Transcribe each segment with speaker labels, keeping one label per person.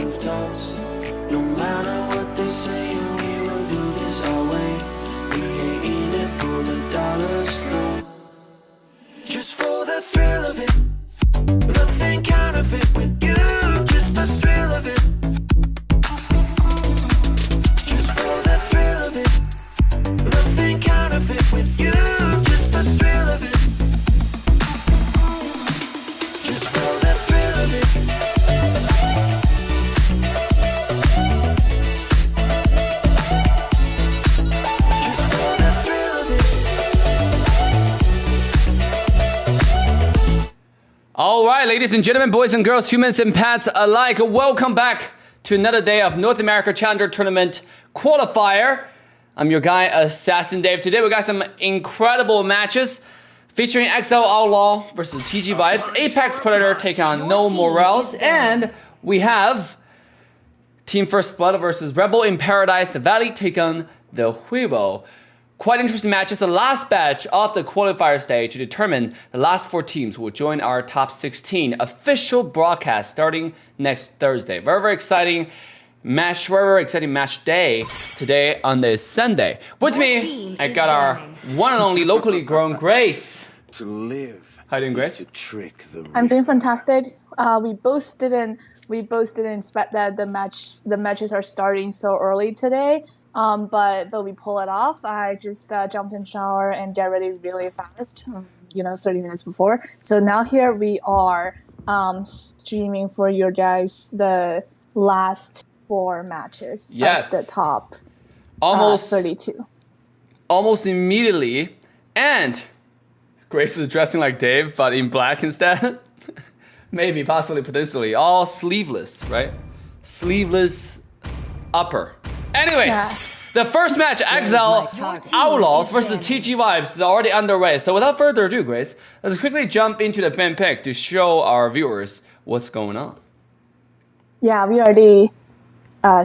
Speaker 1: rooftops. No matter what they say, we will do this our way. We ain't in it for the dollars, no. Just for the thrill of it. Nothing counterfeit with you. Just the thrill of it. Just for the thrill of it. Nothing counterfeit with you. Just the thrill of it. Just for the thrill of it. Just for the thrill of it.
Speaker 2: All right, ladies and gentlemen, boys and girls, humans and pets alike, welcome back to another day of North America Challenger Tournament qualifier. I'm your guy, Assassin Dave. Today we got some incredible matches featuring Exile Outlaw versus TG Vibes, Apex Predator taking on No Morales, and we have Team First Blood versus Rebel in Paradise, the Valley take on the Huevo. Quite interesting matches. The last batch of the qualifier stage to determine the last 4 teams who will join our top 16 official broadcast starting next Thursday. Very, very exciting match, very exciting match day today on this Sunday. With me, I got our one and only locally grown Grace.
Speaker 3: To live.
Speaker 2: How are you doing, Grace?
Speaker 3: To trick the
Speaker 4: I'm doing fantastic. We both didn't expect that the matches are starting so early today. But we pull it off. I just jumped in shower and get ready really fast. 30 minutes before. So now here we are streaming for you guys the last 4 matches.
Speaker 2: Yes.
Speaker 4: Of the top.
Speaker 2: Almost
Speaker 4: 32.
Speaker 2: Almost immediately, and Grace is dressing like Dave, but in black instead. Maybe, possibly, potentially, all sleeveless, right? Sleeveless upper. Anyways, The first match, Exile Outlaws versus TG Vibes, is already underway. So without further ado, Grace, let's quickly jump into the fan pick to show our viewers what's going on.
Speaker 4: Yeah, we already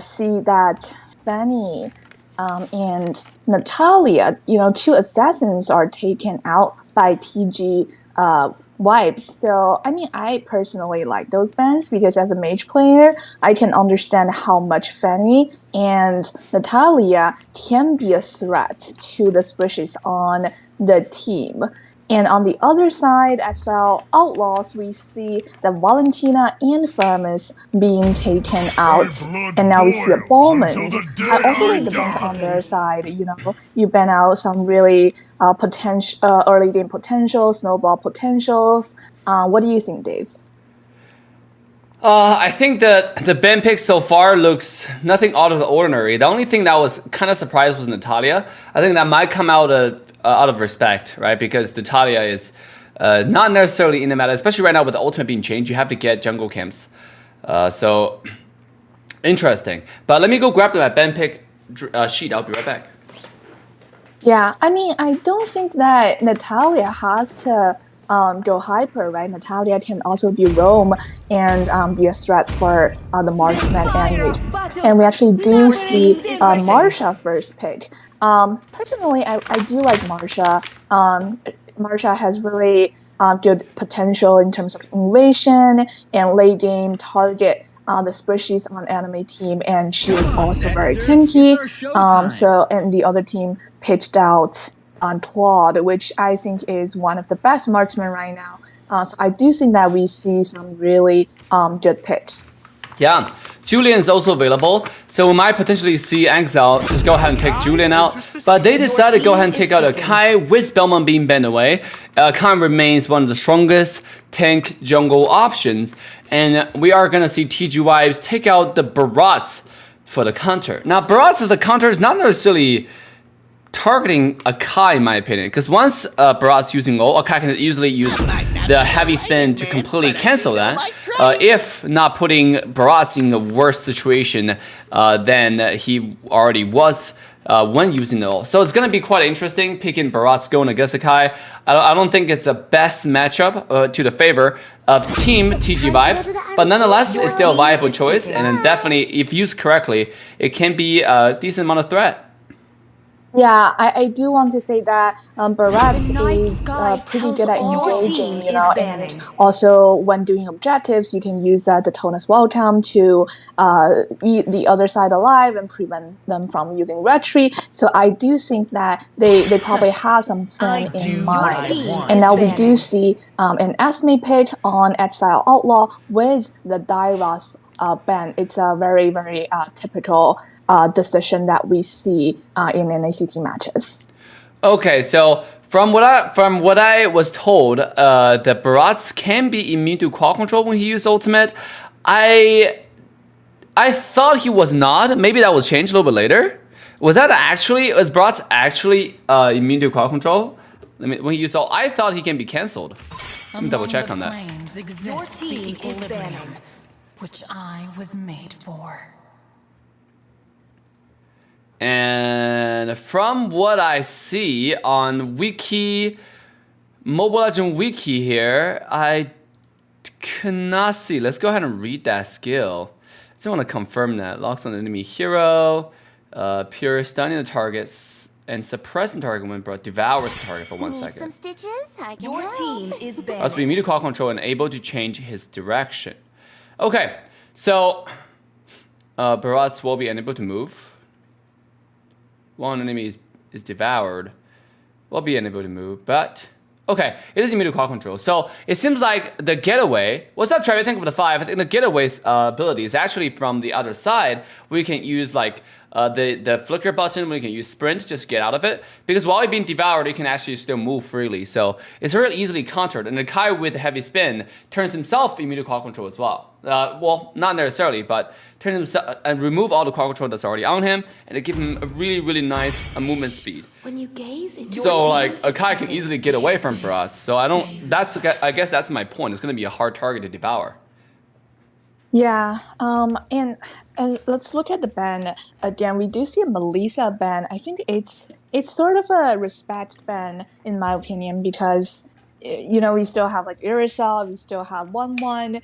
Speaker 4: see that Fanny and Natalia, 2 assassins are taken out by TG Vibes. So, I personally like those bans because as a mage player, I can understand how much Fanny and Natalia can be a threat to the squishes on the team. And on the other side, Exile Outlaws, we see that Valentina and Firmus being taken out. And now we see a Bowman. I also like the bans on their side. You ban out some really early game potentials, snowball potentials. What do you think, Dave?
Speaker 2: I think that the ban pick so far looks nothing out of the ordinary. The only thing that was kind of surprised was Natalia. I think that might come out of respect, right? Because Natalia is not necessarily in the meta, especially right now with the ultimate being changed. You have to get jungle camps. So, interesting. But let me go grab my ban pick sheet. I'll be right back.
Speaker 4: Yeah, I don't think that Natalia has to go hyper, right? Natalia can also be roam and be a threat for the marksman and mages. And we actually do see Marsha first pick. Personally, I do like Marsha. Marsha has really good potential in terms of innovation and late game target the squishies on enemy team, and she was also very tanky. And the other team pitched out on Claude, which I think is one of the best marksmen right now. So I do think that we see some really good picks.
Speaker 2: Yeah, Julian is also available, so we might potentially see Exile just go ahead and take Julian out. But they decided to go ahead and take out a Kai with Spellman being banned away. Kai remains one of the strongest tank jungle options, and we are going to see TG Vibes take out the Barats for the counter. Now, Barats as a counter is not necessarily targeting a Kai, in my opinion, because once Barat's using ult, a Kai can easily use the heavy spin to completely cancel that, if not putting Barat in a worse situation than he already was when using the ult. So it's going to be quite interesting picking Barat's going against a Kai. I don't think it's the best matchup to the favor of Team TG Vibes, but nonetheless, it's still a viable choice, and then definitely, if used correctly, it can be a decent amount of threat.
Speaker 4: Yeah, I do want to say that Barats
Speaker 5: The night
Speaker 4: is
Speaker 5: sky
Speaker 4: pretty
Speaker 5: tells
Speaker 4: good at
Speaker 5: all your
Speaker 4: engaging,
Speaker 5: team
Speaker 4: you know,
Speaker 5: is
Speaker 4: and
Speaker 5: banning.
Speaker 4: also when doing objectives, you can use the tonus welcome to eat the other side alive and prevent them from using retreat. So I do think that they probably have some plan in mind. And now we do see an Esme pick on Exile Outlaw with the Dairos ban. It's a very, very typical decision that we see in NACT matches.
Speaker 2: Okay, so from what I was told, that Barats can be immune to quad control when he used ultimate. I thought he was not. Maybe that was changed a little bit later. Was Barats actually immune to quad control? When he used ult, I thought he can be cancelled. Let me double check on that.
Speaker 5: Your team is banning, which I was made for.
Speaker 2: And from what I see on Wiki, Mobile Legend Wiki here, I cannot see. Let's go ahead and read that skill. I just want to confirm that. Locks on the enemy hero, pure stunning the targets, and suppressing target when brought devours the target for 1
Speaker 6: Need
Speaker 2: second.
Speaker 6: some stitches? I can
Speaker 5: Your
Speaker 6: help.
Speaker 5: team is
Speaker 2: Must
Speaker 5: banning.
Speaker 2: be immune to quad control and able to change his direction. Okay, so Barats will be unable to move. One enemy is devoured. Will be unable to move, but okay, it is immune to quad control. So it seems like the getaway. What's up, Trevor? Thank you for the 5. I think the getaway's ability is actually from the other side. We can use like the flicker button. We can use sprint, just get out of it. Because while you're being devoured, you can actually still move freely. So it's very easily countered. And the Kai with the heavy spin turns himself immune to quad control as well. Well, not necessarily, but turn himself and remove all the quad control that's already on him, and it give him a really, really nice movement speed.
Speaker 6: When you gaze into
Speaker 2: So like a Kai can easily get away from Barats. So I guess that's my point. It's gonna be a hard target to devour.
Speaker 4: Yeah, and let's look at the ban again. We do see a Melissa ban. I think it's sort of a respect ban in my opinion because you know we still have like Irisal, we still have 1-1,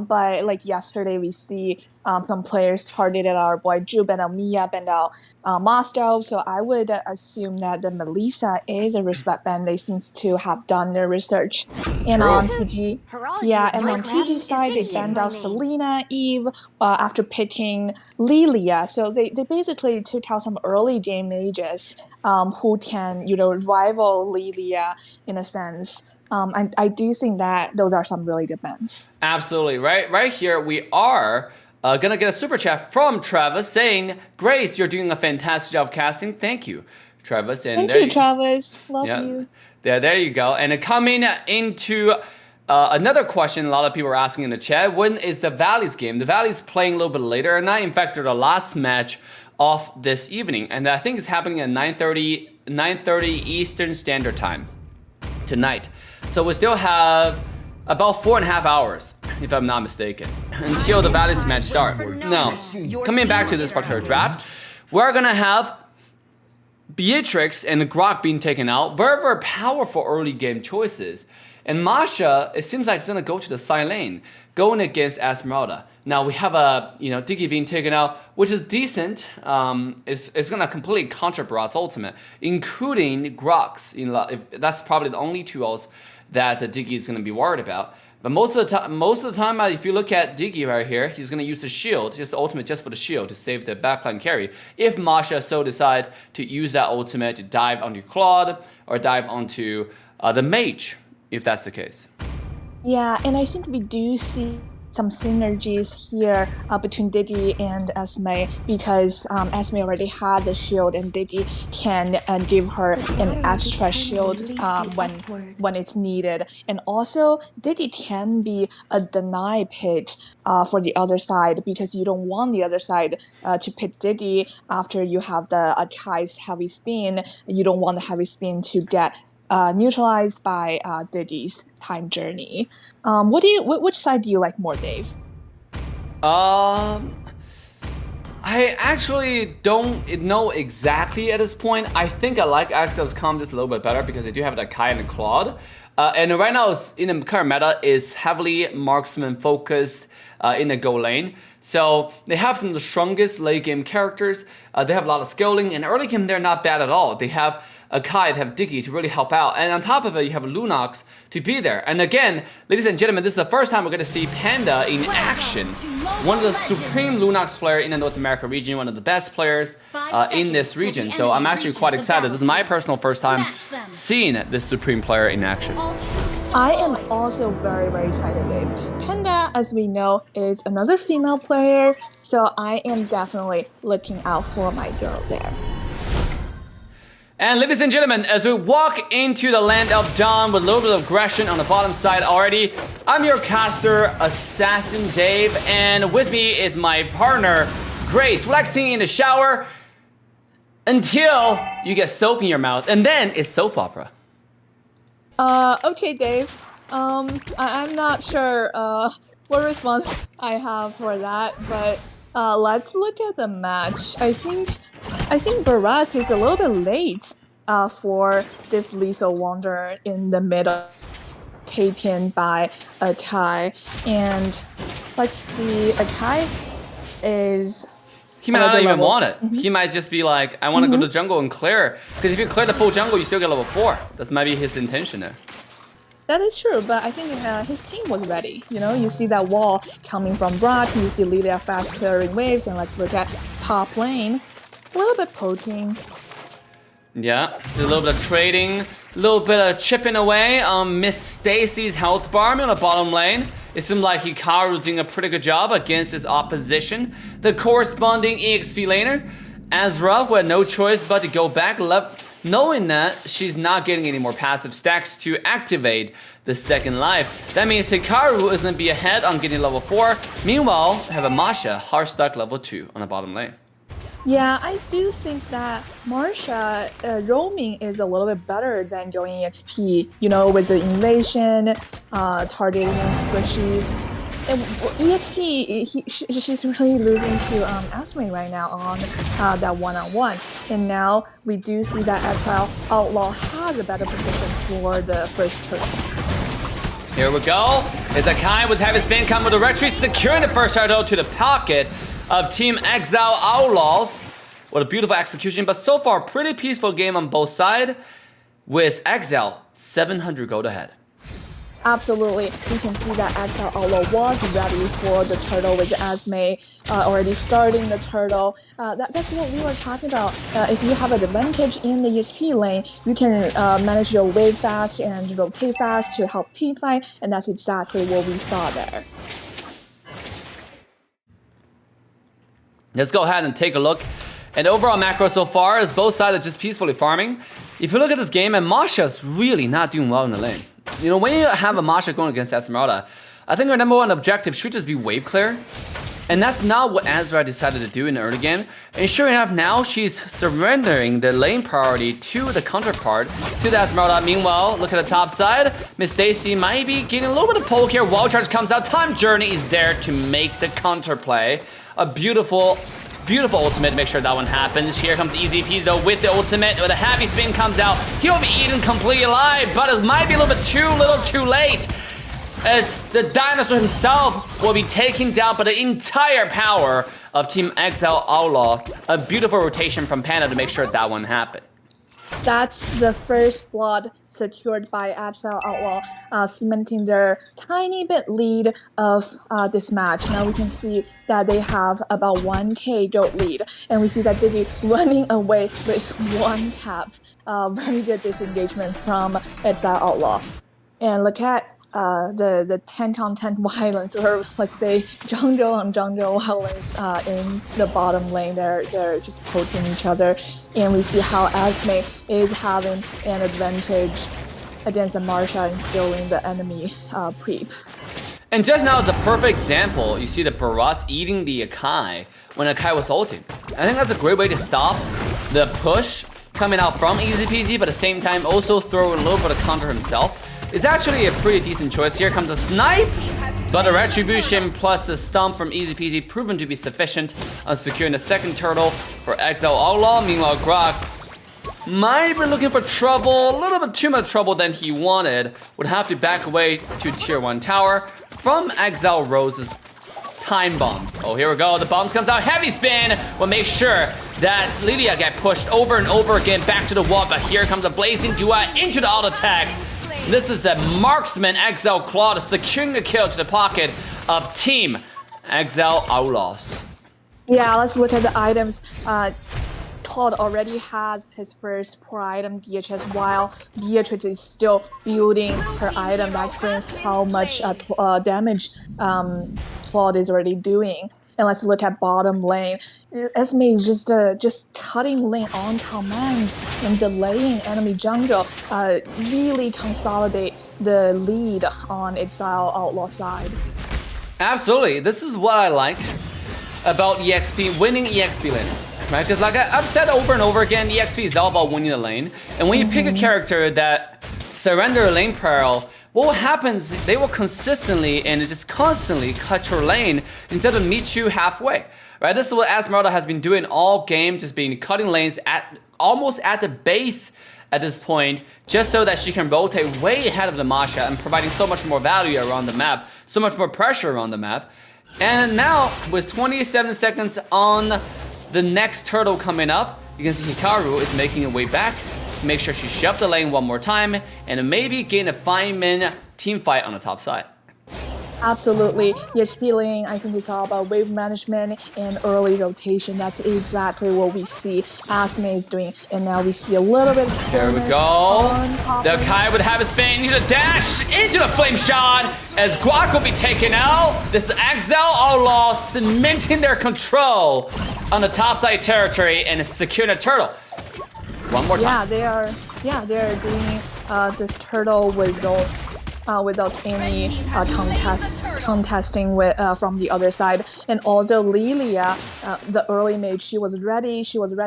Speaker 4: but like yesterday we see some players targeted our boy Ju, banned out Mia, banned out Moscow. So I would assume that the Melissa is a respect ban. They seem to have done their research. And on TG, yeah, and on TG side, they banned out Selena, Eve, after picking Lilia. So they basically took out some early game mages who can, you know, rival Lilia in a sense. I do think that those are some really good bans.
Speaker 2: Absolutely, right here we are gonna get a super chat from Travis saying, "Grace, you're doing a fantastic job casting. Thank you, Travis." And
Speaker 4: Thank you, Travis. Love
Speaker 2: yeah,
Speaker 4: you.
Speaker 2: there you go. And coming into another question a lot of people are asking in the chat, when is the Valleys game? The Valleys playing a little bit later at night. In fact, they're the last match of this evening. And I think it's happening at 9:30 Eastern Standard Time tonight. So we still have about 4.5 hours, if I'm not mistaken, until the Valleys match start. Now, coming back to this particular draft, we're gonna have Beatrix and Grok being taken out. Very, very powerful early game choices. And Masha, it seems like it's gonna go to the side lane, going against Esmeralda. Now we have a Diggy being taken out, which is decent. It's gonna completely counter Barats' ultimate, including Grok's. If that's probably the only two ults that Diggy is gonna be worried about. But most of the time, if you look at Diggy right here, he's gonna use the shield, just the ultimate, just for the shield to save the backline carry. If Masha so decide to use that ultimate to dive onto Claude or dive onto the mage, if that's the case.
Speaker 4: Yeah, and I think we do see some synergies here between Diggy and Esme because Esme already had the shield and Diggy can give her an extra shield when it's needed. And also, Diggy can be a deny pick for the other side because you don't want the other side to pick Diggy after you have the Kai's heavy spin. You don't want the heavy spin to get neutralized by Diggy's time journey. Which side do you like more, Dave?
Speaker 2: I actually don't know exactly at this point. I think I like Axios comp just a little bit better because they do have the Kai and the Claude. And right now, in the current meta, is heavily marksman focused. in the goal lane. So they have some of the strongest late game characters. They have a lot of scaling, and early game they're not bad at all. They have a Kai, they have Diggy to really help out, and on top of it you have Lunox to be there. And again, ladies and gentlemen, this is the first time we're going to see Panda in action. One of the supreme Lunox player in the North America region, one of the best players in this region. So I'm actually quite excited. This is my personal first time seeing this supreme player in action.
Speaker 4: I am also very, very excited, Dave. Panda, as we know, is another female player, so I am definitely looking out for my girl there.
Speaker 2: And ladies and gentlemen, as we walk into the land of Dawn with a little bit of aggression on the bottom side already, I'm your caster, Assassin Dave, and with me is my partner, Grace, relaxing in the shower until you get soap in your mouth, and then it's soap opera.
Speaker 4: Okay, Dave. I'm not sure what response I have for that, but let's look at the match. I think Barat is a little bit late for this lethal wanderer in the middle, taken by Akai. And let's see, Akai is...
Speaker 2: He might not even want it. He might just be like, I want to go to jungle and clear. Because if you clear the full jungle, you still get level 4. That's maybe his intention there.
Speaker 4: That is true, but I think his team was ready. You know, you see that wall coming from Brock, you see Lilia fast clearing waves, and let's look at top lane. A little bit poking.
Speaker 2: Yeah, a little bit of trading, a little bit of chipping away on Miss Stacy's health bar on the bottom lane. It seemed like Hikaru was doing a pretty good job against his opposition. The corresponding EXP laner, Azra, who had no choice but to go back, knowing that she's not getting any more passive stacks to activate the second life. That means Hikaru is going to be ahead on getting level 4. Meanwhile, have a Masha hard stuck level 2 on the bottom lane.
Speaker 4: Yeah, I do think that Marsha roaming is a little bit better than going EXP, you know, with the invasion, targeting squishies. And EXP, she's really losing to Asmei right now on that one-on-one. And now we do see that Exile Outlaw has a better position for the first turn.
Speaker 2: Here we go. As Akai was having spin come with a retreat, securing the first turtle to the pocket of Team Exile Outlaws. What a beautiful execution, but so far pretty peaceful game on both sides, with Exile 700 gold ahead.
Speaker 4: Absolutely, we can see that Exile Outlaw was ready for the turtle with Asmei already starting the turtle. That's what we were talking about. If you have an advantage in the EXP lane, you can manage your wave fast and rotate fast to help team fight, and that's exactly what we saw there.
Speaker 2: Let's go ahead and take a look at the overall macro so far, as both sides are just peacefully farming. If you look at this game, and Masha's really not doing well in the lane. You know, when you have a Masha going against Esmeralda, I think our number one objective should just be wave clear. And that's not what Azra decided to do in the early game. And sure enough, now she's surrendering the lane priority to the counterpart, to the Esmeralda. Meanwhile, look at the top side. Miss Stacy might be getting a little bit of poke here. Wall charge comes out. Time Journey is there to make the counterplay. A beautiful, beautiful ultimate to make sure that one happens. Here comes Easy Peasy though with the ultimate. With a heavy spin comes out. He'll be eaten completely alive, but it might be a little bit too late. As the dinosaur himself will be taken down by the entire power of Team Exile Outlaw. A beautiful rotation from Panda to make sure that one happened.
Speaker 4: That's the first blood secured by Exile Outlaw, cementing their tiny bit lead of this match. Now we can see that they have about 1k gold lead, and we see that Diggy running away with one tap. Very good disengagement from Exile Outlaw. And look at the 10 content violence, or let's say jungle on jungle violence in the bottom lane. They're just poking each other, and we see how Asmei is having an advantage against the Marsha and stealing the enemy creep.
Speaker 2: And just now is a perfect example. You see the Barat's eating the Akai when Akai was ulting. I think that's a great way to stop the push coming out from Easy Peasy, but at the same time also throw a little bit of counter himself. It's actually a pretty decent choice. Here comes a snipe, but a retribution plus the stomp from Easy Peasy proven to be sufficient on securing the second turtle for Exile Outlaw. Meanwhile, Grok might be looking for trouble, a little bit too much trouble than he wanted. Would have to back away to tier 1 tower from Exile Rose's time bombs. Oh, here we go. The bombs comes out. Heavy spin will make sure that Lilia get pushed over and over again back to the wall. But here comes the blazing duet into the auto attack. This is the marksman Exile Claude securing the kill to the pocket of Team Exile Outlaws.
Speaker 4: Yeah, let's look at the items. Todd already has his first poor item DHS while Beatrix is still building her item. That explains how much damage Claude is already doing. And let's look at bottom lane. Esme is just cutting lane on command and delaying enemy jungle. Really consolidate the lead on Exile Outlaw side.
Speaker 2: Absolutely. This is what I like about EXP, winning EXP lane. Right? Because like I've said over and over again, EXP is all about winning the lane. And when you pick a character that surrender lane peril, what happens, they will consistently and just constantly cut your lane instead of meet you halfway. Right? This is what Esmeralda has been doing all game, just being cutting lanes at almost at the base at this point, just so that she can rotate way ahead of the Masha and providing so much more value around the map, so much more pressure around the map. And now, with 27 seconds on the next turtle coming up, you can see Hikaru is making her way back. Make sure she shoved the lane one more time and maybe gain a 5-man team fight on the top side.
Speaker 4: Absolutely. EXP lane, I think it's all about wave management and early rotation. That's exactly what we see Asme is doing. And now we see a little bit of skirmish.
Speaker 2: There we go. The Kai would have a spin into the dash, into the flame shot, as Guac will be taken out. This is Exile Outlaws cementing their control on the top side territory and securing a turtle. One more time.
Speaker 4: They are doing this turtle without any contesting from the other side. And also Lilia, the early mage, she was ready,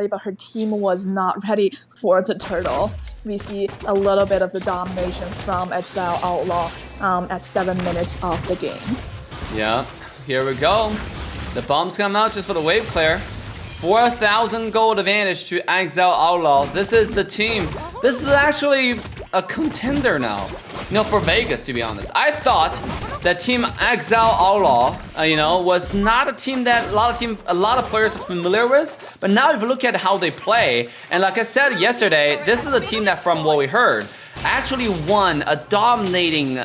Speaker 4: but her team was not ready for the turtle. We see a little bit of the domination from Exile Outlaw at 7 minutes of the game.
Speaker 2: Yeah, here we go. The bombs come out just for the wave clear. 4,000 gold advantage to Exile Outlaw. This is the team. This is actually a contender now. You know, for Vegas, to be honest. I thought that Team Exile Outlaw, was not a team that a lot of players are familiar with. But now if you look at how they play, and like I said yesterday, this is a team that, from what we heard, actually won a dominating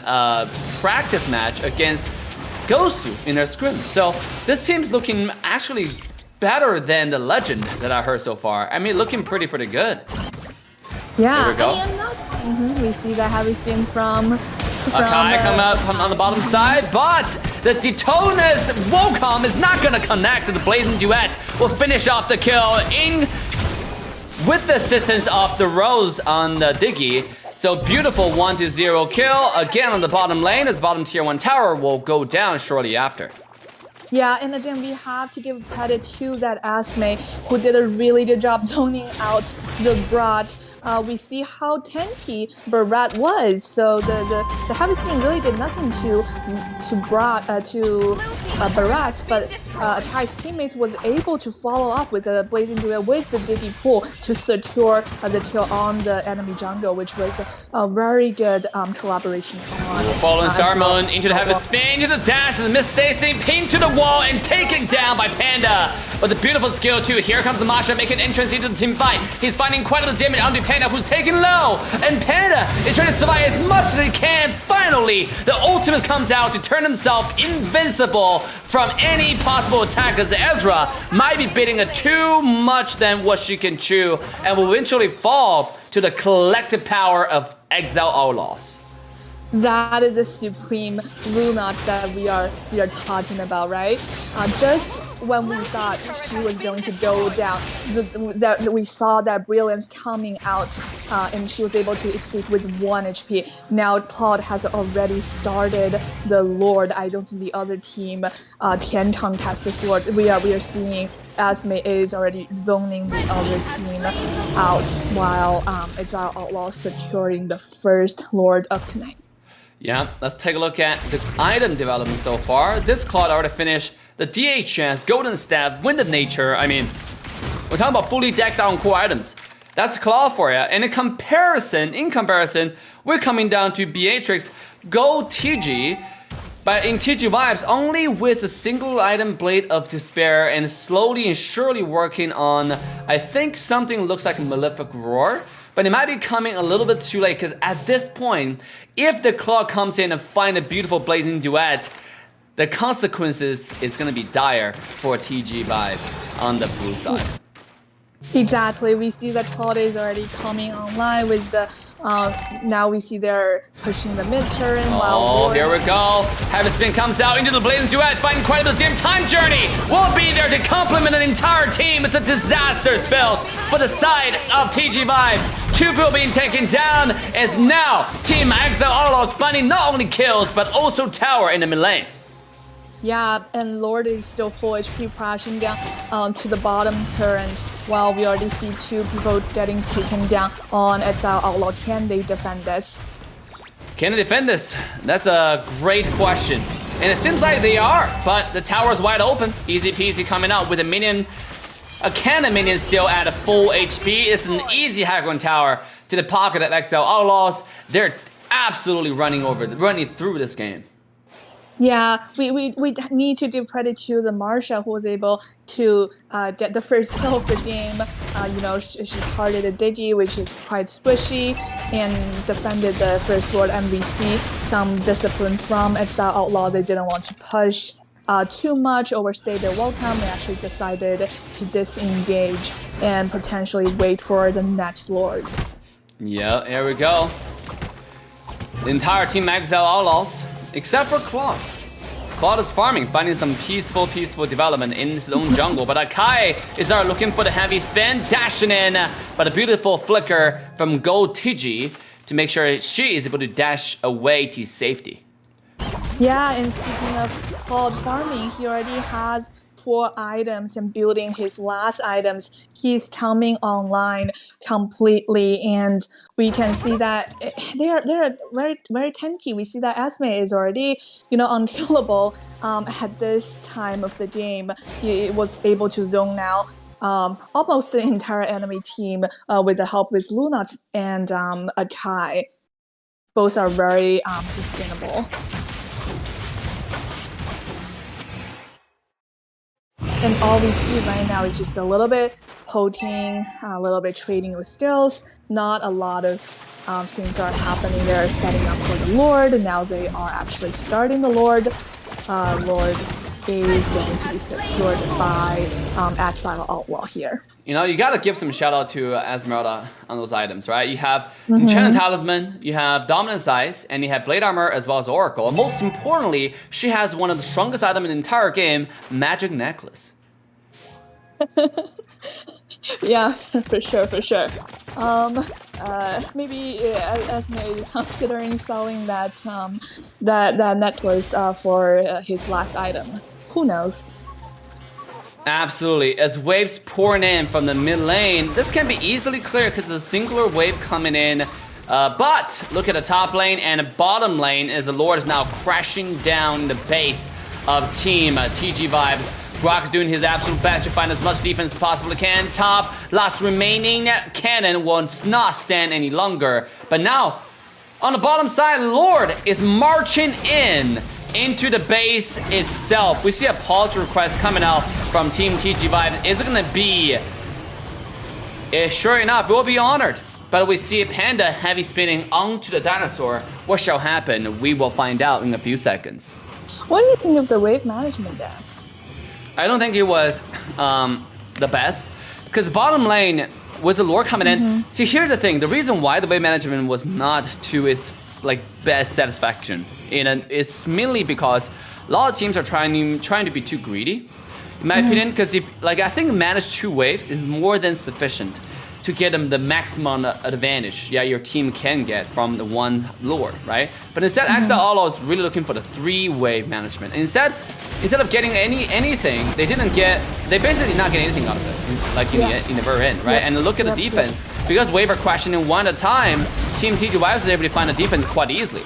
Speaker 2: practice match against Gosu in their scrim. So this team's looking actually better than the legend that I heard so far. I mean, looking pretty good.
Speaker 4: Yeah,
Speaker 2: There we go.
Speaker 4: I mean, I'm not. We see the heavy spin from
Speaker 2: Kai come out on the bottom side, but the Detona's Wocom is not gonna connect. The Blazing Duet will finish off the kill with the assistance of the Rose on the Diggy. So beautiful 1-0 kill again on the bottom lane as bottom tier 1 tower will go down shortly after.
Speaker 4: Yeah, and again, we have to give credit to that Asme who did a really good job toning out the Broad. We see how tanky Barat was, so the heavy spin really did nothing to Barat, but Kai's teammates was able to follow up with a blazing duel with the Diggy pool to secure the kill on the enemy jungle, which was a very good collaboration on.
Speaker 2: Fallen Starmoon into the heavy spin, into the dash, and Miss Stacy pinned to the wall and taken down by Panda. But the beautiful skill too. Here comes the Masha making entrance into the team fight. He's finding quite a bit of damage onto Panda, who's taken low. And Panda is trying to survive as much as he can. Finally, the ultimate comes out to turn himself invincible from any possible attack, as Ezra might be bidding too much than what she can chew and will eventually fall to the collective power of Exile Outlaws.
Speaker 4: That is the supreme Lunox that we are talking about, right? Just when we thought she was going to go down, we saw that brilliance coming out, and she was able to escape with 1 HP. Now Pod has already started the Lord. I don't think the other team can contest this Lord. We are seeing Asme is already zoning the other team out while Exile Outlaw securing the first Lord of tonight.
Speaker 2: Yeah, let's take a look at the item development so far. This Claude already finished the DH chance, Golden Staff, Wind of Nature. I mean, we're talking about fully decked out on core items. That's Claude for you. And in comparison, we're coming down to Beatrix, Gold TG. But in TG Vibes, only with a single item Blade of Despair and slowly and surely working on, I think something looks like a Malefic Roar. But it might be coming a little bit too late because at this point, if the Claw comes in and find a beautiful Blazing Duet, the consequences is going to be dire for TG Vibe on the blue side.
Speaker 4: Exactly. We see that Claude is already coming online with the. Now we see they're pushing the mid turret.
Speaker 2: Oh, here we go. Heavy Spin comes out into the Blazing Duet, fighting quite a bit of the time journey. Will be there to complement an entire team. It's a disaster spells for the side of TG Vibes. 2 people being taken down as now Team Exile Outlaws finding not only kills but also tower in the mid lane.
Speaker 4: Yeah, and Lord is still full HP, crashing down to the bottom turret. While we already see 2 people getting taken down on Exile Outlaw. Can they defend this?
Speaker 2: Can they defend this? That's a great question. And it seems like they are, but the tower is wide open. Easy peasy coming out with a minion. A cannon minion still at a full HP. It's an easy high ground tower to the pocket of Exile Outlaws. They're absolutely running through this game.
Speaker 4: Yeah, we need to give credit to the Marsha who was able to get the first kill of the game. You know, she targeted Diggy, which is quite squishy, and defended the first Lord MVC. Some discipline from Exile Outlaw. They didn't want to push too much, overstay their welcome. They actually decided to disengage and potentially wait for the next Lord.
Speaker 2: Yeah, here we go. The entire team Exile Outlaws, except for Claude. Claude is farming, finding some peaceful development in his own jungle. But Akai is there looking for the heavy spin, dashing in. But a beautiful flicker from Gold TG to make sure she is able to dash away to safety.
Speaker 4: Yeah, and speaking of Claude farming, he already has 4 items and building his last items. He's coming online completely, and we can see that they're very very tanky. We see that Esme is already unkillable at this time of the game. He was able to zone out almost the entire enemy team with the help with Luna and Akai. Both are very sustainable. And all we see right now is just a little bit poking, a little bit trading with skills. Not a lot of things are happening. They're setting up for the Lord. And now they are actually starting the Lord. Lord is going to be secured by Exile Outlaw here.
Speaker 2: You know, you gotta give some shout out to Esmeralda on those items, right? You have Enchanted Talisman, you have Dominance Eyes, and you have Blade Armor as well as Oracle. And most importantly, she has one of the strongest items in the entire game, Magic Necklace.
Speaker 4: Yeah, for sure. Maybe Esme considering selling that that necklace for his last item. Who knows?
Speaker 2: Absolutely. As waves pouring in from the mid lane, this can be easily clear because there's a singular wave coming in. But look at the top lane and the bottom lane as the Lord is now crashing down the base of Team TG Vibes. Brock's doing his absolute best to find as much defense as possible he can. Top, last remaining cannon will not stand any longer. But now, on the bottom side, Lord is marching into the base itself. We see a pause request coming out from Team TG Vibes. Is it gonna be? Sure enough, it will be honored. But we see a Panda heavy spinning onto the dinosaur. What shall happen? We will find out in a few seconds.
Speaker 4: What do you think of the wave management there?
Speaker 2: I don't think it was the best, because bottom lane with the Lord coming in. See, here's the thing: the reason why the wave management was not to its best satisfaction, it's mainly because a lot of teams are trying to be too greedy, in my opinion. Because I think manage 2 waves is more than sufficient to get them the maximum advantage your team can get from the one Lord, right? But instead, Exile Outlaw is really looking for the 3-wave management. And instead of getting anything, they basically did not get anything out of it, in the very end, right? And look at the defense. Because wave are crashing in one at a time, Team TG Vibes is able to find the defense quite easily.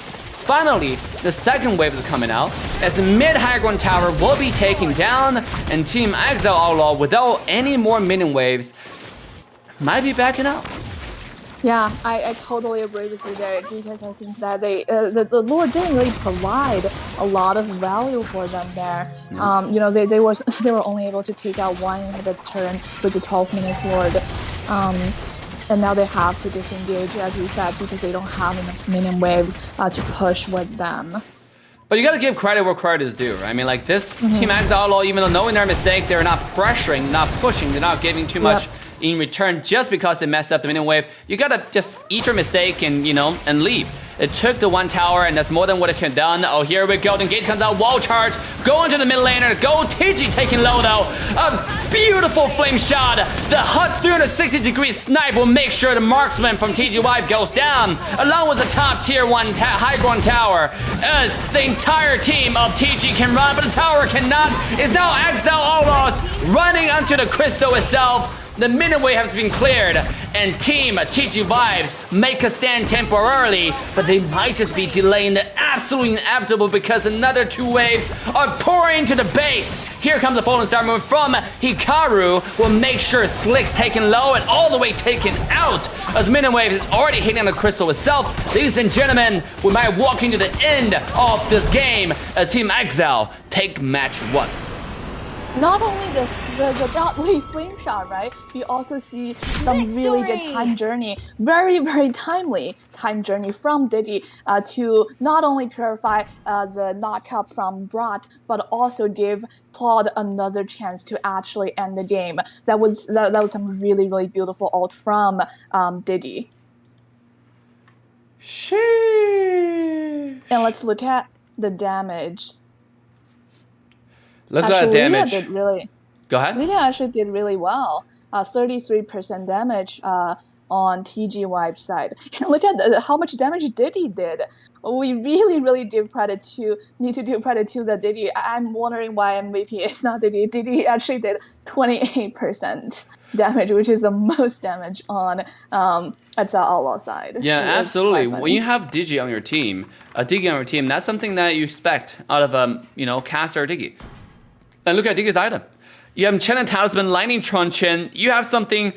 Speaker 2: Finally, the second wave is coming out, as the mid-high ground tower will be taken down, and Team Exile Outlaw, without any more minion waves, might be backing out.
Speaker 4: Yeah, I totally agree with you there because I think that the lore didn't really provide a lot of value for them there. You know, they were only able to take out one inhibitor with the 12 minutes lord. And now they have to disengage, as you said, because they don't have enough minion waves to push with them.
Speaker 2: But you gotta give credit where credit is due, right? I mean, like this Team Exile Outlaw, even though knowing their mistake, they're not pressuring, not pushing, they're not giving too much in return just because they messed up the minion wave. You gotta just eat your mistake and, you know, and leave. It took the one tower, and that's more than what it can done. Oh, here we go. The engage comes out. Wall charge. Go into the mid laner. Go TG taking low, though. A beautiful flame shot. The hot 360-degree snipe will make sure the marksman from TGY goes down, along with the top tier 1 high ground tower, as the entire team of TG can run, but the tower cannot. It's now Exile Outlaws running onto the crystal itself. The minion wave has been cleared, and Team TG Vibes make a stand temporarily, but they might just be delaying the absolutely inevitable because another 2 waves are pouring into the base. Here comes the fallen star move from Hikaru, will make sure Slick's taken low and all the way taken out, as minion wave is already hitting the crystal itself. Ladies and gentlemen, we might walk into the end of this game as Team Exile take match 1.
Speaker 4: Not only the godly flame shot, right? We also see some really good time journey, very, very timely time journey from Diddy to not only purify the knockup from Brock, but also give Claude another chance to actually end the game. That was some really, really beautiful ult from Diddy.
Speaker 2: Sheesh.
Speaker 4: And let's look at the damage.
Speaker 2: Look at that damage.
Speaker 4: Lydia did really.
Speaker 2: Go ahead.
Speaker 4: Lydia actually did really well. 33% damage on TG Vibe side. Look at how much damage Diddy did. We really, really need to give credit to the Diddy. I'm wondering why MVP is not Diddy. Diddy actually did 28% damage, which is the most damage on Exile Outlaw side.
Speaker 2: Yeah, absolutely. When you have Digi on your team, that's something that you expect out of caster Digi. And look at Digi's item. You have Enchanted Talisman, Lightning Truncheon. You have something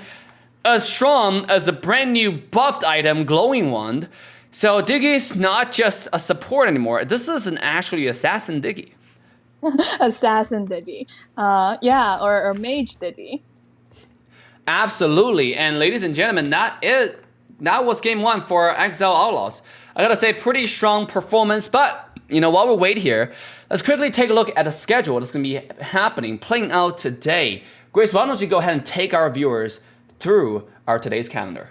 Speaker 2: as strong as the brand new buffed item, Glowing Wand. So Digi is not just a support anymore. This is an actually assassin Digi.
Speaker 4: Assassin Digi. Yeah, or mage Digi.
Speaker 2: Absolutely. And ladies and gentlemen, that was game 1 for Exile Outlaws. I gotta say, pretty strong performance, but while we wait here, let's quickly take a look at the schedule that's going to be happening, playing out today. Grace, why don't you go ahead and take our viewers through our today's calendar?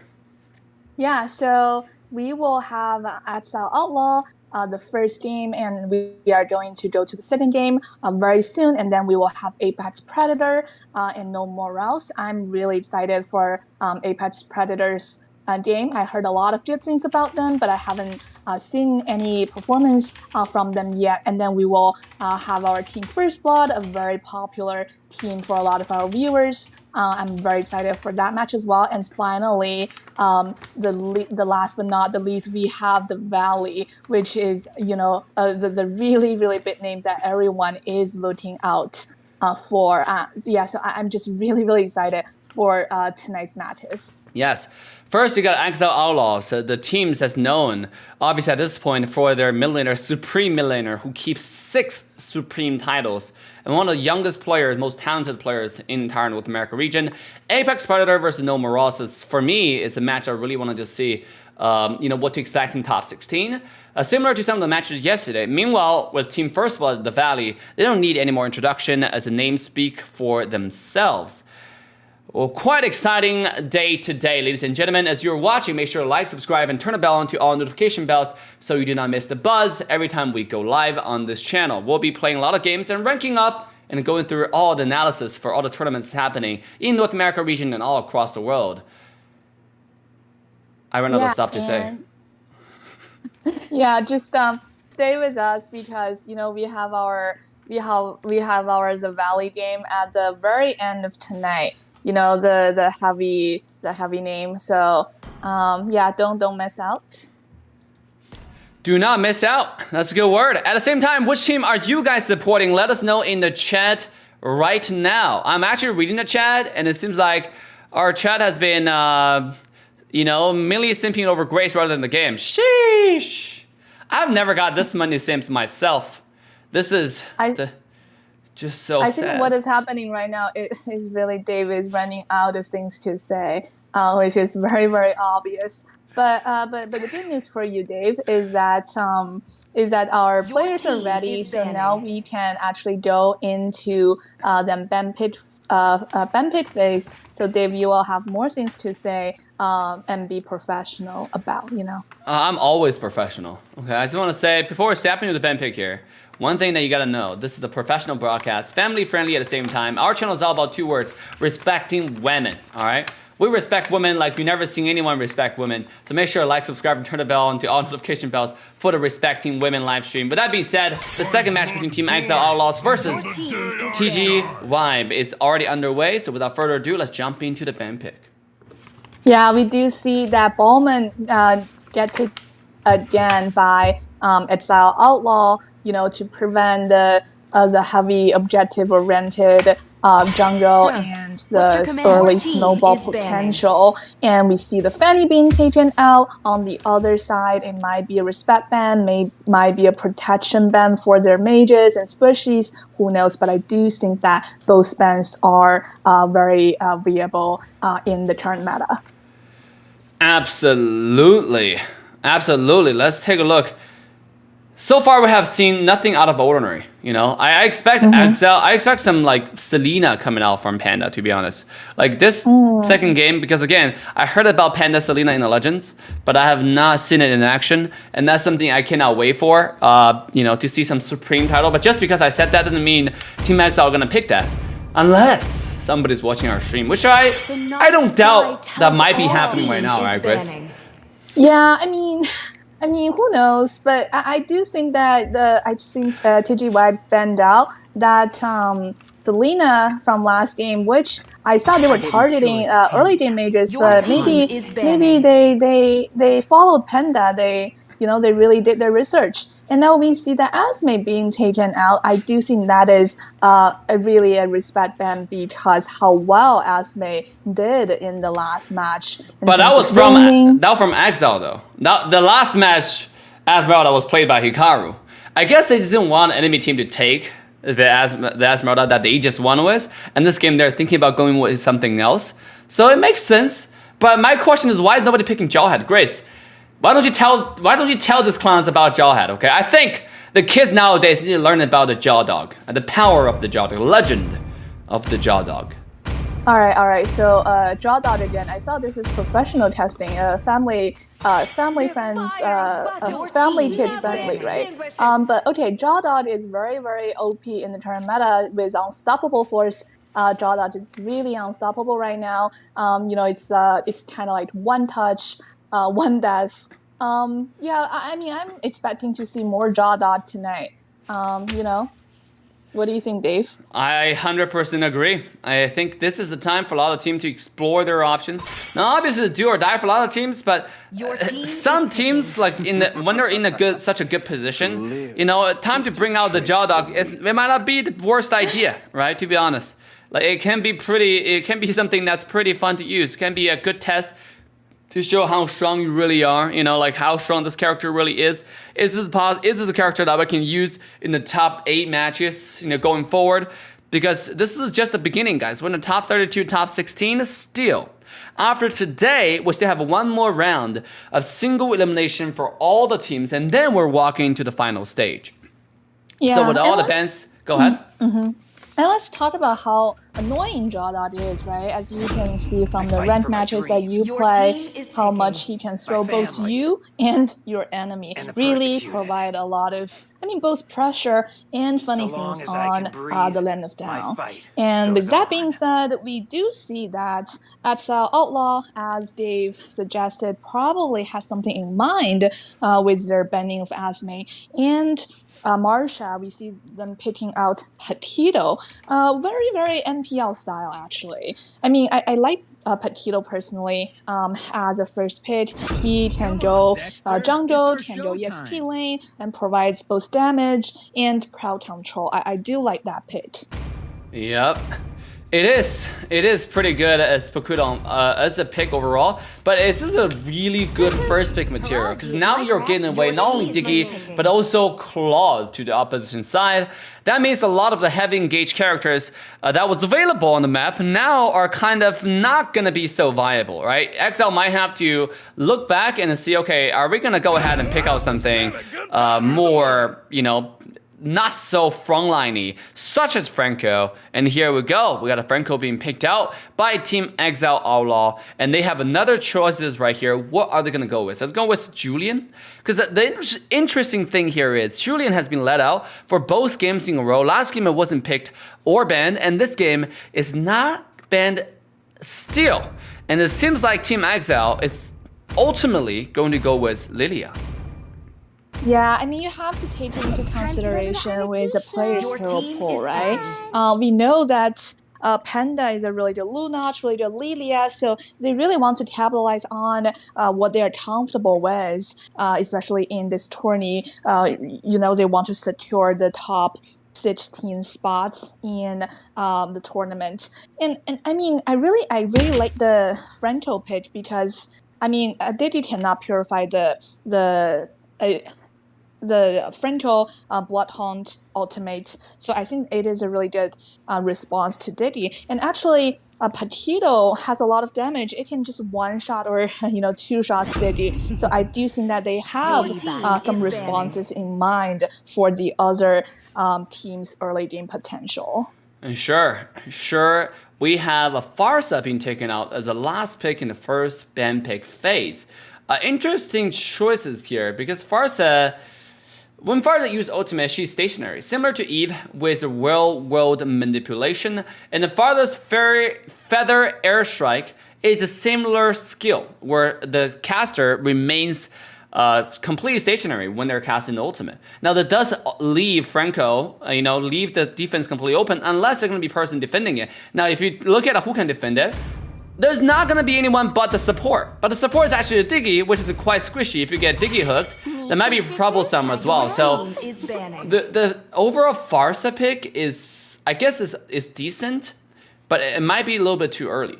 Speaker 4: Yeah, so we will have Exile Outlaw, the first game, and we are going to go to the second game very soon, and then we will have Apex Predator and No More Else. I'm really excited for Apex Predator's game. I heard a lot of good things about them, but I haven't seen any performance from them yet. And then we will have our team First Blood, a very popular team for a lot of our viewers. I'm very excited for that match as well. And finally, the last but not the least, we have the Valley, which is the really, really big names that everyone is looking out for. So I'm just really, really excited for tonight's matches.
Speaker 2: Yes. First, you got Exile Outlaws, the teams that's known, obviously at this point, for their mid laner, Supreme mid laner, who keeps 6 Supreme titles, and one of the youngest players, most talented players in the entire North America region. Apex Predator versus No Morales, for me, it's a match I really want to just see, what to expect in top 16. Similar to some of the matches yesterday. Meanwhile, with Team First Blood, the Valley, they don't need any more introduction as the names speak for themselves. Well, quite exciting day today, ladies and gentlemen. As you're watching, make sure to like, subscribe, and turn the bell on to all notification bells so you do not miss the buzz every time we go live on this channel. We'll be playing a lot of games and ranking up and going through all the analysis for all the tournaments happening in North America region and all across the world. I run out of stuff to say.
Speaker 4: Yeah, just stay with us because we have our the Valley game at the very end of tonight. The heavy name. So don't miss out.
Speaker 2: Do not miss out. That's a good word. At the same time, which team are you guys supporting? Let us know in the chat right now. I'm actually reading the chat, and it seems like our chat has been You know, Millie simping over Grace rather than the game. Sheesh. I've never got this many simps myself. This is just so
Speaker 4: I
Speaker 2: sad.
Speaker 4: think what is happening right now is really Dave is running out of things to say, which is very, very obvious. But the good news for you, Dave, is that our players are ready. So now we can actually go into the ban pick phase. So Dave, you will have more things to say and be professional about.
Speaker 2: I'm always professional. Okay, I just want to say before we step into the ban pick here, one thing that you gotta know: this is a professional broadcast, family friendly at the same time. Our channel is all about 2 words: respecting women. All right. We respect women like you've never seen anyone respect women. So make sure to like, subscribe, and turn the bell onto all notification bells for the Respecting Women live stream. With that being said, the second match between Team Exile Outlaws versus TG Vibe is already underway. So without further ado, let's jump into the ban pick.
Speaker 4: Yeah, we do see that Bowman get to again by Exile Outlaw, to prevent the heavy objective-oriented jungle and the early snowball potential. And we see the Fanny being taken out. On the other side, it might be a respect ban, might be a protection ban for their mages and squishies. Who knows? But I do think that those bans are very viable in the current meta.
Speaker 2: Absolutely. Let's take a look. So far, we have seen nothing out of ordinary. I expect Exile. I expect some like Selena coming out from Panda. To be honest, like this second game, because again, I heard about Panda Selena in the Legends, but I have not seen it in action, and that's something I cannot wait for. To see some Supreme title. But just because I said that doesn't mean Team Exile are gonna pick that, unless somebody's watching our stream, which I don't doubt that might be happening right now, right, Grace?
Speaker 4: Yeah, I mean, who knows? But I do think that TG Vibes banned out that Selena from last game, which I saw they were targeting early game mages, but maybe they followed Panda. They really did their research. And now we see that Asme being taken out. I do think that is really a respect ban because how well Asme did in the last match.
Speaker 2: But that was from Exile though. Now the last match Esmeralda was played by Hikaru. I guess they just didn't want enemy team to take the Esmeralda that they just won with. And this game they're thinking about going with something else. So it makes sense. But my question is, why is nobody picking Jawhead? Grace, why don't you tell these clowns about Jawhead, okay? I think the kids nowadays need to learn about the Jaw Dog and the power of the Jaw Dog, the legend of the Jaw Dog.
Speaker 4: All right. So Jaw Dog again. I saw this is professional testing, family friends, family kids friendly, right? But okay, Jaw Dog is very, very OP in the current meta with Unstoppable Force. Jaw Dog is really unstoppable right now. It's kind of like one touch. One does. I'm expecting to see more Jaw Dog tonight. What do you think, Dave?
Speaker 2: I 100% agree. I think this is the time for a lot of teams to explore their options. Now, obviously, do or die for a lot of teams, but some teams, like when they're in such a good position, time to bring out the Jaw Dog. It might not be the worst idea, right? To be honest, like it can be something that's pretty fun to use. It can be a good test to show how strong you really are, like how strong this character really is. Is this a character that we can use in the top 8 matches, going forward? Because this is just the beginning, guys. We're in the top 32, top 16 still. After today, we still have one more round of single elimination for all the teams, and then we're walking to the final stage.
Speaker 4: Yeah.
Speaker 2: So with all the bans, go ahead.
Speaker 4: And let's talk about how annoying Jaw Dog is, right? As you can see from the ranked matches that you play, how much he can throw both you and your enemy. Really provide a lot of, both pressure and funny things on the Land of Down. And with that being said, we do see that Exile Outlaw, as Dave suggested, probably has something in mind with their banning of Asme. And Marsha, we see them picking out Paquito. Very, very NPL style, actually. I like Paquito personally as a first pick. He can go jungle, can go EXP lane, and provides both damage and crowd control. I do like that pick.
Speaker 2: Yep. It is pretty good as Pokudon as a pick overall, but this is a really good first pick material because now you're getting away not only Diggy but also Claws to the opposition side. That means a lot of the heavy engaged characters that was available on the map now are kind of not gonna be so viable, right? Exile might have to look back and see, okay, are we gonna go ahead and pick out something more, you know, not so frontliney, such as Franco. And here we go. We got a Franco being picked out by Team Exile Outlaw. And they have another choices right here. What are they going to go with? Let's go with Julian. Because the interesting thing here is Julian has been let out for both games in a row. Last game it wasn't picked or banned. And this game is not banned still. And it seems like Team Exile is ultimately going to go with Lilia.
Speaker 4: Yeah, I mean, you have to take into consideration with the player's hero pool, right? We know that Panda is a really good Lunach, really good Lilia, so they really want to capitalize on what they are comfortable with, especially in this tourney. You know, they want to secure the top 16 spots in the tournament. And I mean, I really like the Franco pick because, I mean, Diddy cannot purify the Franco Bloodhound ultimate, so I think it is a really good response to Diddy. And actually, Petito has a lot of damage. It can just one shot or two shots Diddy. So I do think that they have some responses in mind for the other team's early game potential.
Speaker 2: And sure, we have a Farsa being taken out as the last pick in the first ban pick phase. Interesting choices here because Farsa. When Farsa uses ultimate, she's stationary, similar to Eve with the world manipulation, and the Farsa's feather airstrike is a similar skill where the caster remains completely stationary when they're casting the ultimate. Now that does leave Franco, leave the defense completely open unless there's going to be person defending it. Now if you look at who can defend it, there's not going to be anyone but the support. But the support is actually a Diggy, which is quite squishy. If you get Diggy hooked, that might be troublesome as well. So the overall Farsa pick is, I guess, is decent, but it might be a little bit too early.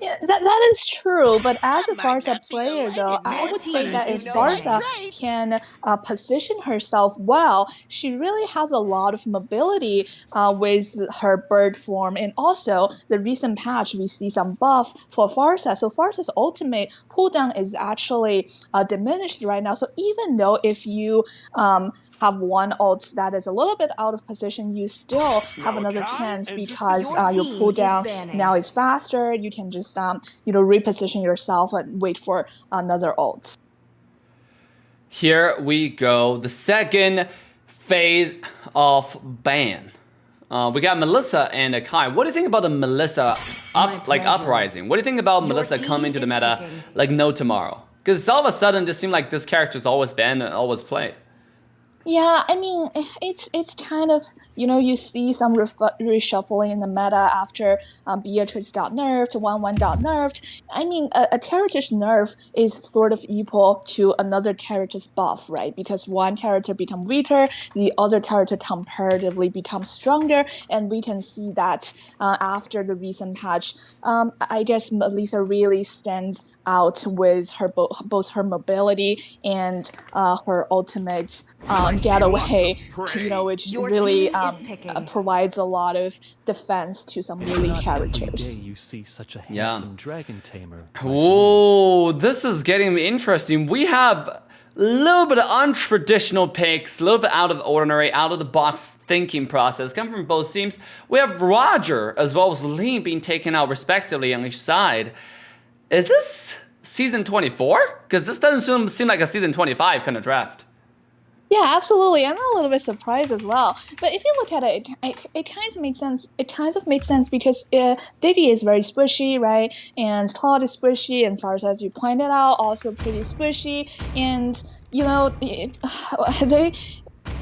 Speaker 4: Yeah, that is true, but as a Farsa player, though, I would say that if Farsa can position herself well, she really has a lot of mobility with her bird form, and also the recent patch we see some buff for Farsa. So Farsa's ultimate cooldown is actually diminished right now. So even though if you have one ult that is a little bit out of position, you still have another chance because your cooldown now is faster. You can just reposition yourself and wait for another ult.
Speaker 2: Here we go, the second phase of ban. We got Melissa and Kai. What do you think about the Melissa uprising? What do you think about Melissa coming to the meta like no tomorrow? Because all of a sudden, it just seemed like this character is always banned and always played.
Speaker 4: Yeah, I mean, it's kind of, you see some reshuffling in the meta after Beatrice got nerfed, 1-1 got nerfed. I mean, a character's nerf is sort of equal to another character's buff, right? Because one character becomes weaker, the other character comparatively becomes stronger, and we can see that after the recent patch. I guess Melissa really stands out with her both her mobility and her ultimate getaway, which really provides a lot of defense to some melee characters.
Speaker 7: You see such a handsome dragon tamer.
Speaker 2: Oh, this is getting interesting. We have a little bit of untraditional picks, a little bit out of the ordinary, out of the box thinking process coming from both teams. We have Roger as well as Lee being taken out respectively on each side. Is this season 24? Because this doesn't seem like a season 25 kind of draft.
Speaker 4: Yeah, absolutely. I'm a little bit surprised as well. But if you look at it, it kind of makes sense. It kind of makes sense because Diddy is very squishy, right? And Claude is squishy, and Farsa, as you pointed out, also pretty squishy. And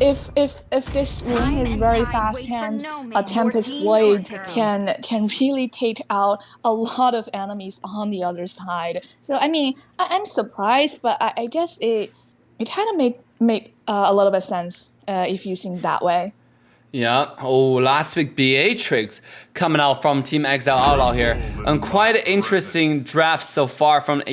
Speaker 4: if this lane is very fast hand, a Tempest Blade can really take out a lot of enemies on the other side. So I mean, I'm surprised, but I guess it kind of make a little bit of sense if you think that way.
Speaker 2: Yeah. Oh, last week Beatrix coming out from Team Exile Outlaw here. And quite an interesting draft so far from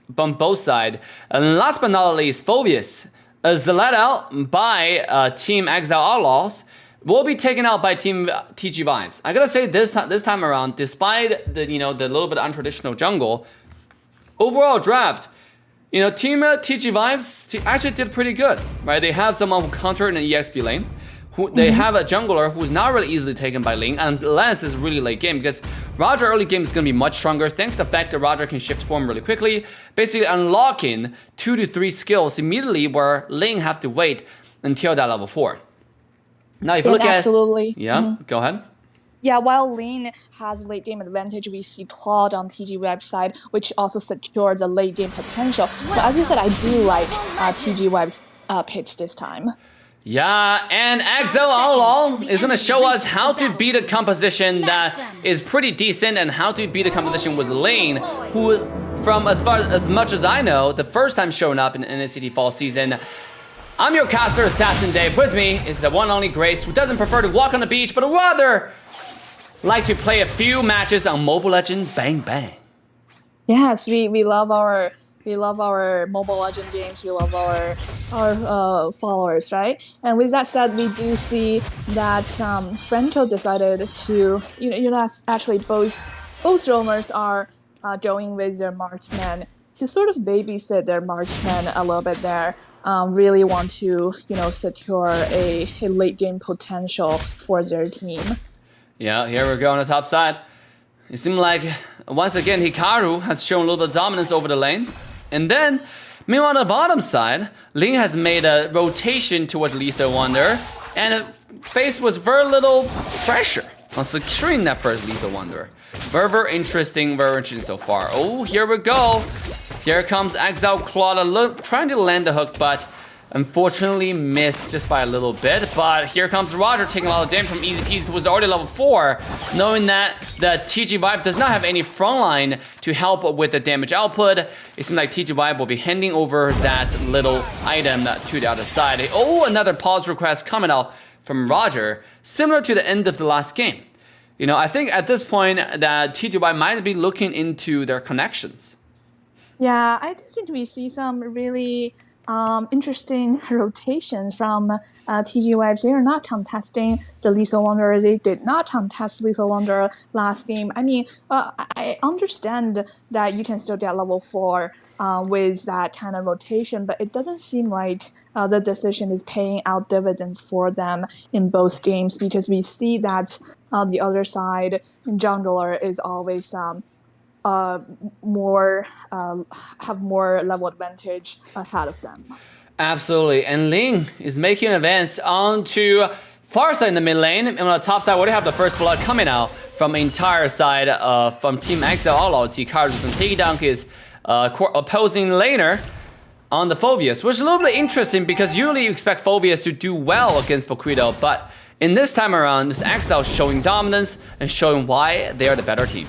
Speaker 2: both sides. And last but not least, Phobius is let out by Team Exile Outlaws. Will be taken out by Team TG Vibes. I gotta say this time around, despite the the little bit untraditional jungle, overall draft, Team TG Vibes actually did pretty good, right? They have someone who countered in an EXP lane. They have a jungler who's not really easily taken by Ling, and Lance is really late game because Roger early game is going to be much stronger thanks to the fact that Roger can shift form really quickly, basically unlocking 2 to 3 skills immediately where Ling have to wait until that level 4. Now if you look
Speaker 4: absolutely.
Speaker 2: Go ahead.
Speaker 4: Yeah, while Lane has late game advantage, we see Claude on TG website, which also secures the late game potential. So as you said, I do like TG Web's pitch this time.
Speaker 2: Yeah, and Exile Outlaw is gonna show us how to beat a composition that is pretty decent and how to beat a composition with Lane, who, from as much as I know, the first time showing up in NACT Fall Season. I'm your caster, Assassin Dave. With me is the one and only Grace, who doesn't prefer to walk on the beach, but rather like to play a few matches on Mobile Legends Bang Bang.
Speaker 4: Yes, we love our Mobile Legend games. We love our followers, right? And with that said, we do see that Franco decided to actually both roamers are going with their marksman to sort of babysit their marksman a little bit there. Really want to secure a late game potential for their team.
Speaker 2: Yeah, here we go on the top side. It seemed like once again Hikaru has shown a little bit of dominance over the lane. And then, meanwhile on the bottom side, Ling has made a rotation towards Lethal Wonder and faced with very little pressure on securing that first Lethal Wonder. Very interesting so far. Oh, here we go. Here comes Exile Claude trying to land the hook, but unfortunately missed just by a little bit. But here comes Roger taking a lot of damage from Easy Peasy, who was already level 4, knowing that the TG Vibe does not have any frontline to help with the damage output. It seems like TG Vibe will be handing over that little item to the other side. Oh, another pause request coming out from Roger, similar to the end of the last game. I think at this point that TG Vibe might be looking into their connections.
Speaker 4: Yeah, I do think we see some really interesting rotations from TG Vibes. They are not contesting the Lethal Wonder. They did not contest Lethal Wonder last game. I mean, I understand that you can still get level 4 with that kind of rotation, but it doesn't seem like the decision is paying out dividends for them in both games, because we see that the other side jungler is always have more level advantage ahead of them.
Speaker 2: Absolutely, and Ling is making an advance onto far side in the mid lane, and on the top side, we already have the first blood coming out from the entire side from Team Exile Outlaws. Hikaru's and taking down his opposing laner on the Phobius, which is a little bit interesting because usually you expect Phobius to do well against Bokudo, but in this time around, this Exile showing dominance and showing why they are the better team.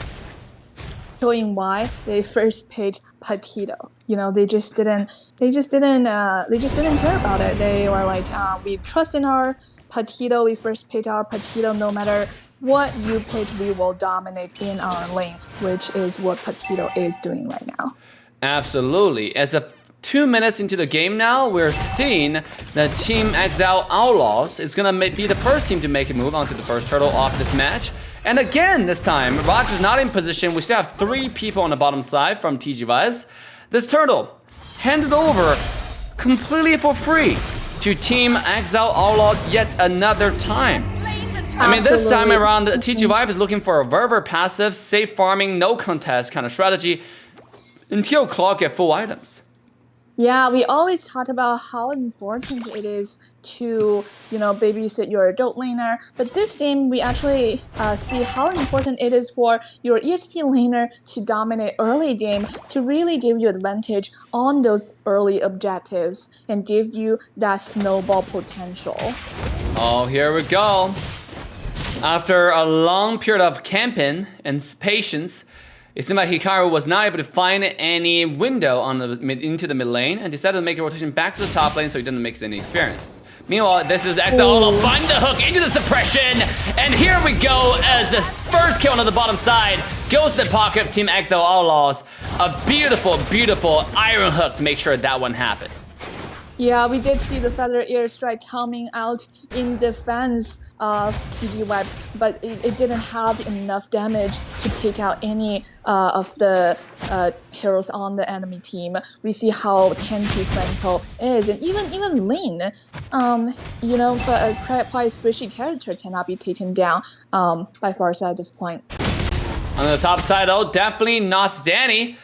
Speaker 4: Showing why they first picked Patito. They just didn't care about it. They were like, we trust in our Patito. We first picked our Patito. No matter what you pick, we will dominate in our lane, which is what Patito is doing right now.
Speaker 2: Absolutely. As of 2 minutes into the game now, we're seeing that Team Exile Outlaws is gonna be the first team to make a move onto the first turtle off this match. And again, this time, Roger's not in position. We still have 3 people on the bottom side from TG Vibes. This turtle handed over completely for free to Team Exile Outlaws yet another time. I mean, this time around, TG Vibe is looking for a very passive, safe farming, no contest kind of strategy until Claude get full items.
Speaker 4: Yeah, we always talk about how important it is to, babysit your adult laner. But this game, we actually see how important it is for your EXP laner to dominate early game, to really give you advantage on those early objectives and give you that snowball potential.
Speaker 2: Oh, here we go. After a long period of camping and patience, it seemed like Hikaru was not able to find any window into the mid lane and decided to make a rotation back to the top lane so he didn't mix any experience. Meanwhile, this is Exile Outlaws find the hook into the suppression. And here we go as the first kill on the bottom side goes to the pocket of Team Exile Outlaws. A beautiful, beautiful iron hook to make sure that one happened.
Speaker 4: Yeah, we did see the Feather Airstrike coming out in defense of TG Webs, but it didn't have enough damage to take out any of the heroes on the enemy team. We see how tanky Franco is, and even Lin, you know, but a quite squishy character cannot be taken down by Farsa at this point.
Speaker 2: On the top side, though, definitely not Danny.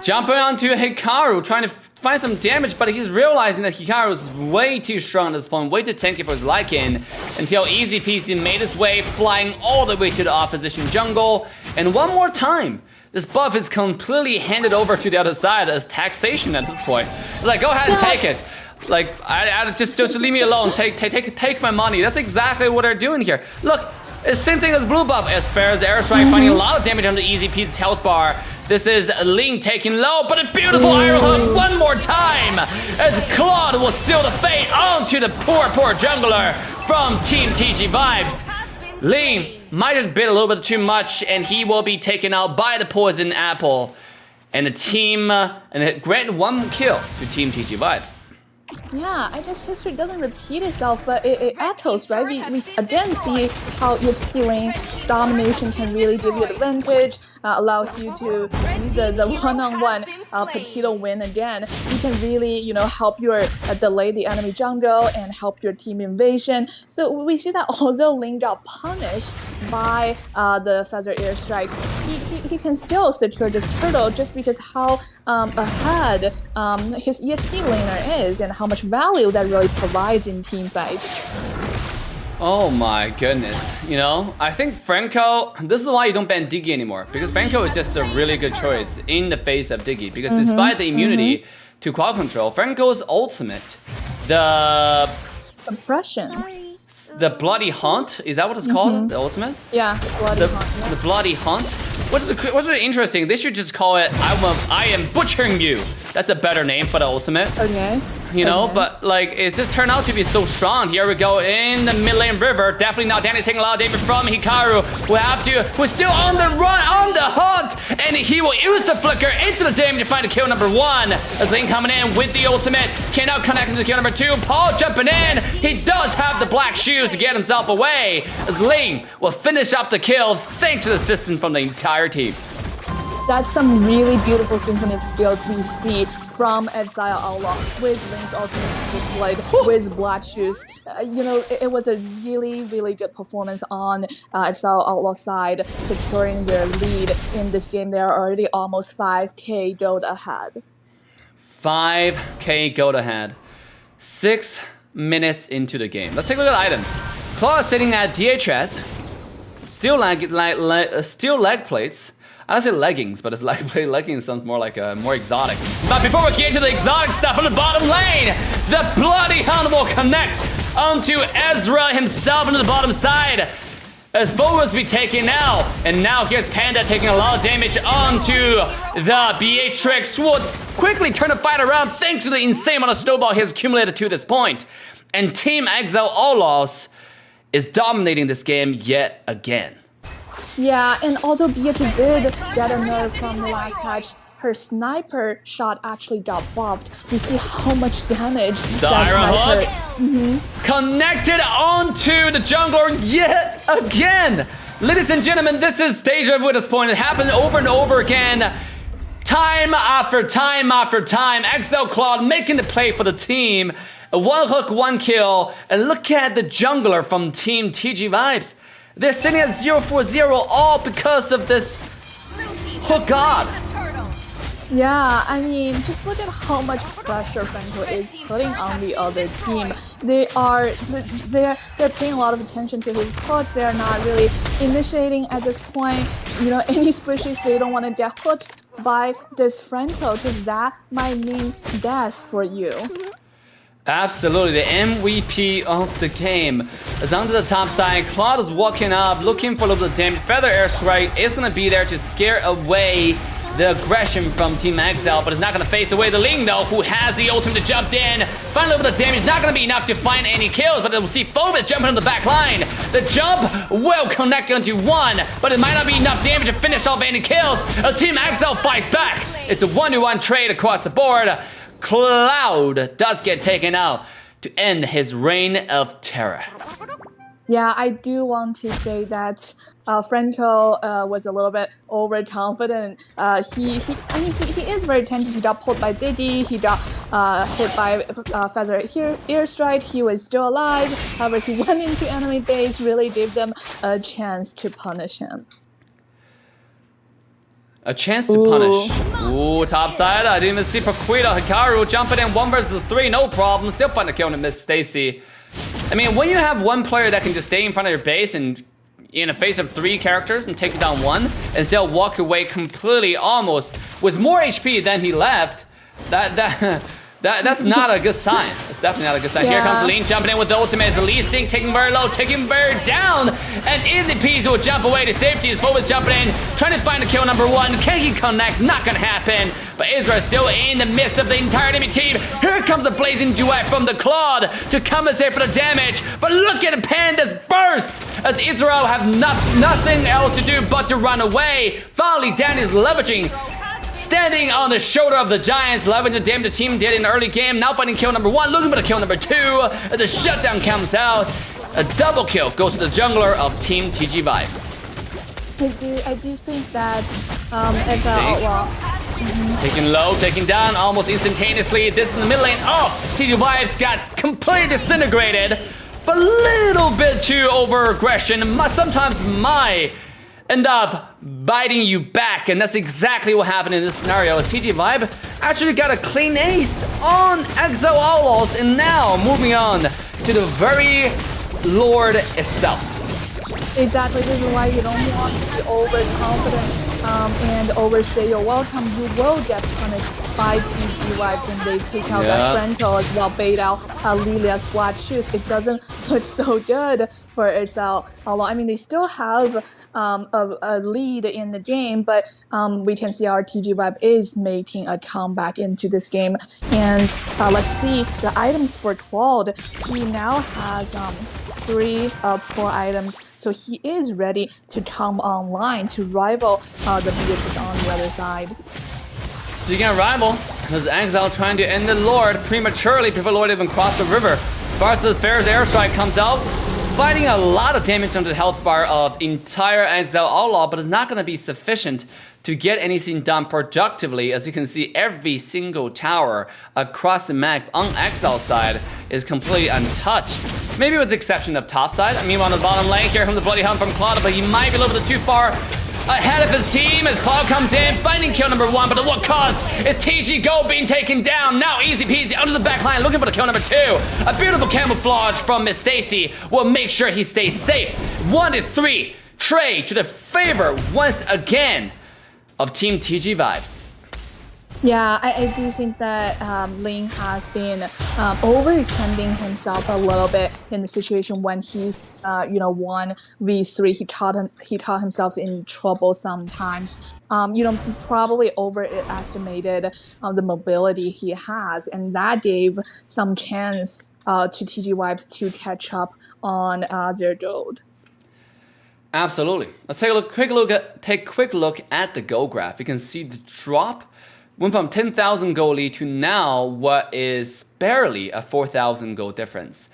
Speaker 2: Jumping onto Hikaru, trying to find some damage, but he's realizing that Hikaru is way too strong at this point, way too tanky for his liking, until Easy Peasy made his way, flying all the way to the opposition jungle. And one more time, this buff is completely handed over to the other side as taxation at this point. Like, go ahead and take it. Like, I just leave me alone. Take my money. That's exactly what they're doing here. Look, it's the same thing as blue buff. As far as Airstrike finding a lot of damage on the Easy Peasy's health bar. This is Ling taking low, but a beautiful iron hook one more time as Claude will seal the fate onto the poor jungler from Team TG Vibes. Ling might have bit a little bit too much, and he will be taken out by the poison apple. And the team, and it granted one kill to Team TG Vibes.
Speaker 4: Yeah, I guess history doesn't repeat itself, but it echoes, right? We again see how EXP lane domination can really give you advantage, allows you to see the one-on-one Paquito win again. You can really, you know, help your delay the enemy jungle and help your team invasion. So we see that although Ling got punished by the Feather Airstrike, he can still secure this turtle just because how ahead his EXP laner is and how much value that really provides in team fights.
Speaker 2: Oh my goodness. You know, I think Franco, this is why you don't ban Diggy anymore, because Franco is just a really good choice in the face of Diggy, because despite the immunity to quad control, Franco's ultimate, the
Speaker 4: Oppression.
Speaker 2: The Bloody Hunt, is that what it's called? The ultimate?
Speaker 4: Yeah, Bloody Hunt. Yes.
Speaker 2: The Bloody Hunt. What's really interesting, they should just call it I am butchering you. That's a better name for the ultimate.
Speaker 4: Okay.
Speaker 2: You know, but like it's just turned out to be so strong. Here we go in the mid lane river. Definitely not Danny taking a lot of damage from Hikaru. Who's still on the run, on the hunt, and he will use the flicker into the damage to find a kill number 1. As Lane coming in with the ultimate, cannot connect into kill number 2. Paul jumping in. He does have the black shoes to get himself away. As Lane will finish off the kill thanks to the assistance from the entire team.
Speaker 4: That's some really beautiful symphony of skills we see from Exile Outlaw with Link's ultimate displayed with Black Shoes. You know, it was a really, really good performance on Exile Outlaw side, securing their lead in this game. They are already almost 5k gold ahead.
Speaker 2: 5k gold ahead. 6 minutes into the game. Let's take a look at items. Claw is sitting at DHS. Still leg plates. I don't say leggings, but it's leggings sounds more like more exotic. But before we get into the exotic stuff on the bottom lane, the Bloody Hunt will connect onto Ezra himself into the bottom side. As Bogo's be taken out, and now here's Panda taking a lot of damage onto the Beatrix, who will quickly turn the fight around thanks to the insane amount of snowball he has accumulated to this point. And Team Exile Outlaws is dominating this game yet again.
Speaker 4: Yeah, and although Beatrix did get a nerf from the last patch, her sniper shot actually got buffed. We see how much damage
Speaker 2: the
Speaker 4: that
Speaker 2: iron hook connected onto the jungler yet again. Ladies and gentlemen, this is deja vu at this point. It happened over and over again. Time after time after time. Exile Claude making the play for the team. A 1 hook, 1 kill. And look at the jungler from Team TG Vibes. They're sitting at 0-4-0 all because of this hook god.
Speaker 4: Yeah, I mean, just look at how much pressure Franco is putting on the other team. They're paying a lot of attention to his hooks. They are not really initiating at this point. You know, any squishies, they don't want to get hooked by this Franco because that might mean death for you.
Speaker 2: Absolutely, the MVP of the game is onto the top side. Claude is walking up, looking for a little bit of damage. Feather Airstrike is going to be there to scare away the aggression from Team Exile, but it's not gonna face away the Ling though, who has the ultimate to jump in. Finally, with the damage, not gonna be enough to find any kills, but we'll see Phobos jumping on the back line. The jump will connect onto one, but it might not be enough damage to finish off any kills. Team Exile fights back. It's a 1-to-1 trade across the board. Cloud does get taken out to end his reign of terror.
Speaker 4: Yeah, I do want to say that Franco was a little bit overconfident. He is very tempted. He got pulled by Digi. He got hit by Feather Airstrike. He was still alive. However, he went into enemy base, really gave them a chance to punish him.
Speaker 2: A chance to punish. Ooh, top side. I didn't even see Perquita. Hikaru jumping in 1 versus 3, no problem. Still find the kill to Miss Stacy. I mean, when you have one player that can just stay in front of your base and in the face of 3 characters and take down 1 and still walk away completely almost with more HP than he left, that's not a good sign. It's definitely not a good sign.
Speaker 4: Yeah.
Speaker 2: Here comes Lin jumping in with the ultimate as the Lee Sting taking very low, taking very down. And Easy Peasy will jump away to safety as Phobos jumping in, trying to find the kill number 1. Can he connect? Not gonna happen. But Israel still in the midst of the entire enemy team. Here comes the blazing duet from the Claude to compensate for the damage. But look at the Panda's burst as Israel have nothing else to do but to run away. Finally, Dan is leveraging. Standing on the shoulder of the Giants, leveraging the damage the team did in the early game. Now finding kill number 1, looking for the kill number 2. As the shutdown comes out, a double kill goes to the jungler of Team TG Vibes.
Speaker 4: I do think that Exile Outlaw.
Speaker 2: Taking low, taking down almost instantaneously. This in the middle lane. Oh, TG Vibes got completely disintegrated. But a little bit too over aggression. Sometimes my end up biting you back, and that's exactly what happened in this scenario. TG Vibe actually got a clean ace on Exile Outlaws, and now moving on to the very Lord itself.
Speaker 4: Exactly, this is why you don't want to be overconfident and overstay your welcome. You will get punished by TG Vibes, and they take out that Franco as well, bait out Lilia's black shoes. It doesn't look so good for Exile Outlaw. I mean, they still have a lead in the game, but we can see our TG Vibe is making a comeback into this game. And let's see the items for Claude. He now has 3 4 items, so he is ready to come online to rival the Beatrice on the other side.
Speaker 2: So you can rival because Exile trying to end the Lord prematurely before Lord even crossed the river. Versus Fair's airstrike comes out, fighting a lot of damage on the health bar of entire Exile Outlaw, but it's not going to be sufficient to get anything done productively. As you can see, every single tower across the map on Exile side is completely untouched. Maybe with the exception of top side. I mean, on the bottom lane, here comes the Bloody Hunt from Cloud, but he might be a little bit too far ahead of his team as Cloud comes in, finding kill number 1, but at what cost is TG Gold being taken down? Now Easy Peasy under the back line, looking for the kill number 2. A beautiful camouflage from Miss Stacy will make sure he stays safe. 1-3, trade to the favor once again of Team TG Vibes.
Speaker 4: Yeah, I do think that Ling has been overextending himself a little bit in the situation when he's 1v3. He caught himself in trouble sometimes. Probably overestimated the mobility he has, and that gave some chance to TG Vibes to catch up on their gold.
Speaker 2: Absolutely. Let's take a quick look at the gold graph. You can see the drop went from 10,000 gold lead to now what is barely a 4,000 gold difference.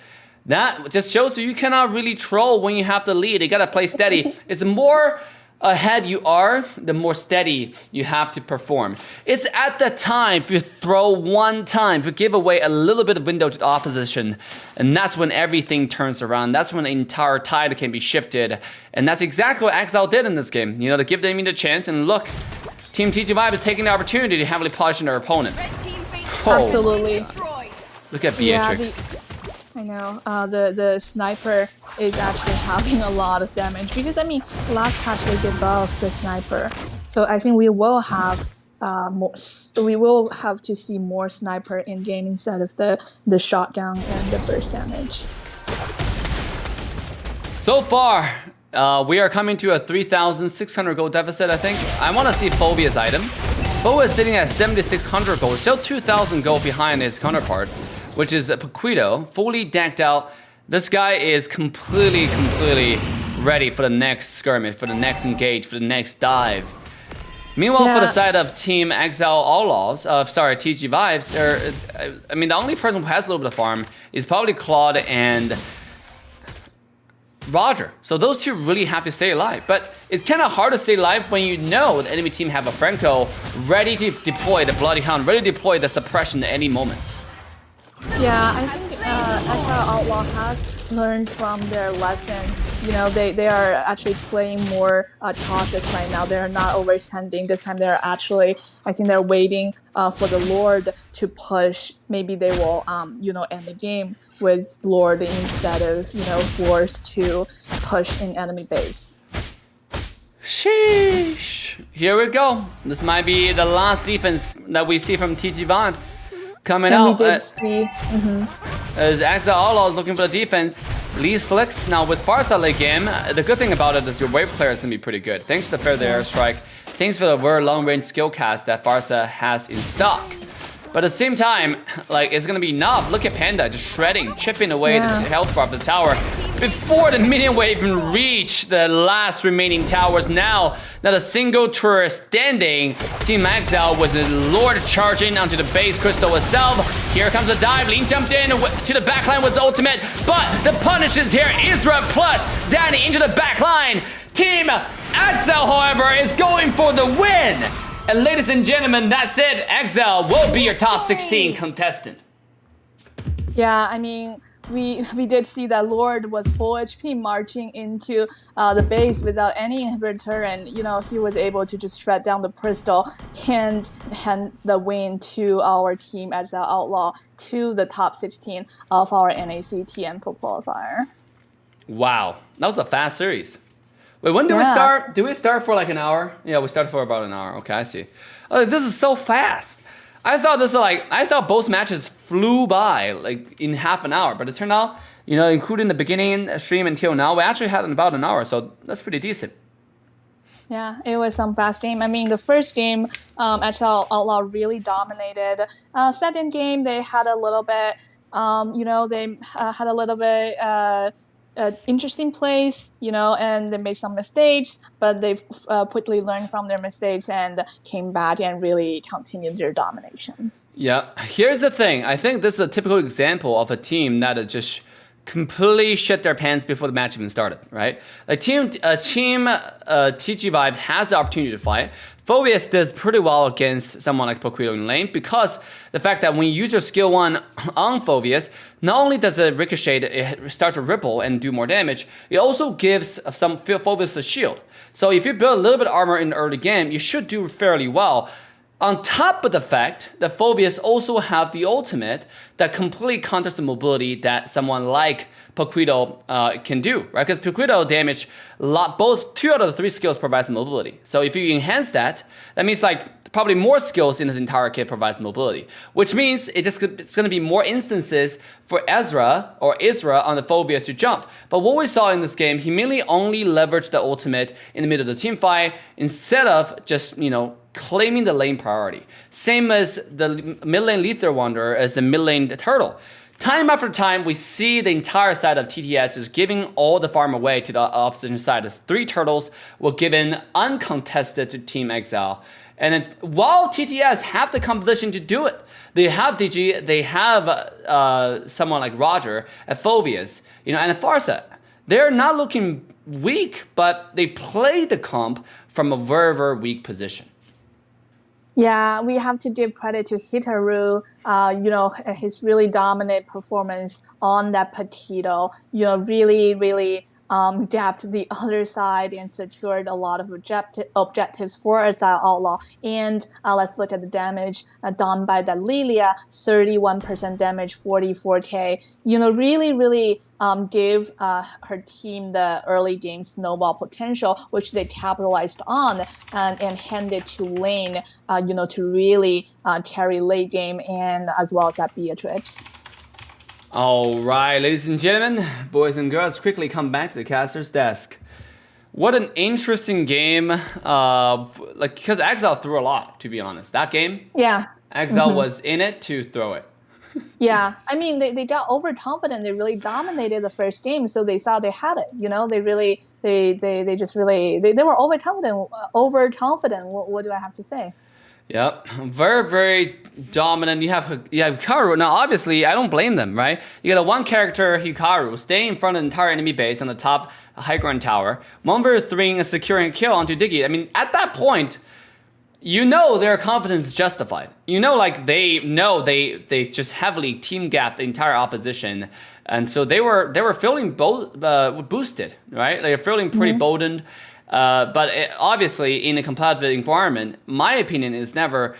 Speaker 2: That just shows you cannot really troll when you have the lead. You gotta play steady. It's the more ahead you are, the more steady you have to perform. It's at the time if you throw one time, if you give away a little bit of window to the opposition, and that's when everything turns around. That's when the entire tide can be shifted. And that's exactly what Exile did in this game. To give them the chance, and look, Team TG Vibe is taking the opportunity to heavily polish their opponent.
Speaker 4: Absolutely.
Speaker 2: Look at Beatrix.
Speaker 4: I know. The sniper is actually having a lot of damage because last patch they did buff the sniper, so I think we will have more. We will have to see more sniper in game instead of the shotgun and the burst damage.
Speaker 2: So far, We are coming to a 3,600 gold deficit, I think. I want to see Phobia's item. Phobia is sitting at 7,600 gold, still 2,000 gold behind his counterpart, which is Paquito, fully decked out. This guy is completely ready for the next skirmish, for the next engage, for the next dive. Meanwhile, for the side of Team Exile Outlaws, TG Vibes, I mean, the only person who has a little bit of farm is probably Claude and Roger. So those two really have to stay alive. But it's kind of hard to stay alive when you know the enemy team have a Franco ready to deploy the Bloody Hound, ready to deploy the suppression at any moment.
Speaker 4: Yeah, I think Exile Outlaw has learned from their lesson. You know, they are actually playing more cautious right now. They're not overextending. This time they're actually, I think they're waiting for the Lord to push. Maybe they will, end the game with Lord instead of, forced to push in enemy base.
Speaker 2: Sheesh. Here we go. This might be the last defense that we see from TG Vibes. Coming
Speaker 4: And
Speaker 2: out.
Speaker 4: we did see.
Speaker 2: As Exile Outlaws looking for the defense, Lee Slicks now with Farsa late game. The good thing about it is your wave player is going to be pretty good. Thanks to the Fair Airstrike. Thanks for the very long range skill cast that Farsa has in stock. But at the same time, like, it's gonna be enough. Look at Panda just shredding, chipping away the health bar of the tower before the minion wave even reach the last remaining towers. Now, not a single turret standing. Team Exile with the Lord charging onto the base crystal itself. Here comes the dive. Lin jumped in to the backline with the ultimate, but the punish is here. Isra plus Danny into the backline. Team Exile, however, is going for the win. And ladies and gentlemen, that's it. Exile will be your top 16 contestant.
Speaker 4: Yeah, I mean, we did see that Lord was full HP marching into the base without any inhibitor, and he was able to just shred down the crystal and hand the win to our team Exile Outlaw to the top 16 of our NACT for qualifier.
Speaker 2: Wow, that was a fast series. Wait, when do we start? Do we start for like an hour? Yeah, we started for about an hour. Okay, I see. Oh, this is so fast. I thought both matches flew by like in half an hour, but it turned out, including the beginning stream until now, we actually had about an hour, so that's pretty decent.
Speaker 4: Yeah, it was some fast game. I mean, the first game, Exile Outlaw really dominated. Second game, they had a little bit, had a little bit. Interesting plays, and they made some mistakes, but they quickly learned from their mistakes and came back and really continued their domination.
Speaker 2: Yeah, here's the thing. I think this is a typical example of a team that just completely shit their pants before the match even started, right? Like team TG Vibe has the opportunity to fight. Phobius does pretty well against someone like Paquito in lane because the fact that when you use your skill 1 on Phobius, not only does it ricochet, it starts to ripple and do more damage, it also gives some Phobius a shield. So if you build a little bit of armor in the early game, you should do fairly well. On top of the fact that Phobius also have the ultimate that completely counters the mobility that someone like Paquito can do, right? Because Paquito damage both 2 out of the 3 skills provides mobility. So if you enhance that, that means like probably more skills in his entire kit provides mobility, which means it's going to be more instances for Ezra or Isra on the Phobius to jump. But what we saw in this game, he mainly only leveraged the ultimate in the middle of the team fight instead of just, claiming the lane priority. Same as the mid lane Lether Wanderer as the mid lane Turtle. Time after time, we see the entire side of TTS is giving all the farm away to the opposition side. As 3 turtles were given uncontested to Team Exile. And while TTS have the competition to do it, they have DG, they have someone like Roger at Phobius, and Farsa. They're not looking weak, but they play the comp from a very, very weak position.
Speaker 4: Yeah, we have to give credit to Hikaru, his really dominant performance on that Paquito, really gapped the other side and secured a lot of objectives for Exile Outlaw. And let's look at the damage done by that Lilia, 31% damage, 44k. Really gave her team the early game snowball potential, which they capitalized on and handed to lane, to really carry late game and as well as that Beatrix.
Speaker 2: All right, ladies and gentlemen, boys and girls, quickly come back to the caster's desk. What an interesting game. Like because Exile threw a lot, to be honest. That game,
Speaker 4: Yeah.
Speaker 2: Exile was in it to throw it.
Speaker 4: Yeah, I mean, they got overconfident. They really dominated the first game, so they saw they had it. You know, they just really they were overconfident. Overconfident. What do I have to say?
Speaker 2: Yep, very very dominant. You have Hikaru. Now, obviously, I don't blame them, right? You got a one character Hikaru staying in front of the entire enemy base on the top high ground tower. 1v3 and securing a kill onto Diggy. I mean, at that point, you know their confidence is justified. You know, like they just heavily team gapped the entire opposition, and so they were feeling boosted, right? They're feeling pretty boldened. But obviously, in a competitive environment, my opinion is never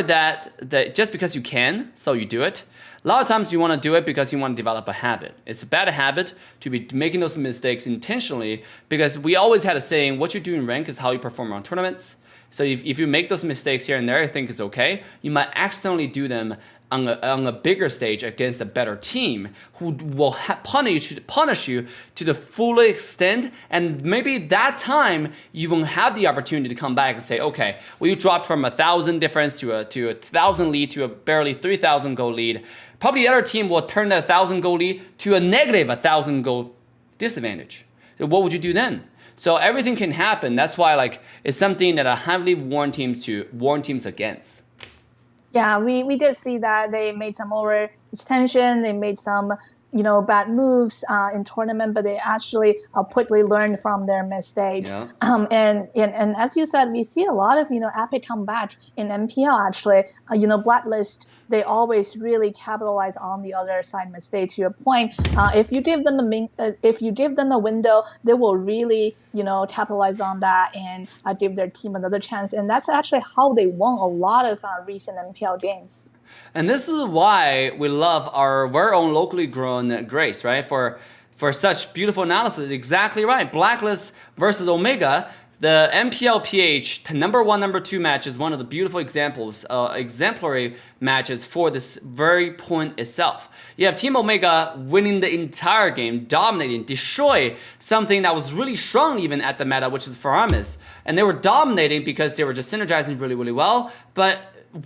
Speaker 2: that just because you can, so you do it. A lot of times you want to do it because you want to develop a habit. It's a bad habit to be making those mistakes intentionally because we always had a saying, what you do in rank is how you perform on tournaments. So if you make those mistakes here and there, I think it's okay. You might accidentally do them on a bigger stage against a better team who will punish you to the full extent, and maybe that time you won't have the opportunity to come back and say, okay, well, you dropped from 1,000 difference to a 1,000 lead to a barely 3,000 goal lead. Probably the other team will turn that 1,000 goal lead to a negative 1,000 goal disadvantage. So what would you do then? So everything can happen. That's why like it's something that I heavily warn teams against.
Speaker 4: Yeah, we did see that they made some overextension. They made some, bad moves in tournament, but they actually quickly learned from their mistake.
Speaker 2: Yeah.
Speaker 4: And as you said, we see a lot of epic comeback in MPL. Actually, Blacklist, they always really capitalize on the other side mistake. To your point, if you give them the window, they will really capitalize on that and give their team another chance. And that's actually how they won a lot of recent MPL games.
Speaker 2: And this is why we love our very own locally grown Grace, right? For such beautiful analysis. Exactly right. Blacklist versus Omega. The MPL PH number 1, number 2 match is one of the beautiful examples, exemplary matches for this very point itself. You have Team Omega winning the entire game, dominating, destroy something that was really strong even at the meta, which is Faramis. And they were dominating because they were just synergizing really, really well. But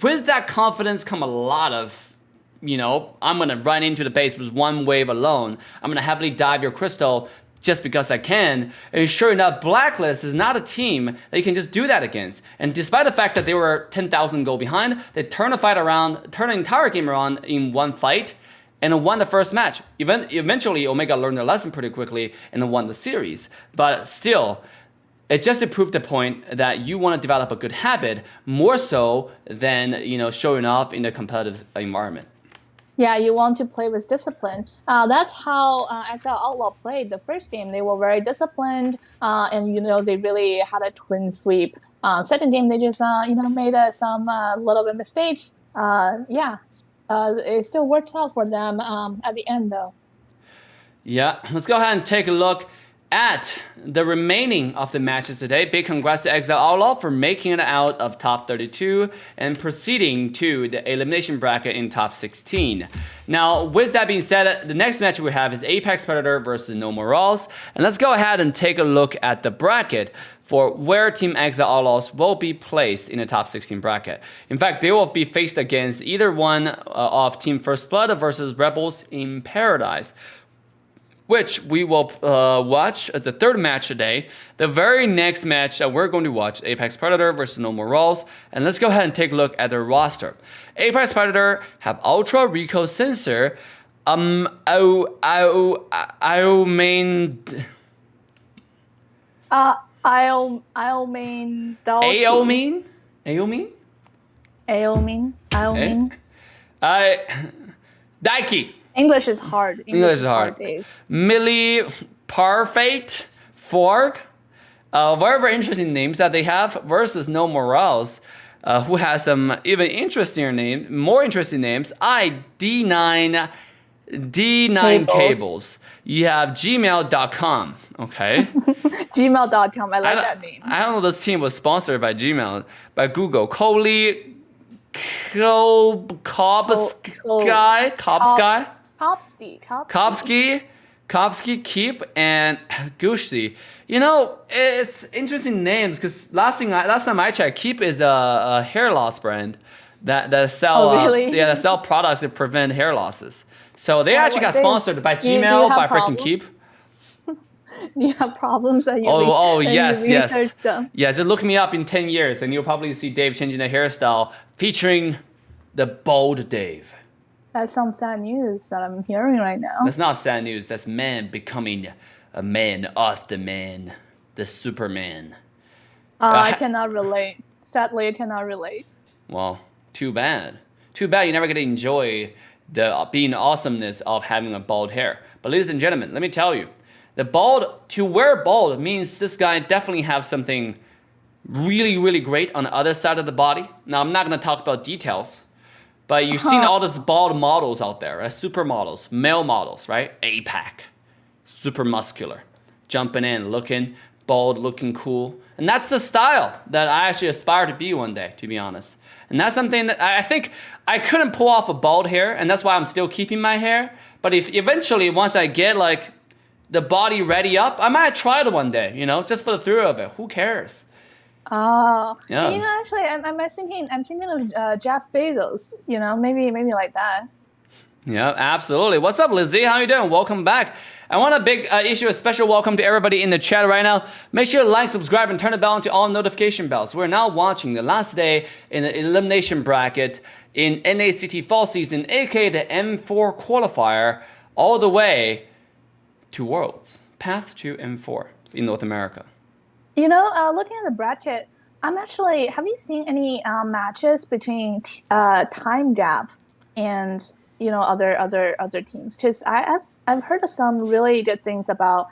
Speaker 2: with that confidence come a lot of, I'm going to run into the base with one wave alone. I'm going to heavily dive your crystal just because I can. And sure enough, Blacklist is not a team that you can just do that against. And despite the fact that they were 10,000 goal behind, they turned the entire game around in one fight and won the first match. Eventually, Omega learned their lesson pretty quickly and won the series. But still, it's just to prove the point that you want to develop a good habit more so than showing off in a competitive environment.
Speaker 4: Yeah, you want to play with discipline. That's how Exile Outlaw played the first game. They were very disciplined, and they really had a twin sweep. Second game, they just made some little bit mistakes. It still worked out for them at the end, though.
Speaker 2: Yeah, let's go ahead and take a look at the remaining of the matches today. Big congrats to Exile Outlaw for making it out of top 32 and proceeding to the elimination bracket in top 16. Now, with that being said, the next match we have is Apex Predator versus No Morals. And let's go ahead and take a look at the bracket for where Team Exile Outlaws will be placed in the top 16 bracket. In fact, they will be faced against either one of Team First Blood versus Rebels in Paradise, which we will watch as the third match today. The very next match that we're going to watch, Apex Predator versus No Morals. And let's go ahead and take a look at their roster. Apex Predator have Ultra Recoil Sensor, Daiki.
Speaker 4: English is hard.
Speaker 2: English is hard.
Speaker 4: Dave.
Speaker 2: Millie Parfait Fork. Very, very interesting names that they have versus No Morals, who has some even more interesting names. D9 Cables. You have gmail.com. Okay.
Speaker 4: gmail.com. I like that name.
Speaker 2: I don't know this team was sponsored by Gmail, by Google. Coley Kopsky. Kovsky, Keep, and Gushi. You know, it's interesting names because last time I checked, Keep is a hair loss brand that sell
Speaker 4: really?
Speaker 2: that sell products that prevent hair losses. So they actually got
Speaker 4: they-
Speaker 2: sponsored by
Speaker 4: do you
Speaker 2: Gmail,
Speaker 4: have
Speaker 2: by freaking
Speaker 4: problems?
Speaker 2: Keep.
Speaker 4: You have problems that you
Speaker 2: Yes.
Speaker 4: research them.
Speaker 2: Yeah, just look me up in 10 years and you'll probably see Dave changing the hairstyle featuring the bald Dave.
Speaker 4: That's some sad news that I'm hearing right now.
Speaker 2: That's not sad news. That's man becoming a man of the man, the Superman.
Speaker 4: I cannot relate. Sadly, I cannot relate.
Speaker 2: Well, too bad. Too bad you never get to enjoy the being awesomeness of having a bald hair. But ladies and gentlemen, let me tell you, to wear bald means this guy definitely have something really, really great on the other side of the body. Now, I'm not going to talk about details, but you've seen all these bald models out there, right? Supermodels, male models, right? APAC, super muscular, jumping in, looking bald, looking cool. And that's the style that I actually aspire to be one day, to be honest. And that's something that I think I couldn't pull off a bald hair, and that's why I'm still keeping my hair. But if eventually, once I get like the body ready up, I might try it one day, you know, just for the thrill of it. Who cares?
Speaker 4: Oh,
Speaker 2: Yeah.
Speaker 4: you know, actually, I'm thinking of Jeff Bezos. You know, maybe like that.
Speaker 2: Yeah, absolutely. What's up, Lizzie? How you doing? Welcome back. I want to issue a special welcome to everybody in the chat right now. Make sure to like, subscribe, and turn the bell on to all notification bells. We're now watching the last day in the elimination bracket in NACT fall season, aka the M4 qualifier, all the way to Worlds. Path to M4 in North America.
Speaker 4: You know, looking at the bracket, have you seen any matches between Time Gap and other teams? Because I've heard of some really good things about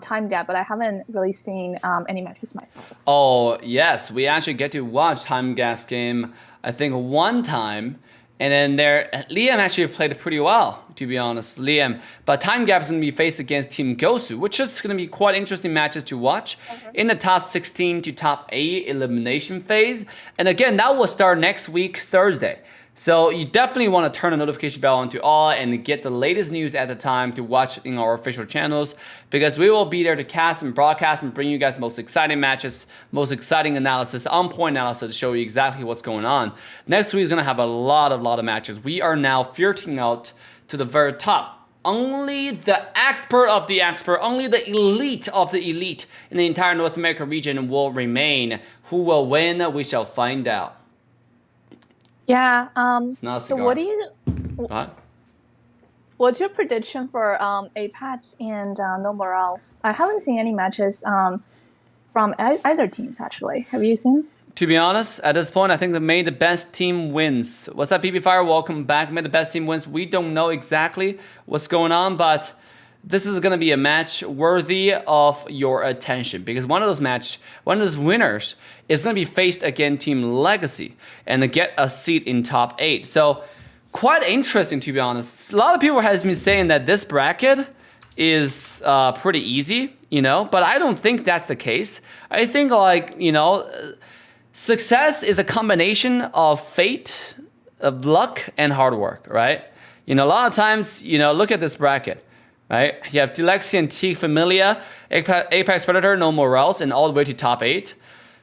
Speaker 4: Time Gap, but I haven't really seen any matches myself.
Speaker 2: Oh yes, we actually get to watch Time Gap's game, I think one time. And then Liam actually played it pretty well, to be honest, Liam. But Time Gap is going to be faced against Team Gosu, which is going to be quite interesting matches to watch in the top 16 to top 8 elimination phase. And again, that will start next week, Thursday. So you definitely want to turn the notification bell on to all and get the latest news at the time to watch in our official channels, because we will be there to cast and broadcast and bring you guys the most exciting matches, most exciting analysis, on-point analysis to show you exactly what's going on. Next week is going to have a lot of matches. We are now filtering out to the very top. Only the expert of the expert, only the elite of the elite in the entire North America region will remain. Who will win? We shall find out.
Speaker 4: Yeah.
Speaker 2: It's not a
Speaker 4: So
Speaker 2: cigar.
Speaker 4: what's your prediction for Apex and No Morales? I haven't seen any matches from either teams actually. Have you seen?
Speaker 2: To be honest, at this point, I think that may the best team wins. What's up, PP Fire? Welcome back. May the best team wins. We don't know exactly what's going on, but this is going to be a match worthy of your attention, because one of those winners is going to be faced against Team Legacy and get a seat in top 8. So quite interesting, to be honest. A lot of people has been saying that this bracket is pretty easy, you know, but I don't think that's the case. I think, like, you know, success is a combination of fate, of luck, and hard work, right? You know, a lot of times, you know, look at this bracket. Right, you have Delexi and T Familia, Apex Predator, No Morales, and all the way to top 8.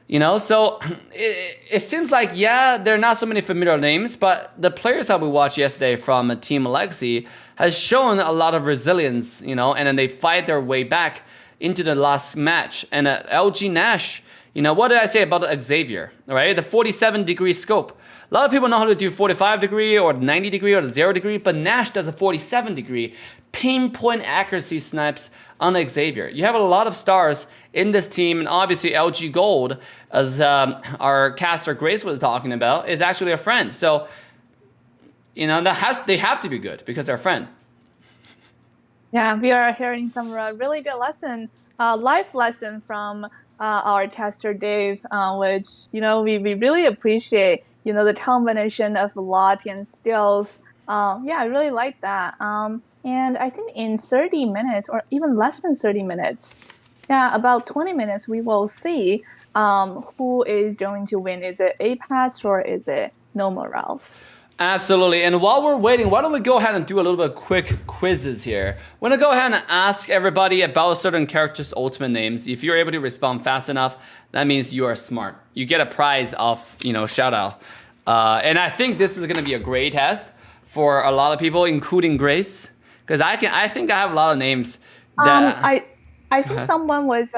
Speaker 2: You know, so it seems like, yeah, there are not so many familiar names, but the players that we watched yesterday from Team Legacy has shown a lot of resilience, you know, and then they fight their way back into the last match. And LG Nash, you know, what did I say about Xavier, right? The 47-degree scope. A lot of people know how to do 45-degree or 90-degree or the 0-degree, but Nash does a 47-degree pinpoint accuracy snipes on Xavier. You have a lot of stars in this team, and obviously LG Gold, as our caster Grace was talking about, is actually a friend. So, you know, they have to be good because they're a friend.
Speaker 4: Yeah, we are hearing some really good life lesson from our caster Dave, which, you know, we really appreciate, you know, the combination of luck and skills. Yeah, I really like that. And I think in 30 minutes or even less than 30 minutes, yeah, about 20 minutes, we will see who is going to win. Is it Apex or is it No Morales?
Speaker 2: Absolutely. And while we're waiting, why don't we go ahead and do a little bit of quick quizzes here. We're gonna go ahead and ask everybody about certain characters' ultimate names. If you're able to respond fast enough, that means you are smart. You get a prize of, shout out. And I think this is gonna be a great test for a lot of people, including Grace, because I think I have a lot of names that
Speaker 4: I think someone was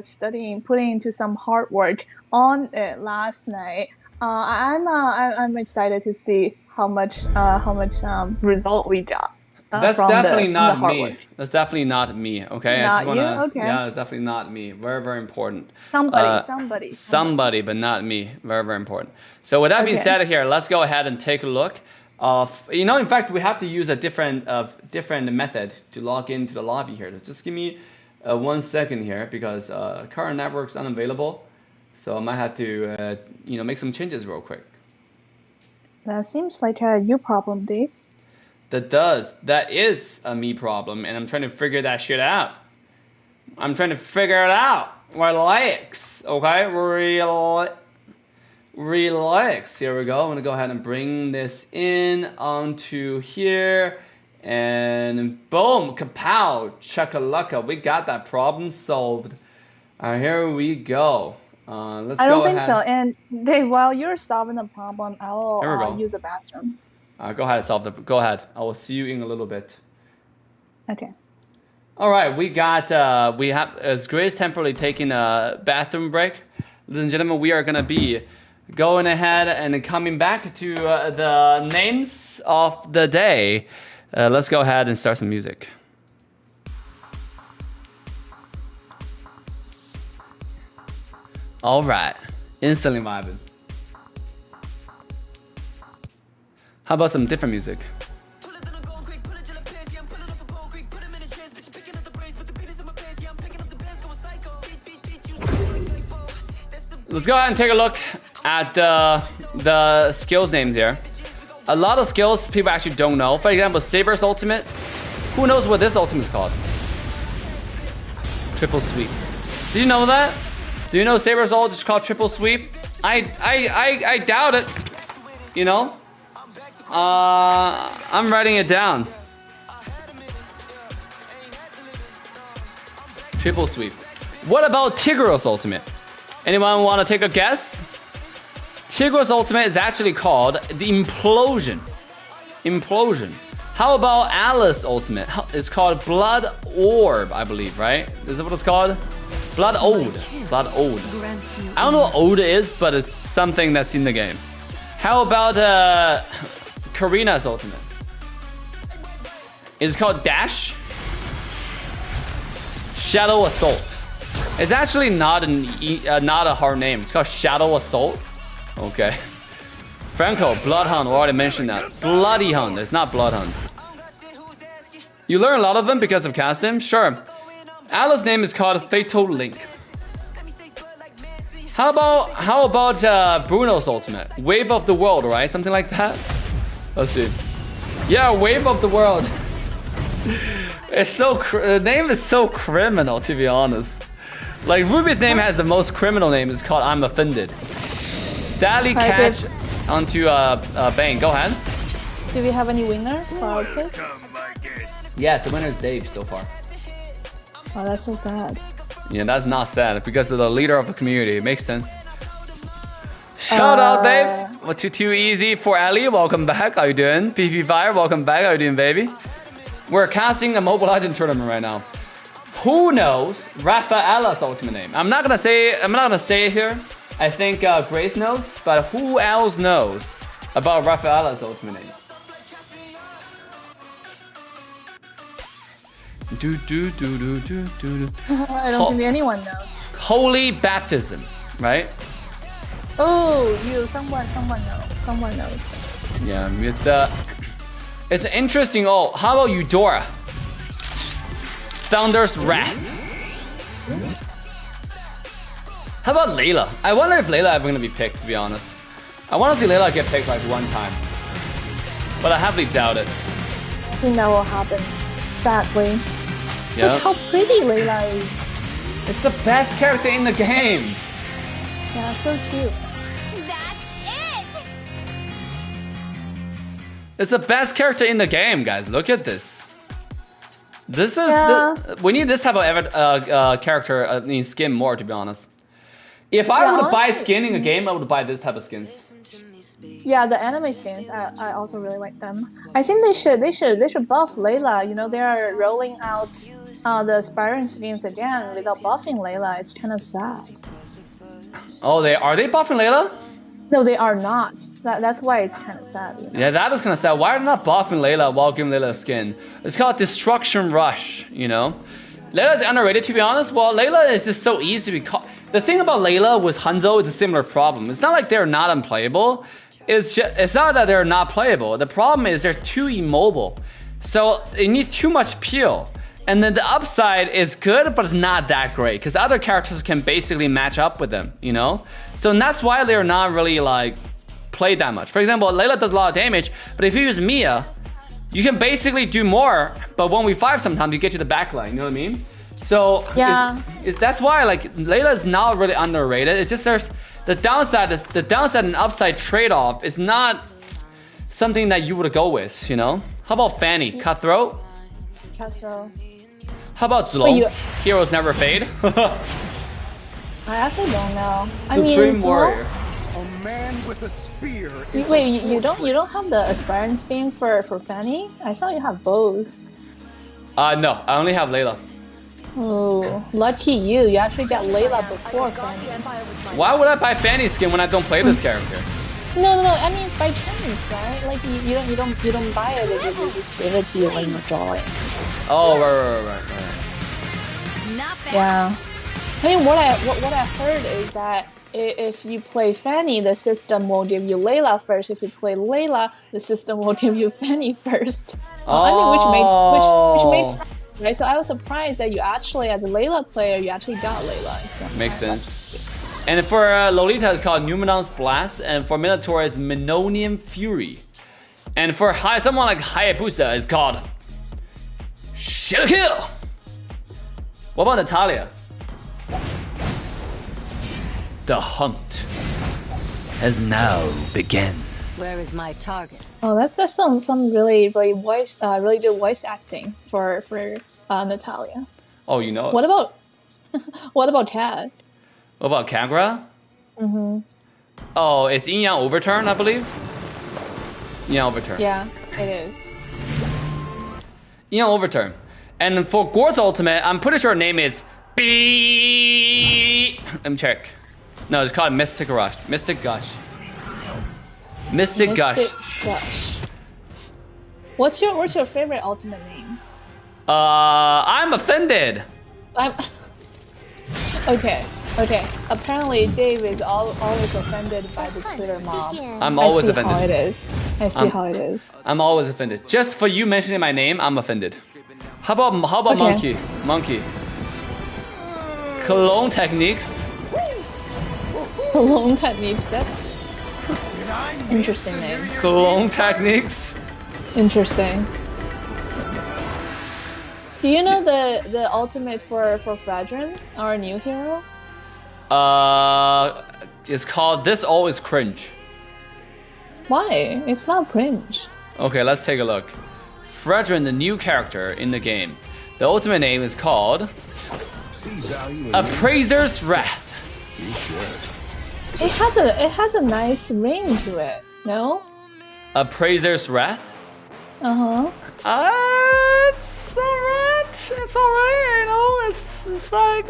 Speaker 4: studying, putting into some hard work on it last night. I'm excited to see how much result we got.
Speaker 2: That's
Speaker 4: from
Speaker 2: definitely
Speaker 4: the
Speaker 2: not
Speaker 4: hard
Speaker 2: me.
Speaker 4: work.
Speaker 2: That's definitely not me. Okay.
Speaker 4: Not you? Okay.
Speaker 2: Yeah, it's definitely not me. Very, very important.
Speaker 4: Somebody,
Speaker 2: but not me. Very, very important. So with that being said, here, let's go ahead and take a look of. In fact, we have to use a different method to log into the lobby here. Just give me 1 second here because current network's unavailable. So I might have to, make some changes real quick.
Speaker 4: That seems like a you problem, Dave.
Speaker 2: That is a me problem, and I'm trying to figure that shit out. I'm trying to figure it out. Relax, okay? Relax. Here we go. I'm gonna go ahead and bring this in onto here, and boom, kapow, chakalaka. We got that problem solved. All right, here we go.
Speaker 4: I don't think so. And Dave, while you're solving the problem, I will use the bathroom.
Speaker 2: Go ahead, go ahead. I will see you in a little bit.
Speaker 4: Okay.
Speaker 2: All right, we have as Grace temporarily taking a bathroom break. Ladies and gentlemen, we are gonna be going ahead and coming back to the names of the day. Let's go ahead and start some music. All right, instantly vibing. How about some different music? Let's go ahead and take a look at the skills names here. A lot of skills people actually don't know. For example, Saber's ultimate. Who knows what this ultimate is called? Triple sweep. Did you know that? Do you know Saber's ult is called triple sweep? I doubt it. I'm writing it down. Triple sweep. What about Tigra's ultimate? Anyone want to take a guess? Tigra's ultimate is actually called the implosion. Implosion. How about Alice's ultimate? It's called Blood Orb, I believe, right? Is that what it's called? Blood Ode. Blood Ode. I don't know what Ode is, but it's something that's in the game. How about Karina's ultimate? It's called Dash. Shadow Assault. It's actually not a hard name. It's called Shadow Assault. Okay. Franco, Bloodhound, we already mentioned that. Bloody Hound, it's not Bloodhound. You learn a lot of them because of casting? Sure. Alice's name is called Fatal Link. How about Bruno's ultimate? Wave of the World, right? Something like that? Let's see. Yeah, Wave of the World. The name is so criminal, to be honest. Like, Ruby's name has the most criminal name. It's called I'm Offended. Dally catch onto Bang. Go ahead.
Speaker 4: Do we have any winner for our quiz?
Speaker 2: Yes, the winner is Dave so far.
Speaker 4: Oh, that's so sad.
Speaker 2: Yeah, that's not sad because of the leader of the community. It makes sense. Shout out, Dave. Well, too easy for Ali. Welcome back. How you doing? PP Fire, welcome back. How you doing, baby? We're casting a Mobile Legends tournament right now. Who knows Rafaela's ultimate name? I'm not gonna say it here. I think Grace knows, but who else knows about Rafaela's ultimate name?
Speaker 4: I don't think anyone knows.
Speaker 2: Holy Baptism, right?
Speaker 4: Oh, someone knows.
Speaker 2: Yeah, it's an interesting. Oh, how about Eudora? Thunder's Wrath. How about Layla? I wonder if Layla ever gonna be picked, to be honest. I want to see Layla get picked like one time, but I heavily doubt it.
Speaker 4: I think that will happen, sadly.
Speaker 2: Yeah.
Speaker 4: Look how pretty Layla is.
Speaker 2: It's the best character in the game.
Speaker 4: Yeah, so cute.
Speaker 6: That's it!
Speaker 2: It's the best character in the game, guys. Look at this. This is we need this type of character in skin more, to be honest. If I would buy skin in a game, I would buy this type of skins.
Speaker 4: Yeah, the anime skins, I also really like them. I think they should buff Layla. You know, they are rolling out the aspiring skins again without buffing Layla. It's kind of sad.
Speaker 2: Oh, are they buffing Layla?
Speaker 4: No, they are not. That's why it's kind of sad. You know?
Speaker 2: Yeah, that is kind of sad. Why are they not buffing Layla while giving Layla a skin? It's called Destruction Rush, you know? Layla is underrated, to be honest. Well, Layla is just so easy to be caught. The thing about Layla with Hanzo is a similar problem. It's not like they're not unplayable. It's not that they're not playable. The problem is they're too immobile. So they need too much peel. And then the upside is good, but it's not that great because other characters can basically match up with them, you know? So that's why they're not really like played that much. For example, Layla does a lot of damage, but if you use Mia, you can basically do more, but 1v5 sometimes you get to the backline, you know what I mean? So
Speaker 4: yeah,
Speaker 2: that's why like Layla is not really underrated. It's just there's the downside and upside trade-off is not something that you would go with, you know? How about Fanny? Cutthroat?
Speaker 4: Cutthroat.
Speaker 2: How about Zulong? Heroes never fade.
Speaker 4: I actually don't know.
Speaker 2: Supreme Warrior.
Speaker 3: A man with a spear.
Speaker 4: Wait, you don't have the aspirant skin for Fanny? I saw you have both.
Speaker 2: No, I only have Layla.
Speaker 4: Oh, lucky you! You actually got Layla before Fanny.
Speaker 2: Why would I buy Fanny skin when I don't play this character?
Speaker 4: No. I mean, it's by chance, right? Like you don't buy it; they just give it to you when you're drawing.
Speaker 2: Oh, right.
Speaker 5: Not bad.
Speaker 4: Yeah. I mean, what I heard is that if you play Fanny, the system will give you Layla first. If you play Layla, the system will give you Fanny first. I mean, which makes sense, right? So I was surprised that you actually, as a Layla player, you actually got Layla.
Speaker 2: Makes sense. And for Lolita, it's called Numenon's Blast, and for Minotaur, it's Minonian Fury. And for someone like Hayabusa, it's called Kill. What about Natalia? The hunt has now begun.
Speaker 5: Where is my target?
Speaker 4: Oh, that's some really good voice acting for Natalia.
Speaker 2: Oh, you know.
Speaker 4: What about Cat?
Speaker 2: What about Kagra? Mm-hmm. Oh, it's Yin Yang Overturn, I believe. Yin Yang Overturn.
Speaker 4: Yeah, it is.
Speaker 2: Yin Yang Overturn. And for Gore's ultimate, I'm pretty sure her name is B. Let me check. No, it's called Mystic Rush. Mystic Gush. Mystic Gush.
Speaker 4: What's your favorite ultimate name?
Speaker 2: I'm offended.
Speaker 4: Okay. Apparently, Dave is always offended by the Twitter mob.
Speaker 2: I'm always
Speaker 4: I see
Speaker 2: offended.
Speaker 4: how it is. I see how it is.
Speaker 2: I'm always offended. Just for you mentioning my name, I'm offended. How about
Speaker 4: Okay.
Speaker 2: Monkey? Cologne techniques.
Speaker 4: Cologne techniques. That's interesting name.
Speaker 2: Cologne techniques.
Speaker 4: Interesting. Do you know the ultimate for Fradron, our new hero?
Speaker 2: It's called This Always Cringe.
Speaker 4: Why? It's not cringe.
Speaker 2: Okay, let's take a look. Fredrin, the new character in the game. The ultimate name is called Appraiser's Wrath.
Speaker 4: It has a nice ring to it. No?
Speaker 2: Appraiser's Wrath?
Speaker 4: Uh-huh.
Speaker 2: It's alright. It's alright, you know. It's like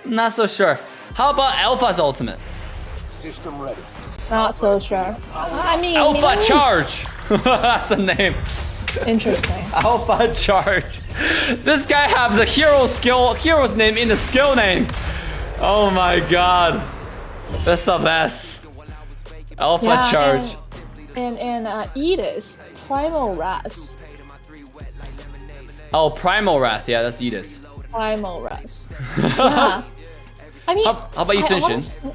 Speaker 2: not so sure. How about Alpha's ultimate?
Speaker 3: System ready.
Speaker 4: Not so sure. I mean,
Speaker 2: Alpha Charge. That's the name.
Speaker 4: Interesting.
Speaker 2: Alpha Charge. This guy has a hero's name in the skill name. Oh my god. That's the best. Alpha Charge.
Speaker 4: And Edis, Primal Wrath.
Speaker 2: Oh, Primal Wrath. Yeah, that's Edis.
Speaker 4: Primal Wrath. Yeah. I mean,
Speaker 2: How about Yusenshin?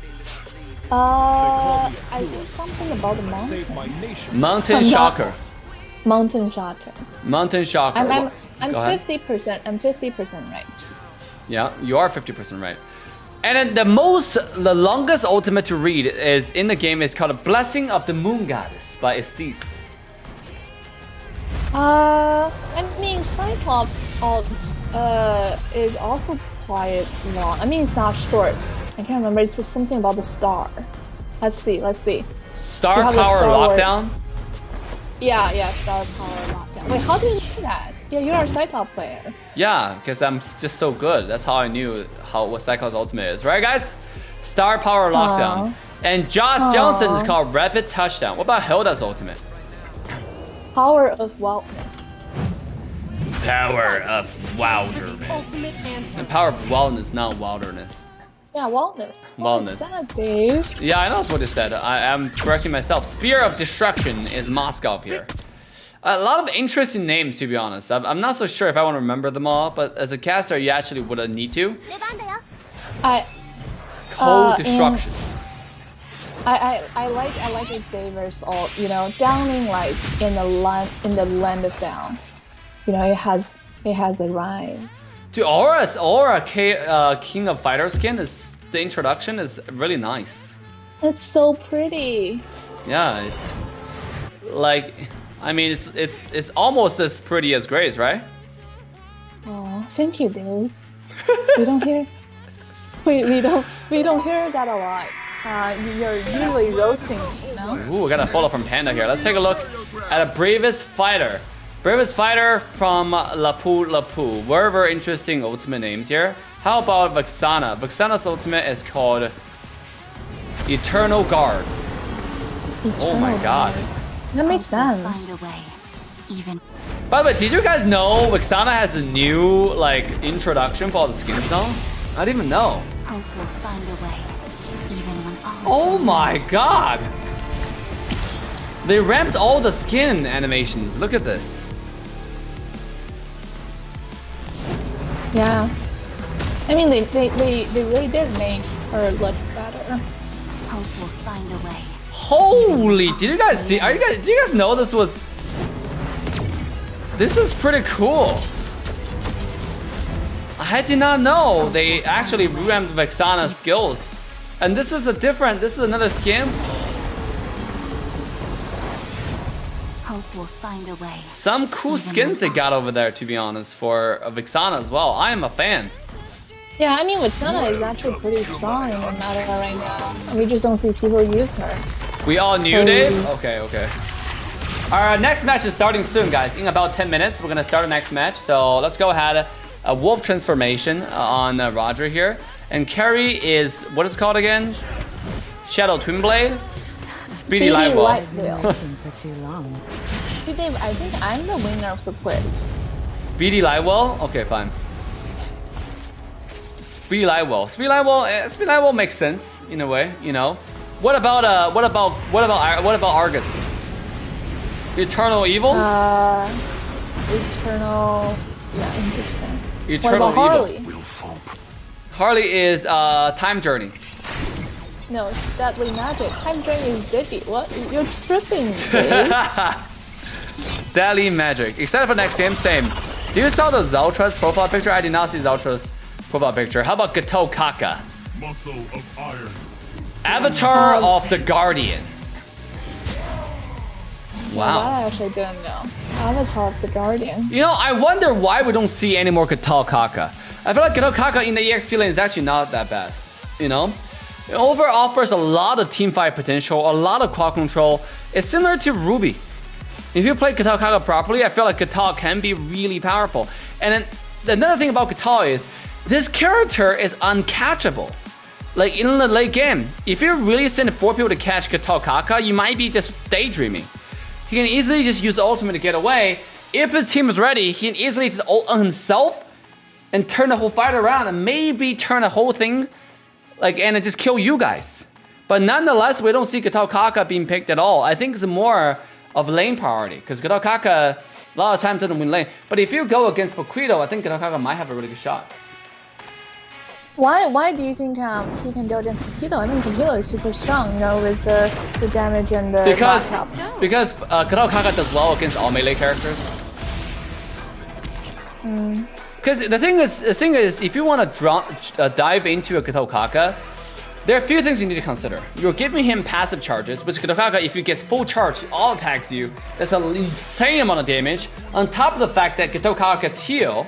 Speaker 4: I think something about the mountain.
Speaker 2: Mountain Shocker.
Speaker 4: Mountain Shocker.
Speaker 2: Mountain Shocker.
Speaker 4: I'm
Speaker 2: Go ahead.
Speaker 4: 50%. I'm 50% right.
Speaker 2: Yeah, you are 50% right. And then the longest ultimate to read is in the game is called Blessing of the Moon Goddess by Estes.
Speaker 4: I mean, Cyclops ult is also quite long. I mean, it's not short. I can't remember. It's just something about the star. Let's see.
Speaker 2: Star
Speaker 4: You have a
Speaker 2: Power
Speaker 4: Star Wars-
Speaker 2: Lockdown?
Speaker 4: Yeah, Star Power Lockdown. Wait, how do you know that? Yeah, you're a Cyclops player.
Speaker 2: Yeah, because I'm just so good. That's how I knew what Cyclops Ultimate is. Right, guys? Star Power Lockdown. And Josh Johnson is called Rapid Touchdown. What about Hilda's Ultimate?
Speaker 4: Power of Wildness.
Speaker 2: Power of Wilderness. And Power of Wildness, not Wilderness.
Speaker 4: Yeah, Wildness.
Speaker 2: Wildness.
Speaker 4: What's that, Dave?
Speaker 2: Yeah, I know that's what it said. I am correcting myself. Spear of Destruction is Moskov here. A lot of interesting names, to be honest. I'm not so sure if I want to remember them all, but as a caster, you actually would need to. Cold Destruction.
Speaker 4: I like Xavier's ult. You know, downing lights in the land of down. You know, it has a rhyme.
Speaker 2: Dude, Aura King of Fighter skin is the introduction is really nice.
Speaker 4: It's so pretty.
Speaker 2: Yeah, I mean, it's almost as pretty as Grace, right?
Speaker 4: Oh, thank you, Dave. we don't hear that a lot. You're usually roasting me, you know?
Speaker 2: Ooh, we got a follow from Panda here. Let's take a look at a Bravest Fighter. Bravest Fighter from Lapu Lapu. Very interesting ultimate names here. How about Vexana? Vexana's ultimate is called Eternal Guard. Oh my god.
Speaker 4: That makes sense.
Speaker 5: Find a way. Even
Speaker 2: By the way, did you guys know Vexana has a new introduction for all the skins now? I didn't even know.
Speaker 5: hope will find a way. Even when all
Speaker 2: Oh my god! They ramped all the skin animations. Look at this.
Speaker 4: Yeah. I mean, they really did make her look better.
Speaker 5: hope will find a way.
Speaker 2: Holy! Did you guys see? Do you guys know this was? This is pretty cool. I did not know they actually revamped Vexana's skills, and this is another skin.
Speaker 5: Hope will find a way.
Speaker 2: Some cool skins they got over there, to be honest, for Vexana as well. I am a fan.
Speaker 4: Yeah, I mean, Vexana is actually pretty strong in the meta right now. We just don't see people use her.
Speaker 2: We all knew Dave? Okay. Our next match is starting soon, guys. In about 10 minutes, we're gonna start the next match. So let's go ahead. A wolf transformation on Roger here. And carry is, what is it called again? Shadow Twin Blade? Speedy Light Wall.
Speaker 4: See, Dave, I think I'm the winner of the quiz.
Speaker 2: Speedy Light Wall? Okay, fine. Speedy Light Wall. Speedy Light Wall makes sense in a way, you know. What about Argus? Eternal Evil?
Speaker 4: Eternal. Yeah, interesting.
Speaker 2: Eternal
Speaker 4: what about
Speaker 2: Evil.
Speaker 4: Harley?
Speaker 2: Harley is Time Journey.
Speaker 4: No, it's Deadly Magic. Time Journey is Diddy. What? You're tripping, Dave.
Speaker 2: Deadly Magic. Excited for next game? Same. Do you saw the Zaltra's profile picture? I did not see Zaltra's profile picture. How about Gato Kaka?
Speaker 8: Muscle of iron.
Speaker 2: Avatar of the Guardian. Wow.
Speaker 4: That I actually didn't know. Avatar of the Guardian.
Speaker 2: You know, I wonder why we don't see any more Gato Kaka. I feel like Gato Kaka in the EXP lane is actually not that bad. You know? It offers a lot of teamfight potential, a lot of quad control. It's similar to Ruby. If you play Gato Kaka properly, I feel like Gato can be really powerful. And then another thing about Gato is, this character is uncatchable. Like in the late game, if you really send 4 people to catch Gato Kaka, you might be just daydreaming. He can easily just use ultimate to get away. If his team is ready, he can easily just ult on himself and turn the whole fight around and maybe turn the whole thing and it just kill you guys. But nonetheless, we don't see Gato Kaka being picked at all. I think it's more of lane priority because Gato Kaka a lot of times doesn't win lane. But if you go against Poquito, I think Gato Kaka might have a really good shot.
Speaker 4: Why do you think he can go against Poquito? I mean, Poquito is super strong, you know, with the damage and the backup.
Speaker 2: Because Gato Kaka does well against all melee characters. Because the thing is, if you want to dive into a Kitokaka, there are a few things you need to consider. You're giving him passive charges, which Kitokaka, if he gets full charge, he all attacks you. That's an insane amount of damage. On top of the fact that Kitokaka gets heal,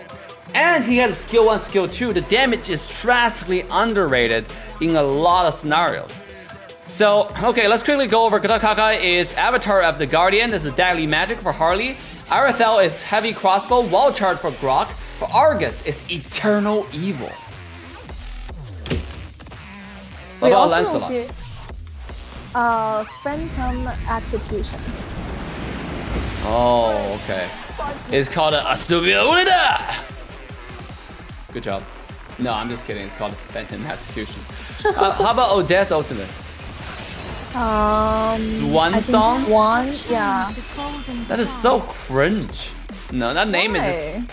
Speaker 2: and he has skill 1, skill 2, the damage is drastically underrated in a lot of scenarios. So, okay, let's quickly go over. Kitokaka is Avatar of the Guardian. This is Deadly Magic for Harley. Arathel is Heavy Crossbow, Wall Charge for Grok. For Argus, it's Eternal Evil. What
Speaker 4: We
Speaker 2: about
Speaker 4: also
Speaker 2: Lancelot?
Speaker 4: see Phantom Execution.
Speaker 2: Oh, okay. It's called Asubia Ulida! Good job. No, I'm just kidding. It's called Phantom Execution. How about Odette's ultimate? Swan
Speaker 4: I think
Speaker 2: Song?
Speaker 4: Swan, yeah.
Speaker 2: That is so cringe. No, that name is just...
Speaker 4: Why?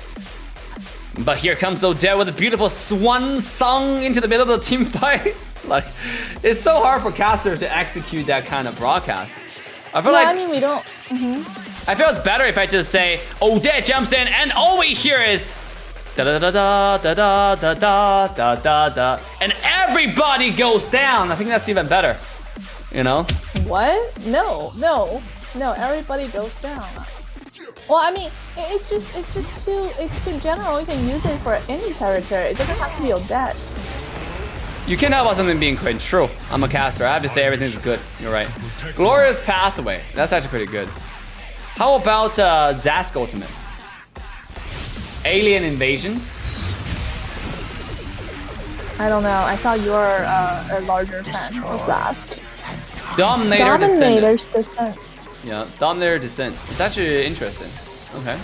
Speaker 2: But here comes Odette with a beautiful swan song into the middle of the team fight. Like, it's so hard for casters to execute that kind of broadcast. I feel
Speaker 4: Yeah,
Speaker 2: like
Speaker 4: I mean, we don't.
Speaker 2: I feel it's better if I just say Odette jumps in and all we hear is da da da da da da da da da da da, and everybody goes down. I think that's even better. You know?
Speaker 4: What? No. Everybody goes down. Well, I mean, it's too general. You can use it for any character. It doesn't have to be Odette.
Speaker 2: You can't help about something being cringe. True. I'm a caster. I have to say everything's good. You're right. Glorious Pathway. That's actually pretty good. How about Zask Ultimate? Alien Invasion.
Speaker 4: I don't know. I saw you're a larger fan of Zask.
Speaker 2: Dominator Descendant.
Speaker 4: Dominator's Descent.
Speaker 2: Yeah, Dominator Descent. It's actually interesting. Okay.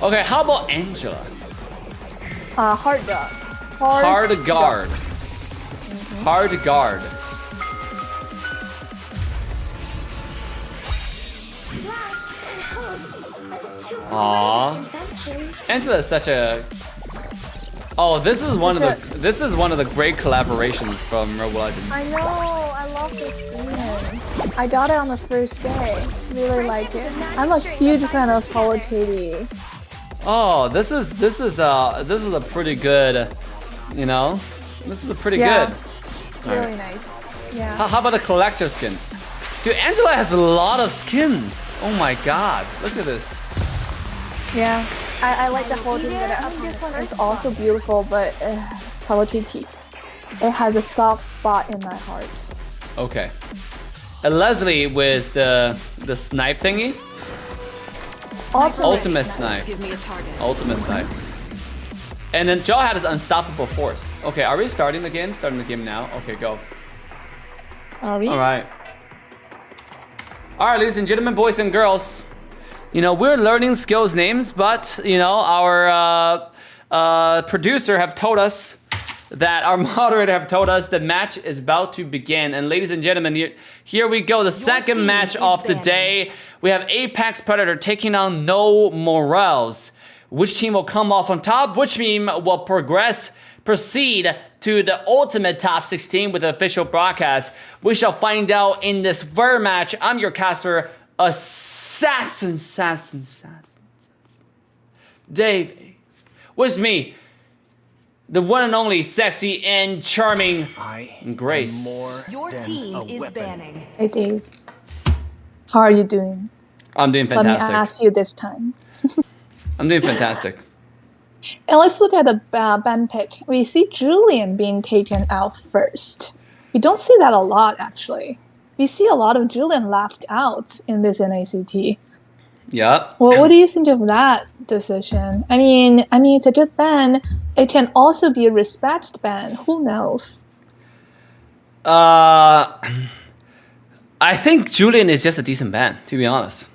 Speaker 2: Okay, how about Angela?
Speaker 4: Hard Guard.
Speaker 2: Hard Guard. Hard Guard. Aww. Angela is such a... Oh, this is one of the great collaborations from Mobile Legends.
Speaker 4: I know. I love this skin. I got it on the first day. Really like it. I'm a huge fan of Hello Kitty.
Speaker 2: Oh, this is a pretty good, you know, this is a pretty
Speaker 4: Yeah.
Speaker 2: good.
Speaker 4: Really
Speaker 2: Alright.
Speaker 4: nice. Yeah.
Speaker 2: How about a collector skin? Dude, Angela has a lot of skins. Oh my god, look at this.
Speaker 4: Yeah. I like the whole thing that I think this one is also beautiful, but Hello Kitty. It has a soft spot in my heart.
Speaker 2: Okay. And Leslie with the snipe thingy. Ultimate snipe.
Speaker 5: Give me a target.
Speaker 2: Ultimate snipe. And then Joe had his unstoppable force. Okay, are we starting the game? Starting the game now. Okay, go.
Speaker 4: Are we?
Speaker 2: All right. All right, ladies and gentlemen, boys and girls. You know, we're learning skills names, but, you know, our producer have told us that our moderator have told us the match is about to begin. And ladies and gentlemen, here we go. The second match of the day. We have Apex Predator taking on No Morales. Which team will come off on top? Which team will proceed to the ultimate top 16 with the official broadcast? We shall find out in this very match. I'm your caster, Assassin. Davey. With me, the one and only sexy and charming Grace.
Speaker 5: Your team is banning.
Speaker 4: Hey Dave. How are you doing?
Speaker 2: I'm doing
Speaker 4: Let me
Speaker 2: fantastic.
Speaker 4: ask you this time.
Speaker 2: I'm doing fantastic.
Speaker 4: And let's look at the ban pick. We see Julian being taken out first. We don't see that a lot, actually. We see a lot of Julian left out in this NACT.
Speaker 2: Yeah.
Speaker 4: Well, what do you think of that decision? I mean, it's a good ban. It can also be a respect ban. Who knows?
Speaker 2: I think Julian is just a decent ban, to be honest.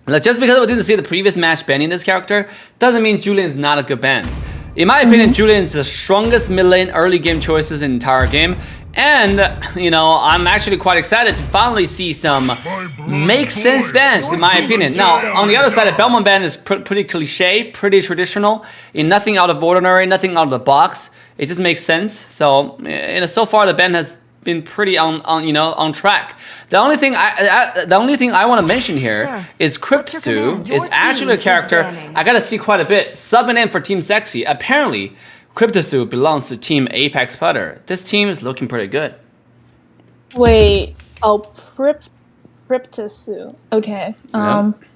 Speaker 2: Like, just because we didn't see the previous match banning this character doesn't mean Julian is not a good ban. In my opinion, Julian is the strongest mid lane early game choices in the entire game. And, you know, I'm actually quite excited to finally see some make sense bans, in my opinion. Now, on the other side, a Belmont ban is pretty cliche, pretty traditional, in nothing out of ordinary, nothing out of the box. It just makes sense. So, you know, so far the ban has been pretty on track. The only thing I want to mention here
Speaker 5: Sir,
Speaker 2: is Cryptsu
Speaker 5: Your
Speaker 2: is actually a
Speaker 5: team is
Speaker 2: character
Speaker 5: banning.
Speaker 2: I gotta see quite a bit. Subbing in for Team Sexy. Apparently, Cryptsu belongs to Team Apex Putter. This team is looking pretty good.
Speaker 4: Wait, oh, Cryptosu. Okay.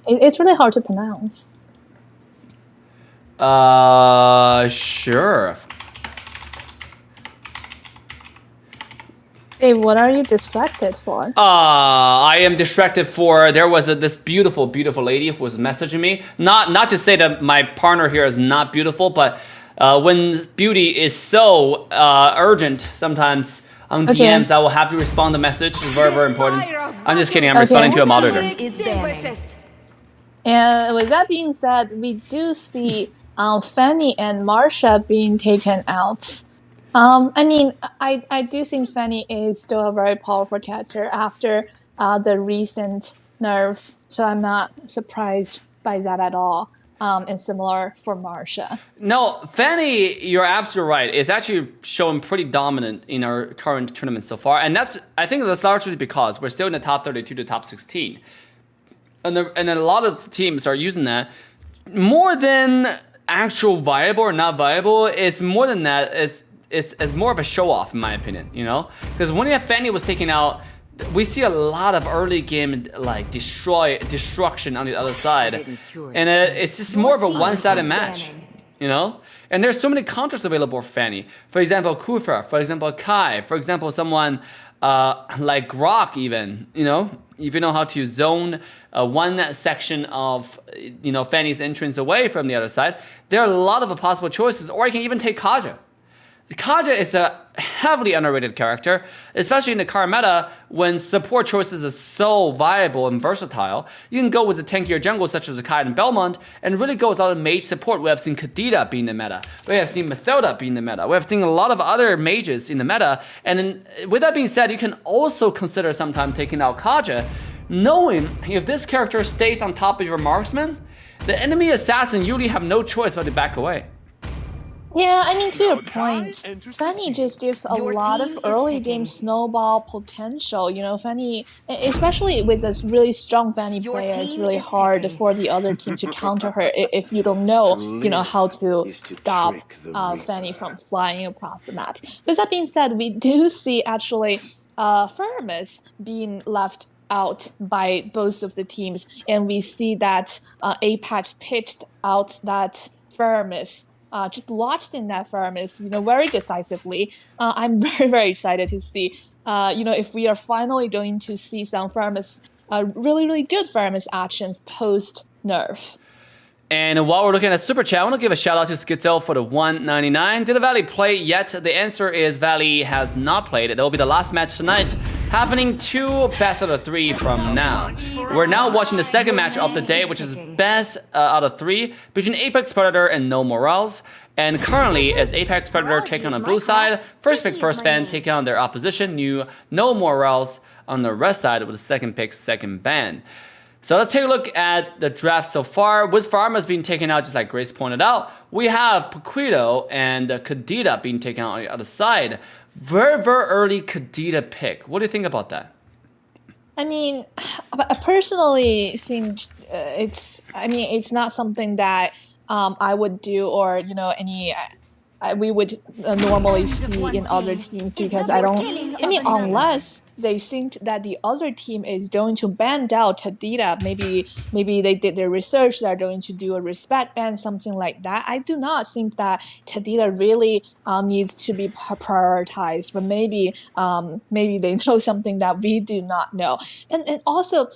Speaker 4: It's really hard to pronounce.
Speaker 2: Sure.
Speaker 4: Hey, what are you distracted for?
Speaker 2: I am distracted for there was this beautiful lady who was messaging me. Not to say that my partner here is not beautiful, but when beauty is so urgent, sometimes on DMs I will have to respond to message. It's very, very important. I'm just kidding. I'm responding to a moderator.
Speaker 4: And with that being said, we do see Fanny and Marsha being taken out. I mean, I do think Fanny is still a very powerful character after the recent nerf, so I'm not surprised by that at all. And similar for Marsha.
Speaker 2: No, Fanny, you're absolutely right. It's actually showing pretty dominant in our current tournament so far, and I think that's largely because we're still in the top 32 to top 16, and a lot of teams are using that more than actual viable or not viable. It's more than that. It's more of a show off, in my opinion. You know, because when Fanny was taken out, we see a lot of early game like destruction on the other side, and it's just more of a one-sided match, you know. And there's so many counters available for Fanny. For example, Kufa. For example, Kai. For example, someone like Grok, even. You know, if you know how to zone one section of Fanny's entrance away from the other side, there are a lot of possible choices. Or you can even take Kaja. Kaja is a heavily underrated character, especially in the current meta when support choices are so viable and versatile. You can go with a tankier jungle such as Kai and Belmont and really go with other mage support. We have seen Kadita being the meta. We have seen Mathilda being the meta. We have seen a lot of other mages in the meta. And then, with that being said, you can also consider sometimes taking out Kaja, knowing if this character stays on top of your marksman, the enemy assassin usually have no choice but to back away.
Speaker 4: Yeah, I mean, to your point, Fanny just gives a lot of early game snowball potential. You know, Fanny, especially with this really strong Fanny player, it's really hard for the other team to counter her if you don't know, how to stop Fanny from flying across the map. With that being said, we do see actually Firmus being left out by both of the teams, and we see that Apex pitched out that Firmus. Just lodged in that Firmus, very decisively. I'm very, very excited to see, if we are finally going to see some Firmus, really, really good Firmus actions post-nerf.
Speaker 2: And while we're looking at Super Chat, I want to give a shout out to Skitzel for the 199. Did the Valley play yet? The answer is Valley has not played. It will be the last match tonight, happening 2 best out of 3 from now. We're now watching the second match of the day, which is best out of 3 between Apex Predator and No Morales. And currently, as Apex Predator taking on the blue side, first pick, first ban, taking on their opposition, No Morales on the red side with the second pick, second ban. So let's take a look at the draft so far. With Farmers being taken out, just like Grace pointed out, we have Paquito and Kadita being taken out on the other side. Very, very early Kadita pick. What do you think about that?
Speaker 4: I mean, I personally think it's not something that I would do or, we would normally see in other teams because unless they think that the other team is going to ban out Kadita, maybe they did their research, they're going to do a respect ban, something like that. I do not think that Kadita really needs to be prioritized, but maybe they know something that we do not know. And also,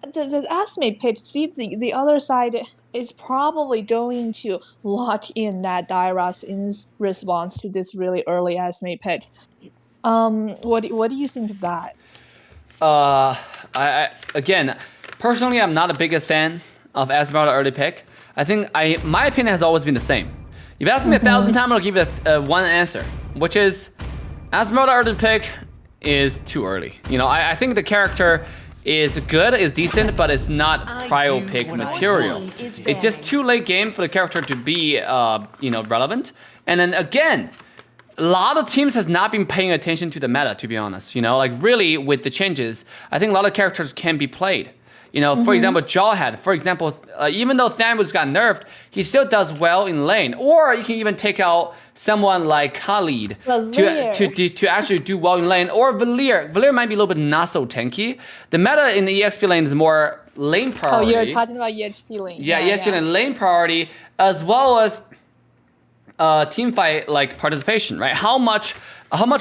Speaker 4: the estimate pitch, see the other side is probably going to lock in that Dairas in response to this really early estimate pitch. What do you think of that?
Speaker 2: Again, personally, I'm not the biggest fan of Esmeralda early pick. I think my opinion has always been the same. You've asked me 1,000 times, I'll give you one answer, which is Esmeralda early pick is too early. I think the character is good, is decent, but it's not prio pick material. It's just too late game for the character to be, relevant. And then again, a lot of teams has not been paying attention to the meta, to be honest. You know, like really with the changes, I think a lot of characters can be played. You know, for example, Jawhead. For example, even though Thamus got nerfed, he still does well in lane. Or you can even take out someone like Khalid to actually do well in lane. Or Valier. Valier might be a little bit not so tanky. The meta in the EXP lane is more lane priority.
Speaker 4: Oh, you're talking about EXP lane.
Speaker 2: Yeah, EXP lane lane priority, as well as team fight like participation, right? How much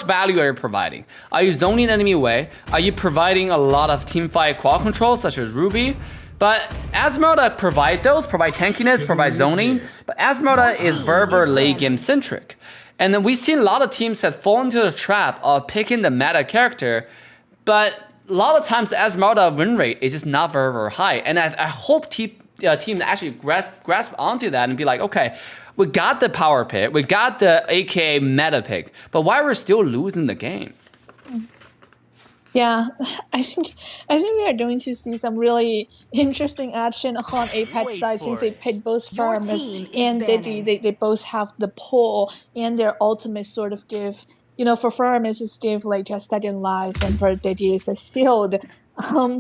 Speaker 2: value are you providing? Are you zoning enemy away? Are you providing a lot of team fight quad control such as Ruby? But Esmeralda provide tankiness, provide zoning, but Esmeralda is very late game centric. And then we see a lot of teams that fall into the trap of picking the meta character, but a lot of times the Esmeralda win rate is just not very high. And I hope teams actually grasp onto that and be like, okay, we got the power pick, we got the AKA meta pick, but why we're still losing the game?
Speaker 4: Yeah, I think we are going to see some really interesting action on Apex side since they picked both Firmus and Diddy. They both have the pull and their ultimate sort of give. You know, for Firmus it's give like a steady life, and for Diddy it's a shield.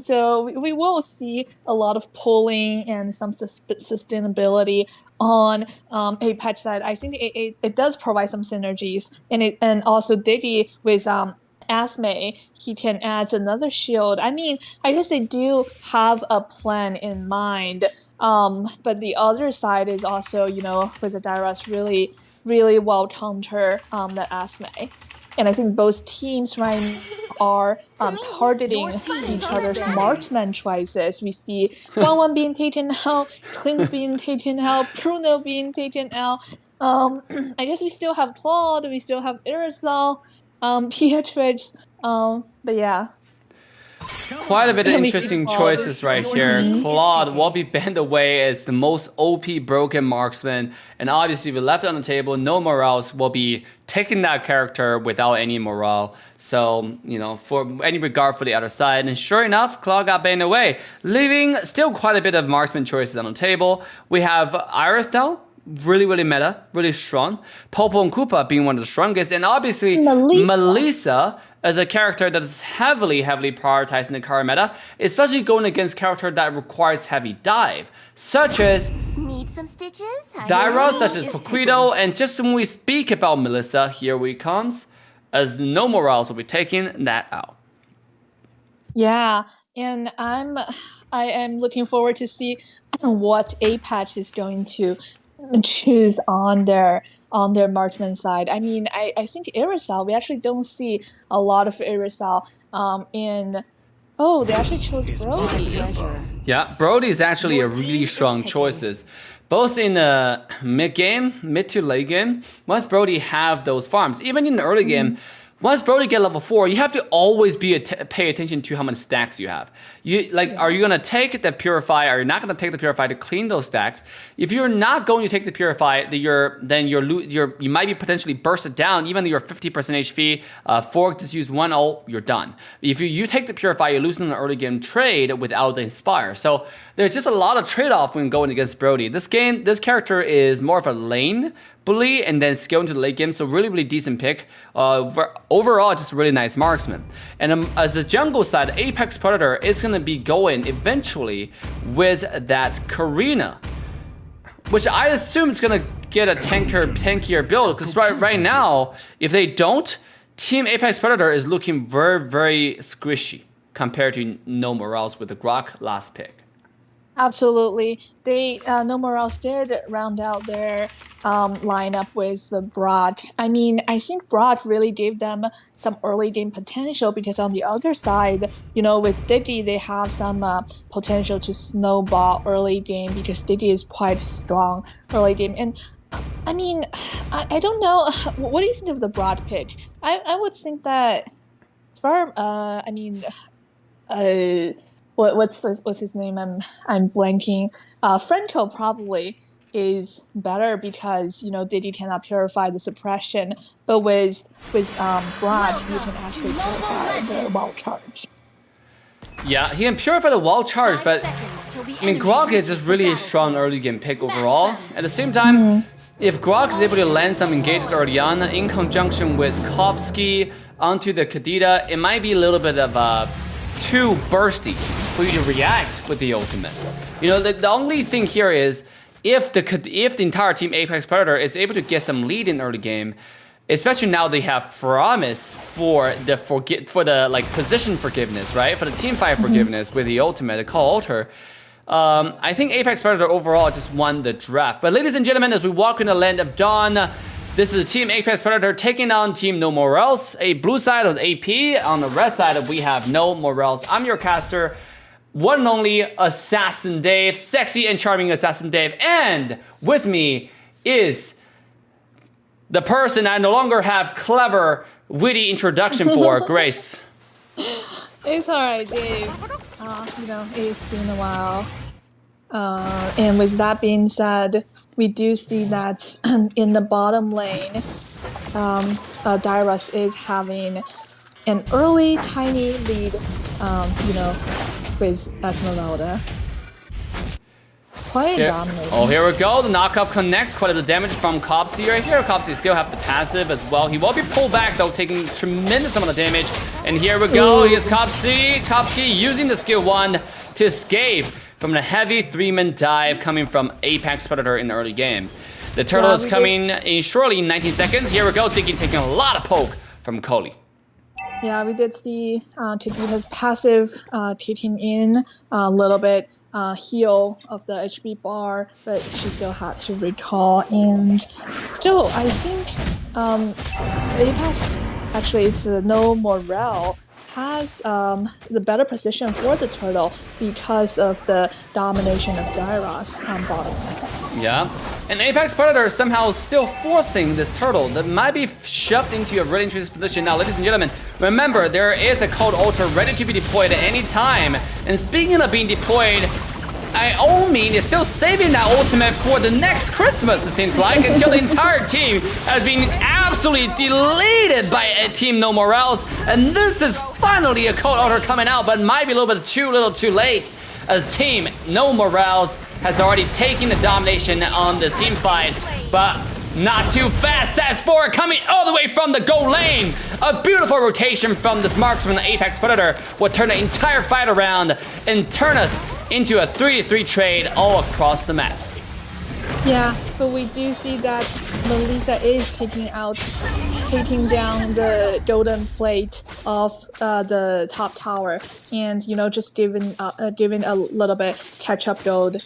Speaker 4: So we will see a lot of pulling and some sustainability on Apex side. I think it does provide some synergies, and also Diddy with Asme, he can add another shield. I mean, I guess they do have a plan in mind, but the other side is also, you know, with the Dyrus really well counter the Asme. And I think both teams right now are targeting each other's marksman choices. We see 1-1 being taken out, Clint being taken out, Bruno being taken out. I guess we still have Claude, we still have Irisol, Beatrix, but yeah.
Speaker 2: Quite a bit of interesting choices right here. Claude will be banned away as the most OP broken marksman, and obviously if you left it on the table, no morales will be taking that character without any morale. So, you know, for any regard for the other side, and sure enough, Claude got banned away, leaving still quite a bit of marksman choices on the table. We have Irisol, really meta, really strong. Popo and Koopa being one of the strongest, and obviously Melissa as a character that is heavily prioritized in the current meta, especially going against character that requires heavy dive, such as
Speaker 6: Need some stitches?
Speaker 2: Dyra, such as Poquito, and just when we speak about Melissa, here we comes, as no morals will be taking that out.
Speaker 4: Yeah, and I am looking forward to see what Apex is going to choose on their marksman side. I mean, I think Irisol, we actually don't see a lot of Irisol in. Oh, they actually chose Brody.
Speaker 2: Yeah, Brody is actually a really strong choices, both in the mid to late game. Once Brody have those farms, even in the early game, once Brody get level 4, you have to always pay attention to how many stacks you have. Are you gonna take the Purify? Are you not gonna take the Purify to clean those stacks? If you're not going to take the Purify, you might be potentially bursted down. Even though you're 50% HP, Fork just use 1 ult, you're done. If you take the Purify, you're losing an early game trade without the Inspire. So there's just a lot of trade-off when going against Brody. This character is more of a lane bully and then scale into the late game, so really decent pick. Overall, just a really nice marksman. And as a jungle side, Apex Predator is gonna be going eventually with that Karina, which I assume is gonna get a tankier build, because right now, if they don't, Team Apex Predator is looking very squishy compared to No Morales with the Grok last pick.
Speaker 4: Absolutely. They No Morales did round out their lineup with the Brock. I mean, I think Brock really gave them some early game potential, because on the other side, you know, with Diddy, they have some potential to snowball early game, because Diddy is quite strong early game. And I mean, I don't know. What do you think of the Brock pick? I would think that what's his name? I'm blanking. Franco probably is better, because, you know, Diddy cannot purify the suppression, but with Brock, you can actually purify the wall charge.
Speaker 2: Yeah, he can purify the wall charge, but I mean, Grok is just really a strong early game pick overall. At the same time, If Grok is able to land some engages early on in conjunction with Kopsky onto the Kadita, it might be a little bit of too bursty for you to react with the ultimate. You know, the only thing here is if the entire team Apex Predator is able to get some lead in early game, especially now they have Promise for the like position forgiveness, right? For the team fight forgiveness with the ultimate, the Call Alter. I think Apex Predator overall just won the draft. But ladies and gentlemen, as we walk in the land of dawn, this is Team Apex Predator taking on Team No More Else. A blue side was AP. On the red side, we have No More Else. I'm your caster, one and only Assassin Dave, sexy and charming Assassin Dave. And with me is the person I no longer have clever, witty introduction for, Grace.
Speaker 4: It's alright, Dave. You know, it's been a while. And with that being said, we do see that in the bottom lane, Dyrus is having an early tiny lead, you know, with Esmeralda. Quite dominating.
Speaker 2: Oh, here we go. The knockup connects. Quite a bit of damage from Copsy right here. Copsy still have the passive as well. He will be pulled back though, taking tremendous amount of damage. And here we go. Here's Copsy. Copsy using the skill 1 to escape from the heavy 3-man dive coming from Apex Predator in the early game. The turtle is coming in shortly in 19 seconds. Here we go. Taking a lot of poke from Coley.
Speaker 4: Yeah, we did see Chiquita's passive kicking in a little bit. Heal of the HP bar, but she still had to recall. And still, I think Apex, actually, it's No Morale, has the better position for the turtle because of the domination of Dyrus on bottom.
Speaker 2: Yeah, and Apex Predator somehow still forcing this turtle that might be shoved into a really interesting position. Now, ladies and gentlemen, remember, there is a Cold Alter ready to be deployed at any time. And speaking of being deployed, Iomi is still saving that ultimate for the next Christmas, it seems like, until the entire team has been absolutely deleted by a Team No Morales. And this is finally a Cold Alter coming out, but might be a little bit too late, as Team No Morales has already taken the domination on this team fight, but not too fast. SAS4 coming all the way from the goal lane. A beautiful rotation from this marksman Apex Predator will turn the entire fight around and turn us into a 3-3 trade all across the map.
Speaker 4: Yeah, but we do see that Melissa is taking down the golden plate of the top tower, and you know, just giving a little bit catch-up gold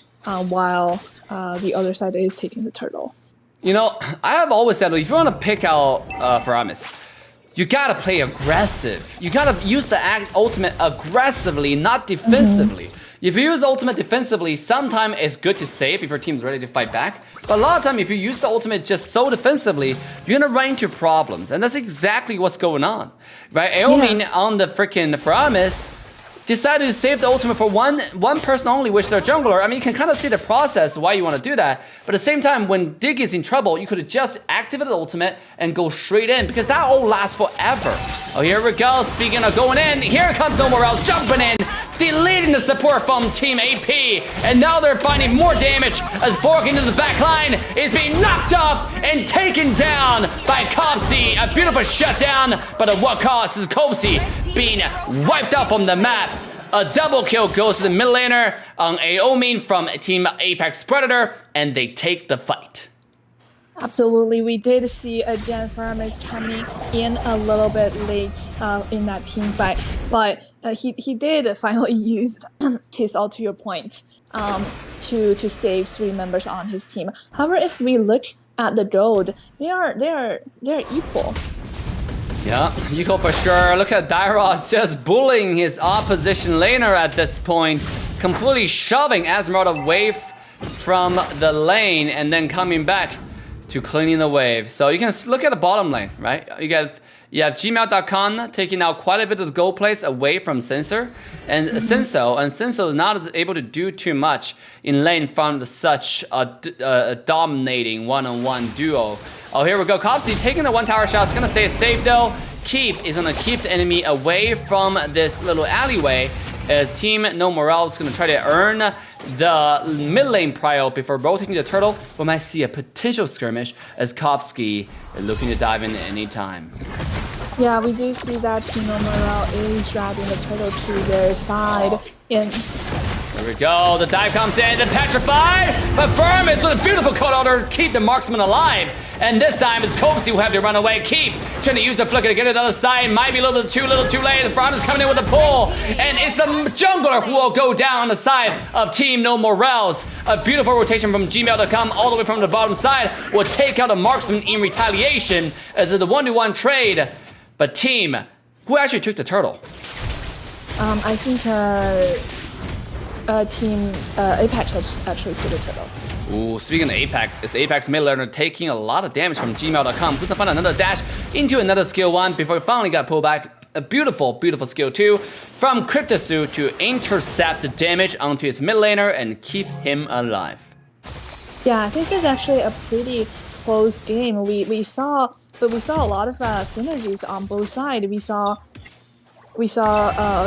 Speaker 4: while the other side is taking the turtle.
Speaker 2: You know, I have always said, if you want to pick out Faramis, you gotta play aggressive. You gotta use the ultimate aggressively, not defensively. If you use ultimate defensively, sometimes it's good to save if your team's ready to fight back. But a lot of time, if you use the ultimate just so defensively, you're gonna run into problems. And that's exactly what's going on, right? Aomi on the freaking Faramis decided to save the ultimate for one person only, which they're jungler. I mean, you can kind of see the process why you want to do that. But at the same time, when Dig is in trouble, you could have just activated the ultimate and go straight in, because that all lasts forever. Oh, here we go. Speaking of going in, here comes No More Else jumping in, deleting the support from Team AP. And now they're finding more damage as Borg into the back line is being knocked off and taken down by Copsy. A beautiful shutdown, but at what cost is Copsy being wiped out from the map? A double kill goes to the mid laner on Aomi from Team Apex Predator, and they take the fight.
Speaker 4: Absolutely, we did see again Faramis coming in a little bit late in that team fight, but he did finally use his ult, to your point, to save 3 members on his team. However, if we look at the gold, they're equal.
Speaker 2: Yeah, equal for sure. Look at Dairos just bullying his opposition laner at this point, completely shoving Esmeralda away from the lane and then coming back to cleaning the wave. So you can look at the bottom lane, right? You have gmail.com taking out quite a bit of the gold plates away from Sensor and Senso, and Senso is not able to do too much in lane from such a dominating one-on-one duo. Oh, here we go. Copsy taking the 1 tower shot. It's gonna stay safe though. Keep is gonna keep the enemy away from this little alleyway, as Team No Morale is gonna try to earn the mid lane prio before rotating the turtle, we might see a potential skirmish as Kopsky is looking to dive in at any time.
Speaker 4: Yeah, we do see that Team No Morale is driving the turtle to their side. And
Speaker 2: Here we go, the dive comes in, the petrified, but Firmus with a beautiful code order to keep the marksman alive. And this time it's Kopsky who have to run away. Keep trying to use the flicker to get it on the side. Might be a little too late as Brown is coming in with a pull. And it's the jungler who will go down on the side of Team No Morales. A beautiful rotation from gmail.com all the way from the bottom side will take out a marksman in retaliation as the 1-to-1 trade. But team, who actually took the turtle?
Speaker 4: I think Team Apex has actually took the turtle.
Speaker 2: Ooh, speaking of Apex, it's Apex mid laner taking a lot of damage from gmail.com. Who's gonna find another dash into another skill 1 before he finally got pulled back. A beautiful, beautiful skill 2 from Cryptosuit to intercept the damage onto his mid laner and keep him alive.
Speaker 4: Yeah, this is actually a pretty close game. We saw a lot of synergies on both sides. We saw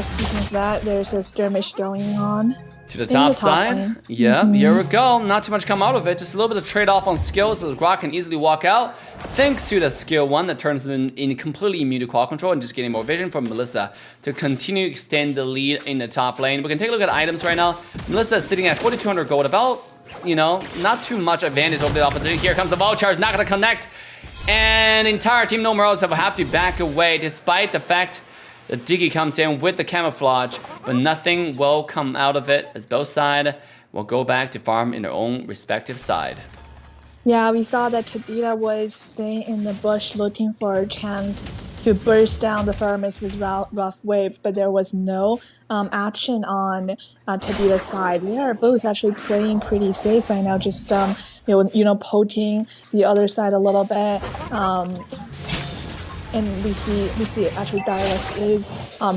Speaker 4: speaking of that, there's a skirmish going on.
Speaker 2: To the top side.
Speaker 4: lane.
Speaker 2: Yeah, here we go. Not too much come out of it. Just a little bit of trade-off on skills so the Grok can easily walk out. Thanks to the skill 1 that turns him in completely immune to quad control and just getting more vision from Melissa to continue to extend the lead in the top lane. We can take a look at items right now. Melissa is sitting at 4,200 gold, about, you know, not too much advantage over the opposition. Here comes the ball charge, not gonna connect. And entire Team No Morales will have to back away despite the fact the Diggy comes in with the camouflage, but nothing will come out of it as both sides will go back to farm in their own respective side.
Speaker 4: Yeah, we saw that Kadita was staying in the bush looking for a chance to burst down the Firmus with Rough Wave, but there was no action on Kadita's side. They are both actually playing pretty safe right now, just poking the other side a little bit. And we see actually Dyrus is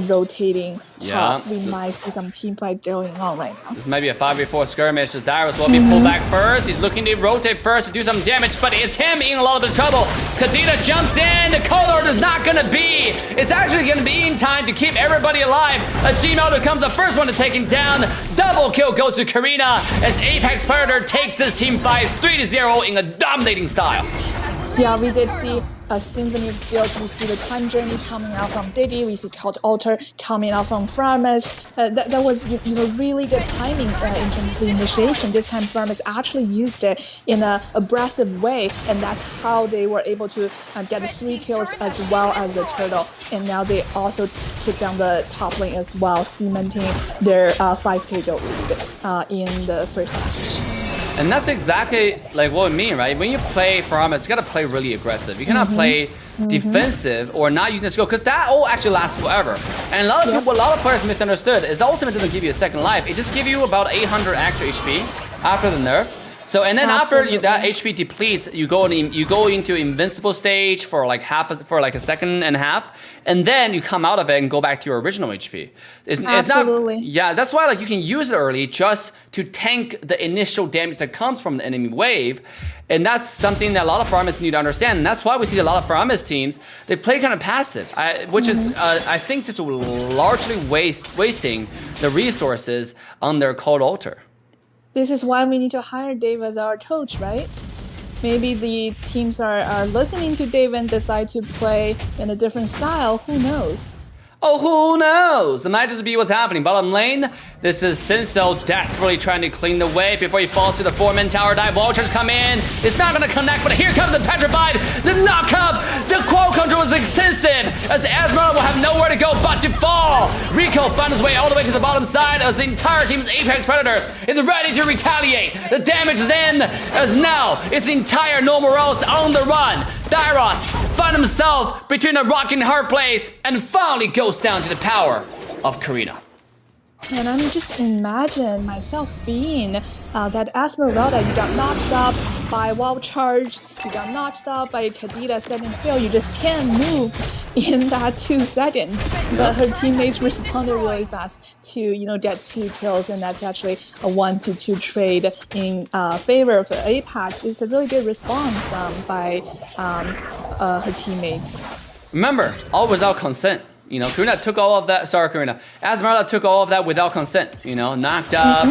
Speaker 4: rotating top.
Speaker 2: Yeah.
Speaker 4: We might see some team fight going on right now.
Speaker 2: This might be a 5v4 skirmish as Dyrus will be pulled back first. He's looking to rotate first to do some damage, but it's him in a lot of the trouble. Kadita jumps in. The color is not gonna be. It's actually gonna be in time to keep everybody alive. A Gmail becomes the first one to take him down. Double kill goes to Karina as Apex Predator takes this team fight 3-0 in a dominating style.
Speaker 4: Yeah, we did see a symphony of skills. We see the time journey coming out from Diddy. We see Cult Altar coming out from Firmus. That was really good timing in terms of the initiation. This time Firmus actually used it in an aggressive way, and that's how they were able to get the 3 kills as well as the turtle. And now they also took down the top lane as well, cementing their 5k gold lead in the first match.
Speaker 2: And that's exactly like what we mean, right? When you play Firmus, you gotta play really aggressive. You cannot play defensive or not using the skill, because that all actually lasts forever. And a lot of people, a lot of players misunderstood is the ultimate doesn't give you a second life. It just gives you about 800 extra HP after the nerf. So and then after that HP depletes, you go into invincible stage for like a second and a half, and then you come out of it and go back to your original HP. It's not, yeah, that's why like you can use it early just to tank the initial damage that comes from the enemy wave, and that's something that a lot of farmers need to understand. And that's why we see a lot of farmers teams, they play kind of passive, which is I think just largely wasting the resources on their cold altar.
Speaker 4: This is why we need to hire Dave as our coach, right? Maybe the teams are listening to Dave and decide to play in a different style. Who knows?
Speaker 2: Oh, who knows? It might just be what's happening. Bottom lane, this is Sinso desperately trying to clean the way before he falls to the 4-man tower dive. Vultures come in. It's not going to connect, but here comes the Petrified. The knock-up. The quote control is extensive as Esmeralda will have nowhere to go but to fall. Rico found his way all the way to the bottom side as the entire team's Apex Predator is ready to retaliate. The damage is in as now it's the entire No Morales on the run. Dyros found himself between a rock and hard place and finally goes down to the power of Karina.
Speaker 4: And I'm just imagine myself being that Esmeralda. You got knocked up by Wild Charge. You got knocked up by Kadita setting skill. You just can't move in that 2 seconds. But her teammates responded really fast to get 2 kills, and that's actually a 1-2 trade in favor of Apex. It's a really good response by her teammates.
Speaker 2: Remember, all without consent. Karina took all of that. Sorry, Karina. Esmeralda took all of that without consent. Knocked up.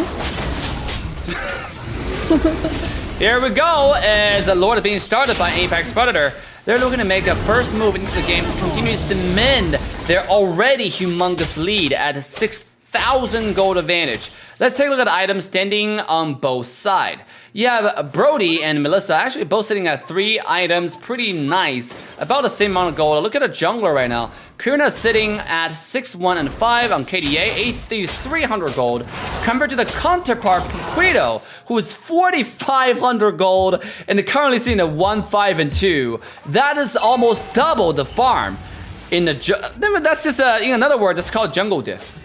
Speaker 2: Here we go, as the Lord is being started by Apex Predator. They're looking to make a first move into the game to continue to cement their already humongous lead at a 6,000 gold advantage. Let's take a look at items standing on both sides. You have Brody and Melissa actually both sitting at 3 items, pretty nice. About the same amount of gold. Look at a jungler right now. Kurna sitting at 6, 1, and 5 on KDA, 8,300 gold. Compared to the counterpart, Piquito, who is 4,500 gold and currently sitting at 1, 5, and 2. That is almost double the farm. That's just in another word, that's called jungle diff.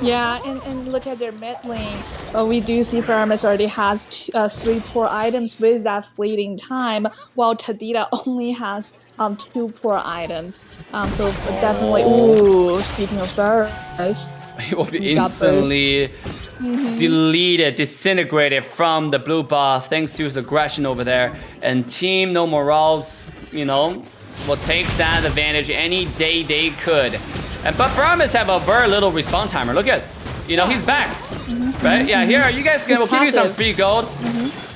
Speaker 4: Yeah, and look at their mid lane. We do see Faramis already has 3 poor items with that fleeting time, while Tadita only has 2 poor items. So definitely, ooh, speaking of Faramis,
Speaker 2: he will be instantly deleted, disintegrated from the blue buff thanks to his aggression over there. And Team No Morals, will take that advantage any day they could. But Faramis have a very little respawn timer. Look at, he's back, right? Yeah, here, you guys we'll give you some free gold,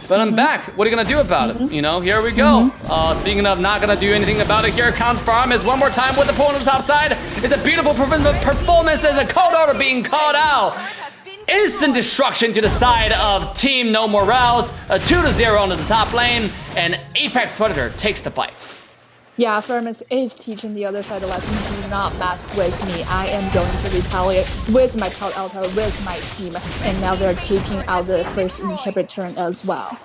Speaker 2: but I'm back. What are you gonna do about it? Here we go. Speaking of not gonna do anything about it, here comes Faramis one more time with the pull on the top side. It's a beautiful performance as a cold order being called out. Instant destruction to the side of Team No Morals. A 2-0 onto the top lane, and Apex Predator takes the fight.
Speaker 4: Yeah, Faramis is teaching the other side a lesson. Do not mess with me. I am going to retaliate with my Cloud Altar, with my team. And now they're taking out the first inhibitor as well.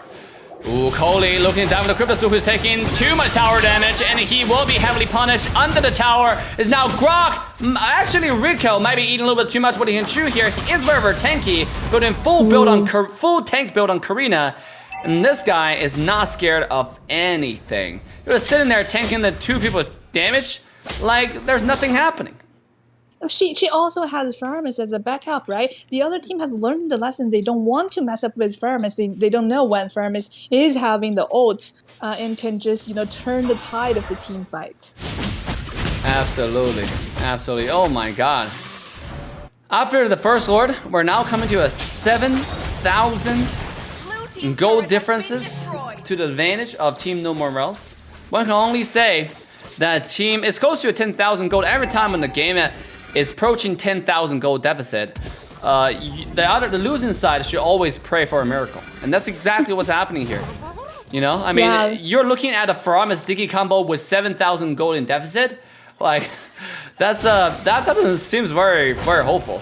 Speaker 2: Ooh, Coley looking down with the Crypto Soup, who's taking too much tower damage, and he will be heavily punished. Under the tower is now Grok. Actually, Rico might be eating a little bit too much what he can chew here. He is very, very tanky, but in full tank build on Karina. And this guy is not scared of anything. He was sitting there tanking the 2 people with damage like there's nothing happening.
Speaker 4: She also has Faramis as a backup, right? The other team has learned the lesson. They don't want to mess up with Faramis. They don't know when Faramis is having the ult and can just, turn the tide of the team fight.
Speaker 2: Absolutely. Absolutely. Oh my god. After the first Lord, we're now coming to a 7,000 gold differences to the advantage of Team No Morals. One can only say that team is close to a 10,000 gold every time when the game is approaching 10,000 gold deficit. The losing side should always pray for a miracle, and that's exactly what's happening here. You're looking at a Faramis Diggy combo with 7,000 gold in deficit. Like, that seems very, very hopeful.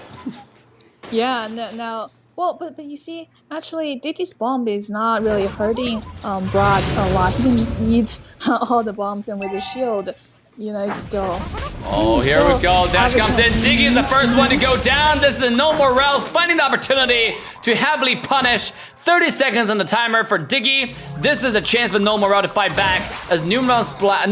Speaker 4: Yeah. Now. Well, but you see, actually, Dicky's bomb is not really hurting Broad a lot. He can just eat all the bombs, and with the shield, it's still...
Speaker 2: Oh, here we go. Dash comes in. Diggy is the first one to go down. This is No Morales finding the opportunity to heavily punish. 30 seconds on the timer for Diggy. This is a chance for No Morale to fight back, as Luminous Blast,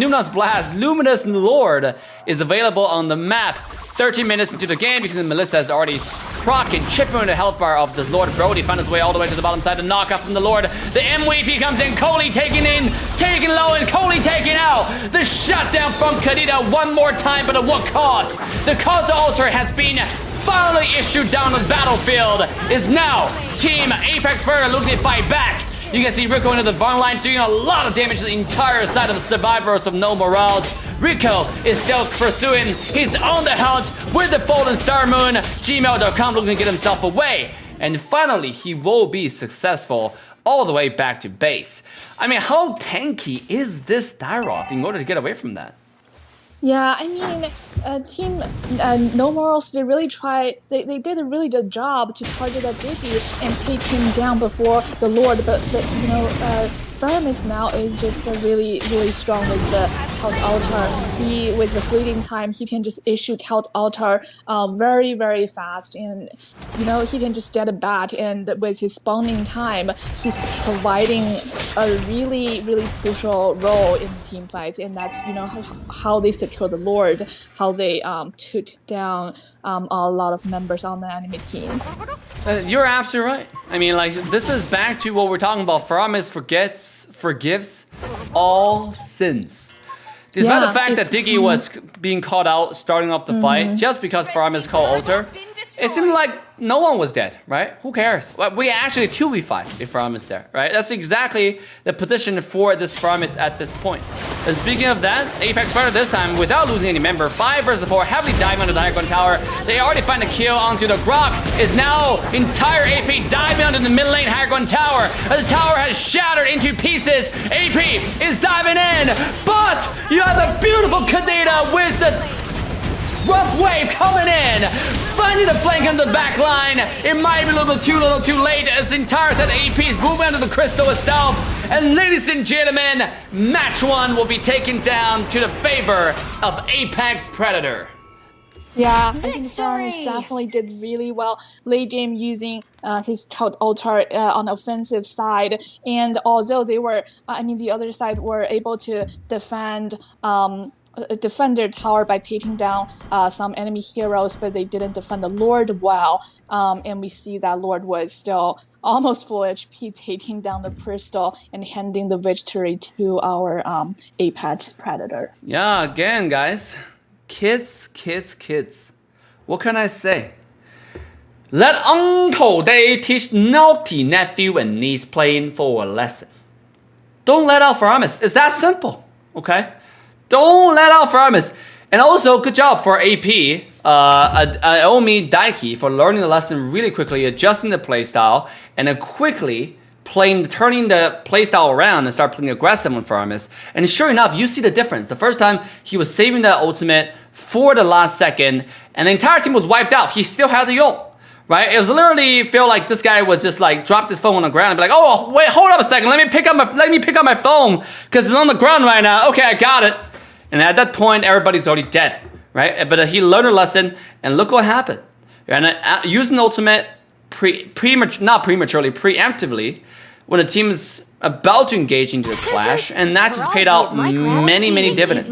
Speaker 2: Luminous Lord, is available on the map. 13 minutes into the game because Melissa has already proccing, chipping the health bar of this Lord. Brody found his way all the way to the bottom side to knock off from the Lord. The MVP comes in, Coley taking low, and Coley taking out. The shutdown from Kadita one more time, but at what cost? The call to altar has been finally issued down the battlefield. Is now Team Apex Predator looking to fight back. You can see Rico into the front line doing a lot of damage to the entire side of the survivors of No Morales. Rico is still pursuing. He's on the hunt with the Fallen Star Moon. Gmail.com looking to get himself away. And finally, he will be successful all the way back to base. I mean, how tanky is this Dyroth in order to get away from that?
Speaker 4: Yeah, I mean, Team No Morals, they really tried, they did a really good job to target that Diggy and take him down before the Lord, but Faramis now is just really, really strong with the Cult Altar. He, with the fleeting time, he can just issue Cult Altar very, very fast, and he can just get it back. And with his spawning time, he's providing a really, really crucial role in team fights, and that's how they secure the Lord, how they took down a lot of members on the enemy team.
Speaker 2: You're absolutely right. I mean, this is back to what we're talking about. Faramis forgives all sins. Despite the fact that Diggy was being called out starting off the fight, just because Faramis called altar, it seemed like no one was dead, right? Who cares? Well, we actually 2v5 if Farm is there, right? That's exactly the position for this Farm is at this point. And speaking of that, Apex Predator this time, without losing any member, 5 versus 4, heavily diving onto the High Ground Tower. They already find a kill onto the Grok. Is now entire AP diving onto the mid lane High Ground Tower. As the tower has shattered into pieces, AP is diving in, but you have a beautiful Kadena with the rough wave coming in, finding the flank into the back line. It might be a little too late as the entire set of APs move into the crystal itself. And ladies and gentlemen, match 1 will be taken down to the favor of Apex Predator.
Speaker 4: Yeah, I think Farmis definitely did really well late game using his Tout Altar on the offensive side. And although they were, the other side were able to defend their tower by taking down some enemy heroes, but they didn't defend the Lord well. And we see that Lord was still almost full HP, taking down the crystal and handing the victory to our Apex Predator.
Speaker 2: Yeah, again, guys. Kids. What can I say? Let Uncle Dave teach naughty nephew and niece playing for a lesson. Don't let out Farmis. It's that simple, okay? Don't let out Farmis. And also, good job for AP, Aomi Daiki, for learning the lesson really quickly, adjusting the playstyle, and then quickly turning the playstyle around and start playing aggressive on Farmis. And sure enough, you see the difference. The first time, he was saving that ultimate for the last second, and the entire team was wiped out. He still had the ult, right? It was literally feel like this guy would just like drop his phone on the ground and be like, "Oh, wait, hold up a second. Let me pick up my phone because it's on the ground right now. Okay, I got it." And at that point, everybody's already dead, right? But he learned a lesson, and look what happened. And using ultimate preemptively, when a team is about to engage into a clash, and that just paid out many dividends.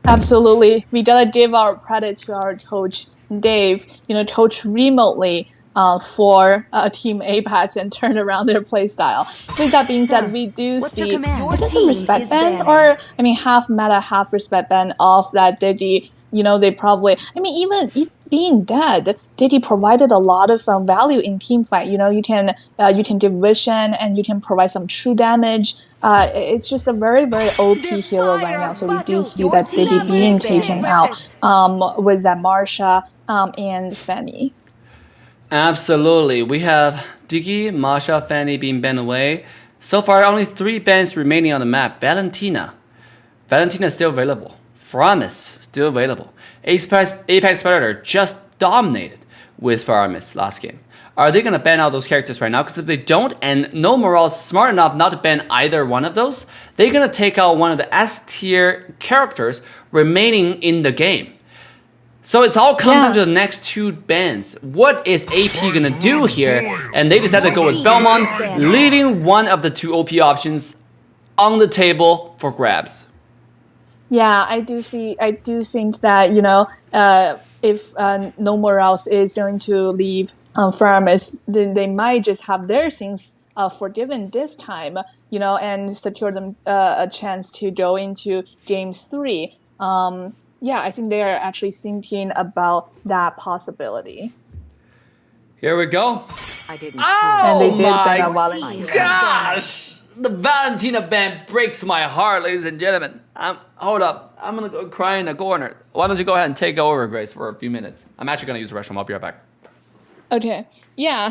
Speaker 4: Absolutely. We gotta give our credit to our coach, Dave, coach remotely for Team Apex and turn around their playstyle. With that being said, we do see I guess a respect ban, or half meta, half respect ban of that Diddy. They probably, even being dead, Diddy provided a lot of value in team fight. You can give vision and you can provide some true damage. It's just a very OP hero right now. So we do see that Diddy being taken out with that Marsha and Fanny.
Speaker 2: Absolutely. We have Diggy, Marsha, Fanny being banned away. So far, only 3 bans remaining on the map. Valentina is still available. Farmis still available. Apex Predator just dominated with Farmis last game. Are they going to ban out those characters right now? Because if they don't, and No Morale's smart enough not to ban either one of those, they're going to take out one of the S tier characters remaining in the game. So it's all come down to the next 2 bans. What is AP going to do here? And they decided to go with Belmont, leaving one of the 2 OP options on the table for grabs.
Speaker 4: Yeah, I do think that, if No More Else is going to leave Farmis, then they might just have their things forgiven this time, and secure them a chance to go into Games 3. Yeah, I think they are actually thinking about that possibility.
Speaker 2: Here we go.
Speaker 5: I didn't.
Speaker 4: And they did ban out
Speaker 2: my
Speaker 4: Valentina.
Speaker 2: gosh! The Valentina ban breaks my heart, ladies and gentlemen. Hold up. I'm going to go cry in a corner. Why don't you go ahead and take over, Grace, for a few minutes? I'm actually going to use the restroom. I'll be right back.
Speaker 4: Okay, yeah.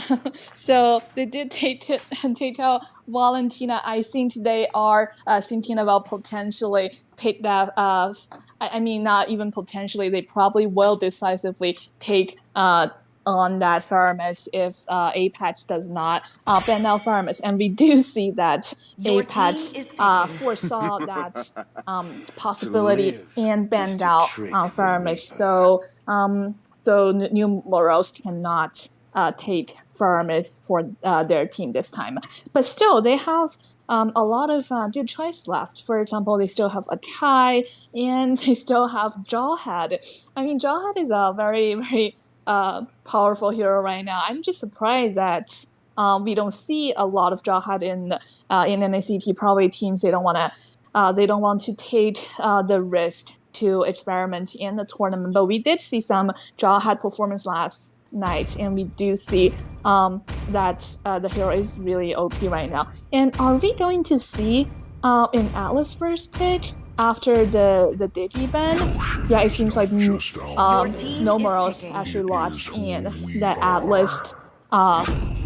Speaker 4: So they did take out Valentina. I think they are thinking about potentially take that. Not even potentially. They probably will decisively take on that Farmis if Apex does not ban out Farmis. And we do see that Apex foresaw that possibility and banned out Farmis. So New Morals cannot take Farmis for their team this time. But still, they have a lot of good choice left. For example, they still have Akai, and they still have Jawhead. Jawhead is a very powerful hero right now. I'm just surprised that we don't see a lot of Jawhead in NACT. Probably teams they don't want to take the risk to experiment in the tournament. But we did see some Jawhead performance last night, and we do see that the hero is really OP right now. And are we going to see an Atlas first pick after the Digi ban? Yeah, it seems like No Morals actually locked in that Atlas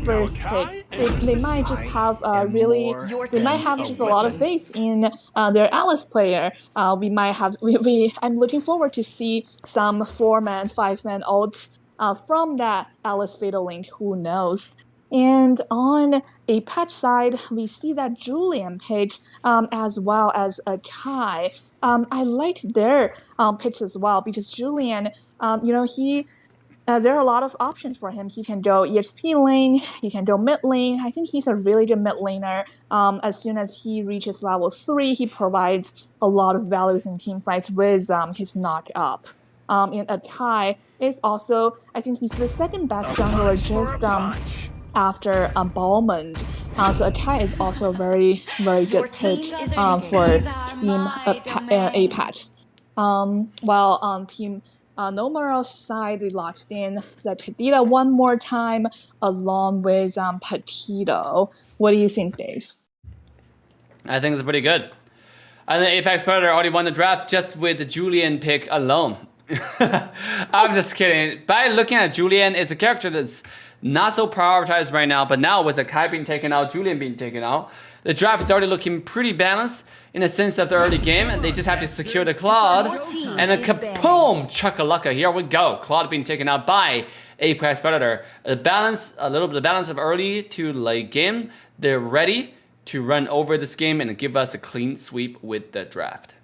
Speaker 4: first pick. They might just have they might have just a lot of faith in their Atlas player. We might have I'm looking forward to see some 4-man, 5-man ults from that Atlas Fatal Link. Who knows? And on a patch side, we see that Julian pick as well as a Kai. I like their picks as well because Julian, he there are a lot of options for him. He can go EXP lane, he can go mid lane. I think he's a really good mid laner. As soon as he reaches level 3, he provides a lot of values in team fights with his knock up. And Akai is also, I think he's the second best jungler just after Balmond. So Akai is also a very, very good pick for Team Apex. While on Team No Moral's side, they locked in the Kadita one more time along with Paquito. What do you think, Dave?
Speaker 2: I think it's pretty good. I think Apex Predator already won the draft just with the Julian pick alone. I'm just kidding. By looking at Julian, it's a character that's not so prioritized right now, but now with Akai being taken out, Julian being taken out, the draft is already looking pretty balanced in the sense of the early game, and they just have to secure the Claude, and then kaboom, chuckalaka, here we go. Claude being taken out by Apex Predator. A little bit of balance of early to late game. They're ready to run over this game and give us a clean sweep with the draft.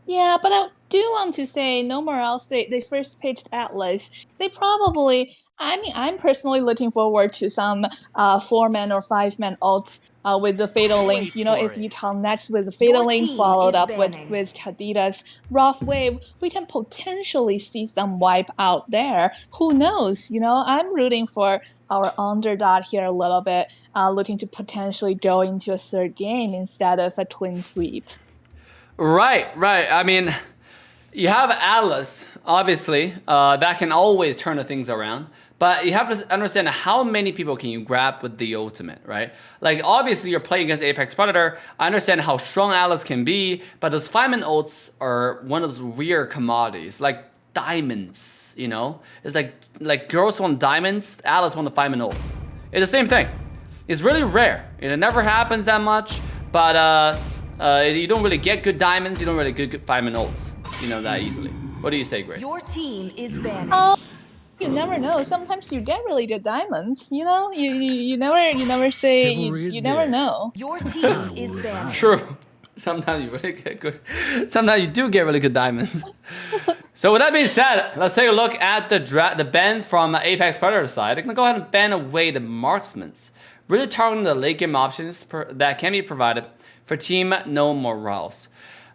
Speaker 4: Yeah, but I do want to say No Morals, they first pitched Atlas. They probably, I'm personally looking forward to some 4-man or 5-man ults with the Fatal Link. If you connect with the Fatal Link followed up with Kadita's Rough Wave, we can potentially see some wipe out there. Who knows? I'm rooting for our underdog here a little bit, looking to potentially go into a third game instead of a clean sweep.
Speaker 2: Right. I mean, you have Atlas, obviously, that can always turn the things around. But you have to understand how many people can you grab with the ultimate, right? Like, obviously, you're playing against Apex Predator. I understand how strong Atlas can be, but those 5-man ults are one of those rare commodities, like diamonds, It's like girls want diamonds, Atlas want the 5-man ults. It's the same thing. It's really rare. It never happens that much, but you don't really get good diamonds, you don't really get good 5-man ults, that easily. What do you say, Grace?
Speaker 5: Your team is banished.
Speaker 4: You never know. Sometimes you get really good diamonds. You never say. You never know.
Speaker 5: Your team is banished.
Speaker 2: True. Sometimes you really get good. Sometimes you do get really good diamonds. So with that being said, let's take a look at the ban from Apex Predator side. They're gonna go ahead and ban away the marksmans, really targeting the late game options that can be provided for Team No Morals.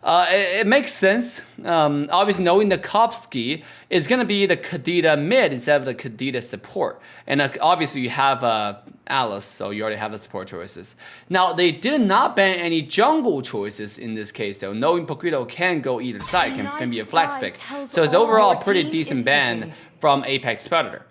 Speaker 2: It makes sense. Obviously, knowing the Kopsky is going to be the Kadita mid instead of the Kadita support. And obviously, you have Alice, so you already have the support choices. Now, they did not ban any jungle choices in this case, though. Knowing Paquito can go either side, can be a flex pick. So it's overall a pretty decent ban from Apex Predator.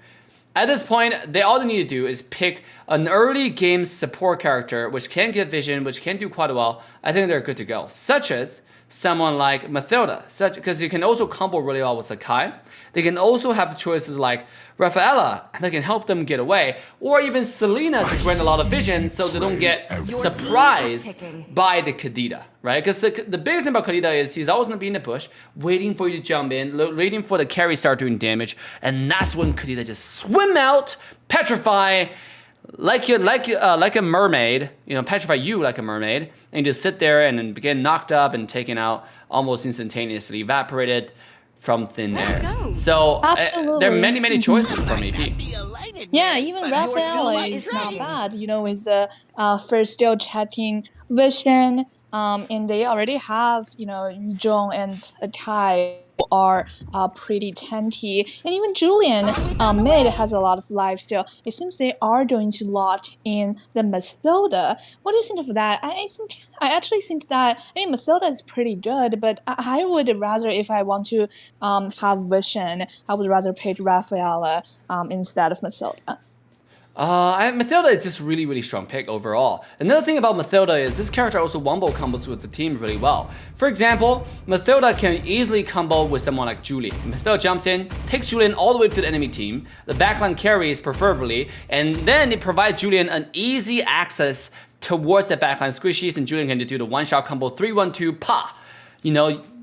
Speaker 2: At this point, all they need to do is pick an early game support character which can get vision, which can do quite well. I think they're good to go. Such as someone like Mathilda, because you can also combo really well with Sakai. They can also have choices like Rafaela that can help them get away, or even Selena to grant a lot of vision so they don't get surprised by the Kadita, right? Because the biggest thing about Kadita is he's always going to be in the bush, waiting for you to jump in, waiting for the carry start doing damage, and that's when Kadita just swim out, petrify, like a mermaid, petrify you like a mermaid, and just sit there and then get knocked up and taken out almost instantaneously, evaporated from thin air. So there are many choices from AP.
Speaker 4: Yeah, even Rafaela is not bad. With the first skill checking vision, and they already have, Yuzhong and Kai who are pretty tanky, and even Julian mid has a lot of life still. It seems they are going to lock in the Matilda. What do you think of that? I actually think that Matilda is pretty good, but I would rather, if I want to have vision, I would rather pick Rafaela instead of Matilda.
Speaker 2: Matilda is just really, really strong pick overall. Another thing about Matilda is this character also wombo combos with the team really well. For example, Matilda can easily combo with someone like Julian. Matilda jumps in, takes Julian all the way to the enemy team, the backline carries preferably, and then it provides Julian an easy access towards the backline squishies, and Julian can do the one-shot combo 3-1-2, pa!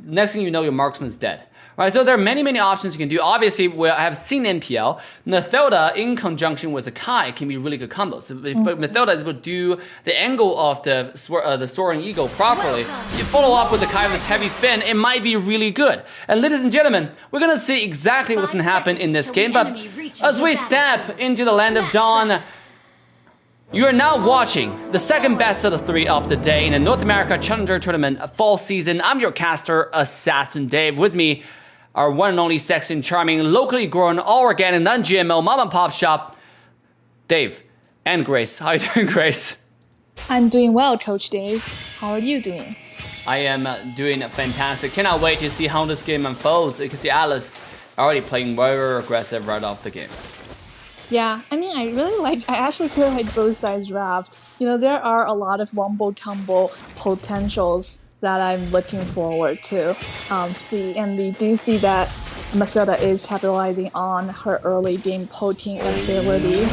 Speaker 2: Next thing you know, your marksman's dead. Right, so there are many, many options you can do. Obviously, I have seen NPL. Matilda in conjunction with a Kai can be really good combos. So if Matilda is able to do the angle of the soaring eagle properly, you follow up with the Kai with heavy spin, it might be really good. And ladies and gentlemen, we're gonna see exactly what's gonna happen in this game. But as we step into the land of dawn, you are now watching the second best of the 3 of the day in the North America Challenger Tournament fall season. I'm your caster, Assassin Dave. With me, our one and only sexy and charming, locally grown, all organic, non-GMO mom and pop shop, Dave and Grace. How are you doing, Grace?
Speaker 4: I'm doing well, Coach Dave. How are you doing?
Speaker 2: I am doing fantastic. Cannot wait to see how this game unfolds. You can see Alice already playing very aggressive right off the game.
Speaker 4: Yeah, I actually feel like both sides draft. There are a lot of wombo combo potentials that I'm looking forward to see. And we do see that Matilda is capitalizing on her early game poking ability.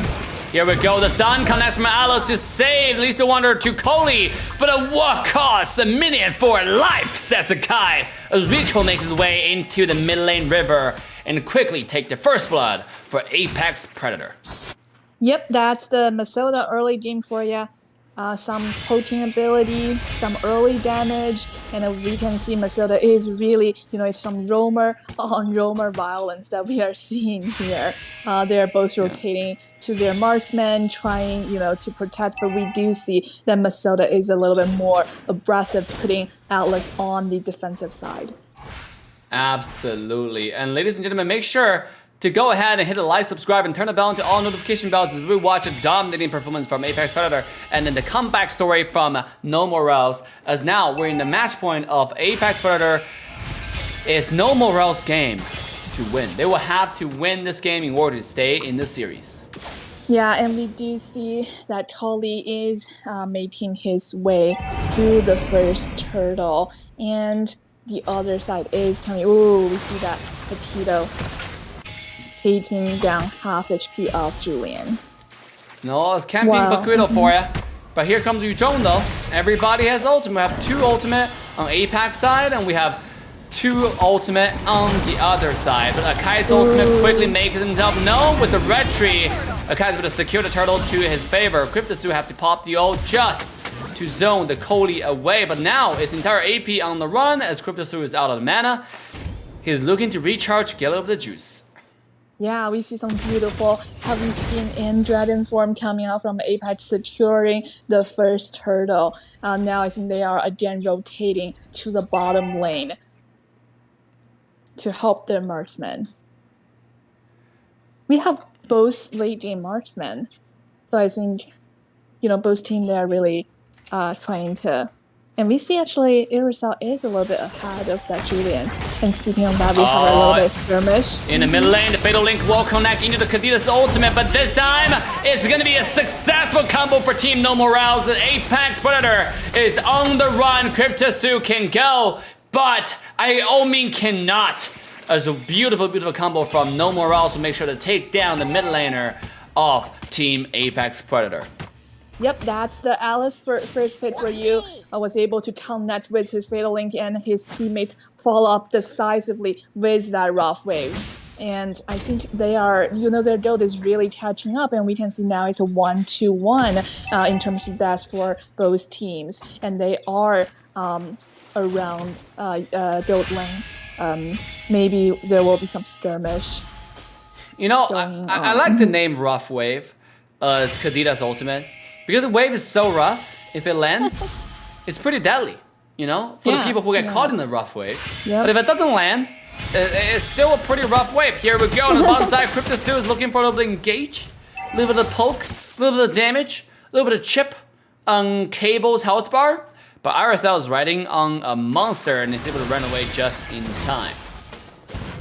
Speaker 2: Here we go, the stun connects from Aloe to save Least the Wonder to Coley, but at what cost? A minute for life, says the Kai, as Rico makes his way into the mid lane river and quickly take the first blood for Apex Predator.
Speaker 4: Yep, that's the Matilda early game for you. Some poking ability, some early damage, and we can see Matilda is really, it's some roamer on roamer violence that we are seeing here. They're both rotating to their marksman, trying, to protect, but we do see that Matilda is a little bit more aggressive, putting Atlas on the defensive side.
Speaker 2: Absolutely. And ladies and gentlemen, make sure to go ahead and hit the like, subscribe, and turn the bell into all notification bells as we watch a dominating performance from Apex Predator and then the comeback story from No Morales, as now we're in the match point of Apex Predator. It's No Morales' game to win. They will have to win this game in order to stay in the series.
Speaker 4: Yeah, and we do see that Coley is making his way through the first turtle, and the other side is coming. Ooh, we see that Paquito taking down half HP of Julian.
Speaker 2: No, it can't be Paquito for you. But here comes Yuzhong though. Everybody has ultimate. We have 2 ultimate on Apex side, and we have 2 ultimate on the other side. But Akai's ultimate quickly makes himself known with the red tree. Akai's able to secure the turtle to his favor. Cryptosu have to pop the ult just to zone the Coley away. But now it's entire AP on the run as Cryptosu is out of mana. He's looking to recharge, get out of the juice.
Speaker 4: Yeah, we see some beautiful heavy skin in dragon form coming out from Apex, securing the first turtle. Now I think they are again rotating to the bottom lane to help their marksmen. We have both late game marksmen, so I think both teams they are really trying to. And we see actually Irisal is a little bit ahead of that Julian. And speaking of that, we have a little bit of skirmish.
Speaker 2: In the middle lane, the Fatal Link will connect into the Kadita's ultimate, but this time, it's gonna be a successful combo for Team No Morales. The Apex Predator is on the run. Cryptosu can go, but Iomin cannot. As a beautiful, beautiful combo from No Morales to make sure to take down the mid laner of Team Apex Predator.
Speaker 4: Yep, that's the Alice first pick for you. I was able to connect with his Fatal Link, and his teammates follow up decisively with that rough wave. And I think they are, their build is really catching up, and we can see now it's a 1-2-1 in terms of deaths for both teams. And they are around build lane. Maybe there will be some skirmish.
Speaker 2: I like the name Rough Wave as Kadita's ultimate. Because the wave is so rough, if it lands, it's pretty deadly. You know, for the people who get caught in the rough wave.
Speaker 4: Yep.
Speaker 2: But if it doesn't land, it's still a pretty rough wave. Here we go on the bottom side. Cryptus 2 is looking for a little bit of engage, a little bit of poke, a little bit of damage, a little bit of chip on Cable's health bar. But RSL is riding on a monster and is able to run away just in time.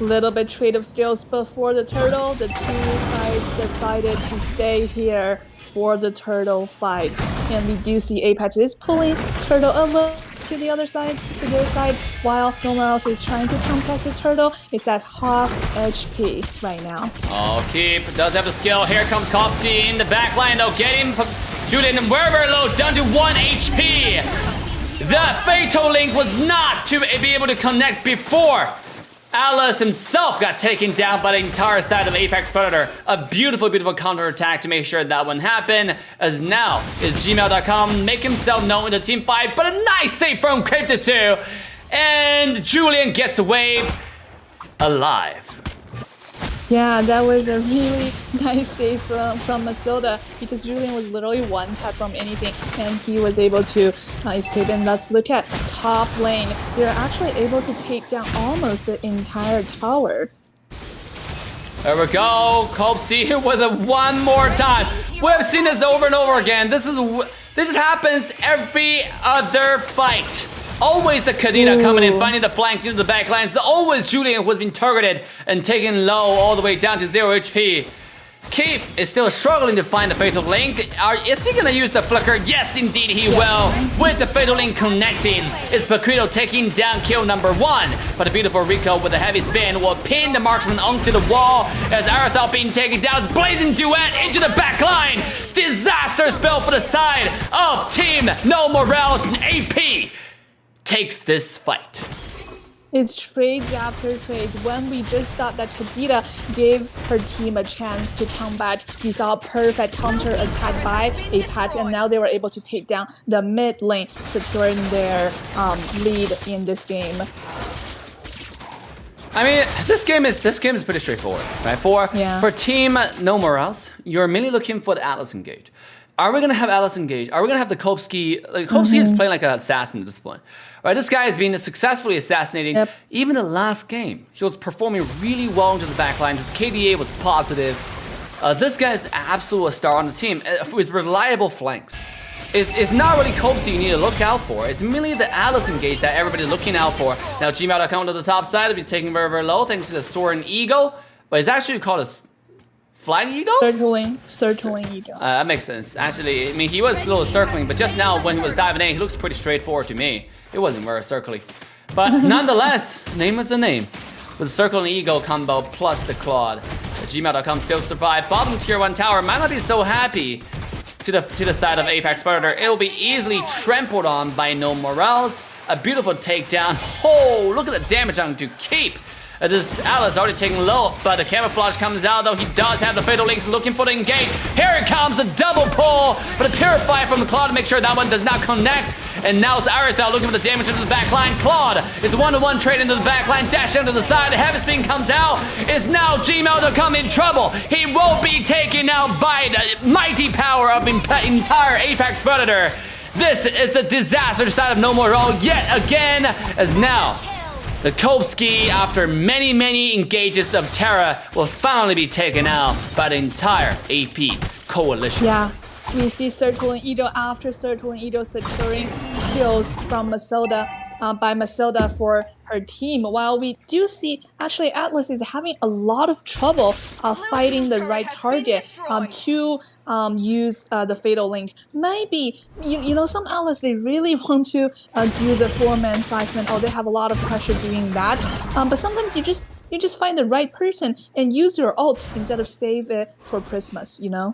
Speaker 4: Little bit trade of skills before the turtle. The two sides decided to stay here for the turtle fight. And we do see Apex is pulling turtle a little to the other side, to their side, while no one else is trying to contest the turtle. It's at half HP right now.
Speaker 2: Oh, Keep does have the skill. Here comes Kopsky in the back line. They'll get him. Julian very low, down to 1 HP. The Fatal Link was not to be able to connect before Atlas himself got taken down by the entire side of Apex Predator. A beautiful, beautiful counter attack to make sure that wouldn't happen. As now is gmail.com make himself known in the team fight, but a nice save from Cryptus 2. And Julian gets away alive.
Speaker 4: Yeah, that was a really nice save from Masilda, because Julian was literally one tap from anything and he was able to escape. And let's look at top lane. They're actually able to take down almost the entire tower.
Speaker 2: There we go. Kopsy with it one more time. We have seen this over and over again. This just happens every other fight. Always the Kadena coming in, finding the flank into the back lines. Always Julian who has been targeted and taken low all the way down to 0 HP. Keep is still struggling to find the Fatal Link. Is he gonna use the Flicker? Yes, indeed he will. With the Fatal Link connecting, is Paquito taking down kill number 1. But a beautiful Rico with a heavy spin will pin the marksman onto the wall as Arathel being taken down. Blazing duet into the back line. Disaster spell for the side of Team No Morales and AP. Takes this fight.
Speaker 4: It's trades after trades. When we just thought that Kadena gave her team a chance to come back, we saw a perfect counter attack by Apex, and now they were able to take down the mid lane, securing their lead in this game.
Speaker 2: I mean, this game is pretty straightforward, right? For Team No Morales, you're mainly looking for the Atlas engage. Are we gonna have Atlas engage? Are we gonna have the Kopsky? Like, Kopsky is playing like an assassin at this point, right? This guy has been successfully assassinating.
Speaker 4: Yep.
Speaker 2: Even the last game, he was performing really well into the backline. His KDA was positive. This guy is absolute star on the team with reliable flanks. It's not really Kopsky you need to look out for. It's merely the Atlas engage that everybody's looking out for. Now gmail.com to the top side will be taking very, very low thanks to the Soaring Eagle, but it's actually called a Flying Eagle?
Speaker 4: Circling Eagle.
Speaker 2: That makes sense. Actually, I mean, he was a little circling, but just now when he was diving in, he looks pretty straightforward to me. It wasn't very circling. But nonetheless, name is a name. With the Circle and Eagle combo plus the Claude. Gmail.com still survive. Bottom tier 1 tower might not be so happy to the side of Apex Predator. It will be easily trampled on by No Morales. A beautiful takedown. Oh, look at the damage on to Keep. This Atlas already taking low, but the camouflage comes out, though he does have the Fatal Links looking for the engage. Here it comes, the double pull, but a Purify from the Claude to make sure that one does not connect. And now it's Arathel looking for the damage into the back line. Claude is a one-to-one trade into the back line, dash down to the side. The heavy spin comes out. Is now gmail.com in trouble. He won't be taken out by the mighty power of entire Apex Predator. This is a disaster side of No More Roll yet again, as now the Kopsky, after many, many engages of Terra, will finally be taken out by the entire AP coalition.
Speaker 4: Yeah, we see Circling Eagle after Circling Eagle securing kills from Masilda, by Masilda for her team. While we do see, actually, Atlas is having a lot of trouble fighting the right target to use the Fatal Link. Maybe, you know, some Atlas, they really want to do the 4-man, 5-man. Oh, they have a lot of pressure doing that. But sometimes you just find the right person and use your ult instead of save it for Christmas, you know?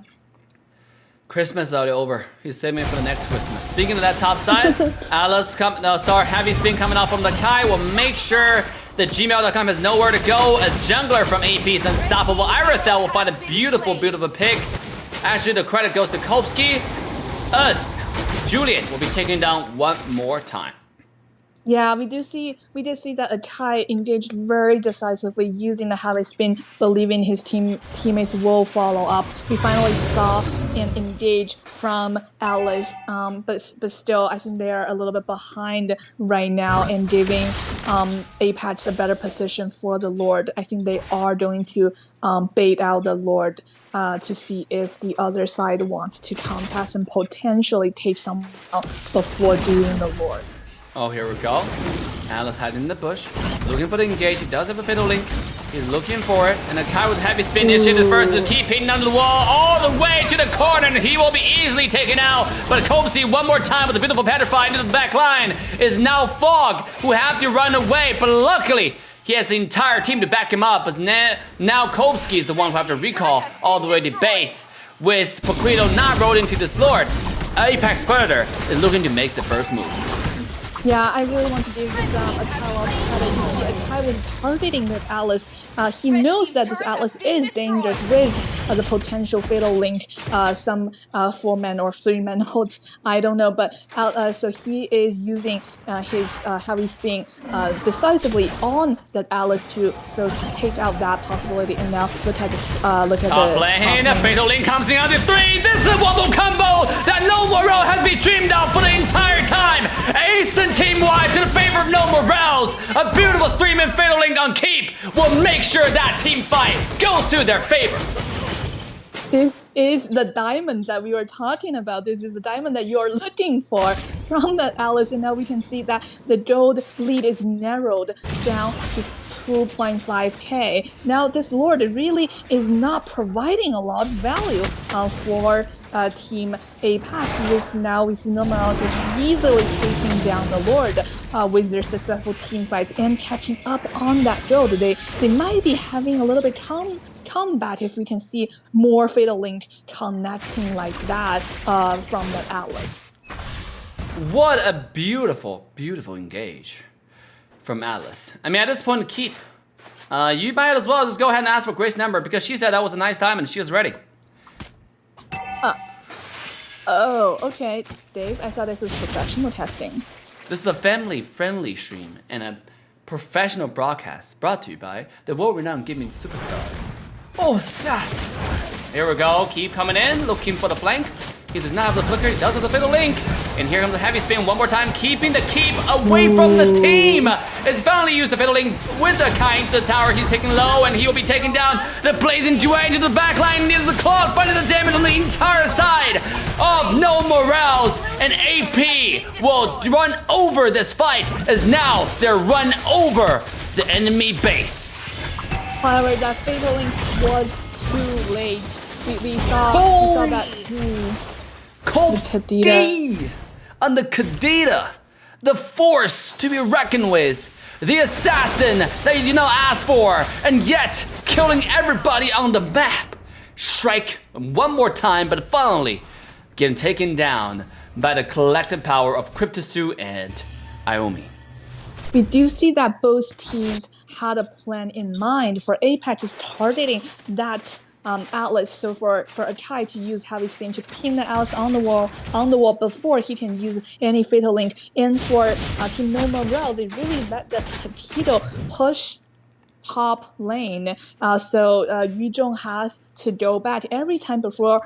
Speaker 2: Christmas is already over. He's saving it for the next Christmas. Speaking of that top side, Atlas heavy spin coming out from the Kai will make sure that gmail.com has nowhere to go. A jungler from AP is unstoppable. Irathel will find a beautiful, beautiful pick. Actually, the credit goes to Kopsky. Julian will be taken down one more time.
Speaker 4: Yeah, we did see that Akai engaged very decisively using the heavy spin, believing his teammates will follow up. We finally saw and engage from Alice. But still, I think they are a little bit behind right now and giving Apex a better position for the Lord. I think they are going to bait out the Lord to see if the other side wants to contest and potentially take someone out before doing the Lord.
Speaker 2: Oh, here we go. Alice hiding in the bush, looking for the engage. He does have a fatal link. He's looking for it, and a Kai with heavy spin initiative first to keep hitting under the wall all the way to the corner, and he will be easily taken out. But Kopsy one more time with a beautiful petrify into the back line is now Fog, who have to run away. But luckily, he has the entire team to back him up. But now Kopsky is the one who have to recall all the way to base, with Poquito not rolled into this Lord. Apex Predator is looking to make the first move.
Speaker 4: Yeah, I really want to give this Akai credit. You see, Akai was targeting with Alice. He knows that this Alice is dangerous with the potential fatal link, some 4-man or 3-man holds, I don't know. But so he is using his heavy spin decisively on that Alice to take out that possibility. And now look at the
Speaker 2: top lane. A fatal link comes in under 3. This is a wobble combo that No Morale has been dreamed of for the entire time. Ace and team wide to the favor of No Morales. A beautiful 3-man fatal link on Keep will make sure that team fight goes to their favor.
Speaker 4: This is the diamond that we were talking about. This is the diamond that you are looking for from that Alice. And now we can see that the gold lead is narrowed down to 2.5k. Now this Lord really is not providing a lot of value for Team Apex, because now we see No Morales is easily taking down the Lord with their successful team fights and catching up on that gold. They might be having a little bit combat if we can see more Fatal Link connecting like that from that Alice.
Speaker 2: What a beautiful, beautiful engage from Alice. I mean, at this point, Keep, you might as well just go ahead and ask for Grace number, because she said that was a nice time and she was ready.
Speaker 4: Oh, okay, Dave. I thought this was professional testing.
Speaker 2: This is a family-friendly stream and a professional broadcast brought to you by the world-renowned gaming superstar. Oh, sass! Here we go. Keep coming in, looking for the flank. He does not have the flicker. He does have the fatal link. And here comes the heavy spin one more time, keeping the Keep away from the team. It's finally used the fatal link with the Kai into the tower. He's taking low, and he will be taking down the blazing Duane into the back line. Needs the claw, finding the damage on the entire side of No Morales. And AP will run over this fight, as now they're run over the enemy base.
Speaker 4: However, that fatal link was too late. We saw that.
Speaker 2: Kopsky on the Kadita, the force to be reckoned with, the assassin that you did not ask for, and yet killing everybody on the map. Strike one more time, but finally getting taken down by the collective power of Cryptosu and Iomi.
Speaker 4: We do see that both teams had a plan in mind. For Apex is targeting that Atlas, so for Akai to use heavy spin to pin the Atlas on the wall before he can use any fatal link. And for Team No Morale, they really let the Poquito push top lane. So Yu Zhong has to go back every time before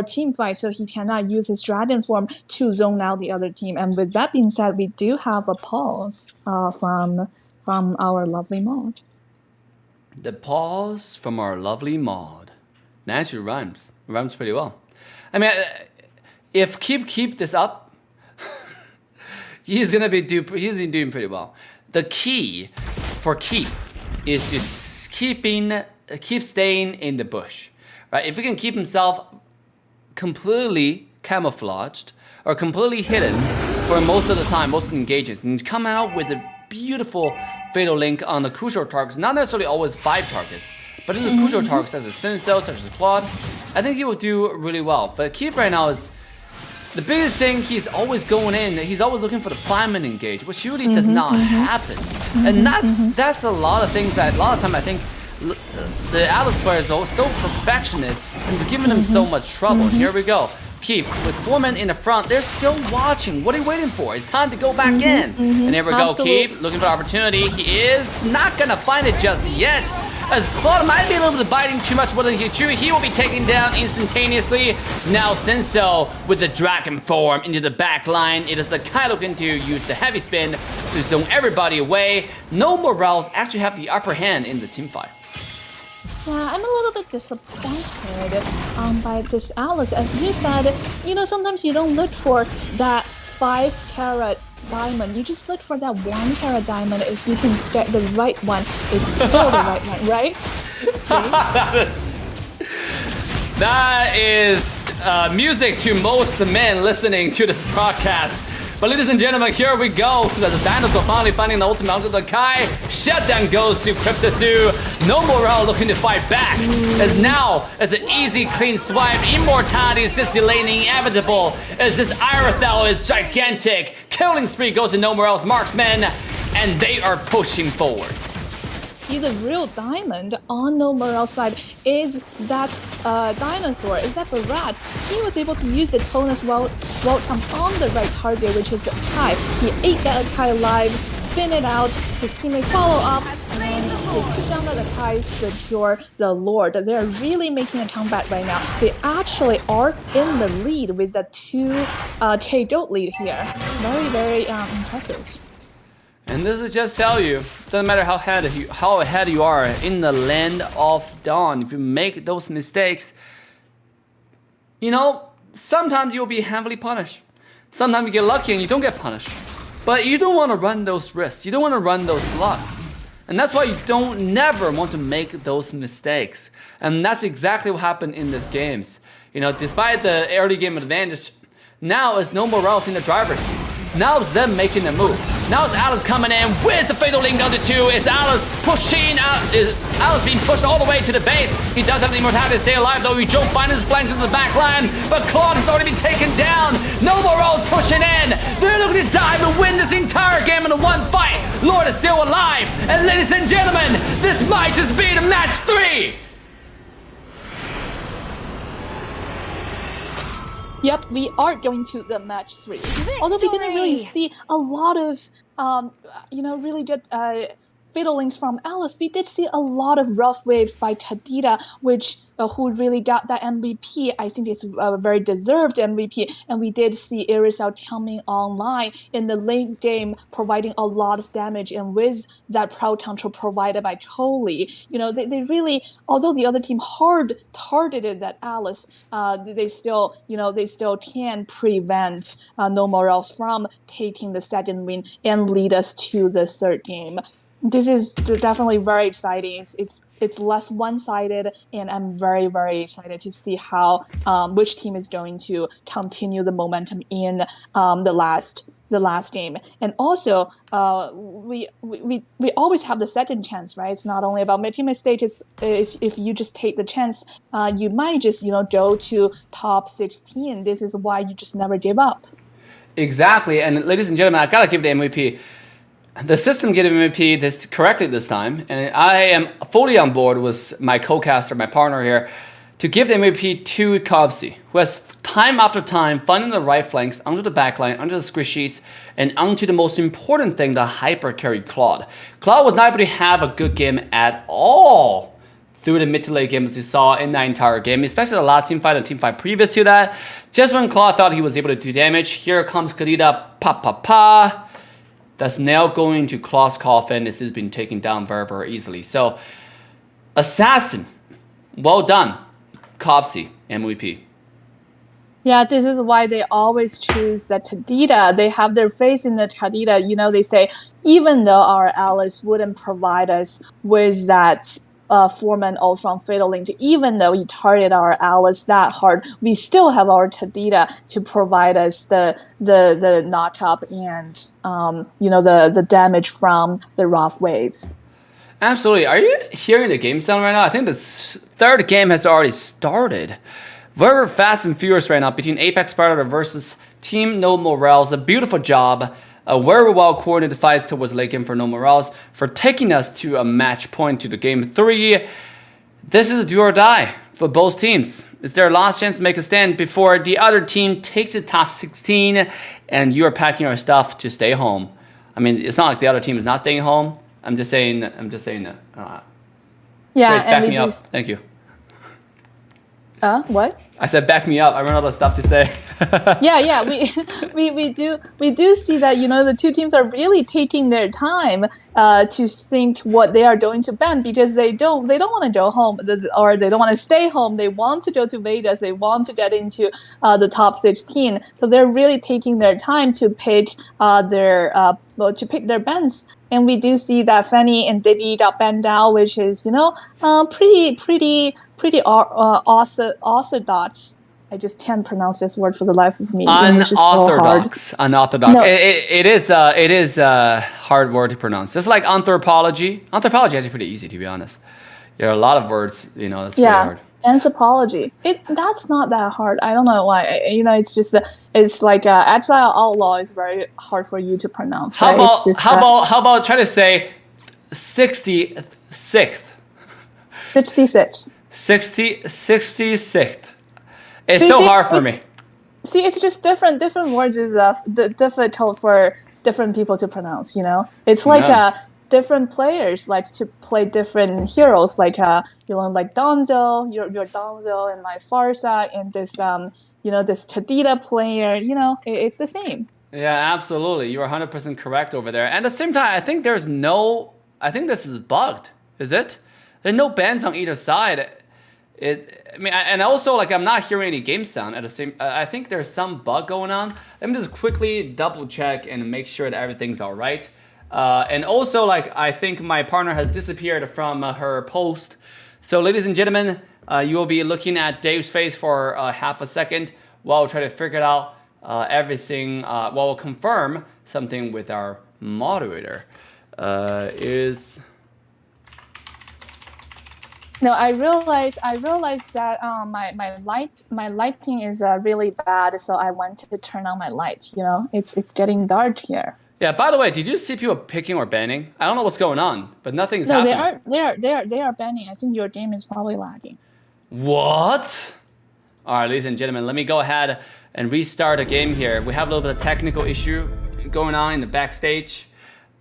Speaker 4: team fight, so he cannot use his dragon form to zone out the other team. And with that being said, we do have a pause from our lovely mod.
Speaker 2: The pause from our lovely mod. That actually rhymes. It rhymes pretty well. I mean, if keep this up, he's been doing pretty well. The key for Keep is just keep staying in the bush, right? If he can keep himself completely camouflaged or completely hidden for most of the time, most of the engages, and come out with a beautiful fatal link on the crucial targets, not necessarily always 5 targets, but in the crucial targets such as Sinso, such as Quad, I think he will do really well. But Keep right now is the biggest thing. He's always going in. He's always looking for the 5-man engage, which usually does not happen. And that's a lot of things that a lot of time I think the Atlas players are so perfectionist and giving them so much trouble. And here we go. keep with Foreman in the front. They're still watching. What are you waiting for? It's time to go back in. And there we go.
Speaker 4: Absolutely.
Speaker 2: Keep looking for opportunity. He is not gonna find it just yet. As Claude might be a little bit biting too much more than he chew, he will be taken down instantaneously. Now Senso with the dragon form into the back line. It is Akai looking to use the heavy spin to zone everybody away. No Morales actually have the upper hand in the team fight.
Speaker 4: Yeah, I'm a little bit disappointed by this Alice. As you said, you know, sometimes you don't look for that 5-carat diamond. You just look for that 1-carat diamond. If you can get the right one, it's still the right one, right?
Speaker 2: That is music to most men listening to this broadcast. But ladies and gentlemen, here we go. The dinosaur finally finding the ultimate onto the Kai. Shutdown goes to Cryptosu. No Morale looking to fight back. As now, as an easy, clean swipe, immortality is just delaying the inevitable. As this Irothel is gigantic. Killing spree goes to No Morale's marksmen. And they are pushing forward.
Speaker 4: See, the real diamond on No Morale's side is that dinosaur, is that rat. He was able to use the tonus welcome on the right target, which is Akai. He ate that Akai alive, spin it out, his teammate follow up, and they took down that Akai, secure the Lord. They're really making a comeback right now. They actually are in the lead with a 2K goat lead here. Very, very impressive.
Speaker 2: And this is just tell you, doesn't matter how ahead you are in the land of dawn. If you make those mistakes, you know, sometimes you'll be heavily punished. Sometimes you get lucky and you don't get punished. But you don't want to run those risks. You don't want to run those lucks. And that's why you don't never want to make those mistakes. And that's exactly what happened in these games. You know, despite the early game advantage, now it's No Morales in the driver's seat. Now it's them making the move. Now it's Alice coming in with the fatal link onto 2. It's Alice pushing out. Is Alice being pushed all the way to the base. He does have the immortality to stay alive though. He Joe finds his flank into the back line, but Claude has already been taken down. No Morales pushing in. They're looking to dive and win this entire game in a one fight. Lord is still alive. And ladies and gentlemen, this might just be the match 3.
Speaker 4: Yep, we are going to the match 3. Although we didn't really see a lot of, really good fatal links from Alice, we did see a lot of rough waves by Kadita, which who really got that MVP. I think it's a very deserved MVP, and we did see Irisal coming online in the late game, providing a lot of damage, and with that crowd control provided by Tolly, you know, they really, although the other team hard targeted that Alice, they still can prevent No Morales from taking the second win and lead us to the third game. This is definitely very exciting. It's less one-sided, and I'm very, very excited to see how which team is going to continue the momentum in the last game. And also, we always have the second chance, right? It's not only about making mistakes. It's if you just take the chance, you might just go to top 16. This is why you just never give up.
Speaker 2: Exactly. And ladies and gentlemen, I gotta give the MVP. The system gave MVP this correctly this time, and I am fully on board with my co-caster, my partner here, to give the MVP to Cobsy, who has time after time finding the right flanks, onto the backline, onto the squishies, and onto the most important thing, the hyper carry Claude. Claude was not able to have a good game at all through the mid to late games we saw in that entire game, especially the last team fight and team fight previous to that. Just when Claude thought he was able to do damage, here comes Kadita, pa. That's now going to Claw's coffin. This has been taken down very, very easily. So, Assassin, well done. Copsy, MVP.
Speaker 4: Yeah, this is why they always choose the Kadita. They have their faith in the Kadita. You know, they say, even though our Alice wouldn't provide us with that Foreman ult from Fatal Link, even though he targeted our Alice that hard, we still have our Kadita to provide us the knock up and the damage from the rough waves.
Speaker 2: Absolutely. Are you hearing the game sound right now? I think the third game has already started. Very fast and furious right now between Apex Predator versus Team No Morales. A beautiful job. A very well coordinated fights towards late game for No Morales for taking us to a match point to the game 3. This is a do or die. for both teams. It's their last chance to make a stand before the other team takes the top 16 and you are packing your stuff to stay home. I mean, it's not like the other team is not staying home. I'm just saying that.
Speaker 4: Yeah,
Speaker 2: Grace,
Speaker 4: and
Speaker 2: back
Speaker 4: we
Speaker 2: me
Speaker 4: do.
Speaker 2: up. Thank you.
Speaker 4: What?
Speaker 2: I said back me up. I run out of stuff to say.
Speaker 4: Yeah, we do see that, you know, the two teams are really taking their time to think what they are going to ban, because they don't want to go home, or they don't want to stay home. They want to go to Vegas. They want to get into the top 16. So they're really taking their time to pick their bans. And we do see that Fanny and Diddy got banned out, which is, you know, pretty orthodox. I just can't pronounce this word for the life of me. English is so hard.
Speaker 2: Unorthodox.
Speaker 4: No.
Speaker 2: It is a hard word to pronounce. It's like anthropology. Anthropology is actually pretty easy, to be honest. There are a lot of words, you know, that's pretty hard.
Speaker 4: Anthropology. That's not that hard. I don't know why. You know, it's just it's like Exile Outlaw is very hard for you to pronounce.
Speaker 2: How
Speaker 4: Right?
Speaker 2: how about try to say 66th?
Speaker 4: 66.
Speaker 2: 66th. It's
Speaker 4: See,
Speaker 2: so
Speaker 4: see,
Speaker 2: hard for me.
Speaker 4: See, it's just different words is difficult for different people to pronounce. You know, it's like different players like to play different heroes. Like you know, like Donzo, your Donzo, and my Farsa, and this you know, this Kadita player. You know, it's the same.
Speaker 2: Yeah, absolutely. You are 100% correct over there. And at the same time, I think this is bugged. Is it? There's no bans on either side. And also, like, I'm not hearing any game sound at the same. I think there's some bug going on. Let me just quickly double check and make sure that everything's all right. And also, like, I think my partner has disappeared from her post. So, ladies and gentlemen, you will be looking at Dave's face for half a second while we try to figure out everything. While we'll confirm something with our moderator.
Speaker 4: No, I realized that my lighting is really bad, so I went to turn on my light. You know, it's getting dark here.
Speaker 2: Yeah. By the way, did you see people picking or banning? I don't know what's going on, but nothing's happening.
Speaker 4: They are banning. I think your game is probably lagging.
Speaker 2: What? All right, ladies and gentlemen, let me go ahead and restart the game here. We have a little bit of technical issue going on in the backstage.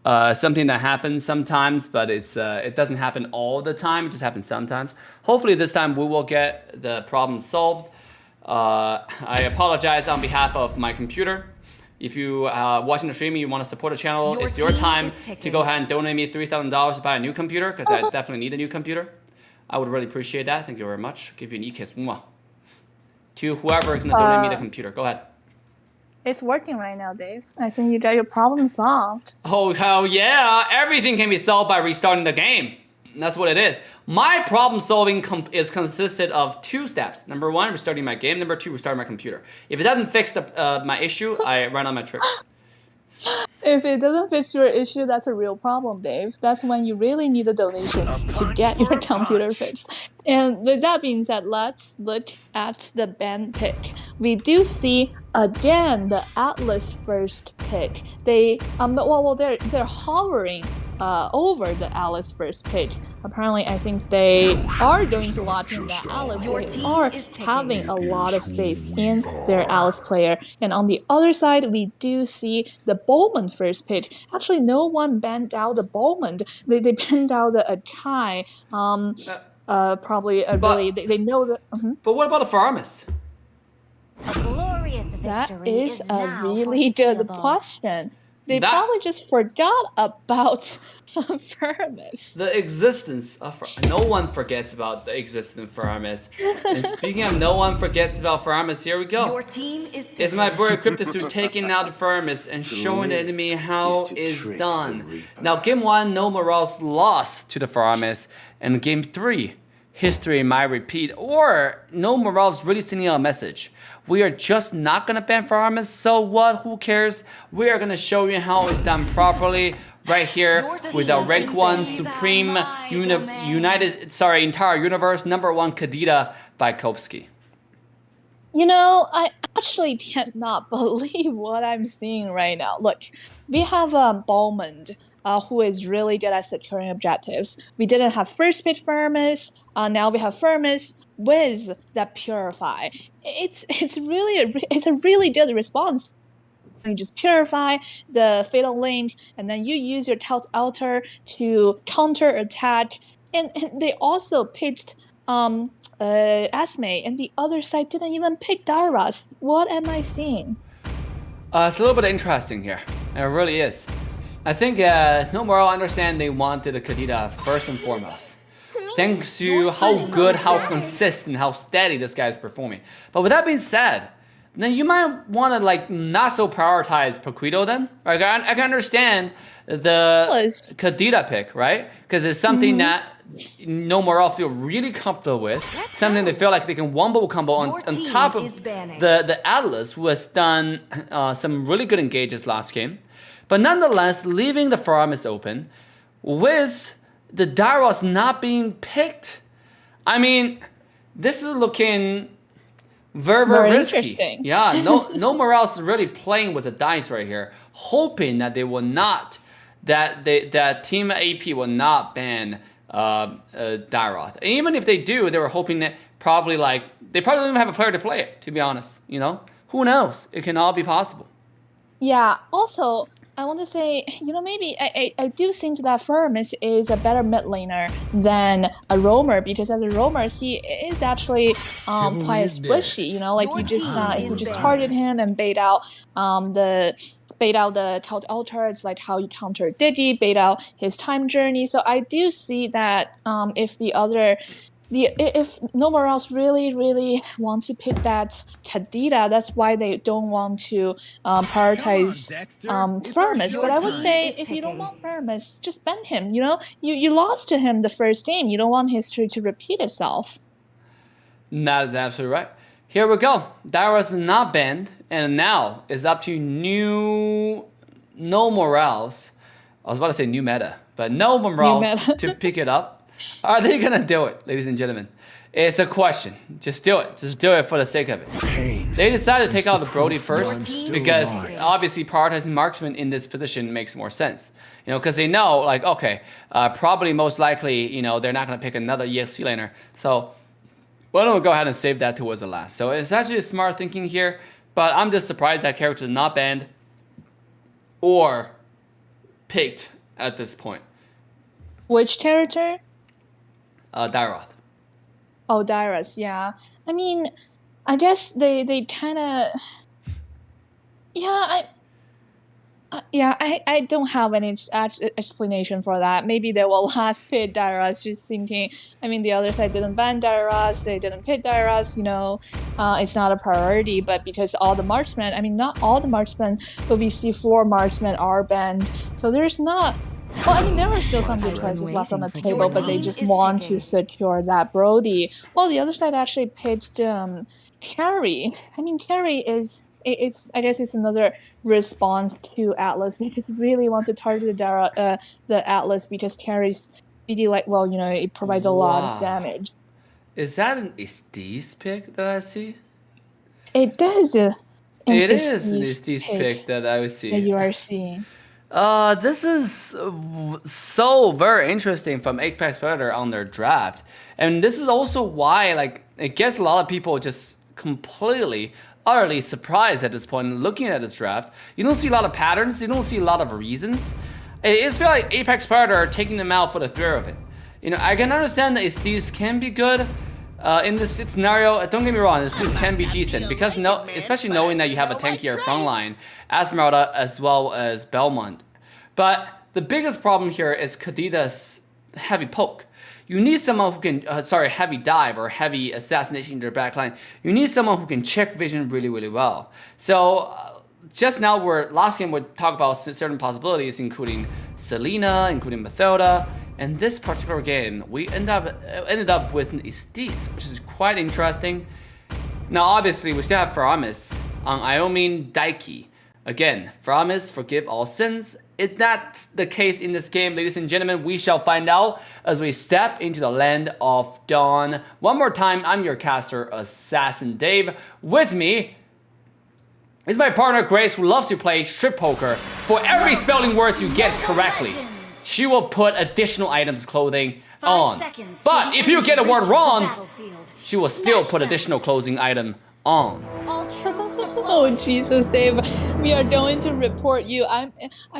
Speaker 2: Something that happens sometimes, but it doesn't happen all the time. It just happens sometimes. Hopefully this time we will get the problem solved. I apologize on behalf of my computer. If you watching the stream and you want to support the channel, it's your time to go ahead and donate me $3,000 to buy a new computer, because I definitely need a new computer. I would really appreciate that. Thank you very much. I'll give you an e-kiss. Mwah. To whoever is going to donate me the computer. Go ahead.
Speaker 4: It's working right now, Dave. I think you got your problem solved.
Speaker 2: Oh, hell yeah. Everything can be solved by restarting the game. That's what it is. My problem solving is consisted of 2 steps. Number 1, restarting my game. Number 2, restarting my computer. If it doesn't fix my issue, I run on my tricks.
Speaker 4: If it doesn't fix your issue, that's a real problem, Dave. That's when you really need a donation to get your computer fixed. And with that being said, let's look at the ban pick. We do see again the Atlas first pick. They're hovering over the Atlas first pick. Apparently, I think they are going to lock in that Atlas. They are having a lot of faith in their Atlas player. And on the other side, we do see the Bowman first pick. Actually, no one banned out the Bowman. They banned out the Akai. Probably really they know that.
Speaker 2: But what about the Farmus?
Speaker 6: A glorious victory
Speaker 4: That is a
Speaker 6: now
Speaker 4: really good
Speaker 6: foreseeable.
Speaker 4: question. They probably just forgot about Firmus.
Speaker 2: The existence of no one forgets about the existence of Farmus. And speaking of no one forgets about Farmus, here we go.
Speaker 5: Your team is
Speaker 2: It's my boy Cryptosuit taking out the Firmus and showing the enemy how it's done. Now, game 1, no morals lost to the Firmus, and game 3, history might repeat, or no morals really sending out a message. We are just not gonna ban Firmus, so what? Who cares? We are gonna show you how it's done properly right here with our rank 1 supreme entire universe #1 Kadita by Kopsky.
Speaker 4: You know, I actually cannot believe what I'm seeing right now. Look, we have Bowman who is really good at securing objectives. We didn't have first pick Firmus. Now we have Firmus with that Purify. It's a really good response. You just purify the Fatal Link, and then you use your Telt Altar to counter attack. And they also pitched Esme, and the other side didn't even pick Dairos. What am I seeing?
Speaker 2: It's a little bit interesting here. It really is. I think No Moral understand they wanted a Kadita first and foremost. Thanks to how good, how consistent, how steady this guy is performing. But with that being said, then you might want to like not so prioritize Paquito then. Like, I can understand the Kadita pick, right? Because it's something that No Moral feel really comfortable with. Something they feel like they can wombo combo on top of the Atlas, who has done some really good engages last game. But nonetheless, leaving the Faramis open with the Dairos not being picked. I mean, this is looking very risky.
Speaker 4: Interesting.
Speaker 2: Yeah, no Morale's really playing with the dice right here, hoping that they will not, that Team AP will not ban Dairoth. And even if they do, they were hoping that probably they probably don't even have a player to play it, to be honest. You know, who knows? It can all be possible.
Speaker 4: Yeah. Also, I want to say, maybe I do think that Firmus is a better mid laner than a roamer, because as a roamer, he is actually quite squishy. If you just target him and bait out the Telt Altar, it's like how you counter Digi, bait out his time journey. So I do see that if No More Else really want to pick that Kadita, that's why they don't want to prioritize Firmus. But I would say if you don't want Firmus, just ban him. You lost to him the first game. You don't want history to repeat itself.
Speaker 2: That is absolutely right. Here we go. Dairos is not banned, and now it's up to No Morales. I was about to say new meta, but No Morales to pick it up. Are they gonna do it, ladies and gentlemen? It's a question. Just do it. Just do it for the sake of it. They decided to take out the Brody first because obviously prioritizing marksman in this position makes more sense. Because they know, like, okay, probably most likely, they're not gonna pick another EXP laner. So why don't we go ahead and save that towards the last? So it's actually smart thinking here, but I'm just surprised that character is not banned or picked at this point.
Speaker 4: Which character?
Speaker 2: Dairoth.
Speaker 4: Oh, Dairos, yeah. I mean, I guess they kind of... Yeah, I don't have any explanation for that. Maybe they will last pick Dairos, just thinking, the other side didn't ban Dairos, they didn't pick Dairos, it's not a priority, but because all the marksmen, not all the marksmen, but we see 4 marksmen are banned, so there's not... Well, there are still some good choices left on the table, but they just want to secure that Brody. Well, the other side actually picked Carry. Carry is... I guess it's another response to Atlas. They just really want to target the Atlas because Carry's BD it provides a lot of damage.
Speaker 2: Is that an Estes pick that I see?
Speaker 4: It does.
Speaker 2: It is an Estes pick that I would see.
Speaker 4: That you are seeing.
Speaker 2: This is so very interesting from Apex Predator on their draft. And this is also why, it gets a lot of people just completely, utterly surprised at this point looking at this draft. You don't see a lot of patterns. You don't see a lot of reasons. It just feels like Apex Predator are taking them out for the thrill of it. I can understand that Estes can be good in this scenario. Don't get me wrong, Estes can be decent because especially knowing that you have a tankier frontline, Esmeralda as well as Belmont. But the biggest problem here is Kadita's heavy poke. You need someone who can, heavy dive or heavy assassination in their backline. You need someone who can check vision really, really well. So just now, last game we talked about certain possibilities, including Selena, including Methoda. And this particular game, we ended up with an Estes, which is quite interesting. Now, obviously, we still have Faramis on Iomin Daiki. Again, Faramis, forgive all sins. If that's the case in this game, ladies and gentlemen, we shall find out as we step into the land of dawn. One more time, I'm your caster, Assassin Dave. With me is my partner, Grace, who loves to play strip poker for every spelling word you get correctly. she will put additional items of clothing
Speaker 5: 5
Speaker 2: on.
Speaker 5: seconds
Speaker 2: But
Speaker 5: till
Speaker 2: if you get a
Speaker 5: enemy
Speaker 2: word
Speaker 5: reaches the
Speaker 2: wrong,
Speaker 5: battlefield.
Speaker 2: she will still
Speaker 5: Smash
Speaker 2: put
Speaker 5: them.
Speaker 2: additional clothing item on.
Speaker 5: All troops
Speaker 4: Oh
Speaker 5: deployed.
Speaker 4: Jesus, Dave! We are going to report you. I'm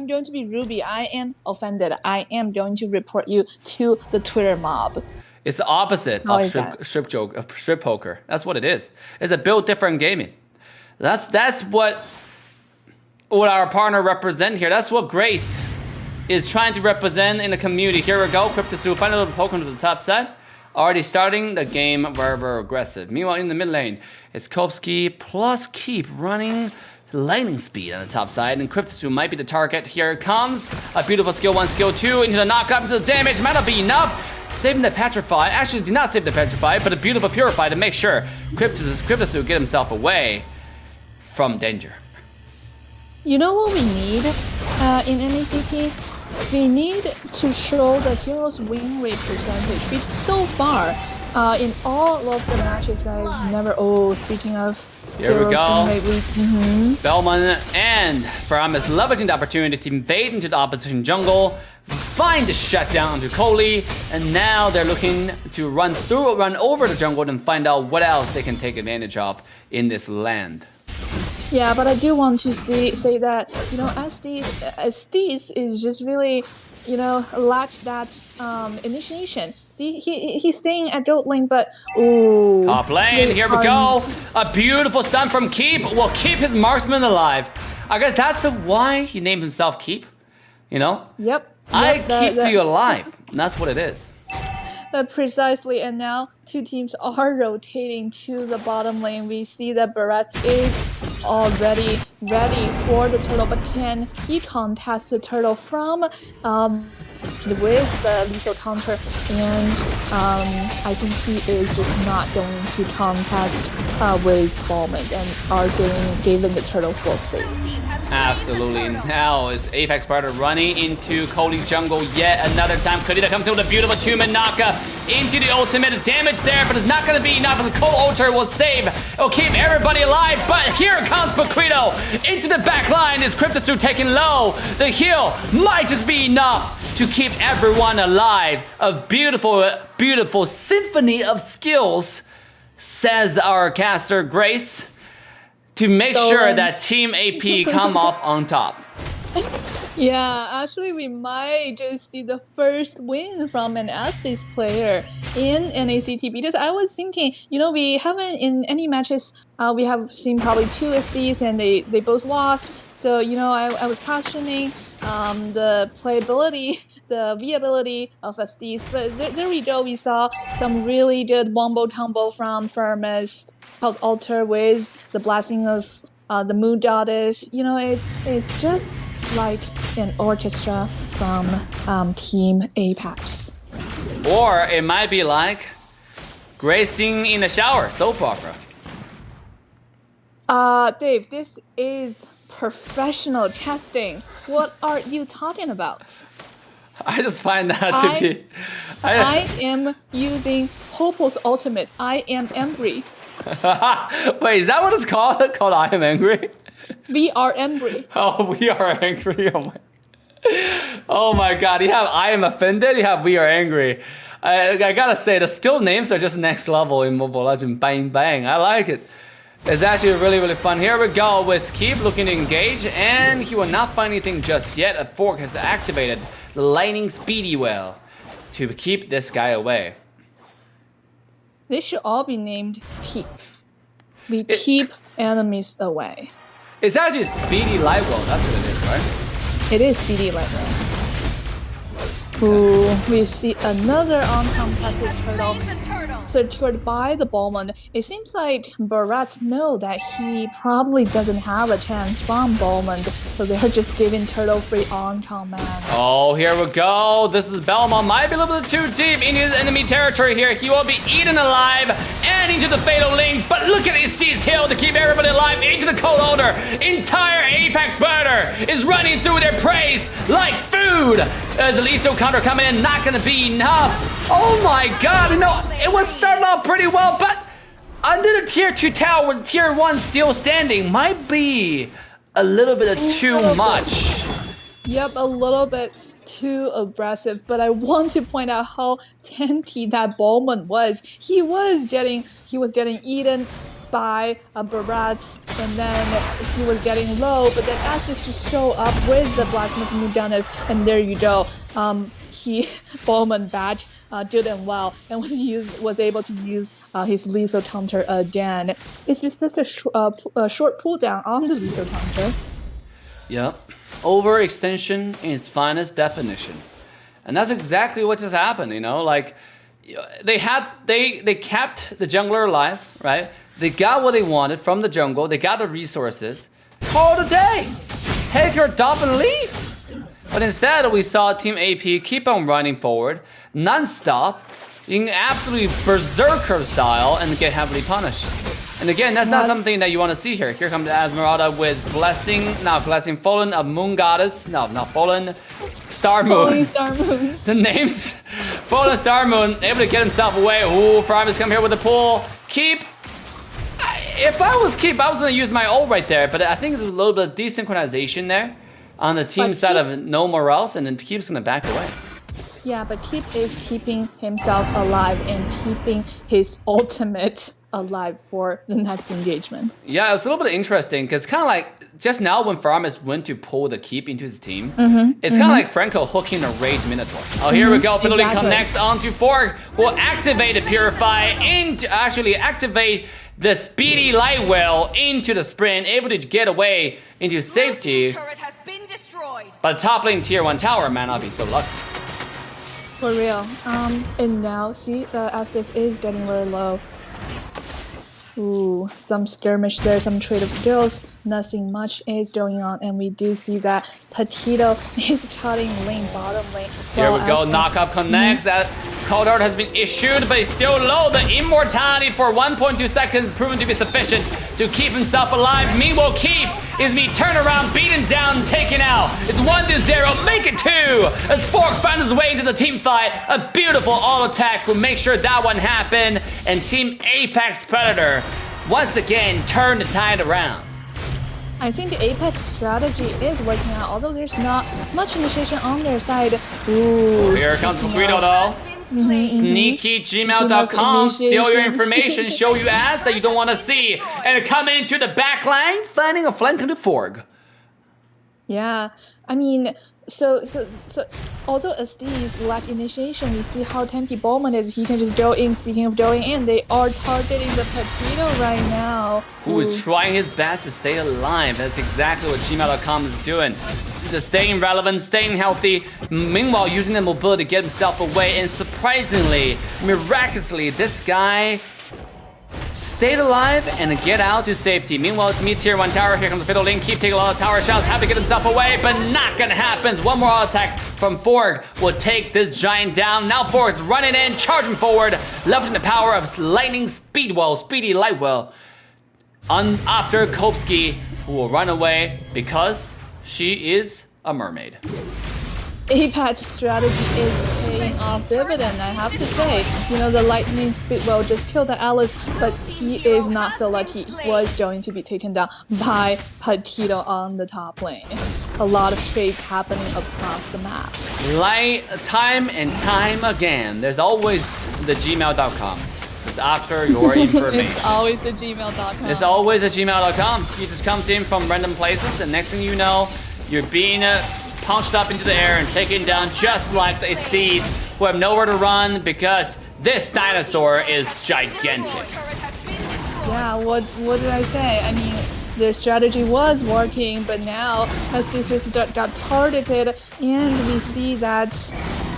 Speaker 4: going to be Ruby. I am offended. I am going to report you to the Twitter mob.
Speaker 2: It's the opposite
Speaker 4: How
Speaker 2: of
Speaker 4: is that?
Speaker 2: strip poker. That's what it is. It's a build different gaming. That's what our partner represent here. That's what Grace is trying to represent in the community. Here we go. Cryptosu, final little Pokemon to the top set. Already starting the game very, very aggressive. Meanwhile, in the mid lane, it's Kopsky plus Keep running lightning speed on the top side, and Cryptosu might be the target. Here it comes. A beautiful skill 1, skill 2 into the knockup, into the damage. Might not be enough. Saving the Petrify. Actually, did not save the Petrify, but a beautiful Purify to make sure Cryptosu get himself away from danger.
Speaker 4: You know what we need in NACT? We need to show the hero's win rate percentage. Because so far, in all of the matches that I've never. Oh, speaking of
Speaker 2: Here we
Speaker 4: hero's
Speaker 2: go.
Speaker 4: win rate,
Speaker 2: Bellman and Fram is leveraging the opportunity to invade into the opposition jungle, find the shutdown to Coley, and now they're looking to run over the jungle and find out what else they can take advantage of in this land.
Speaker 4: Yeah, but I do want to say that, you know, Estes is just really, you know, lacked that initiation. See, he's staying at goat lane, but ooh.
Speaker 2: Top lane, here we go. A beautiful stun from Keep will keep his marksman alive. I guess that's why he named himself Keep. You know?
Speaker 4: Yep.
Speaker 2: I
Speaker 4: yep,
Speaker 2: keep you alive. And that's what it is.
Speaker 4: Precisely, and now two teams are rotating to the bottom lane. We see that Barretts is already ready for the turtle, but can he contest the turtle from with the lethal counter? And I think he is just not going to contest with Ballman and are giving the turtle for free.
Speaker 2: Absolutely. Now is Apex Sparta running into Cody's jungle yet another time. Kadita comes in with a beautiful 2-man knockup into the ultimate. Damage there, but it's not going to be enough. The Cold Ultra will save. It'll keep everybody alive, but here comes Paquito into the back line. Is Cryptosu taking low? The heal might just be enough to keep everyone alive. A beautiful, beautiful symphony of skills, says our caster Grace, to make sure that Team AP come off on top.
Speaker 4: Yeah, actually, we might just see the first win from an Estes player in NACT, because I was thinking, you know, we haven't in any matches, we have seen probably 2 Estes and they both lost. So, you know, I was questioning the playability, the viability of Estes, but there we go. We saw some really good wombo combo from Firmus, called Alter with the blessing of the Moon Goddess. You know, it's just like an orchestra from Team Apex.
Speaker 2: Or it might be like Grace singing in the shower, soap opera.
Speaker 4: Dave, this is professional testing. What are you talking about?
Speaker 2: I just find that to be...
Speaker 4: I am using Hopo's ultimate. I am angry.
Speaker 2: Wait, is that what it's called? Called I Am Angry?
Speaker 4: We are angry.
Speaker 2: Oh, we are angry. Oh my god. You have I Am Offended, you have We Are Angry. I gotta say, the skill names are just next level in Mobile Legends. Bang, bang. I like it. It's actually really, really fun. Here we go with Keep looking to engage, and he will not find anything just yet. A fork has activated the lightning speedy well to keep this guy away.
Speaker 4: They should all be named Keep. We keep enemies away.
Speaker 2: It's actually Speedy Lightwell, that's what it is, right?
Speaker 4: It is Speedy Lightning. Ooh, we see another uncontested turtle secured by the Bowman. It seems like Barretts know that he probably doesn't have a chance from Bowman, so they're just giving turtle free on command.
Speaker 2: Oh, here we go. This is Belmont. Might be a little bit too deep in his enemy territory here. He will be eaten alive and into the fatal link. But look at Estes Hill to keep everybody alive into the cold order. Entire Apex Murder is running through their praise like food. As the lethal counter coming in, not gonna be enough. Oh my god, you know, it was starting off pretty well, but under the tier 2 tower with tier 1 still standing might be a little bit of too much.
Speaker 4: Yep, a little bit. too aggressive, but I want to point out how tanky that Bowman was. He was getting eaten by Barats, and then he was getting low, but then Estes just show up with the Blasphemous Mudanas, and there you go. Bowman back did him well and was able to use his lethal counter again. It's just a short pulldown on the lethal counter.
Speaker 2: Yep. Overextension in its finest definition. And that's exactly what just happened, you know? Like, they kept the jungler alive, right? They got what they wanted from the jungle. They got the resources. Call it a day. Take your top and leave. But instead, we saw Team AP keep on running forward, non-stop, in absolutely berserker style, and get heavily punished. And again, that's not something that you want to see here. Here comes Esmeralda with Blessing Fallen, a Moon Goddess. No, not Fallen. Star Moon.
Speaker 4: Fallen Star Moon.
Speaker 2: The names. Fallen Star Moon, able to get himself away. Ooh, Farmers come here with the pull. Keep. If I was Keep, I was going to use my ult right there, but I think there's a little bit of desynchronization there on the team side of No Morales, and then Keep's going to back away.
Speaker 4: Yeah, but Keep is keeping himself alive and keeping his ultimate alive for the next engagement.
Speaker 2: Yeah, it was a little bit interesting because kind of like just now when Faramis went to pull the Keep into his team, it's kind of like Franco hooking a Rage Minotaur. Oh, here we go. Fiddling connects onto Fork. Will activate the Purify into actually activate the Speedy Light Well into the sprint, able to get away into safety.
Speaker 5: Turret has been destroyed.
Speaker 2: But top lane tier 1 tower, man, I'll be so lucky.
Speaker 4: For real. And now, see, Estes is getting very low. Ooh, some skirmish there, some trade of skills. Nothing much is going on, and we do see that Petito is cutting lane, bottom lane.
Speaker 2: Here we go, knock-up connects. Cold Heart has been issued, but he's still low. The immortality for 1.2 seconds proven to be sufficient to keep himself alive. Meanwhile, Keep is being turned around, beaten down, taken out. It's 1-0, make it 2. As Fork finds his way into the team fight. A beautiful auto attack will make sure that one happened. And Team Apex Predator once again turned the tide around.
Speaker 4: I think the Apex strategy is working out, although there's not much initiation on their side. Ooh,
Speaker 2: here comes Guido though. Sneaky gmail.com, steal your information, show you ads that you don't want to see, and come into the back line, finding a flank into Forg.
Speaker 4: Yeah, I mean, so although Estes lack initiation, we see how tanky Bowman is. He can just go in. Speaking of going in, they are targeting the Petito right now.
Speaker 2: Who is trying his best to stay alive. That's exactly what gmail.com is doing. Just staying relevant, staying healthy, meanwhile using the mobility to get himself away, and surprisingly, miraculously, this guy stayed alive and get out to safety. Meanwhile, it's me tier 1 tower. Here comes the fiddle link. Keep taking a lot of tower shots. Have to get himself away, but not gonna happen. One more auto attack from Forg will take this giant down. Now Forg's running in, charging forward, leveraging the power of Lightning Speedwell, Speedy Lightwell. After Kopsky, who will run away because she is a mermaid.
Speaker 4: Apex strategy is paying off dividend, I have to say. You know, the Lightning Speedwell just killed the Alice, but he is not so lucky. He was going to be taken down by Petito on the top lane. A lot of trades happening across the map.
Speaker 2: Time and time again, there's always the gmail.com. It's after your information.
Speaker 4: It's always a gmail.com.
Speaker 2: It's always a gmail.com. He just comes in from random places, and next thing you know, you're being punched up into the air and taken down just like the Estes, who have nowhere to run because this dinosaur is gigantic.
Speaker 4: Yeah, what did I say? I mean, their strategy was working, but now Estes just got targeted, and we see that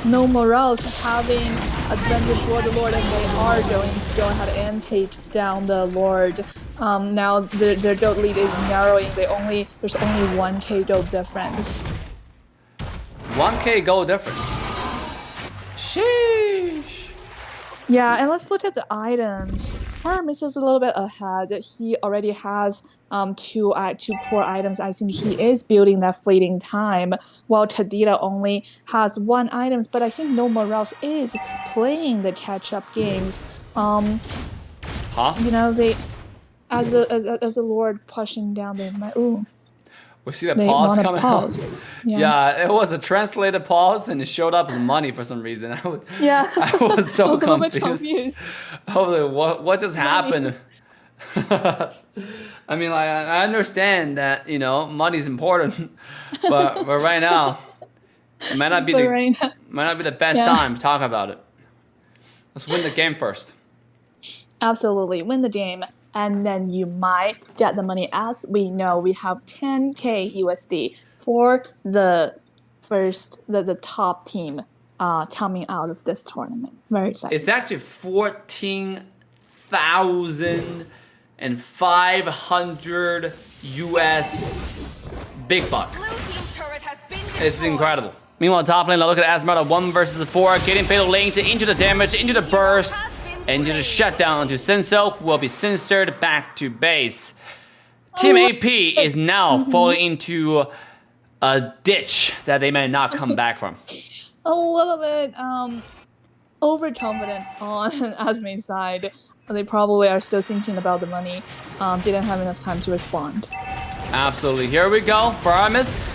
Speaker 4: No Morales having advantage for the Lord, and they are going to go ahead and take down the Lord. Now their gold lead is narrowing. There's only 1k gold difference.
Speaker 2: 1k gold difference. Sheesh.
Speaker 4: Yeah, and let's look at the items. Hermes is a little bit ahead. He already has two core items. I think he is building that fleeting time, while Kadita only has 1 item. But I think No Morales is playing the catch-up games. You know, they as a Lord pushing down, they might. Ooh.
Speaker 2: We see the
Speaker 4: They
Speaker 2: pause
Speaker 4: want to
Speaker 2: coming
Speaker 4: pause.
Speaker 2: out.
Speaker 4: Yeah.
Speaker 2: Yeah, it was a translated pause and it showed up as money for some reason.
Speaker 4: Yeah.
Speaker 2: I was so
Speaker 4: I was a little bit
Speaker 2: confused.
Speaker 4: confused.
Speaker 2: I was like, what just happened? I mean, like, I understand that, you know, money's important, but right now, it might not be the best
Speaker 4: Yeah.
Speaker 2: time to talk about it. Let's win the game first.
Speaker 4: Absolutely. Win the game. And then you might get the money. As we know, we have 10K USD for the top team coming out of this tournament. Very exciting.
Speaker 2: It's actually 14,500 US big bucks. It's incredible. Meanwhile, top lane, look at Asmara 1 versus 4, getting fatal linked into the damage, into the burst, into the shutdown to Senso, who will be censored back to base. Team AP is now falling into a ditch that they may not come back from.
Speaker 4: A little bit overconfident on Asme's side. They probably are still thinking about the money. Didn't have enough time to respond.
Speaker 2: Absolutely. Here we go. Faramis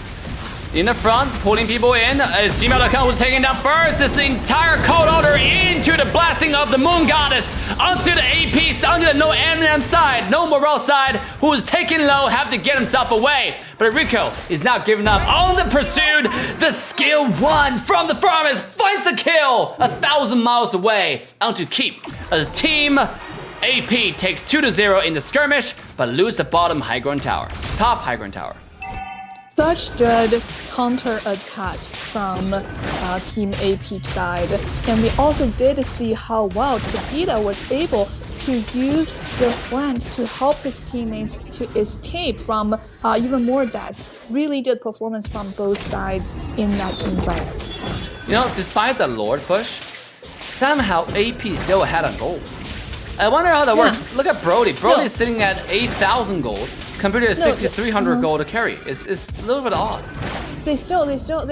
Speaker 2: in the front, pulling people in. Gmail.com was taking down first. This entire code order into the blasting of the Moon Goddess onto the AP, onto the no Eminem side, no Morale side, who is taking low, have to get himself away. But Rico is not giving up on the pursuit. The skill one from the Faramis finds the kill 1,000 miles away onto Keep. A team AP takes 2-0 in the skirmish, but lose the bottom high ground tower, top high ground tower.
Speaker 4: Such good counter attack from Team AP side, and we also did see how well Takeda was able to use the flank to help his teammates to escape from even more deaths. Really good performance from both sides in that team fight.
Speaker 2: You know, despite the Lord push, somehow AP still had a gold. I wonder how that works. Look at Brody. Brody's sitting at 8,000 gold compared to 6,300 gold to carry. It's a little bit odd.
Speaker 4: They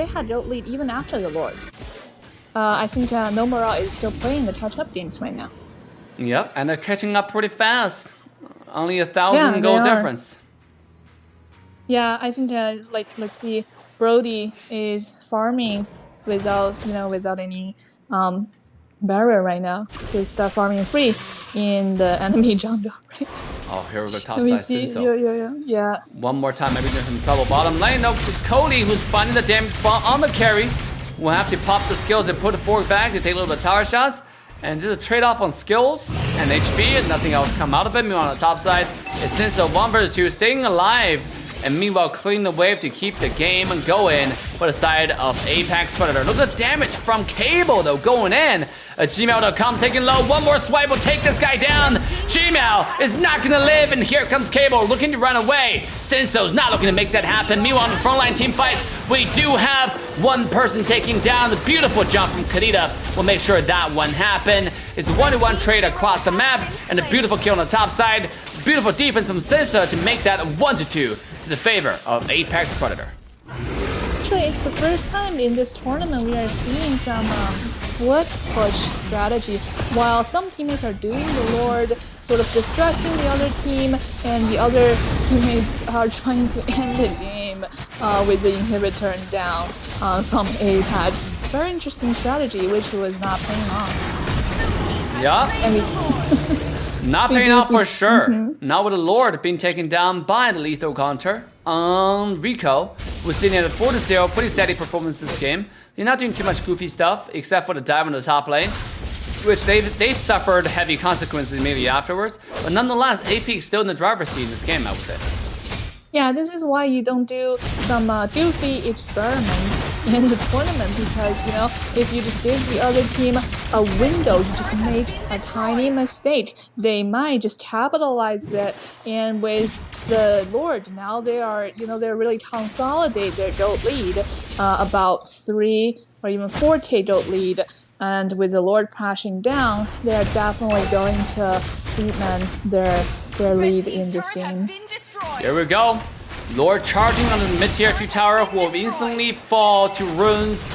Speaker 4: had gold lead even after the Lord. I think Nomura is still playing the catch-up games right now.
Speaker 2: Yep, and they're catching up pretty fast. Only 1,000 gold difference.
Speaker 4: Yeah, I think let's see, Brody is farming without any barrier right now. He's farming free in the enemy jungle. Right?
Speaker 2: Oh, here we go, top
Speaker 4: Let me
Speaker 2: side.
Speaker 4: see.
Speaker 2: Sinso.
Speaker 4: Yeah.
Speaker 2: One more time, maybe there's some trouble. Bottom lane, no, it's Cody who's finding the damage spot on the carry. We'll have to pop the skills and put a forward back to take a little bit of tower shots. And just a trade-off on skills and HP, and nothing else come out of it. Meanwhile, on the top side, it's Sinso 1 versus 2, staying alive. And meanwhile, clearing the wave to keep the game going for the side of Apex Predator. Look at the damage from Cable, though, going in. Gmail.com taking low. One more swipe will take this guy down. Gmail is not going to live, and here comes Cable looking to run away. Sinso's not looking to make that happen. Meanwhile, on the frontline team fights, we do have one person taking down. The beautiful jump from Kadita will make sure that one happen. It's a 1-to-1 trade across the map, and a beautiful kill on the top side. Beautiful defense from Sinso to make that 1-2 to the favor of Apex Predator.
Speaker 4: Actually, it's the first time in this tournament we are seeing some split push strategy. While some teammates are doing the Lord, sort of distracting the other team, and the other teammates are trying to end the game with the inhibitor down from Apex. Very interesting strategy, which was not paying off.
Speaker 2: Yeah.
Speaker 4: And
Speaker 2: not paying off for sure. Now with the Lord being taken down by the lethal counter on Rico, we're sitting at a 4-0, pretty steady performance this game. They're not doing too much goofy stuff, except for the dive on the top lane, which they suffered heavy consequences immediately afterwards. But nonetheless, AP is still in the driver's seat in this game, I would say.
Speaker 4: yeah, this is why you don't do some goofy experiments in the tournament, because, you know, if you just give the other team a window, you just make a tiny mistake, they might just capitalize it. And with the Lord, now they are, they're really consolidate their gold lead, about 3 or even 4K gold lead. And with the Lord crashing down, they are definitely going to speedman their lead in this game.
Speaker 2: Here we go. Lord charging on the mid-tier 2 tower will instantly fall to runes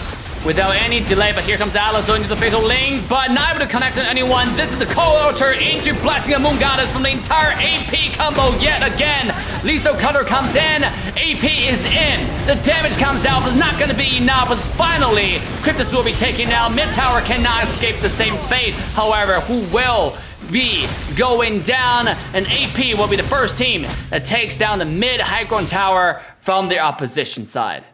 Speaker 2: without any delay. But here comes Atlas into the fatal lane, but not able to connect on anyone. This is the co-alter into Blessing of Moon Goddess from the entire AP combo yet again. Lethal Cutter comes in, AP is in. The damage comes out, but it's not going to be enough. But finally, Cryptus will be taken out. Mid tower cannot escape the same fate. However, who will be going down? And AP will be the first team that takes down the mid high ground tower from the opposition side.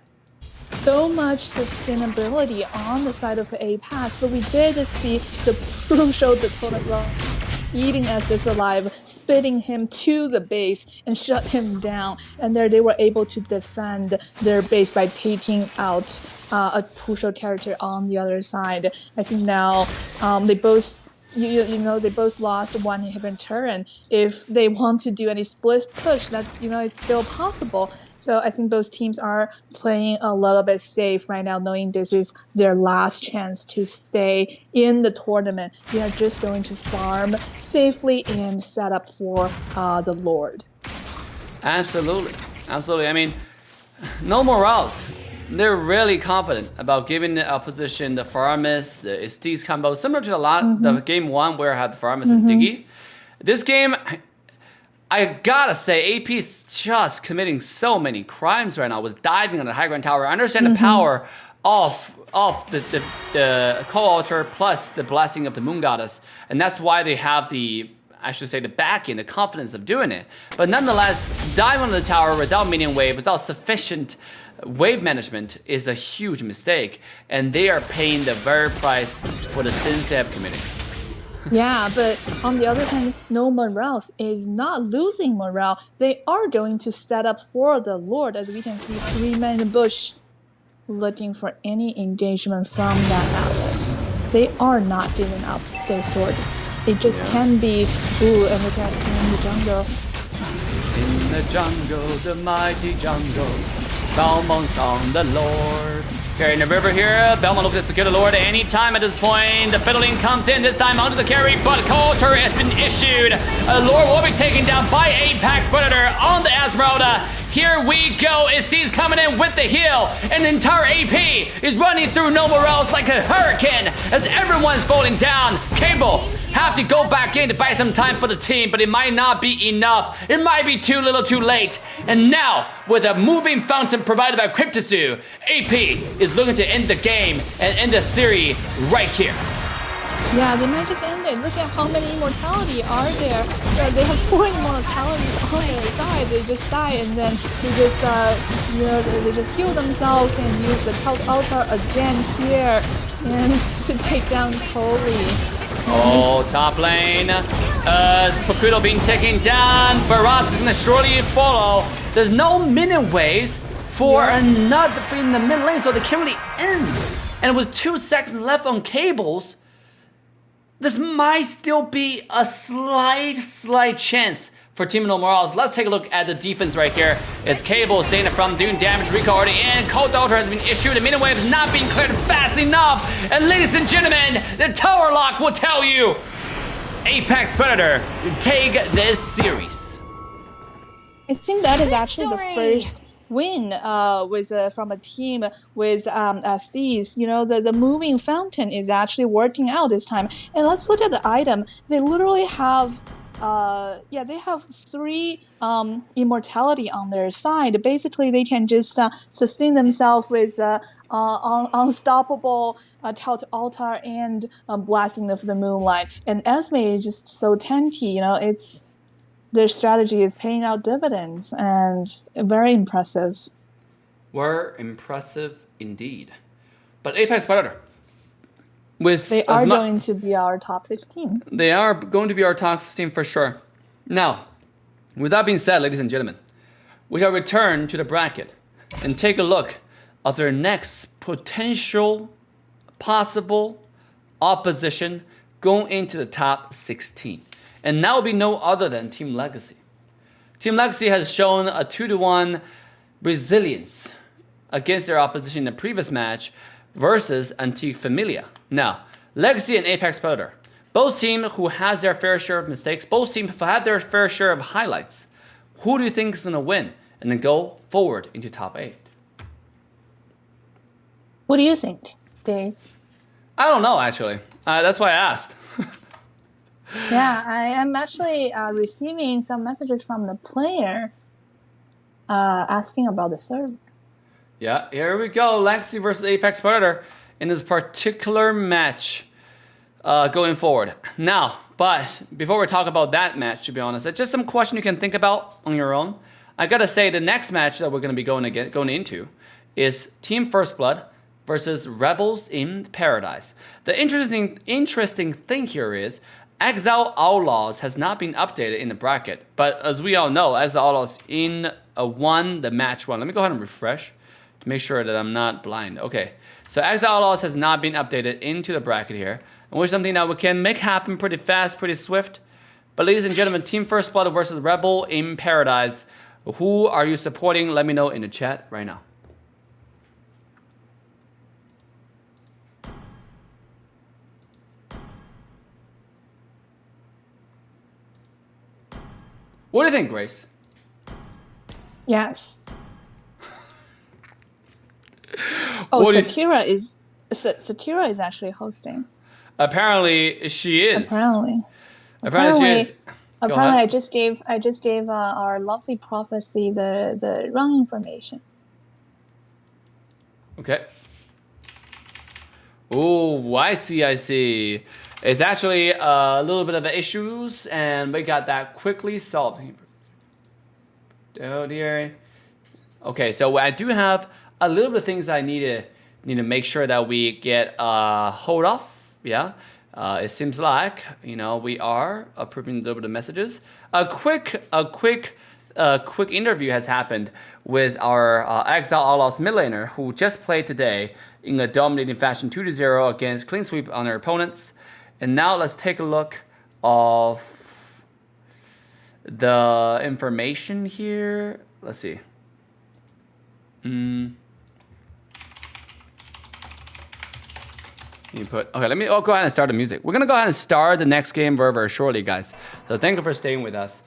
Speaker 4: So much sustainability on the side of Apex, but we did see the crucial Detone as well, eating Estes alive, spitting him to the base and shut him down. And there they were able to defend their base by taking out a crucial character on the other side. I think now they both. They both lost one inhibitor turn. If they want to do any split push, that's it's still possible. So I think both teams are playing a little bit safe right now, knowing this is their last chance to stay in the tournament. They are just going to farm safely and set up for the Lord.
Speaker 2: Absolutely. I mean, no morals. They're really confident about giving the opposition the Faramis, the Estes combo, similar to the game one where I had the Faramis and Diggy. This game, I gotta say, AP is just committing so many crimes right now. Was diving on the high ground tower. I understand the power of the co-alter plus the blessing of the Moon Goddess, and that's why they have the backing, the confidence of doing it. But nonetheless, diving on the tower without minion wave, without sufficient wave management is a huge mistake, and they are paying the very price for the sins they have committed.
Speaker 4: Yeah, but on the other hand, no morale is not losing morale. They are going to set up for the Lord, as we can see 3 men in the bush looking for any engagement from that Atlas. They are not giving up their sword. It just can be, and look at in the jungle.
Speaker 2: In the jungle, the mighty jungle, Belmont's on the Lord. Here in the river here, Belmont looks to secure the Lord at any time at this point. The fiddling comes in, this time onto the carry, but Coulter has been issued. Lord will be taken down by Apex Predator on the Esmeralda. Here we go, Estes coming in with the heal, and the entire AP is running through no morales like a hurricane as everyone's falling down. Cable have to go back in to buy some time for the team, but it might not be enough. It might be too little too late. And now, with a moving fountain provided by Cryptosu, AP is looking to end the game and end the series right here.
Speaker 4: Yeah, they might just end it. Look at how many immortality are there. They have 4 immortalities on their side. They just die, and then they just, they just heal themselves and use the altar again here, and to take down Coley.
Speaker 2: Oh, top lane. Spakudo being taken down. Barat's is gonna surely follow. There's no minion waves for another in the mid lane, so they can't really end. And with 2 seconds left on cables, this might still be a slight chance for Team No Morales. Let's take a look at the defense right here. It's Cable staying from doing damage, recall already in. Cold Altar has been issued. The minion wave is not being cleared fast enough. And ladies and gentlemen, the tower lock will tell you Apex Predator take this series.
Speaker 4: I think that is actually the first win from a team with Estes. The moving fountain is actually working out this time. And let's look at the item. They literally have they have 3 immortality on their side. Basically, they can just sustain themselves with unstoppable Cult Altar and Blessing of the Moonlight. And Esme is just so tanky. Their strategy is paying out dividends, and very impressive.
Speaker 2: Were impressive indeed. But Apex Predator,
Speaker 4: they are going to be our top 16.
Speaker 2: They are going to be our top 16 for sure. Now, with that being said, ladies and gentlemen, we shall return to the bracket and take a look at their next potential possible opposition going into the top 16. And that will be no other than Team Legacy. Team Legacy has shown a 2-1 resilience against their opposition in the previous match versus Antique Familia. Now, Legacy and Apex Predator, both teams who has their fair share of mistakes, both teams have had their fair share of highlights. Who do you think is going to win and then go forward into top 8?
Speaker 4: What do you think, Dave?
Speaker 2: I don't know, actually. That's why I asked.
Speaker 4: Yeah, I am actually receiving some messages from the player asking about the server.
Speaker 2: Yeah, here we go. Lexi versus Apex Predator in this particular match going forward. Now, but before we talk about that match, to be honest, it's just some question you can think about on your own. I gotta say, the next match that we're gonna be going into is Team First Blood versus Rebels in Paradise. The interesting thing here is Exile Outlaws has not been updated in the bracket, but as we all know, Exile Outlaws won the match one. Let me go ahead and refresh to make sure that I'm not blind. Okay, so Exile Outlaws has not been updated into the bracket here, and which is something that we can make happen pretty fast, pretty swift. But ladies and gentlemen, Team First Blood versus Rebel in Paradise. Who are you supporting? Let me know in the chat right now. What do you think, Grace?
Speaker 4: Yes. Oh, Sakura is actually hosting.
Speaker 2: Apparently, she is.
Speaker 4: Apparently,
Speaker 2: she is.
Speaker 4: Apparently, I just gave our lovely prophecy the wrong information.
Speaker 2: Okay. Oh, I see. It's actually a little bit of issues, and we got that quickly solved. Oh dear. Okay, so I do have a little bit of things I need to make sure that we get hold off. Yeah. It seems like we are approving a little bit of messages. A quick interview has happened with our Exile Outlaws mid laner who just played today in a dominating fashion 2-0 against clean sweep on their opponents. And now let's take a look of the information here. Let's see. Input. Okay, let me go ahead and start the music. We're gonna go ahead and start the next game very, very shortly, guys. So thank you for staying with us.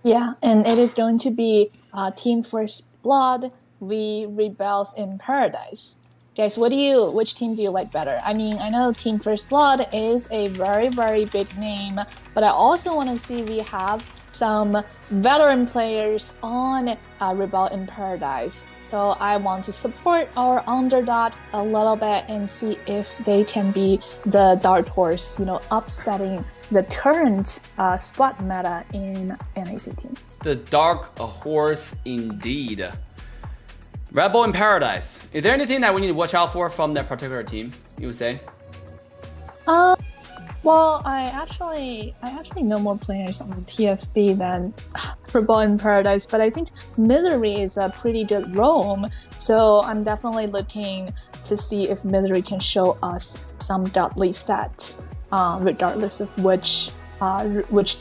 Speaker 4: Yeah, and it is going to be Team First Blood v Rebels in Paradise. Guys, which team do you like better? I mean, I know Team First Blood is a very, very big name, but I also want to see we have some veteran players on Rebel in Paradise. So I want to support our underdog a little bit and see if they can be the dark horse, upsetting the current spot meta in NACT.
Speaker 2: The dark horse indeed. Rebel in Paradise. Is there anything that we need to watch out for from that particular team, you would say?
Speaker 4: Well, I actually know more players on TFB than Rebel in Paradise, but I think Misery is a pretty good roam, so I'm definitely looking to see if Misery can show us some godly stats, regardless of which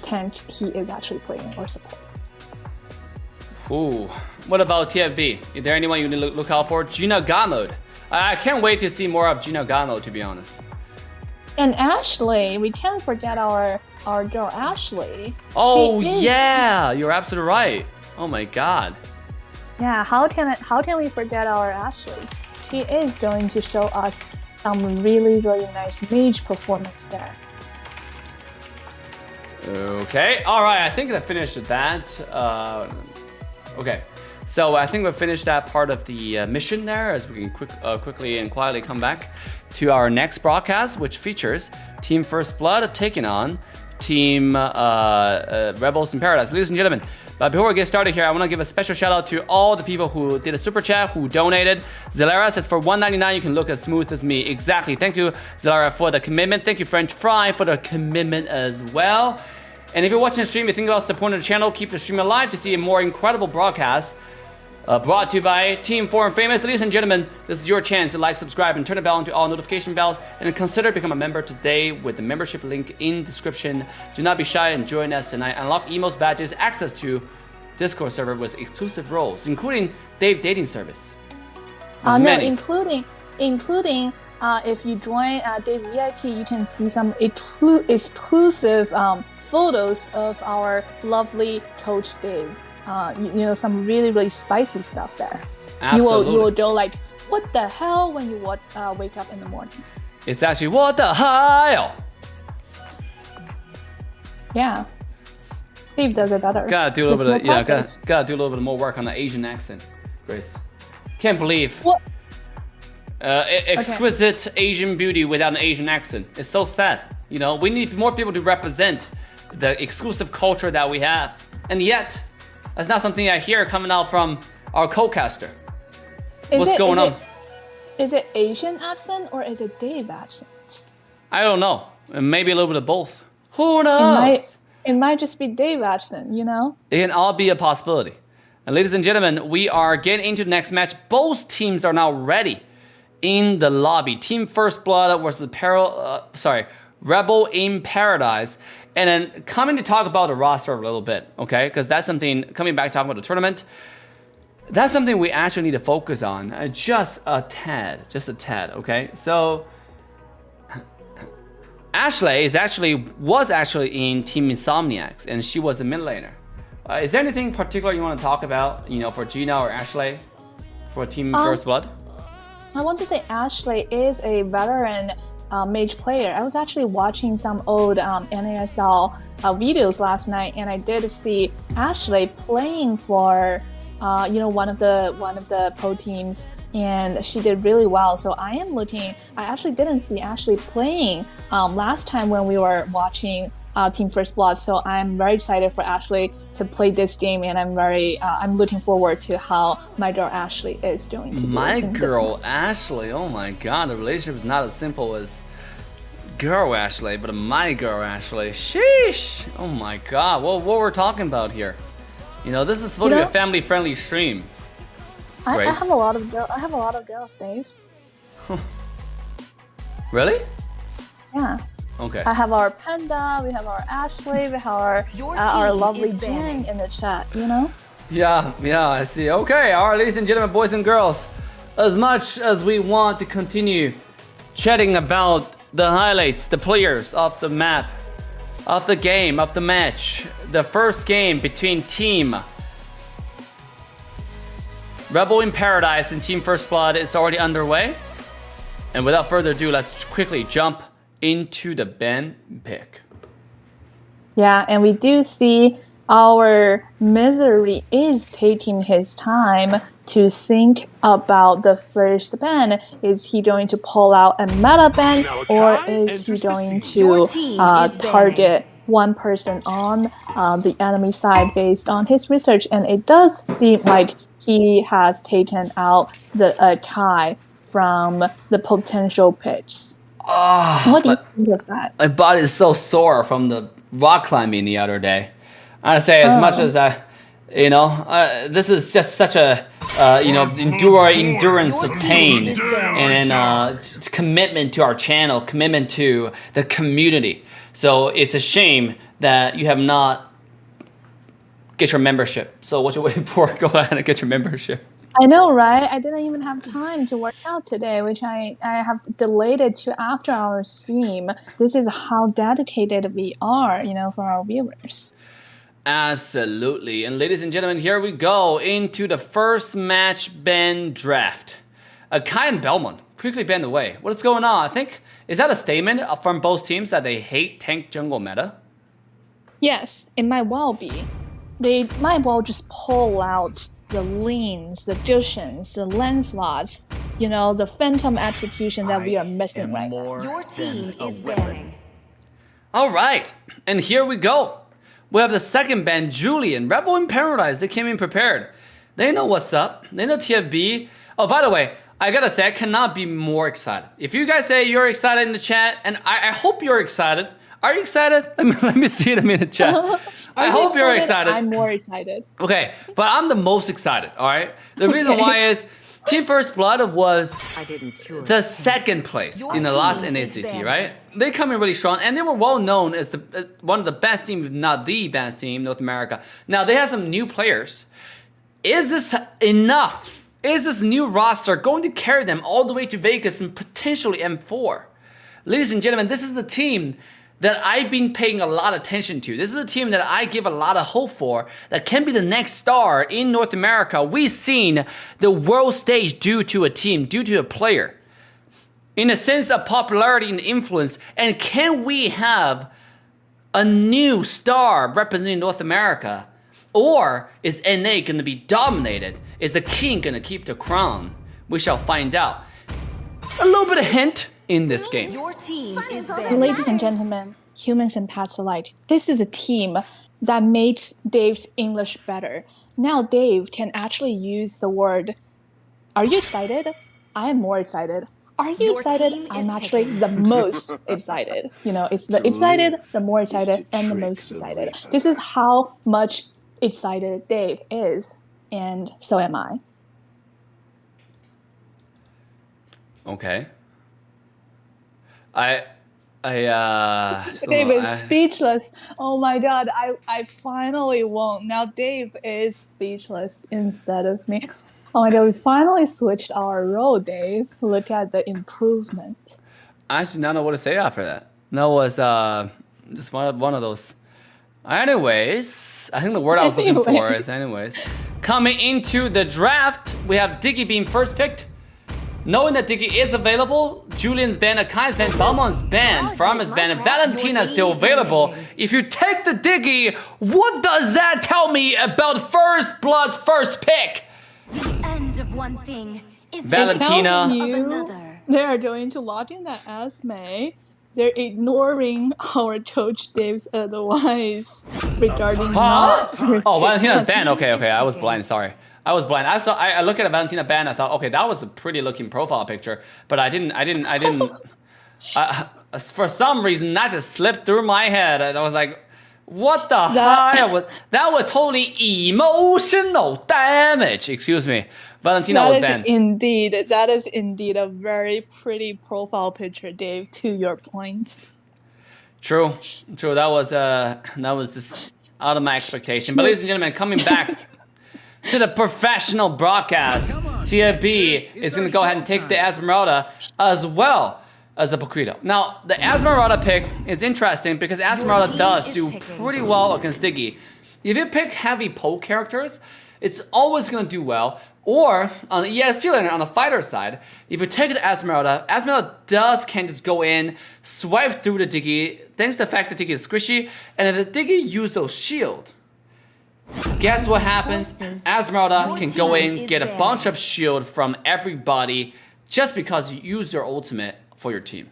Speaker 4: tank he is actually playing or support.
Speaker 2: Ooh, what about TFB? Is there anyone you need to look out for? Gina Gamode. I can't wait to see more of Gina Gamode, to be honest.
Speaker 4: And Ashley, we can't forget our girl Ashley.
Speaker 2: Oh yeah, you're absolutely right. Oh my god.
Speaker 4: Yeah, how can we forget our Ashley? She is going to show us some really, really nice mage performance there.
Speaker 2: Okay, all right. I think I finished that. Okay, so I think we finished that part of the mission there, as we can quickly and quietly come back to our next broadcast, which features Team First Blood taking on Team Rebels in Paradise. Ladies and gentlemen, but before we get started here, I want to give a special shout out to all the people who did a super chat, who donated. Zalera says for $1.99 you can look as smooth as me. Exactly. Thank you, Zalera, for the commitment. Thank you, French Fry, for the commitment as well. And if you're watching the stream, you think about supporting the channel, keep the stream alive to see a more incredible broadcast brought to you by Team 4 and Famous. Ladies and gentlemen, this is your chance to like, subscribe, and turn the bell on to all notification bells, and consider becoming a member today with the membership link in description. Do not be shy and join us tonight. Unlock emotes, badges, access to Discord server with exclusive roles, including Dave Dating Service.
Speaker 4: Including if you join Dave VIP, you can see some exclusive photos of our lovely Coach Dave. Some really, really spicy stuff there.
Speaker 2: Absolutely.
Speaker 4: You will go like what the hell when you wake up in the morning.
Speaker 2: It's actually what the hell.
Speaker 4: Yeah. Steve does it better.
Speaker 2: Gotta do a little
Speaker 4: With
Speaker 2: bit
Speaker 4: more
Speaker 2: of,
Speaker 4: practice.
Speaker 2: gotta do a little bit more work on the Asian accent, Grace. Can't believe
Speaker 4: What?
Speaker 2: exquisite Asian beauty without an Asian accent. It's so sad. You know, we need more people to represent the exclusive culture that we have. And yet, that's not something I hear coming out from our co-caster. What's going on?
Speaker 4: Is it Asian accent or is it Dave accent?
Speaker 2: I don't know. Maybe a little bit of both. Who knows?
Speaker 4: It might just be Dave accent, you know?
Speaker 2: It can all be a possibility. And ladies and gentlemen, we are getting into the next match. Both teams are now ready in the lobby. Team First Blood versus Rebel in Paradise. And then coming to talk about the roster a little bit, okay? Because that's something, coming back talking about the tournament, that's something we actually need to focus on. Just a tad, okay? So, Ashley was actually in Team Insomniacs, and she was a mid laner. Is there anything particular you want to talk about, you know, for Gina or Ashley for Team First Blood?
Speaker 4: I want to say Ashley is a veteran mage player. I was actually watching some old NASL videos last night, and I did see Ashley playing for one of the pro teams, and she did really well. So I actually didn't see Ashley playing last time when we were watching Team First Blood. So I'm very excited for Ashley to play this game, and I'm looking forward to how my girl Ashley is going to do.
Speaker 2: My girl Ashley, oh my god, the relationship is not as simple as girl Ashley, but my girl Ashley. Sheesh! Oh my god, what we're talking about here? You know, this is supposed to be a family-friendly stream.
Speaker 4: I have a lot of girls, Dave.
Speaker 2: Really?
Speaker 4: Yeah.
Speaker 2: Okay.
Speaker 4: I have our Panda, we have our Ashley, we have our lovely Jen in the chat, you know?
Speaker 2: Yeah, I see. Okay, all right, ladies and gentlemen, boys and girls, as much as we want to continue chatting about the highlights, the players of the map, of the game, of the match, the first game between Team Rebel in Paradise and Team First Blood is already underway. And without further ado, let's quickly jump into the Ben pick.
Speaker 4: Yeah, and we do see our Misery is taking his time to think about the first ban. Is he going to pull out a meta ban, or is he going to target one person on the enemy side based on his research? And it does seem like he has taken out the Kai from the potential picks. What do you think of that?
Speaker 2: My body is so sore from the rock climbing the other day. I gotta say, as much as this is just such a endurance of pain and commitment to our channel, commitment to the community. So it's a shame that you have not get your membership. So what you're waiting for? Go ahead and get your membership.
Speaker 4: I know, right? I didn't even have time to work out today, which I have delayed it to after our stream. This is how dedicated we are, for our viewers.
Speaker 2: Absolutely. And ladies and gentlemen, here we go into the first match ban draft. Kai and Belmont quickly banned away. What is going on? I think, is that a statement from both teams that they hate tank jungle meta?
Speaker 4: Yes, it might well be. They might well just pull out the Leans, the Gushens, the Lancelots, the Phantom execution that we are missing right now.
Speaker 5: Your team is banning.
Speaker 2: All right, and here we go. We have the second ban, Julian, Rebel in Paradise. They came in prepared. They know what's up. They know TFB. Oh, by the way, I gotta say, I cannot be more excited. If you guys say you're excited in the chat, and I hope you're excited. Are you excited? Let me see them in the chat. I hope you're excited.
Speaker 4: I'm more excited.
Speaker 2: Okay, but I'm the most excited, all right? The reason why is Team First Blood was the second place in the last NACT, right? They come in really strong, and they were well known as one of the best teams, if not the best team in North America. Now, they have some new players. Is this enough? Is this new roster going to carry them all the way to Vegas and potentially M4? Ladies and gentlemen, this is the team that I've been paying a lot of attention to. This is a team that I give a lot of hope for, that can be the next star in North America. We've seen the world stage due to a team, due to a player. In a sense of popularity and influence, and can we have a new star representing North America? Or is NA going to be dominated? Is the king going to keep the crown? We shall find out. A little bit of hint in this game.
Speaker 5: Your team is banned.
Speaker 4: Ladies and gentlemen, humans and pets alike, this is a team that made Dave's English better. Now Dave can actually use the word, "Are you excited? I am more excited. Are you
Speaker 5: Your
Speaker 4: excited?
Speaker 5: team
Speaker 4: I'm
Speaker 5: is
Speaker 4: actually
Speaker 5: picking.
Speaker 4: the most excited." You know, it's the excited, the more excited, and the most excited. This is how much excited Dave is, and so am I.
Speaker 2: Okay.
Speaker 4: Dave is speechless. Oh my god, I finally won. Now Dave is speechless instead of me. Oh my god, we finally switched our role, Dave. Look at the improvement.
Speaker 2: I actually don't know what to say after that. That was just one of those. Anyways, I think the word I was looking for is anyways. Coming into the draft, we have Diggy being first picked. Knowing that Diggy is available, Julian's banned, Akai's banned, Balmon's banned, Farmer's banned, and Valentina's still available. If you take the Diggy, what does that tell me about First Blood's first pick?
Speaker 5: End of one thing is
Speaker 2: Valentina.
Speaker 4: It tells
Speaker 5: of
Speaker 4: you
Speaker 5: another.
Speaker 4: they are going to lock in that Esme. They're ignoring our coach Dave's advice regarding not first
Speaker 2: Oh,
Speaker 4: pick.
Speaker 2: Valentina's banned. Okay, I was blind. Sorry, I was blind. I looked at a Valentina ban. I thought, okay, that was a pretty looking profile picture, but I didn't. For some reason, that just slipped through my head, and I was like, what the hell? That was totally emotional damage. Excuse me. Valentina was banned.
Speaker 4: That is indeed a very pretty profile picture, Dave, to your point.
Speaker 2: True. That was just out of my expectation. But ladies and gentlemen, coming back to the professional broadcast, TFB is going to go ahead and take the Esmeralda as well as the Poquito. Now, the Esmeralda pick is interesting because Esmeralda does do pretty well against Diggy. If you pick heavy poke characters, it's always going to do well. Or on the ESP lane, on the fighter side, if you take the Esmeralda can just go in, swipe through the Diggy, thanks to the fact that Diggy is squishy, and if the Diggy uses those shield, guess what happens? Esmeralda can go in, get a bunch of shield from everybody just because you use your ultimate for your team.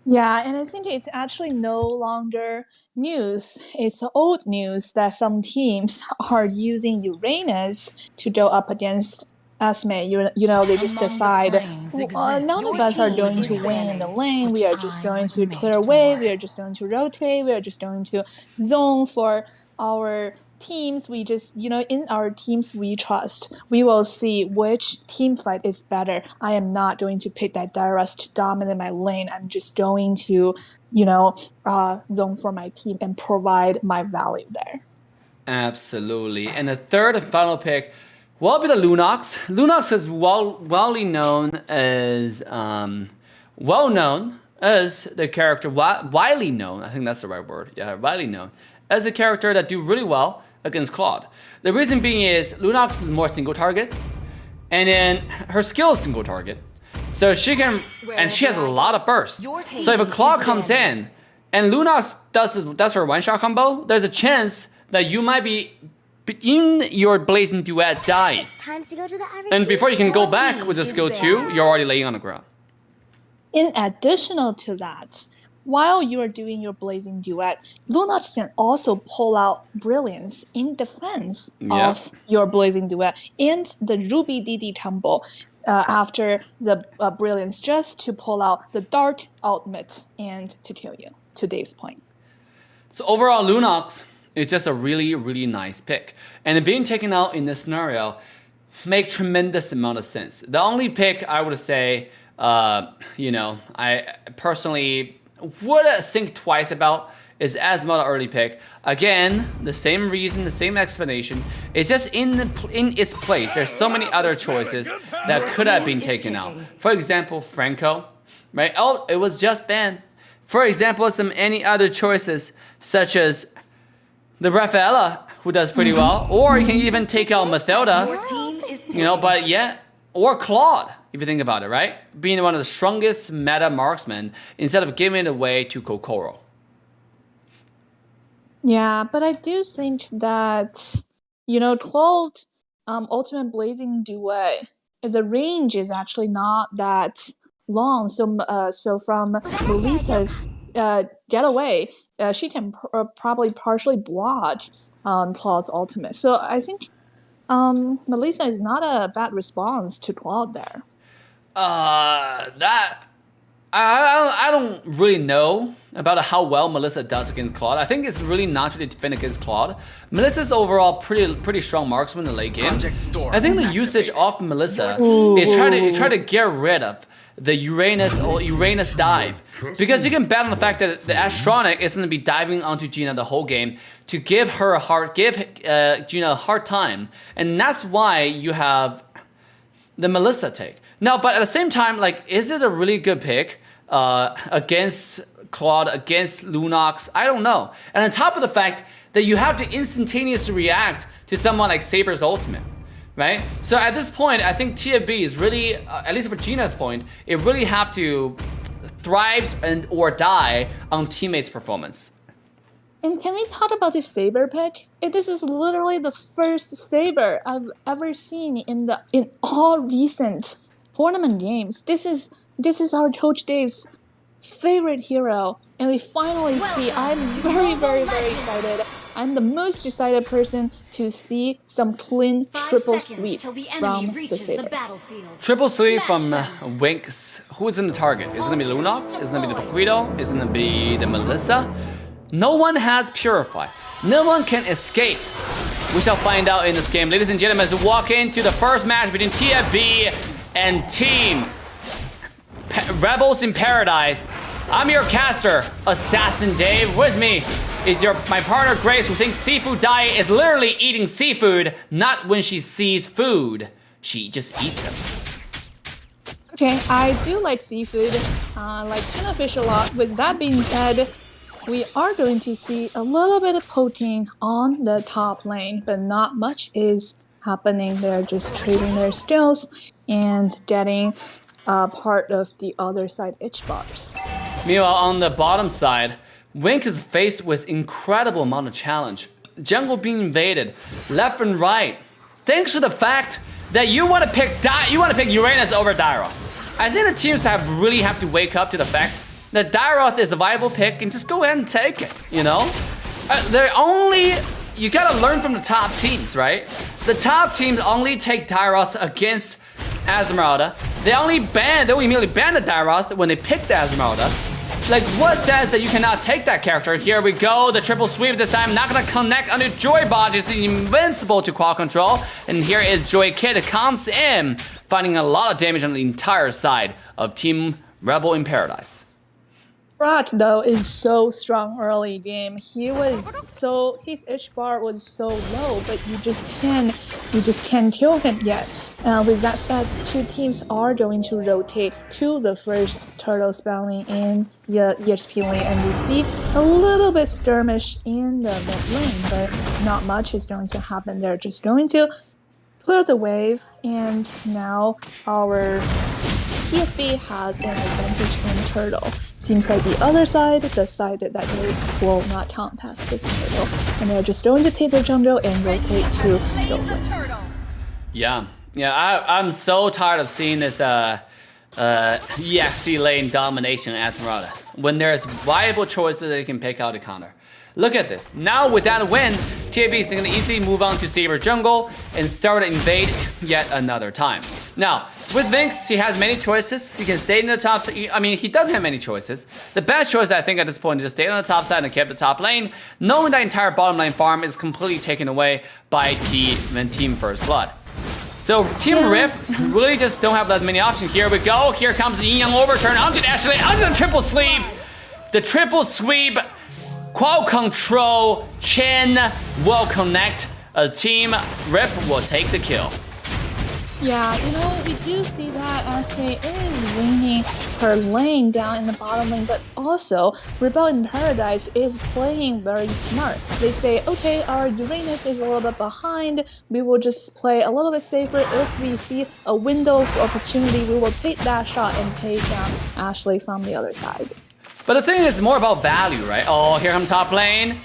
Speaker 4: Yeah, and I think it's actually no longer news. It's old news that some teams are using Uranus to go up against Esme. You know, they just decide, none of us are going to win in the lane. We are just going to clear away. We are just going to rotate. We are just going to zone for our teams. We just, in our teams we trust. We will see which team fight is better. I am not going to pick that Dyrus to dominate my lane. I'm just going to, zone for my team and provide my value there.
Speaker 2: Absolutely. And the third and final pick will be the Lunox. Lunox is widely known as, the character, widely known, I think that's the right word. Yeah, widely known as a character that do really well against Claude. The reason being is Lunox is more single target, and then her skill is single target. So she can, and she has a lot of burst. So if a Claude comes in, and Lunox does her one-shot combo, there's a chance that you might be in your Blazing Duet die.
Speaker 6: Time to go to the
Speaker 2: And before you can go back with the skill 2, you're already laying on the ground.
Speaker 4: In additional to that, while you are doing your Blazing Duet, Lunox can also pull out Brilliance in defense of your Blazing Duet and the Ruby DD combo after the Brilliance, just to pull out the Dark Ultimate and to kill you, to Dave's point.
Speaker 2: So overall, Lunox is just a really, really nice pick. And being taken out in this scenario makes tremendous amount of sense. The only pick I would say, I personally would think twice about is Esmeralda early pick. Again, the same reason, the same explanation. It's just in its place. There's so many other choices that could have been taken out. For example, Franco, right? Oh, it was just banned. For example, some any other choices, such as the Rafaela, who does pretty well, or you can even take out Mathilda,
Speaker 5: Your team is
Speaker 2: you know, but yeah, or Claude, if you think about it, right? Being one of the strongest meta marksmen instead of giving it away to Kokoro.
Speaker 4: Yeah, but I do think that 12 Ultimate Blazing Duet, the range is actually not that long. So from Melissa's getaway, she can probably partially block Claude's ultimate. So I think Melissa is not a bad response to Claude there.
Speaker 2: That I don't really know about how well Melissa does against Claude. I think it's really not to defend against Claude. Melissa's overall pretty strong marksman in the late game. I think the usage of Melissa is try to get rid of the Uranus dive, because you can bet on the fact that the Astronic is going to be diving onto Gina the whole game to give Gina a hard time, and that's why you have the Melissa take. Now, but at the same time, like, is it a really good pick against Claude, against Lunox? I don't know. And on top of the fact that you have to instantaneously react to someone like Saber's ultimate, right? So at this point, I think TFB is really, at least for Gina's point, it really have to thrive or die on teammates' performance.
Speaker 4: And can we talk about this Saber pick? This is literally the first Saber I've ever seen in all recent tournament games. This is our Coach Dave's favorite hero, and we finally see. I'm very, very, very excited. I'm the most excited person to see some clean triple sweep from the Saber.
Speaker 2: Triple sweep from Winx. Who's in the target? Is it gonna be Lunox? Is it gonna be the Paquito? Is it gonna be the Melissa? No one has Purify. No one can escape. We shall find out in this game. Ladies and gentlemen, as we walk into the first match between TFB and Team Rebels in Paradise. I'm your caster, Assassin Dave. With me is my partner Grace, who thinks seafood diet is literally eating seafood, not when she sees food. She just eats them.
Speaker 4: Okay, I do like seafood. I like tuna fish a lot. With that being said, we are going to see a little bit of poking on the top lane, but not much is happening. They're just trading their skills and getting part of the other side itch bars.
Speaker 2: Meanwhile, on the bottom side, Wink is faced with incredible amount of challenge. Jungle being invaded left and right, thanks to the fact that you want to pick Uranus over Dairoth. I think the teams really have to wake up to the fact that Dairoth is a viable pick and just go ahead and take it, you know? You gotta learn from the top teams, right? The top teams only take Dairoth against Esmeralda. They immediately ban the Dairoth when they pick the Esmeralda. Like, what says that you cannot take that character? Here we go, the triple sweep this time, not gonna connect onto Joybot, just invincible to quad control. And here is Joy Kid comes in, finding a lot of damage on the entire side of Team Rebel in Paradise.
Speaker 4: Brock, though, is so strong early game. His itch bar was so low, but you just can't kill him yet. With that said, two teams are going to rotate to the first turtle spawning in the EXP lane, and we see a little bit skirmish in the mid lane, but not much is going to happen. They're just going to clear the wave, and now our TFB has an advantage in turtle. Seems like the other side decided that they will not contest this turtle, and they're just going to take their jungle and rotate to the
Speaker 2: Yeah, I'm so tired of seeing this EXP lane domination Esmeralda when there's viable choices that they can pick out to counter. Look at this. Now with that win, TFB is going to easily move on to Saber jungle and start to invade yet another time. Now, with Vinx, he has many choices. He can stay in the top side. I mean, he doesn't have many choices. The best choice, I think, at this point is just stay on the top side and keep the top lane, knowing that entire bottom lane farm is completely taken away by Team First Blood. So Team Rip really just don't have that many options. Here we go. Here comes the Yin Yang overturn onto Ashley, onto the triple sweep. The triple sweep. Qual control, Chen will connect. A Team Rip will take the kill.
Speaker 4: Yeah, you know, we do see that Ashley is winning her lane down in the bottom lane, but also Rebel in Paradise is playing very smart. They say, okay, our Uranus is a little bit behind, we will just play a little bit safer. If we see a window of opportunity, we will take that shot and take down Ashley from the other side.
Speaker 2: But the thing is more about value, right? Oh, here comes top lane.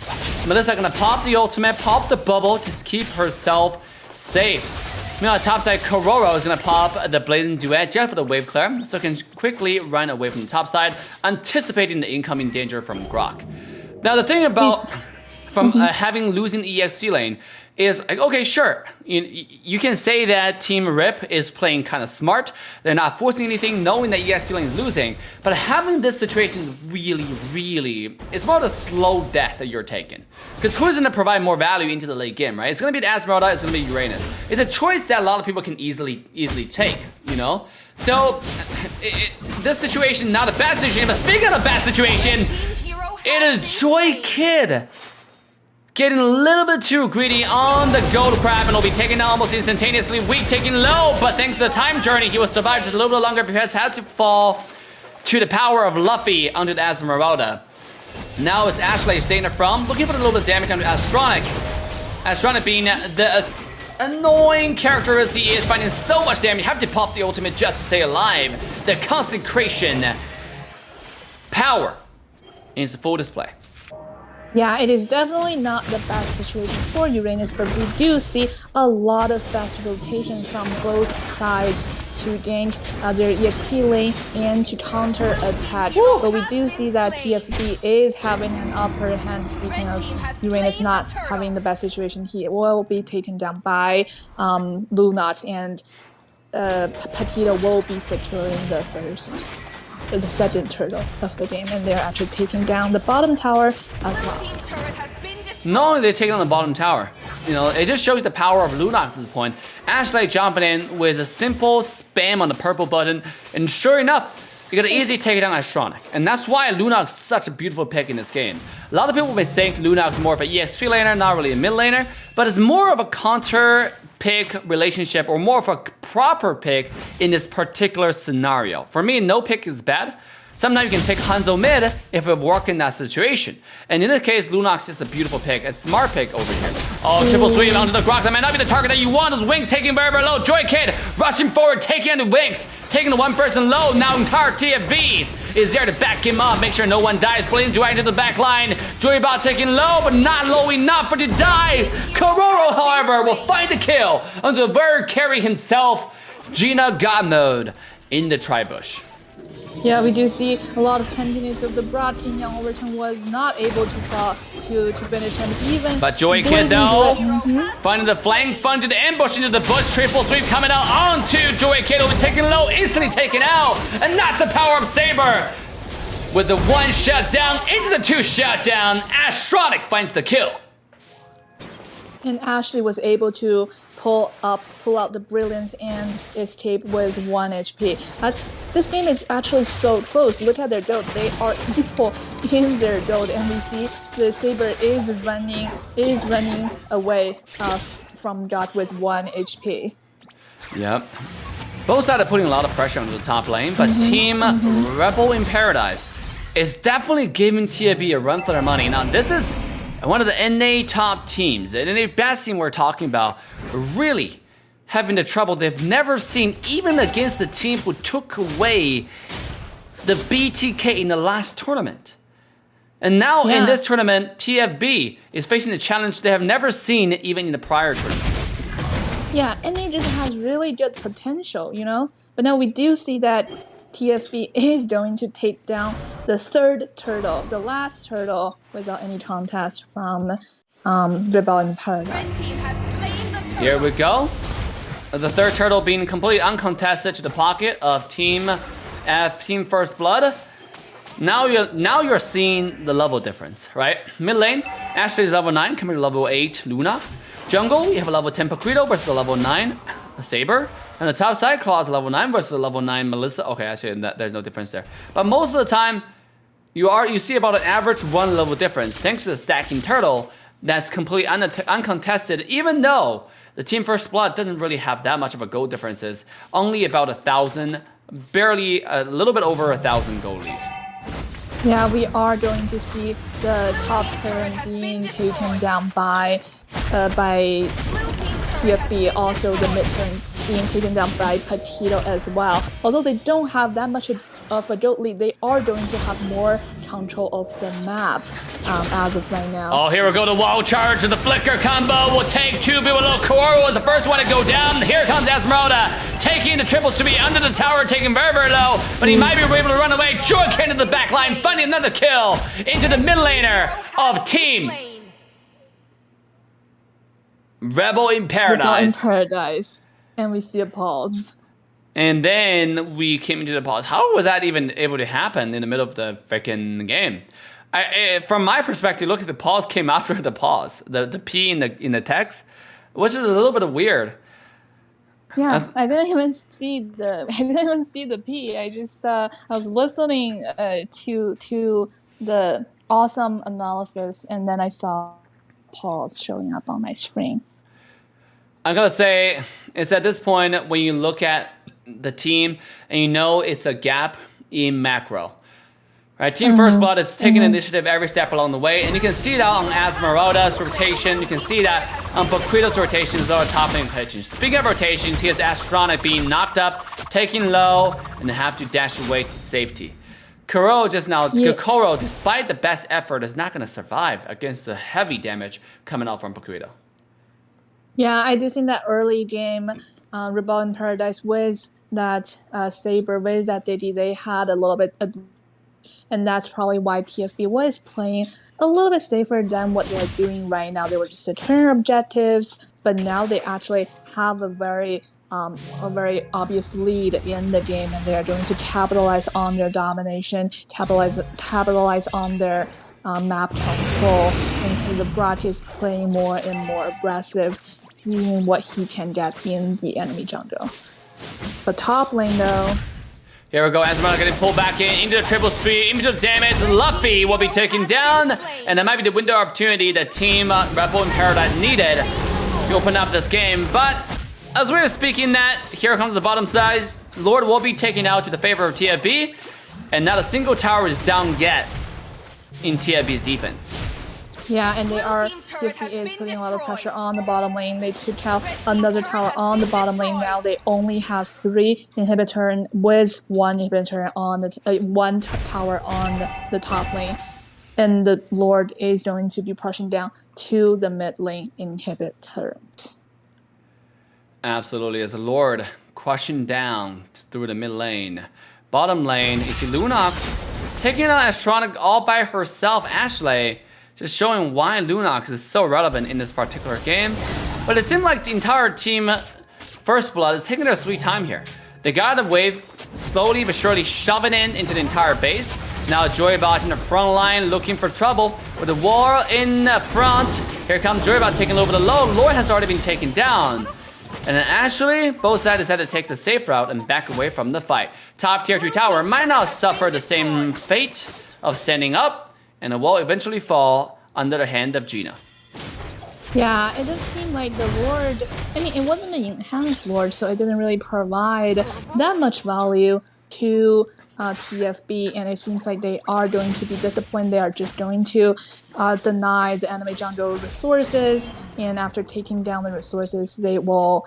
Speaker 2: Melissa gonna pop the ultimate, pop the bubble, just keep herself safe. Meanwhile, top side, Conro is gonna pop the Blazing Duet just for the wave clear, so can quickly run away from the top side, anticipating the incoming danger from Grok. Now, the thing about having losing EXP lane is like, okay, sure, you can say that Team Rip is playing kind of smart. They're not forcing anything, knowing that EXP lane is losing. But having this situation really, it's more the slow death that you're taking. Because who's going to provide more value into the late game, right? It's going to be the Esmeralda, it's going to be Uranus. It's a choice that a lot of people can easily take, you know? So, this situation, not a bad situation, but speaking of a bad situation, it is Joy Kid getting a little bit too greedy on the gold crab, and will be taken down almost instantaneously. Weak taking low, but thanks to the time journey, he will survive just a little bit longer because he had to fall to the power of Luffy onto the Esmeralda. Now it's Ashley staying from, looking for a little bit of damage onto Astronic. Astronic being the annoying character as he is, finding so much damage, have to pop the ultimate just to stay alive. The consecration power is full display.
Speaker 4: Yeah, it is definitely not the best situation for Uranus, but we do see a lot of fast rotations from both sides to gank their EXP lane and to counter attack. But we do see that TFB is having an upper hand. Speaking of Uranus not having the best situation, he will be taken down by Lunox, and Pepito will be securing the second turtle of the game, and they're actually taking down the bottom tower as well.
Speaker 2: Not only they take on the bottom tower, you know, it just shows the power of Lunox at this point. Ashley jumping in with a simple spam on the purple button, and sure enough, you gotta easily take it down Astronic. And that's why Lunox is such a beautiful pick in this game. A lot of people may think Lunox is more of an EXP laner, not really a mid laner, but it's more of a counter pick relationship, or more of a proper pick in this particular scenario. For me, no pick is bad. Sometimes you can pick Hanzo mid if it works in that situation. And in this case, Lunox is a beautiful pick, a smart pick over here. Oh, triple sweep onto the Grok. That might not be the target that you want. Those wings taking very low. Joy Kid rushing forward, taking on the wings, taking the one person low. Now entire TFB is there to back him up, make sure no one dies. Blazing Duet into the back line. Joybot taking low, but not low enough for to die. Conro, however, will find the kill onto the bird carry himself. Gina God mode in the tri-bush.
Speaker 4: Yeah, we do see a lot of tenderness of the Brock. In Young Overton was not able to finish him even.
Speaker 2: But Joy Kid though, finding the flank, finding the ambush into the bush, triple sweep coming out onto Joy Kid, will be taken low, instantly taken out, and that's the power of Saber. With the one shutdown into the two shutdown, Astronic finds the kill.
Speaker 4: And Ashley was able to pull out the brilliance and escape with 1 HP. This game is actually so close. Look at their gold; they are equal in their gold, and we see the Saber is running away from God with 1 HP.
Speaker 2: Yep. Both sides are putting a lot of pressure onto the top lane, but Team Rebel in Paradise is definitely giving TFB a run for their money. Now this is one of the NA top teams, the NA best team we're talking about, really having the trouble they've never seen, even against the team who took away the BTK in the last tournament. And now in this tournament, TFB is facing a challenge they have never seen even in the prior tournament.
Speaker 4: Yeah, NA just has really good potential, you know? But now we do see that TFB is going to take down the third turtle, the last turtle, without any contest from Rebel in Paradise.
Speaker 2: Here we go. The third turtle being completely uncontested to the pocket of Team First Blood. Now you're seeing the level difference, right? Mid lane, Ashley's level 9 compared to level 8 Lunox. Jungle, you have a level 10 Paquito versus a level 9 Saber. And the top side, Claw's level 9 versus a level 9 Melissa. Okay, actually, there's no difference there. But most of the time, you see about an average 1 level difference thanks to the stacking turtle that's completely uncontested, even though the Team First Blood doesn't really have that much of a gold differences. Only about 1,000, barely a little bit over 1,000 gold lead.
Speaker 4: Yeah, we are going to see the top turn being taken down by TFB, also the mid turn being taken down by Paquito as well. Although they don't have that much of a gold lead, they are going to have more control of the map as of right now.
Speaker 2: Oh, here we go, the wall charge and the flicker combo will take two people. Conro was the first one to go down. Here comes Esmeralda, taking the triples to be under the tower, taking very, very low, but he might be able to run away. Joy came to the back line, finding another kill into the mid laner of Team Rebel in Paradise.
Speaker 4: And we see a pause.
Speaker 2: And then we came into the pause. How was that even able to happen in the middle of the freaking game? From my perspective, look at the pause came after the pause. The P in the text, which is a little bit weird.
Speaker 4: Yeah, I didn't even see the P. I just I was listening to the awesome analysis, and then I saw pause showing up on my screen.
Speaker 2: I'm gonna say it's at this point when you look at the team and you know it's a gap in macro. Right, Team First Blood is taking initiative every step along the way, and you can see that on Esmeralda's rotation. You can see that on Paquito's rotations, though, top lane rotations. Speaking of rotations, here's Astronic being knocked up, taking low, and have to dash away to safety. Conro just now, Conro, despite the best effort, is not going to survive against the heavy damage coming out from Paquito.
Speaker 4: Yeah, I do think that early game, Rebel in Paradise with that Saber, with that Diddy, they had a little bit, and that's probably why TFB was playing a little bit safer than what they're doing right now. They were just securing objectives, but now they actually have a very obvious lead in the game, and they are going to capitalize on their domination, capitalize on their map control, and see the Bratis playing more and more aggressive, seeing what he can get in the enemy jungle. But top lane though,
Speaker 2: here we go, Esmeralda getting pulled back into the triple speed, into the damage. Luffy will be taken down, and that might be the window of opportunity that Team Rebel in Paradise needed to open up this game. But as we were speaking that, here comes the bottom side. Lord will be taken out to the favor of TFB, and not a single tower is down yet in TFB's defense.
Speaker 4: yeah, and TFB is putting a lot of pressure on the bottom lane. They took out another tower on the bottom lane. Now they only have 3 inhibitor with 1 inhibitor on the one tower on the top lane, and the Lord is going to be pushing down to the mid lane inhibitor.
Speaker 2: Absolutely, as the Lord crushing down through the mid lane. Bottom lane, you see Lunox taking on Astronic all by herself. Ashley just showing why Lunox is so relevant in this particular game. But it seemed like the entire Team First Blood is taking their sweet time here. They got the wave slowly but surely shoving into the entire base. Now Joybot in the front line looking for trouble with the wall in the front. Here comes Joybot taking over the low. Lord has already been taken down. And then actually, both sides decided to take the safe route and back away from the fight. Top tier 2 tower might not suffer the same fate of standing up, and it will eventually fall under the hand of Gina.
Speaker 4: Yeah, it does seem like the Lord, I mean, it wasn't an enhanced Lord, so it didn't really provide that much value to TFB, and it seems like they are going to be disciplined. They are just going to deny the enemy jungle resources, and after taking down the resources, they will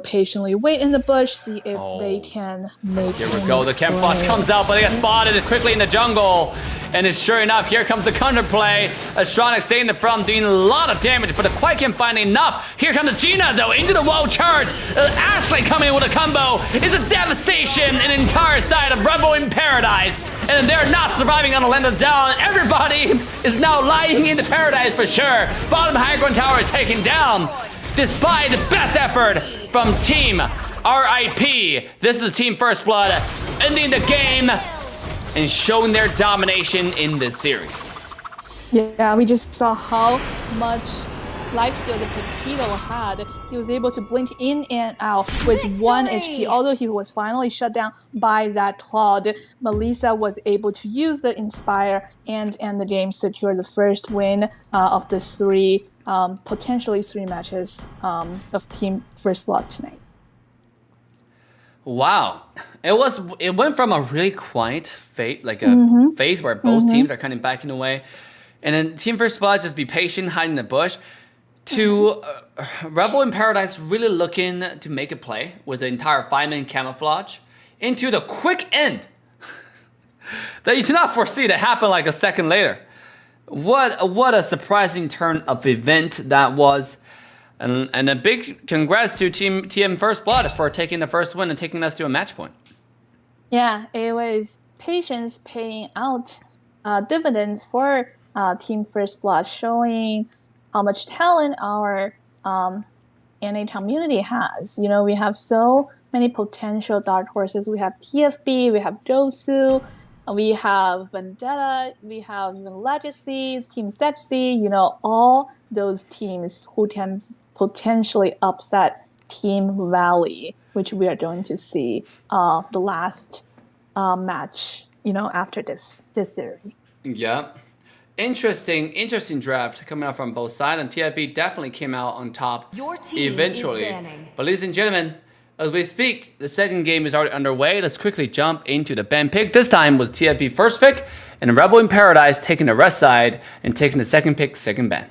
Speaker 4: patiently wait in the bush, see if they can make it.
Speaker 2: Here we go, the camouflage comes out, but they get spotted quickly in the jungle. And it's sure enough, here comes the counterplay. Astronic staying in the front, doing a lot of damage, but the Quite can't find enough. Here comes Gina, though, into the wall charge. Ashley coming in with a combo. It's a devastation, an entire side of Rebel in Paradise. And they're not surviving on the land of down. Everybody is now lying into paradise for sure. Bottom high ground tower is taken down, despite the best effort from Team RIP. This is Team First Blood ending the game and showing their domination in this series.
Speaker 4: Yeah, we just saw how much lifesteal that Paquito had. He was able to blink in and out with 1 HP. Although he was finally shut down by that Claude, Melissa was able to use the Inspire and end the game, secure the first win of the 3 potentially 3 matches of Team First Blood tonight.
Speaker 2: Wow, it went from a really quiet phase, like a phase where both teams are kind of backing away, and then Team First Blood just be patient, hiding in the bush, to Rebel in Paradise really looking to make a play with the entire 5-man camouflage into the quick end that you do not foresee to happen like a second later. What a surprising turn of event that was. And a big congrats to TM First Blood for taking the first win and taking us to a match point.
Speaker 4: Yeah, it was patience paying out dividends for Team First Blood, showing how much talent our NA community has. You know, we have so many potential dark horses. We have TFB, we have Dosu, we have Vendetta, we have even Legacy, Team Sexy, you know, all those teams who can potentially upset Team Valley, which we are going to see the last match, you know, after this series.
Speaker 2: Yeah. Interesting draft coming out from both sides, and TFB definitely came out on top
Speaker 5: Your team
Speaker 2: eventually.
Speaker 5: is banning.
Speaker 2: But ladies and gentlemen, as we speak, the second game is already underway. Let's quickly jump into the ban pick. This time was TFB first pick, and Rebel in Paradise taking the rest side and taking the second pick, second ban.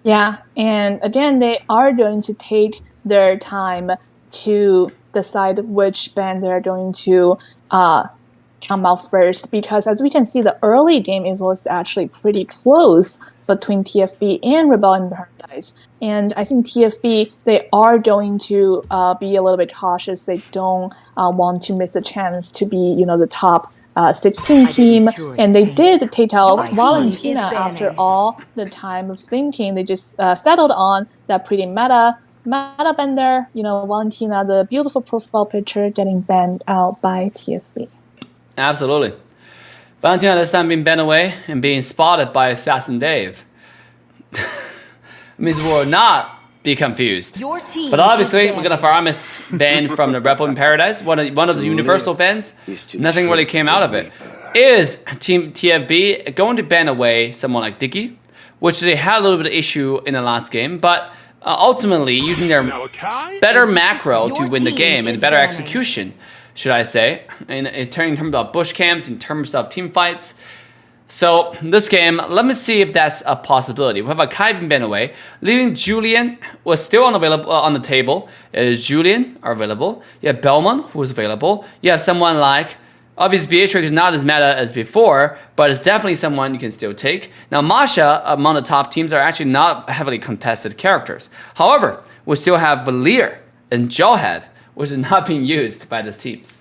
Speaker 4: Yeah, and again, they are going to take their time to decide which band they're going to come out first, because as we can see, the early game, it was actually pretty close between TFB and Rebel in Paradise. And I think TFB, they are going to be a little bit cautious. They don't want to miss a chance to be, you know, the top 16 team, and they did take out Valentina after all the time of thinking. They just settled on that pretty meta bender. You know, Valentina, the beautiful profile picture, getting banned out by TFB.
Speaker 2: Absolutely. Valentina this time being banned away and being spotted by Assassin Dave. Means we will not be confused.
Speaker 5: Your team
Speaker 2: But obviously,
Speaker 5: is
Speaker 2: we're gonna Aramis ban from the Rebel in Paradise, one of the universal bans. Nothing really came out of it. Is Team TFB going to ban away someone like Dicky, which they had a little bit of issue in the last game, but ultimately using their better macro to win the game and better execution, should I say, in terms of bush camps, in terms of team fights. So this game, let me see if that's a possibility. We have a Kai being banned away, leaving Julian was still on the table. Julian are available. You have Bellman, who is available. You have someone like, obviously Beatrix is not as meta as before, but it's definitely someone you can still take. Now Masha, among the top teams, are actually not heavily contested characters. However, we still have Valir and Jawhead, which is not being used by these teams.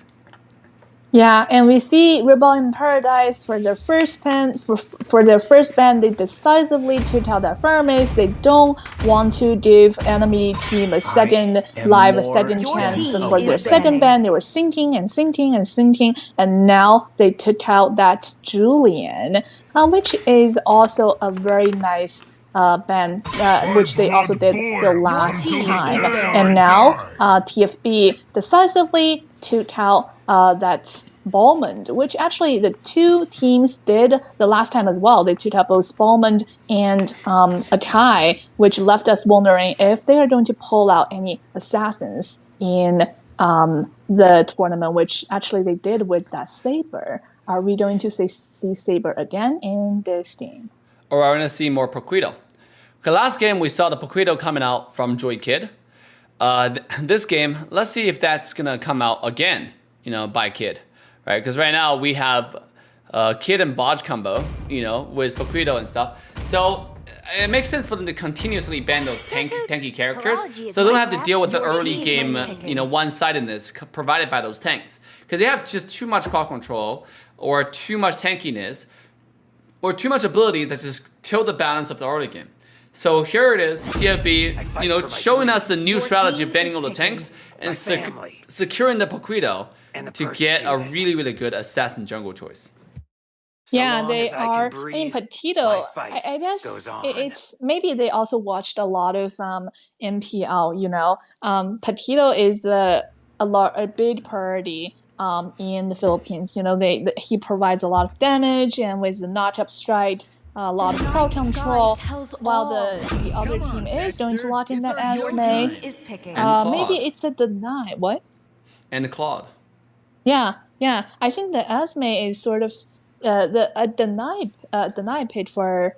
Speaker 4: Yeah, and we see Rebel in Paradise for their first ban. For their first ban, they decisively took out their Fermis. They don't want to give enemy team a second chance. But for their second ban, they were sinking, and now they took out that Julian, which is also a very nice ban, which they also did the last time. And now TFB decisively took out that Bowman, which actually the two teams did the last time as well. They took out both Bowman and Akai, which left us wondering if they are going to pull out any assassins in the tournament, which actually they did with that Saber. Are we going to see Saber again in this game?
Speaker 2: Or are we going to see more Poquito? Okay, last game we saw the Poquito coming out from Joy Kid. This game, let's see if that's going to come out again, you know, by Kid. Right? Because right now we have Kid and Bodge combo, you know, with Poquito and stuff. So it makes sense for them to continuously ban those tanky characters, so they don't have to deal with the early game, you know, one-sidedness provided by those tanks. Because they have just too much crowd control, or too much tankiness, or too much ability that just tilt the balance of the early game. So here it is, TFB, you know, showing us the new strategy of banning all the tanks and securing the Poquito to get a really, really good assassin jungle choice.
Speaker 4: Yeah, they are. I mean, Poquito, I guess it's maybe they also watched a lot of MPL, you know. Poquito is a big priority in the Philippines. He provides a lot of damage, and with the knock-up strike, a lot of crowd control, while the other team is going to lock in that Esme.
Speaker 5: Is picking.
Speaker 4: Maybe it's a deny. What?
Speaker 2: And the Claude.
Speaker 4: Yeah. I think the Esme is sort of a deny pick for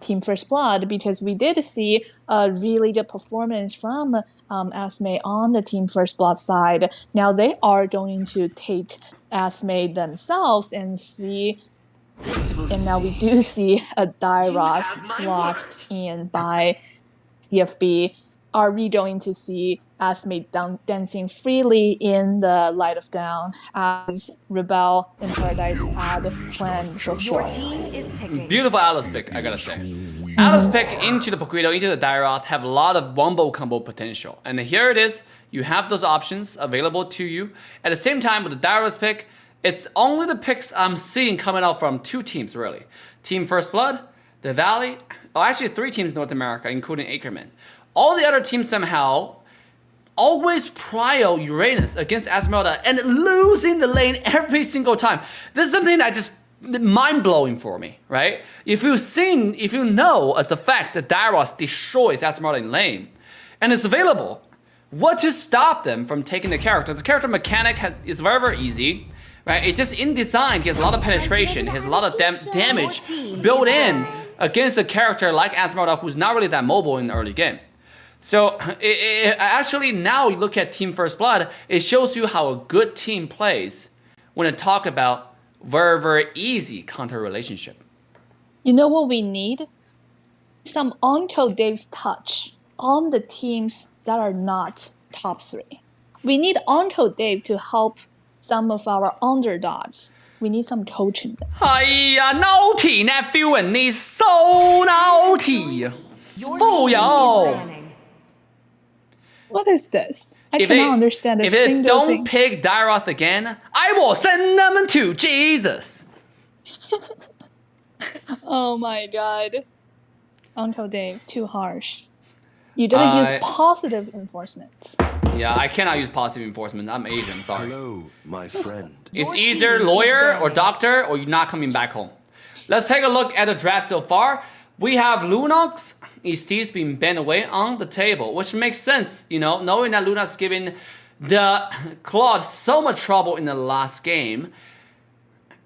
Speaker 4: Team First Blood, because we did see a really good performance from Esme on the Team First Blood side. Now they are going to take Esme themselves and see. And now we do see a Dairos locked in by TFB. Are we going to see Esme dancing freely in the Light of Dawn as Rebel in Paradise had planned before?
Speaker 5: Your team is picking.
Speaker 2: Beautiful Alice pick, I gotta say. Alice pick into the Poquito, into the Dairoth have a lot of wombo combo potential. And here it is. You have those options available to you. At the same time, with the Dairoth pick, it's only the picks I'm seeing coming out from two teams, really. Team First Blood, the Valley, actually 3 teams in North America, including Ackerman. All the other teams somehow always prio Uranus against Esmeralda and losing the lane every single time. This is something that just mind-blowing for me, right? If you know as the fact that Dairos destroys Esmeralda in lane, and it's available, what to stop them from taking the character? The character mechanic is very, very easy. Right, it's just in design, he has a lot of penetration, he has a lot of damage built in against a character like Esmeralda, who's not really that mobile in the early game. So, actually, now you look at Team First Blood, it shows you how a good team plays when it talk about very, very easy counter relationship.
Speaker 4: You know what we need? Some Uncle Dave's touch on the teams that are not top 3. We need Uncle Dave to help some of our underdogs. We need some coaching.
Speaker 2: Naughty nephew, and he's so naughty.
Speaker 4: What is this? I cannot understand a
Speaker 2: single thing. If they don't
Speaker 4: thing.
Speaker 2: pick Dairoth again, I will send them to Jesus.
Speaker 4: Oh my god. Uncle Dave, too harsh. You didn't use positive enforcement.
Speaker 2: Yeah, I cannot use positive enforcement. I'm Asian, sorry.
Speaker 3: Hello, my friend.
Speaker 2: It's either lawyer or doctor, or you're not coming back home. Let's take a look at the draft so far. We have Lunox, Estes being banned away on the table, which makes sense, knowing that Lunox giving the Claude so much trouble in the last game.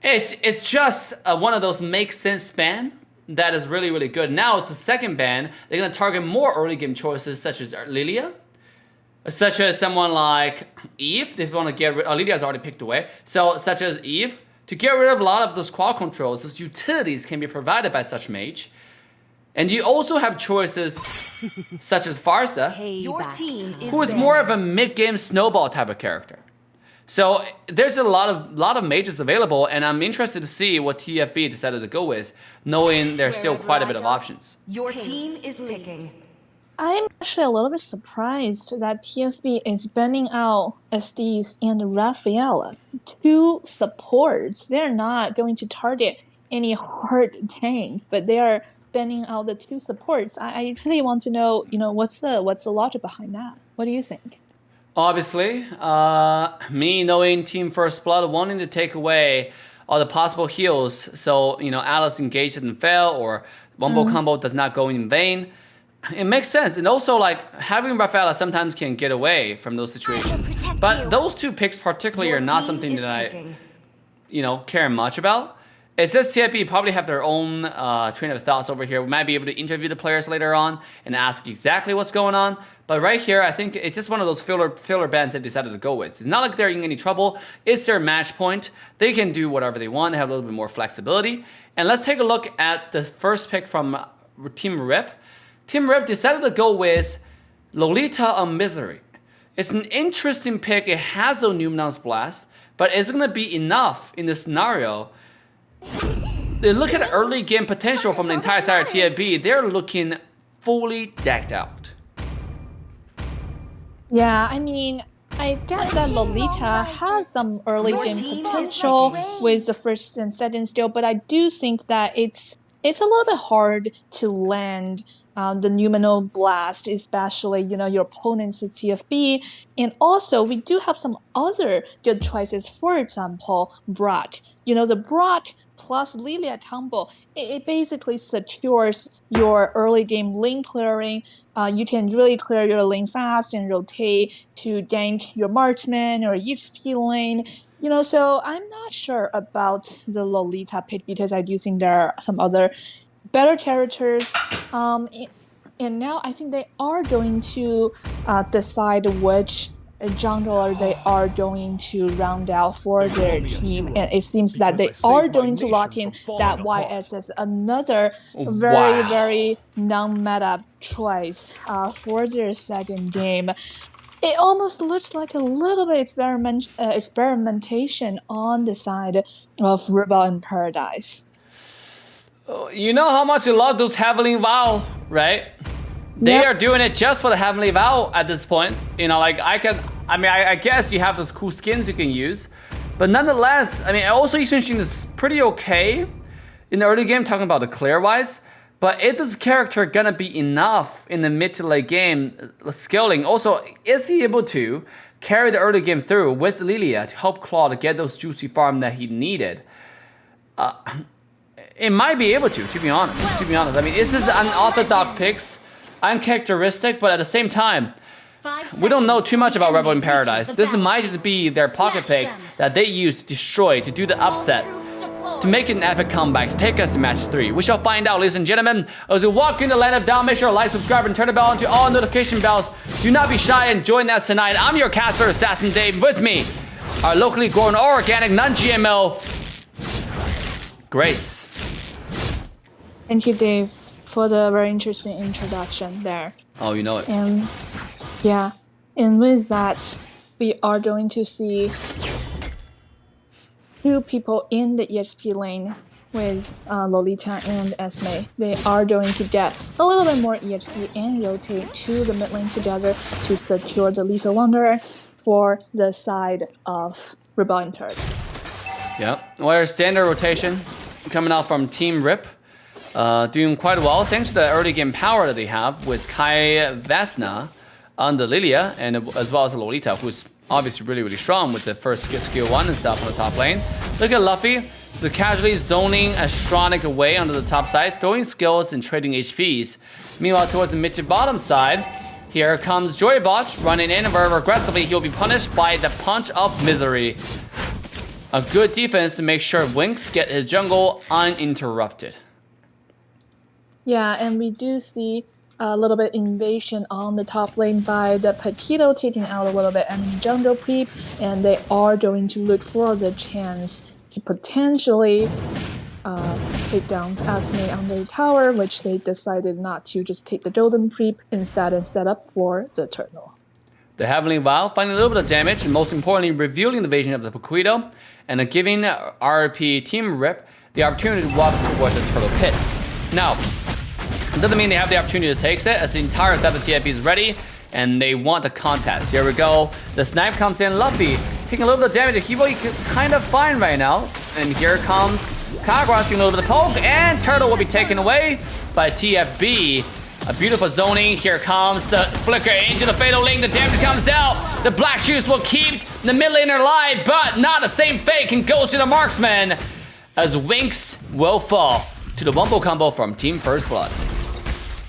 Speaker 2: It's just one of those make sense ban that is really, really good. Now it's the second ban. They're going to target more early game choices such as Lilia, such as someone like Eve. They want to get rid. Lilia's already picked away. So such as Eve, to get rid of a lot of those quad controls, those utilities can be provided by such mage. And you also have choices such as Farsa, who is more of a mid-game snowball type of character. So there's a lot of mages available, and I'm interested to see what TFB decided to go with, knowing there's still quite a bit of options.
Speaker 5: Your team is picking.
Speaker 4: I'm actually a little bit surprised that TFB is banning out Estes and Rafaela, 2 supports. They're not going to target any hard tank, but they are banning out the 2 supports. I really want to know, what's the logic behind that? What do you think?
Speaker 2: Obviously, me knowing Team First Blood wanting to take away all the possible heals, so Alice engaged and fail, or Wombo combo does not go in vain. It makes sense, and also like having Rafaela sometimes can get away from those situations. But those 2 picks particularly are not something that I, care much about. It's just TFB probably have their own train of thoughts over here. We might be able to interview the players later on and ask exactly what's going on. But right here, I think it's just one of those filler bans they decided to go with. It's not like they're in any trouble. It's their match point. They can do whatever they want. They have a little bit more flexibility. And let's take a look at the first pick from Team Rip. Team Rip decided to go with Lolita on Misery. It's an interesting pick. It has no Numenon's Blast, but it's going to be enough in this scenario. They look at the early game potential from the entire side of TFB. They're looking fully decked out.
Speaker 4: Yeah, I mean, I get that Lolita has some early game potential with the first and second skill, but I do think that it's it's a little bit hard to land the Numino Blast, especially, your opponent's TFB. And also, we do have some other good choices. For example, Brock. The Brock plus Lilia combo, it basically secures your early game lane clearing. You can really clear your lane fast and rotate to gank your marksman or EXP lane. So I'm not sure about the Lolita pick because I do think there are some other better characters. And now I think they are going to decide which jungler they are going to round out for their team. And it seems that they are going to lock in that YS as another very, very non-meta choice for their second game. It almost looks like a little bit experimentation on the side of Rebel in Paradise.
Speaker 2: You know how much you love those Heavenly Vow, right? They are doing it just for the Heavenly Vow at this point. I guess you have those cool skins you can use. But nonetheless, also Yixin is pretty okay in the early game, talking about the clear-wise. But is this character gonna be enough in the mid to late game scaling? Also, is he able to carry the early game through with Lilia to help Claw to get those juicy farm that he needed? It might be able to be honest. This is unorthodox picks, uncharacteristic, but at the same time, we don't know too much about Rebel in Paradise. This might just be their pocket pick that they use to destroy, to do the upset, to make an epic comeback, to take us to match 3. We shall find out, ladies and gentlemen. As we walk in the land of down, make sure to like, subscribe, and turn the bell on to all notification bells. Do not be shy and join us tonight. I'm your caster, Assassin Dave. With me, our locally grown, organic, non-GMO, Grace.
Speaker 4: Thank you, Dave, for the very interesting introduction there.
Speaker 2: Oh, you know it.
Speaker 4: And with that, we are going to see 2 people in the EXP lane with Lolita and Esme. They are going to get a little bit more EXP and rotate to the mid lane together to secure the Lethal Wanderer for the side of Rebel in Paradise.
Speaker 2: Yep. Well, standard rotation coming out from Team Rip. Doing quite well thanks to the early game power that they have with Kai Vesna on the Lilia, and as well as Lolita, who's obviously really, really strong with the first skill 1 and stuff on the top lane. Look at Luffy, the casually zoning Astronic away onto the top side, throwing skills and trading HPs. Meanwhile, towards the mid to bottom side, here comes Joybot running in very aggressively. He'll be punished by the Punch of Misery. A good defense to make sure Winx get his jungle uninterrupted.
Speaker 4: Yeah, and we do see a little bit invasion on the top lane by the Paquito taking out a little bit enemy jungle creep, and they are going to look for the chance to potentially take down Esme on the tower, which they decided not to, just take the Golden Creep instead and set up for the turtle.
Speaker 2: The Heavenly Vow finding a little bit of damage, and most importantly, revealing the vision of the Paquito, and giving RP Team Rip the opportunity to walk towards the turtle pit. Now, it doesn't mean they have the opportunity to take it, as the entire 7 TFP is ready, and they want the contest. Here we go. The snipe comes in. Luffy taking a little bit of damage. He kind of fine right now. And here comes Kagura doing a little bit of poke, and Turtle will be taken away by TFB. A beautiful zoning. Here comes Flicker into the Fatal Link. The damage comes out. The Black Shoes will keep the mid laner alive, but not the same fate can go to the marksman, as Winx will fall to the Wumbo combo from Team First Blood.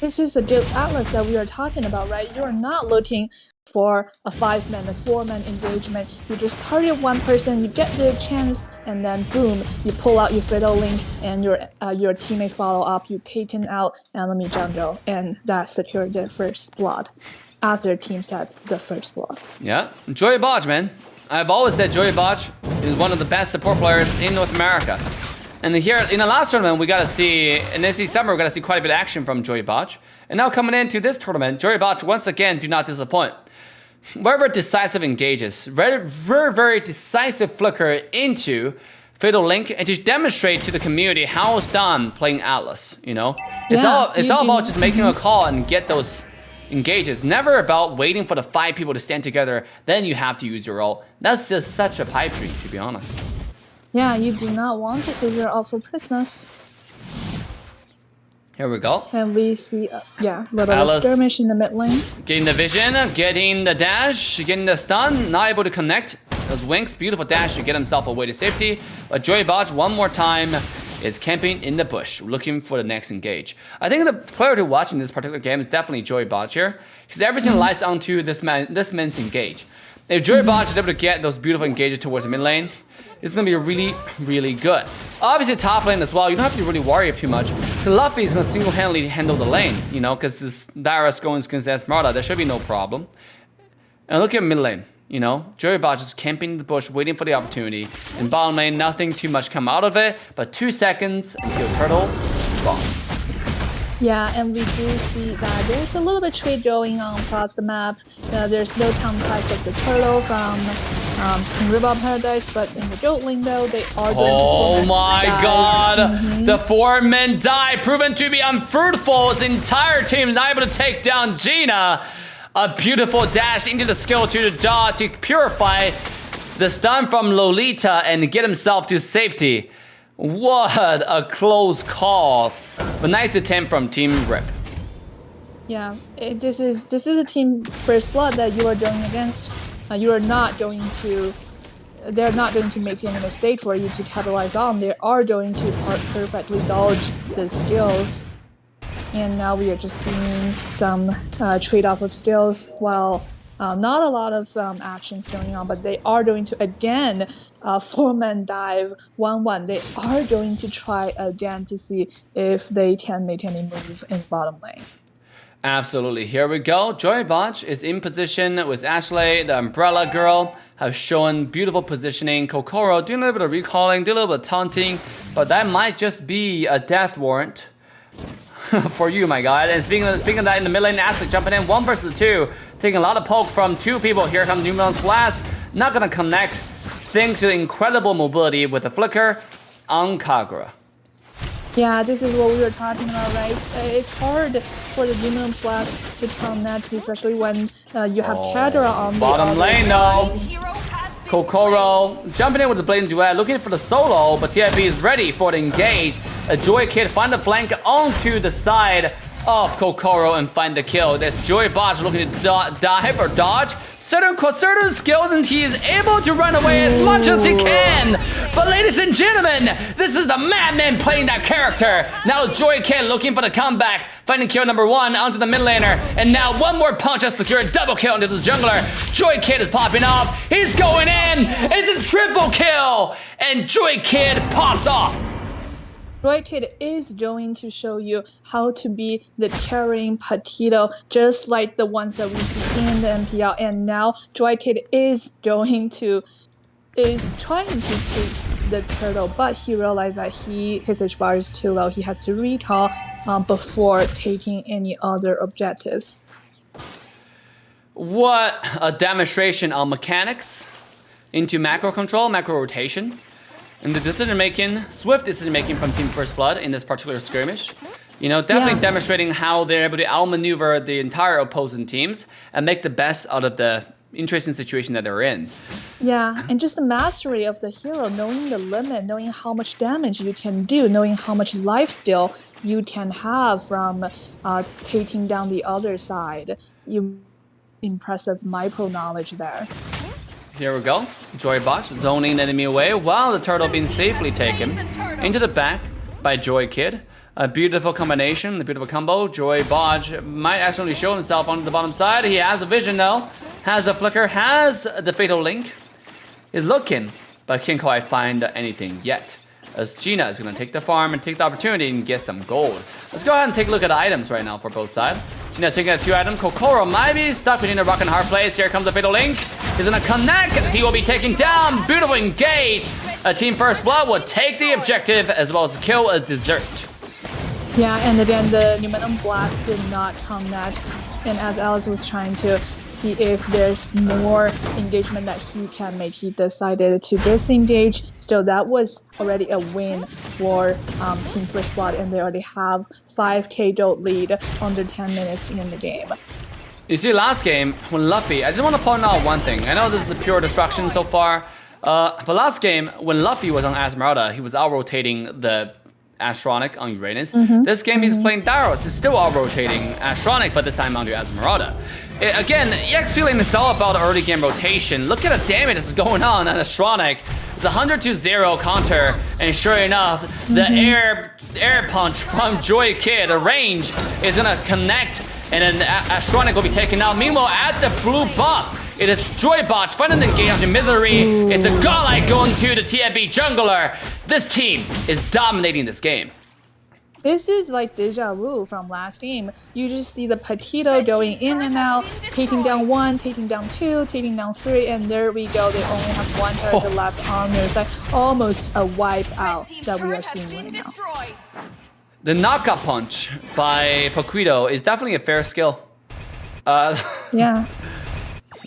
Speaker 4: This is the Guild Atlas that we are talking about, right? You're not looking for a 5-man, a 4-man engagement. You just target one person, you get the chance, and then boom, you pull out your Fatal Link, and your teammate follow up. You taken out enemy jungle, and that secured their first blood, as their team said, the first blood.
Speaker 2: Yeah, Joy Bodge, man. I've always said Joy Bodge is one of the best support players in North America. And here, in the last tournament, we got to see, and this summer, we got to see quite a bit of action from Joy Bodge. And now coming into this tournament, Joy Bodge, once again, do not disappoint. Very decisive engages. Very decisive flicker into Fatal Link, and to demonstrate to the community how it's done playing Atlas, you know? It's all about just making a call and get those engages. Never about waiting for the 5 people to stand together, then you have to use your ult. That's just such a pipe dream, to be honest.
Speaker 4: Yeah, you do not want to save your ult for Christmas.
Speaker 2: Here we go.
Speaker 4: And we see, yeah, a little
Speaker 2: Alice.
Speaker 4: skirmish in the mid lane.
Speaker 2: Getting the vision, getting the dash, getting the stun, not able to connect. Those winks, beautiful dash to get himself away to safety. But Joy Botch, one more time, is camping in the bush, looking for the next engage. I think the player to watch in this particular game is definitely Joy Botch here, because everything lies onto this man's engage. If Joy Botch is able to get those beautiful engages towards the mid lane, it's gonna be really, really good. Obviously, top lane as well, you don't have to really worry too much. Luffy is gonna single-handedly handle the lane, you know, because this Dyrus going against Esmeralda, there should be no problem. And look at mid lane, you know, Joy Botch is camping in the bush, waiting for the opportunity. In bottom lane, nothing too much come out of it, but 2 seconds until Turtle spawn.
Speaker 4: Yeah, and we do see that there's a little bit trade going on across the map. There's no town ties of the turtle from Team Ribbon Paradise, but in the goat lane though, they are going to
Speaker 2: Oh my
Speaker 4: dive.
Speaker 2: god! The 4-man die proven to be unfruitful. His entire team is not able to take down Gina. A beautiful dash into the skill to the dot to purify the stun from Lolita and get himself to safety. What a close call. But nice attempt from Team Rip.
Speaker 4: Yeah, this is a team first blood that you are going against. You are not going to. They're not going to make any mistake for you to capitalize on. They are going to perfectly dodge the skills. And now we are just seeing some trade-off of skills. While not a lot of actions going on, but they are going to again 4-man dive 1-1. They are going to try again to see if they can make any move in bottom lane.
Speaker 2: Absolutely. Here we go. Joy Botch is in position with Ashley. The Umbrella Girl has shown beautiful positioning. Kokoro doing a little bit of recalling, doing a little bit of taunting, but that might just be a death warrant for you, my god. And speaking of that, in the mid lane, Ashley jumping in 1 versus 2, taking a lot of poke from 2 people. Here comes Numeron's Blast. Not gonna connect thanks to the incredible mobility with the flicker on Kagura.
Speaker 4: Yeah, this is what we were talking about, right? It's hard for the Demon Blast to connect, especially when you have Kadra on the
Speaker 2: Bottom
Speaker 4: other
Speaker 2: lane
Speaker 4: side.
Speaker 2: though.
Speaker 5: Hero has been
Speaker 2: Kokoro jumping in with the Blade Duet, looking for the solo, but TIP is ready for the engage. A Joy Kid find the flank onto the side of Kokoro and find the kill. This Joy Botch looking to dive or dodge certain skills, and he is able to run away as much as he can. But ladies and gentlemen, this is the madman playing that character. Now Joy Kid looking for the comeback, finding kill number 1 onto the mid laner, and now one more punch has secured a double kill into the jungler. Joy Kid is popping off. He's going in. It's a triple kill, and Joy Kid pops off.
Speaker 4: Joy Kid is going to show you how to be the carrying potato, just like the ones that we see in the MPL. And now Joy Kid is trying to take the turtle, but he realized that his H-bar is too low. He has to recall before taking any other objectives.
Speaker 2: What a demonstration on mechanics into macro control, macro rotation. And the decision-making, swift decision-making from Team First Blood in this particular skirmish. You know, definitely demonstrating how they're able to outmaneuver the entire opposing teams and make the best out of the interesting situation that they're in.
Speaker 4: Yeah, and just the mastery of the hero, knowing the limit, knowing how much damage you can do, knowing how much lifesteal you can have from taking down the other side. Impressive micro knowledge there.
Speaker 2: Here we go. Joy Botch zoning the enemy away while the turtle being safely taken into the back by Joy Kid. A beautiful combination, a beautiful combo. Joy Botch might actually show himself on the bottom side. He has a vision though, has the flicker, has the fatal link. Is looking, but can't quite find anything yet. As Gina is going to take the farm and take the opportunity and get some gold. Let's go ahead and take a look at the items right now for both sides. Gina taking a few items. Kokoro might be stuck between a rock and hard place. Here comes the fatal link. He's going to connect as he will be taken down. Beautiful engage. A Team First Blood will take the objective as well as kill a dessert.
Speaker 4: Yeah, and again, the Numenum Blast did not connect. And as Alice was trying to see if there's more engagement that he can make, he decided to disengage. Still, that was already a win for Team First Blood, and they already have 5k gold lead under 10 minutes in the game.
Speaker 2: You see, last game, when Luffy, I just want to point out one thing. I know this is a pure destruction so far, but last game, when Luffy was on Esmeralda, he was out-rotating the Astronic on Uranus. This game he's playing Darius. He's still all rotating Astronic, but this time onto Esmeralda. Again, EXP lane is all about early game rotation. Look at the damage that's going on Astronic. It's a 100-0 counter, and sure enough, the air punch from Joy Kid, the range, is gonna connect, and then Astronic will be taken out. Meanwhile, at the blue buff, it is Joybot fighting the engage onto Misery. It's a Godlike going to the TFB jungler. This team is dominating this game.
Speaker 4: This is like deja vu from last game. You just see the Petito going in and out, taking down 1, taking down 2, taking down 3, and there we go. They only have 1 character left on their side. Almost a wipe out that we are seeing right now.
Speaker 2: The knockout punch by Petito is definitely a fair skill.
Speaker 4: Yeah.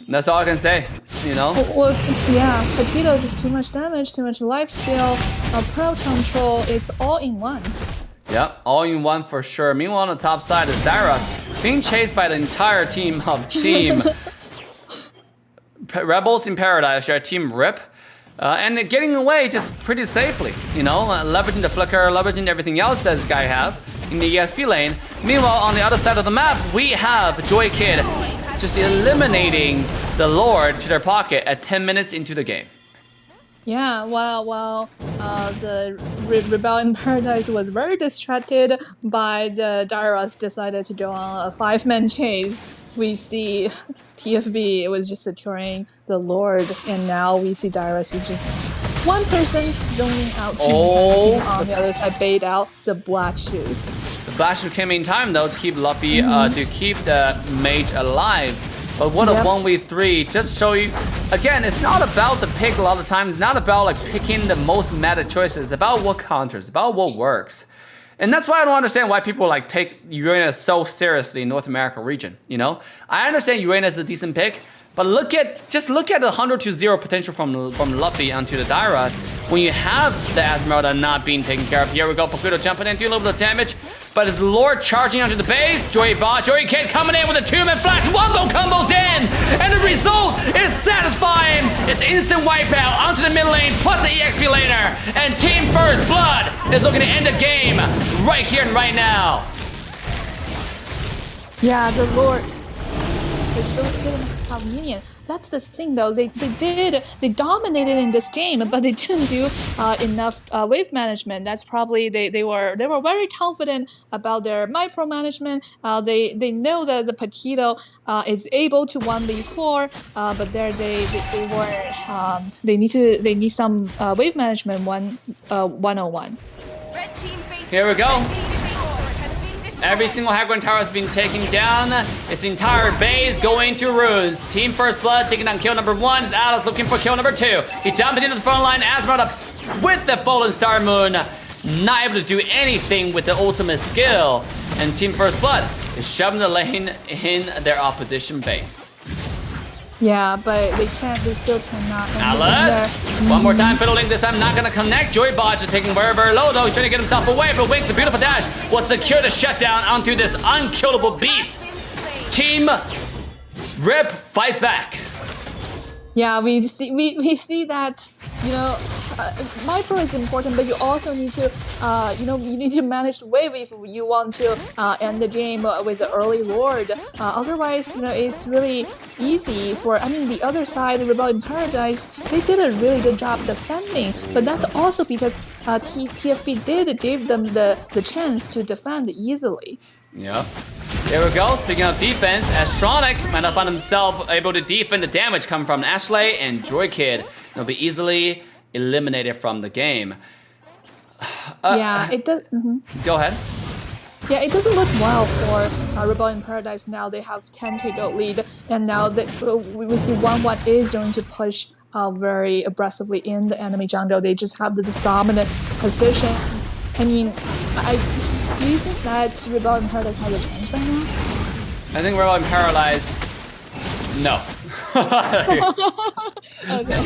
Speaker 2: That's all I can say, you know?
Speaker 4: Well, yeah, Petito just too much damage, too much life steal, pro control, it's all in one.
Speaker 2: Yep, all in one for sure. Meanwhile, on the top side is Darius being chased by the entire team of Team Rebels in Paradise, your Team RIP. And they're getting away just pretty safely, you know, leveraging the flicker, leveraging everything else that this guy have in the ESP lane. Meanwhile, on the other side of the map, we have Joy Kid just eliminating the Lord to their pocket at 10 minutes into the game.
Speaker 4: Yeah, while the Rebel in Paradise was very distracted by the Darius decided to go on a 5-man chase, we see TFB was just securing the Lord, and now we see Darius is just one person zoning out team on the other side, bait out the black shoes.
Speaker 2: The black shoes came in time though to keep Luffy, to keep the mage alive. But what a 1v3, just show you, again, it's not about the pick a lot of times, it's not about like picking the most meta choices, it's about what counters, it's about what works. And that's why I don't understand why people like take Uranus so seriously in North America region, you know? I understand Uranus is a decent pick, but just look at the 100-0 potential from Luffy onto the Darius when you have the Esmeralda not being taken care of. Here we go, Petito jumping in, doing a little bit of damage. But it's Lord charging onto the base. Joy Kid coming in with a 2-man flash. Wombo combos in. And the result is satisfying. It's instant wipeout onto the mid lane plus the EXP laner. And Team First Blood is looking to end the game right here and right now.
Speaker 4: Yeah, the Lord didn't have minion. That's the thing though, they dominated in this game, but they didn't do enough wave management. That's probably they were very confident about their micromanagement. They know that the Petito is able to 1v4, but there they need some wave management 101.
Speaker 2: Here we go. Every single high ground tower has been taken down. Its entire base going to ruins. Team First Blood taking down kill number 1. Alice looking for kill number 2. He jumped into the front line. Esmeralda with the Fallen Star Moon. Not able to do anything with the ultimate skill. And Team First Blood is shoving the lane in their opposition base.
Speaker 4: Yeah, but they still cannot.
Speaker 2: Alice! One more time, fiddling this time, not gonna connect. Joybot is taking very, very low though. He's trying to get himself away, but Wink, the beautiful dash, will secure the shutdown onto this unkillable beast. Team RIP fights back.
Speaker 4: Yeah, we see that, you know, micro is important, but you also need to, you need to manage the wave if you want to end the game with the early Lord. Otherwise, it's really easy for, the other side, Rebel in Paradise, they did a really good job defending, but that's also because TFB did give them the chance to defend easily.
Speaker 2: Yep. There we go. Speaking of defense, Astronic might not find himself able to defend the damage coming from Ashley and Joy Kid. They'll be easily eliminated from the game.
Speaker 4: Yeah, it does.
Speaker 2: Go ahead.
Speaker 4: Yeah, it doesn't look well for Rebel in Paradise now. They have 10k gold lead, and now that we see 1-1 is going to push very aggressively in the enemy jungle. They just have this dominant position. Do you think that Rebel in Paradise has a chance right now?
Speaker 2: I think Rebel in Paradise, no.
Speaker 4: Okay.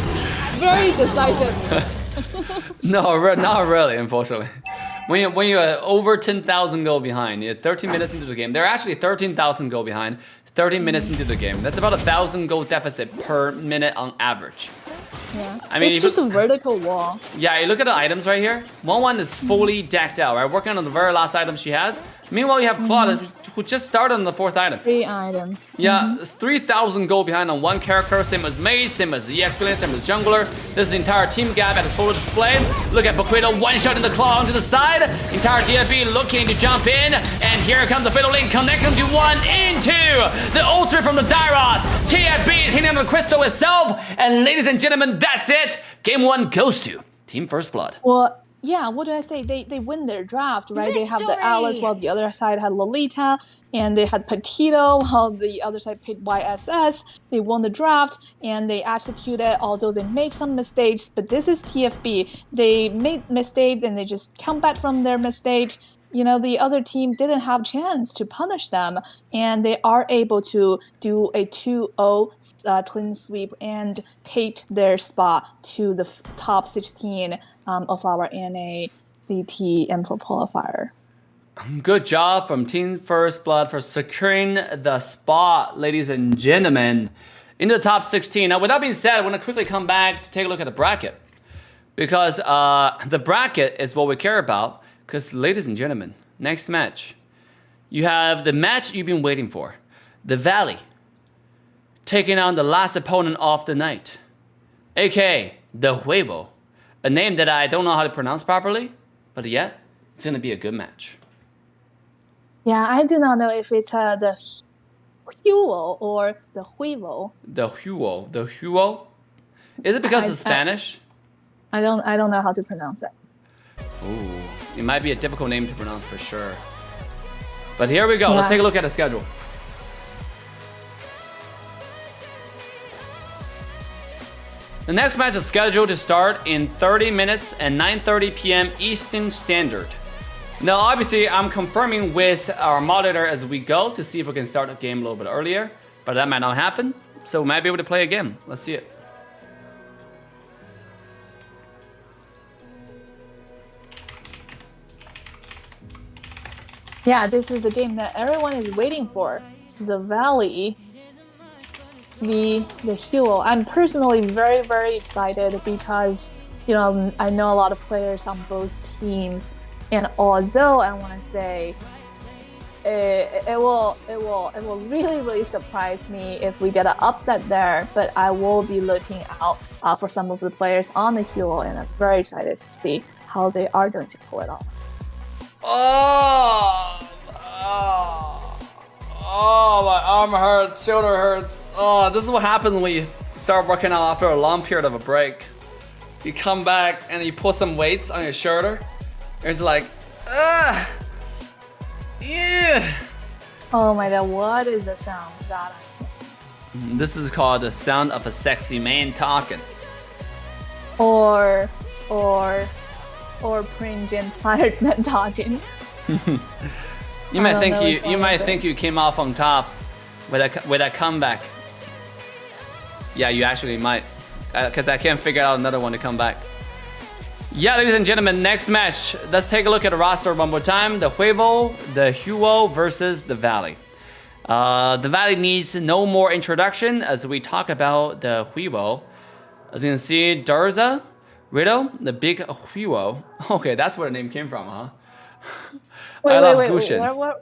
Speaker 4: Very decisive.
Speaker 2: No, not really, unfortunately. When you're over 10,000 gold behind, you're 13 minutes into the game. They're actually 13,000 gold behind, 30 minutes into the game. That's about 1,000 gold deficit per minute on average.
Speaker 4: Yeah.
Speaker 2: I mean,
Speaker 4: it's
Speaker 2: if
Speaker 4: just
Speaker 2: you-
Speaker 4: a vertical wall.
Speaker 2: Yeah, you look at the items right here. One is fully decked out, right? Working on the very last item she has. Meanwhile, you have Claude, who just started on the 4th item.
Speaker 4: 3 item.
Speaker 2: Yeah, it's 3,000 gold behind on one character, same as Mage, same as EX Villain, same as Jungler. This is the entire team gap at its full display. Look at Baquito, one shot in the claw onto the side. Entire TFB looking to jump in, and here comes the Fatal Link, connecting to one into the ultimate from the Dairoth. TFB is hitting on the crystal itself, and ladies and gentlemen, that's it. Game 1 goes to Team First Blood.
Speaker 4: Well, yeah, what do I say? They win their draft, right? They have the
Speaker 6: Victory!
Speaker 4: Alice, while the other side had Lolita, and they had Paquito, while the other side picked YSS. They won the draft, and they executed, although they make some mistakes, but this is TFB. They made mistakes, and they just come back from their mistake. You know, the other team didn't have chance to punish them, and they are able to do a 2-0 clean sweep and take their spot to the top 16 of our NACT M4 qualifier.
Speaker 2: Good job from Team First Blood for securing the spot, ladies and gentlemen, into the top 16. Now, with that being said, I want to quickly come back to take a look at the bracket. Because the bracket is what we care about. Because, ladies and gentlemen, next match, you have the match you've been waiting for. The Valley, taking on the last opponent of the night, aka the Huevo. A name that I don't know how to pronounce properly, but yet, it's going to be a good match.
Speaker 4: Yeah, I do not know if it's the Huo or the Huevo.
Speaker 2: The Huo. The Huo? Is it because it's Spanish?
Speaker 4: I don't know how to pronounce it.
Speaker 2: Ooh, it might be a difficult name to pronounce for sure. But here we go.
Speaker 4: Yeah.
Speaker 2: Let's take a look at the schedule. The next match is scheduled to start in 30 minutes and 9:30 p.m. Eastern Standard. Now, obviously, I'm confirming with our moderator as we go to see if we can start the game a little bit earlier, but that might not happen. So we might be able to play again. Let's see it.
Speaker 4: Yeah, this is a game that everyone is waiting for. The Valley v. the Huo. I'm personally very, very excited because, you know, I know a lot of players on both teams. And although I want to say it will really, really surprise me if we get an upset there, but I will be looking out for some of the players on the Huo, and I'm very excited to see how they are going to pull it off.
Speaker 2: Oh, my arm hurts, shoulder hurts. Oh, this is what happens when you start working out after a long period of a break. You come back and you put some weights on your shoulder. It's like, yeah.
Speaker 4: Oh my god, what is the sound? God,
Speaker 2: This is called the sound of a sexy man talking.
Speaker 4: or Pringent tired men talking.
Speaker 2: You might
Speaker 4: don't
Speaker 2: think
Speaker 4: know which one
Speaker 2: you
Speaker 4: is
Speaker 2: might
Speaker 4: it.
Speaker 2: think you came off on top with a comeback. Yeah, you actually might, because I can't figure out another one to come back. Yeah, ladies and gentlemen, next match. Let's take a look at the roster one more time. The Huevo, the Huo versus the Valley. The Valley needs no more introduction as we talk about the Huevo. As you can see, Darza, Rito, the big Huo. Okay, that's where the name came from, huh? I love Gushin.
Speaker 4: Where?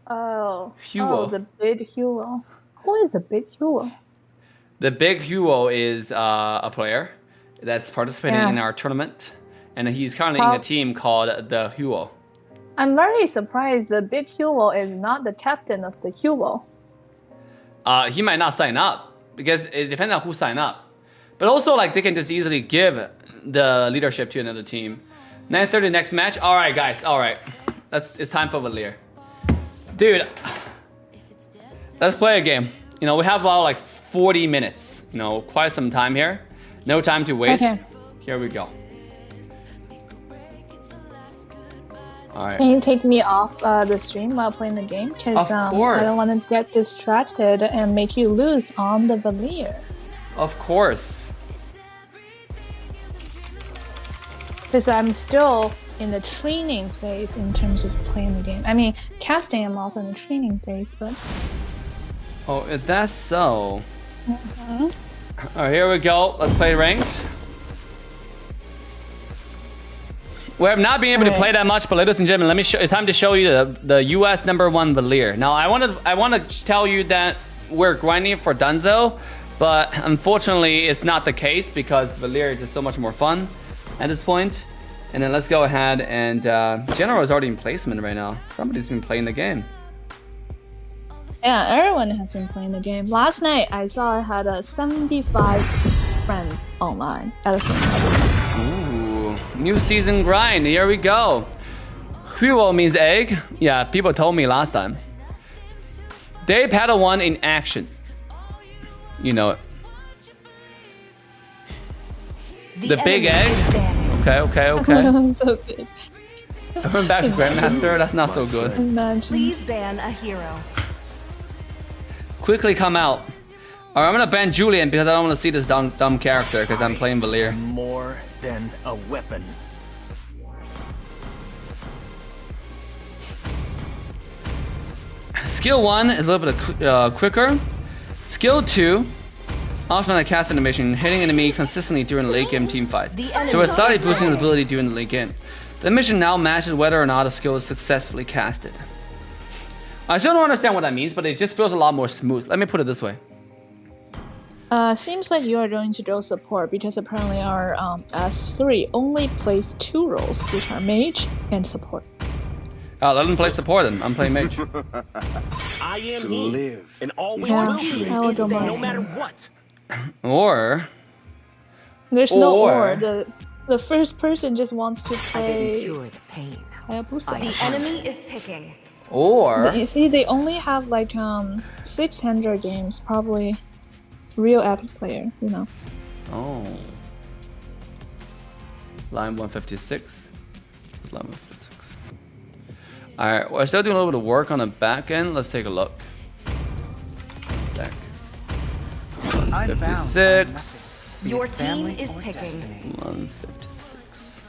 Speaker 4: Oh,
Speaker 2: Huo.
Speaker 4: Oh, the big Huo. Who is the big Huo?
Speaker 2: The big Huo is a player that's participating
Speaker 4: Yeah.
Speaker 2: in our tournament. And he's currently in a team called the Huo.
Speaker 4: I'm very surprised the big Huo is not the captain of the Huo.
Speaker 2: He might not sign up because it depends on who sign up. But also, like, they can just easily give the leadership to another team. 9:30 next match. All right, guys. All right, it's time for Valir. Dude, let's play a game. You know, we have about like 40 minutes. You know, quite some time here. No time to waste.
Speaker 4: Okay.
Speaker 2: Here we go. All right.
Speaker 4: Can you take me off the stream while playing the game? Because
Speaker 2: Of course.
Speaker 4: I don't want to get distracted and make you lose on the Valir.
Speaker 2: Of course.
Speaker 4: Because I'm still in the training phase in terms of playing the game. I mean, casting, I'm also in the training phase, but
Speaker 2: Oh, if that's so. Alright, here we go. Let's play ranked. We have not been able to play that much, but ladies and gentlemen, let me show. It's time to show you the US #1 Valir. Now, I want to tell you that we're grinding for Dunzo, but unfortunately, it's not the case because Valir is just so much more fun at this point. And then let's go ahead and General is already in placement right now. Somebody's been playing the game.
Speaker 4: Yeah, everyone has been playing the game. Last night, I saw I had 75 friends online at the same time.
Speaker 2: Ooh, new season grind. Here we go. Huo means egg. Yeah, people told me last time. Day Paddle 1 in action. You know it. The big egg. Okay.
Speaker 4: So big.
Speaker 2: I went back to Grandmaster. That's not so good.
Speaker 4: Imagine.
Speaker 5: Please ban a hero.
Speaker 2: Quickly come out. Alright, I'm gonna ban Julian because I don't want to see this dumb character because I'm playing Valir.
Speaker 3: More than a weapon.
Speaker 2: Skill 1 is a little bit quicker. Skill 2, automatic cast animation, hitting enemy consistently during the late game team fight. So we're slightly boosting the ability during the late game. The animation now matches whether or not a skill is successfully casted. I still don't understand what that means, but it just feels a lot more smooth. Let me put it this way.
Speaker 4: Seems like you are going to go support because apparently our S3 only plays 2 roles, which are mage and support.
Speaker 2: Let them play support then. I'm playing mage.
Speaker 3: I am to live and always
Speaker 4: Yeah,
Speaker 3: will be.
Speaker 4: I would go
Speaker 3: No
Speaker 4: mage.
Speaker 3: matter what.
Speaker 2: Or...
Speaker 4: There's no
Speaker 2: Or-
Speaker 4: or. The first person just wants to
Speaker 5: I didn't
Speaker 4: play
Speaker 5: cure the pain.
Speaker 4: Hayabusa.
Speaker 5: The enemy is picking.
Speaker 2: Or...
Speaker 4: But you see, they only have like 600 games, probably real epic player, you know.
Speaker 2: Oh. Line 156. Line 156. Alright, we're still doing a little bit of work on the back end. Let's take a look. Sec. 156.
Speaker 5: Your team is picking.
Speaker 2: 156.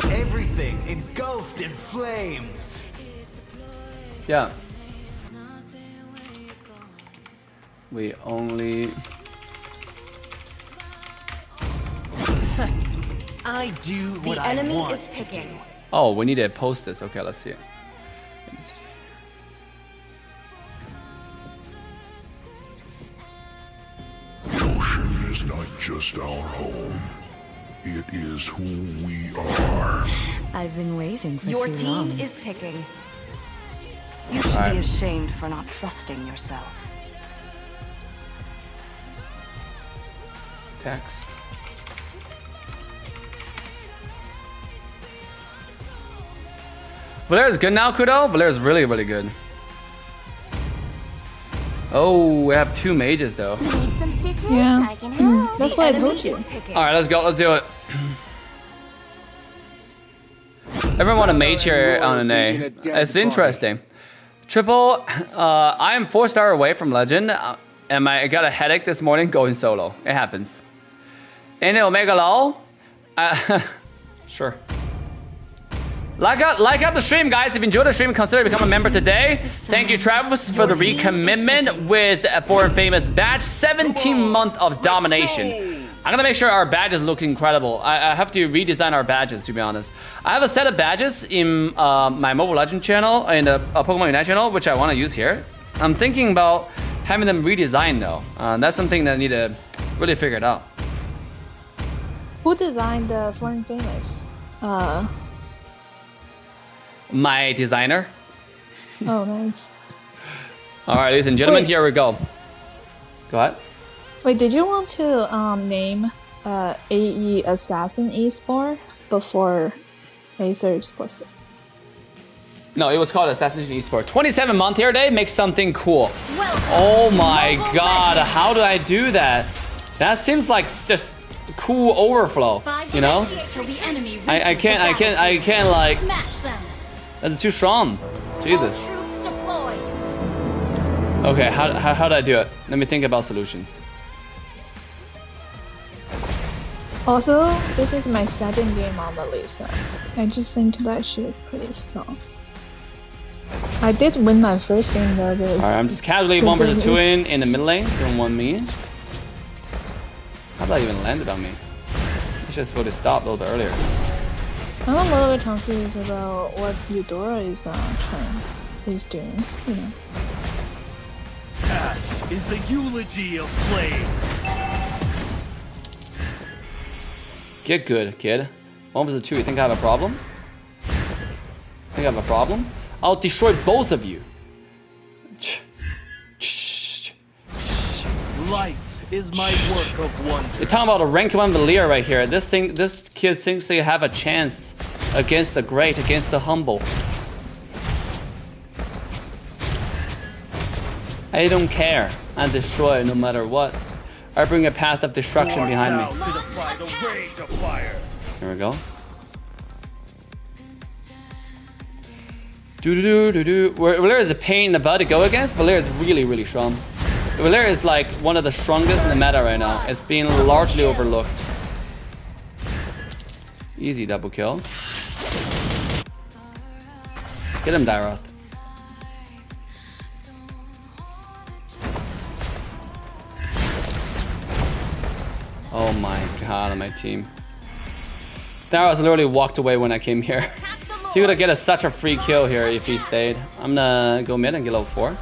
Speaker 3: Everything engulfed in flames.
Speaker 2: Yeah. We only...
Speaker 3: I do
Speaker 5: The
Speaker 3: what I
Speaker 5: enemy
Speaker 3: want
Speaker 5: is
Speaker 3: to
Speaker 5: picking.
Speaker 3: do.
Speaker 2: Oh, we need to post this. Okay, let's see it. Let me see.
Speaker 9: The ocean is not just our home. It is who we are.
Speaker 10: I've been waiting for
Speaker 5: Your
Speaker 10: too
Speaker 5: team
Speaker 10: long.
Speaker 5: is picking.
Speaker 10: You should
Speaker 2: Alright.
Speaker 10: be ashamed for not trusting yourself.
Speaker 2: Text. Valer is good now, Kudo. Valer is really, really good. Oh, we have 2 mages though.
Speaker 6: Need some stitches?
Speaker 4: Yeah.
Speaker 6: I can help.
Speaker 4: That's
Speaker 5: The
Speaker 4: what I
Speaker 5: enemy
Speaker 4: told you.
Speaker 5: is picking.
Speaker 2: All right, let's go. Let's do it. Everyone want a mage here on an A. It's interesting. Triple. I am 4-star away from legend, and I got a headache this morning going solo. It happens. In Omega Low. Sure. Like up the stream, guys. If you enjoyed the stream, consider becoming a member today. Thank you, Travis, for the recommitment with the foreign famous badge. 17 month of domination. I'm gonna make sure our badges look incredible. I have to redesign our badges, to be honest. I have a set of badges in my Mobile Legends channel and the Pokemon Unite channel, which I want to use here. I'm thinking about having them redesigned though. That's something that I need to really figure it out.
Speaker 4: Who designed the foreign famous?
Speaker 2: My designer.
Speaker 4: Oh, nice.
Speaker 2: All right, ladies and gentlemen,
Speaker 4: Wait.
Speaker 2: here we go. Go ahead.
Speaker 4: Wait, did you want to name AE Assassin Esport before Acer Explicit?
Speaker 2: No, it was called Assassination Esport. 27 month here today makes something cool. Oh my god, how do I do that? That seems like just cool overflow, you know? I can't like,
Speaker 6: Smash them.
Speaker 2: that's too strong. Jesus.
Speaker 6: Troops deployed.
Speaker 2: Okay, how do I do it? Let me think about solutions.
Speaker 4: Also, this is my second game on Melissa. I just think that she is pretty strong. I did win my first game though.
Speaker 2: Alright, I'm just casually 1 versus 2 in the mid lane. Don't want me. How did that even landed on me? I should supposed to stop a little bit earlier.
Speaker 4: I'm a little bit confused about what Eudora is doing. You know.
Speaker 3: Ash is the eulogy of flame.
Speaker 2: Get good, kid. 1 versus 2. You think I have a problem? Think I have a problem? I'll destroy both of you.
Speaker 3: Light is my work of wonder.
Speaker 2: You're talking about a rank 1 Valir right here. This kid thinks they have a chance against the great, against the humble. I don't care. I destroy no matter what. I bring a path of destruction behind me.
Speaker 3: To defy the rage of fire.
Speaker 2: Here we go. Valir is a pain in the butt to go against. Valir is really, really strong. Valir is like one of the strongest in the meta right now. It's being largely overlooked. Easy double kill. Get him, Daroth. Oh my god, on my team. Daroth literally walked away when I came here. He would have get such a free kill here if he stayed. I'm gonna go mid and get level 4.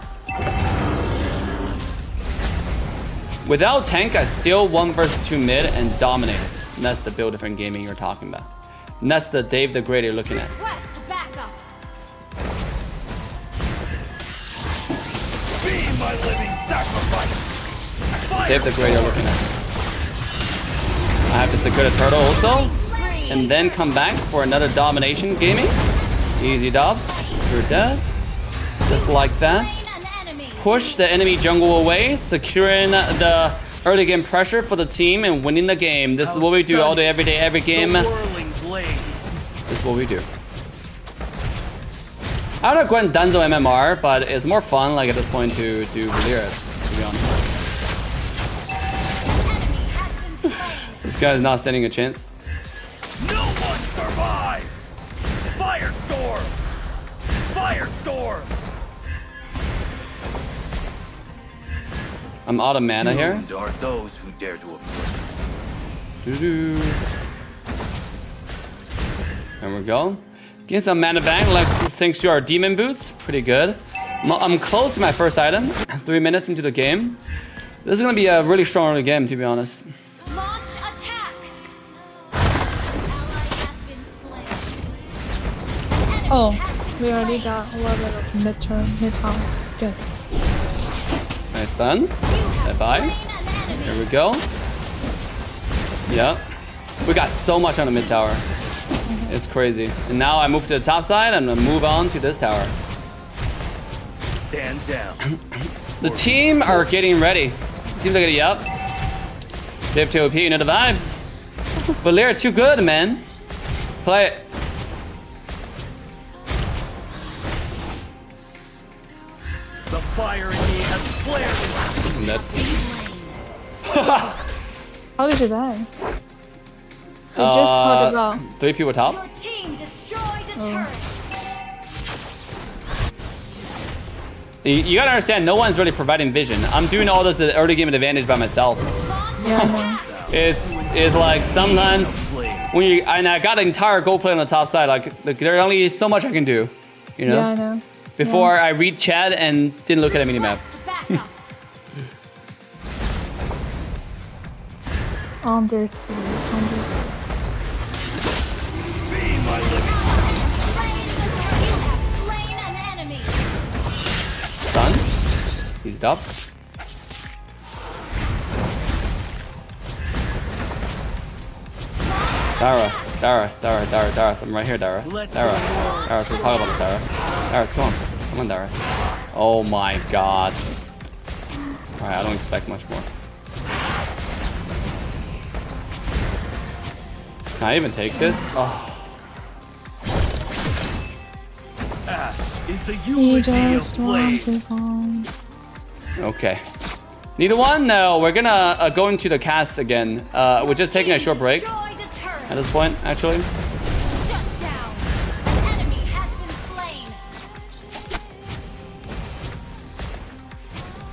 Speaker 2: Without tank, I still 1 versus 2 mid and dominated. And that's the build different gaming you're talking about. And that's the Dave the Great you're looking at.
Speaker 6: Request backup.
Speaker 3: Be my living sacrifice. Fire
Speaker 2: Dave the Great you're looking at. I have to secure the turtle also. And then come back for another domination gaming. Easy dubs. You're dead. Just like that. Push the enemy jungle away, securing the early game pressure for the team and winning the game. This is what we do all day, every day, every game. This is what we do. I would have gone Dunzo MMR, but it's more fun like at this point to do Valir, to be honest. This guy is not standing a chance.
Speaker 3: No one survives! Firestorm! Firestorm!
Speaker 2: I'm out of mana here.
Speaker 3: Doomed are those who dare to approach.
Speaker 2: There we go. Getting some mana back, like thanks to our demon boots. Pretty good. I'm close to my first item. 3 minutes into the game. This is gonna be a really strong early game, to be honest.
Speaker 6: Launch attack.
Speaker 4: Oh, we already got a little bit of midterm. It's good.
Speaker 2: Nice done. Bye-bye. There we go. Yep. We got so much on the mid tower. It's crazy. And now I move to the top side. I'm gonna move on to this tower.
Speaker 3: Stand down.
Speaker 2: The team are getting ready. Seems like it, yep. Div to OP, you know the vibe. Valir too good, man. Play it.
Speaker 3: The fire in me has flared.
Speaker 4: How did you die? We just talked about.
Speaker 2: 3 people top.
Speaker 6: Your team destroyed a turret.
Speaker 2: You gotta understand, no one's really providing vision. I'm doing all this at early game advantage by myself.
Speaker 4: Yeah, I know.
Speaker 2: It's like sometimes when you and I got an entire gold play on the top side, like there's only so much I can do, you know.
Speaker 4: Yeah, I know.
Speaker 2: Before I read chat and didn't look at a minimap.
Speaker 4: Under.
Speaker 2: Done. He's up. Dara. I'm right here, Dara. Dara, we're talking about this, Dara. Dara, come on. Come on, Dara. Oh my god. Alright, I don't expect much more. Can I even take this? Oh.
Speaker 3: Ash is the eulogy of flame.
Speaker 2: Okay. Need one? No, we're gonna go into the cast again. We're just taking a short break at this point, actually.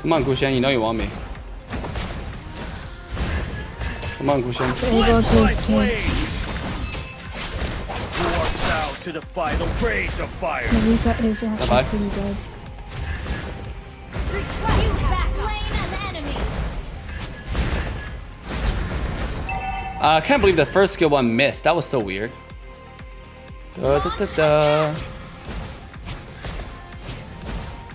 Speaker 2: Come on, Gushen, you know you want me. Come on, Gushen.
Speaker 4: Able to escape.
Speaker 3: Dwarfs out to defy the rage of fire.
Speaker 4: Lisa is actually
Speaker 2: Bye-bye.
Speaker 4: pretty good.
Speaker 6: You have slain an enemy.
Speaker 2: I can't believe the first skill one missed. That was so weird. Da, da, da, da.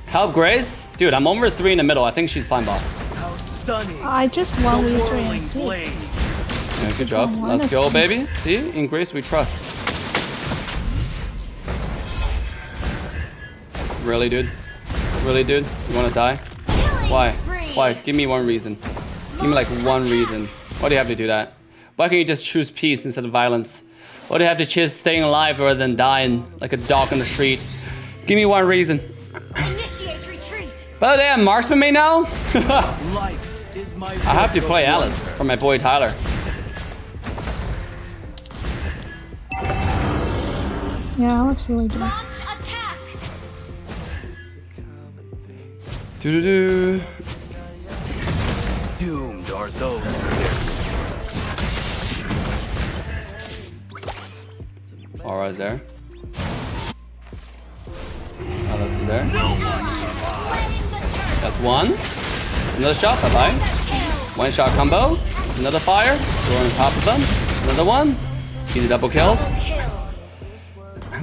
Speaker 2: Help Grace? Dude, I'm over 3 in the middle. I think she's fine bot.
Speaker 3: How stunning.
Speaker 4: I just won
Speaker 3: The
Speaker 4: with
Speaker 3: whirling
Speaker 4: escape.
Speaker 3: blade.
Speaker 2: Yeah, good job. Let's go, baby. See? In Grace we trust. Really, dude? Really, dude? You wanna die? Why? Why? Give me one reason. Give me like one reason. Why do you have to do that? Why can't you just choose peace instead of violence? Why do you have to choose staying alive rather than dying like a dog on the street? Give me one reason.
Speaker 6: Initiate retreat.
Speaker 2: By the way, I'm marksman main now.
Speaker 3: Life is my
Speaker 2: I have to
Speaker 3: work
Speaker 2: play
Speaker 3: of
Speaker 2: Alice
Speaker 3: wonder.
Speaker 2: for my boy Tyler.
Speaker 4: Yeah, that's really good.
Speaker 6: Launch attack.
Speaker 2: Doo doo doo.
Speaker 3: Doomed are those who
Speaker 2: Aura's there. Alice is there. That's one. Another shot. Bye bye. One shot combo. Another fire. We're on top of them. Another one. Easy double kills.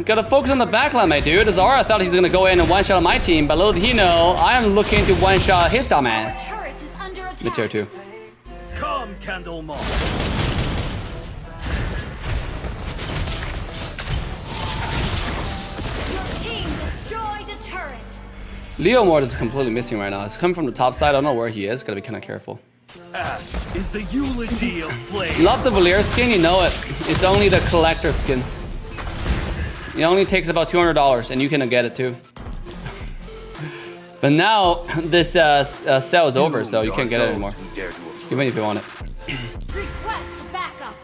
Speaker 2: Gotta focus on the backline, my dude. As Aura thought he's gonna go in and one shot my team, but little did he know, I am looking to one shot his dumbass.
Speaker 6: Turret is under attack.
Speaker 2: The tier 2.
Speaker 3: come, Candlemoss.
Speaker 6: Your team destroyed a turret.
Speaker 2: Leo Mort is completely missing right now. He's coming from the top side. I don't know where he is. Gotta be kind of careful.
Speaker 3: Ash is the eulogy of flame.
Speaker 2: Love the Valier skin, you know it. It's only the collector skin. It only takes about $200 and you can get it too. But now this sale is over, so you can't get it anymore. Even if you want it.
Speaker 6: Request backup.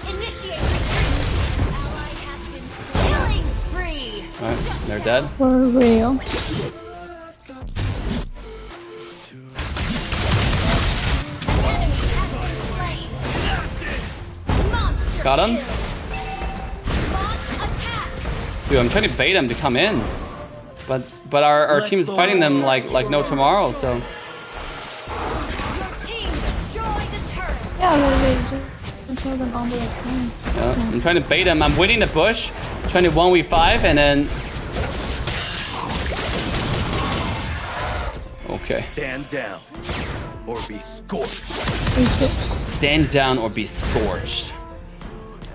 Speaker 6: Initiate retreat. Ally has been killing spree.
Speaker 2: Alright, they're dead.
Speaker 4: For real.
Speaker 2: Got him. Dude, I'm trying to bait him to come in. But our team is fighting them like no tomorrow, so.
Speaker 4: Yeah, they just kill them on the time.
Speaker 2: Yeah, I'm trying to bait him. I'm waiting the bush, trying to 1v5 and then. Okay.
Speaker 3: Stand down or be scorched.
Speaker 2: Stand down or be scorched.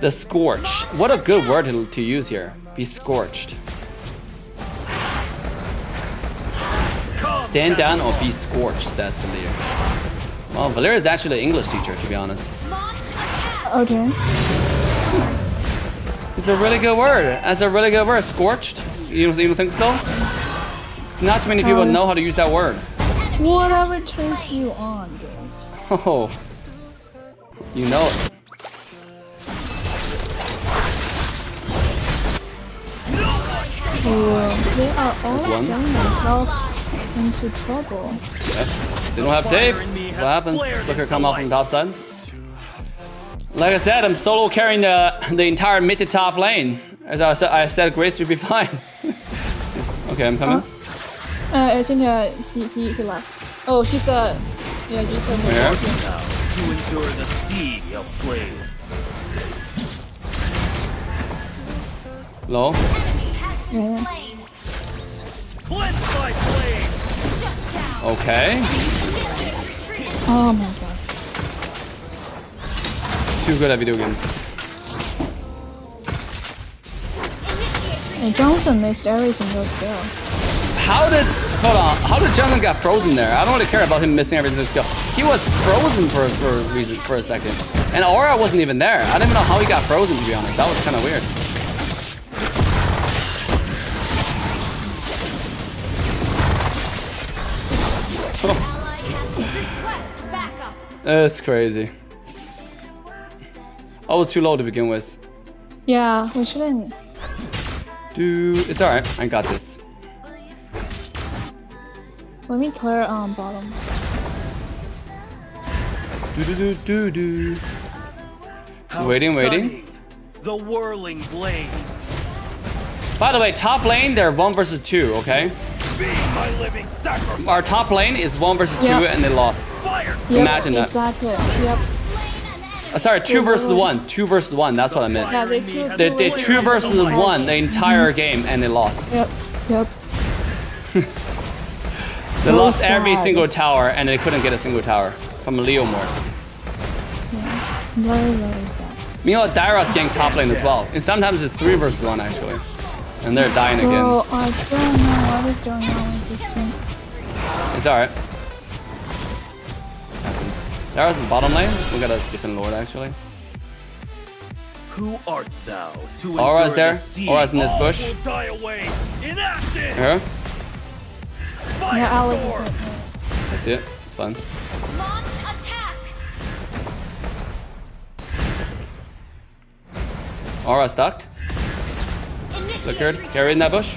Speaker 2: The scorch. What a good word to use here. Be scorched. Stand down or be scorched, says Valir. Well, Valir is actually the English teacher, to be honest.
Speaker 4: Okay.
Speaker 2: It's a really good word. That's a really good word. Scorched? You don't think so? Not too many people know how to use that word.
Speaker 4: Whatever turns you on, dude.
Speaker 2: Oh. You know it.
Speaker 4: They are always
Speaker 2: one.
Speaker 4: getting themselves into trouble.
Speaker 2: Yes. They don't have Dave. What happens? Look her come off from the top side. Like I said, I'm solo carrying the entire mid to top lane. As I said, Grace would be fine. Okay, I'm coming.
Speaker 4: I think he left. Oh, she's yeah, you can
Speaker 2: Where?
Speaker 3: To endure the sea of flame.
Speaker 2: Low.
Speaker 4: Yeah.
Speaker 3: Blessed by flame.
Speaker 2: Okay.
Speaker 4: Oh my god.
Speaker 2: Too good at video games.
Speaker 4: And Johnson missed every single skill.
Speaker 2: How did Johnson get frozen there? I don't really care about him missing every single skill. He was frozen for a second. And Aura wasn't even there. I don't even know how he got frozen, to be honest. That was kind of weird. That's crazy. Oh, too low to begin with.
Speaker 4: Yeah, we shouldn't.
Speaker 2: Dude, it's alright. I got this.
Speaker 4: Let me clear bottom.
Speaker 3: How
Speaker 2: Waiting.
Speaker 3: stunning. The whirling blade.
Speaker 2: By the way, top lane, they're 1 versus 2, okay?
Speaker 3: Be my living sacrifice.
Speaker 2: Our top lane is 1 versus 2
Speaker 4: Yeah.
Speaker 2: and they lost.
Speaker 3: Fire.
Speaker 4: Yep,
Speaker 2: Imagine that.
Speaker 4: Exactly. Yep.
Speaker 2: Sorry, 2
Speaker 4: Yeah,
Speaker 2: versus
Speaker 4: really.
Speaker 2: 1. 2 versus 1, that's what I meant.
Speaker 4: Yeah, they
Speaker 2: They 2 versus 1 the entire game and they lost.
Speaker 4: Yep. Yep.
Speaker 2: They lost
Speaker 4: sad.
Speaker 2: every single tower and they couldn't get a single tower from Leomore.
Speaker 4: Very, very sad.
Speaker 2: Meanwhile, Dairat's getting top lane as well. And sometimes it's 3 versus 1 actually. And they're dying again.
Speaker 4: Bro, I don't know what is going on with this team.
Speaker 2: It's alright. Dairat's in the bottom lane. We got a different lord actually.
Speaker 3: Who art thou to
Speaker 2: Aura's
Speaker 3: endure
Speaker 2: there.
Speaker 3: the sea?
Speaker 2: Aura's in this
Speaker 3: All
Speaker 2: bush.
Speaker 3: will die away. Enacted.
Speaker 2: Here.
Speaker 3: Fire
Speaker 4: Yeah, Alice
Speaker 3: storm.
Speaker 4: is it.
Speaker 2: That's it. It's fun.
Speaker 6: Launch attack.
Speaker 2: Aura stuck. Flickered. Carried in that bush.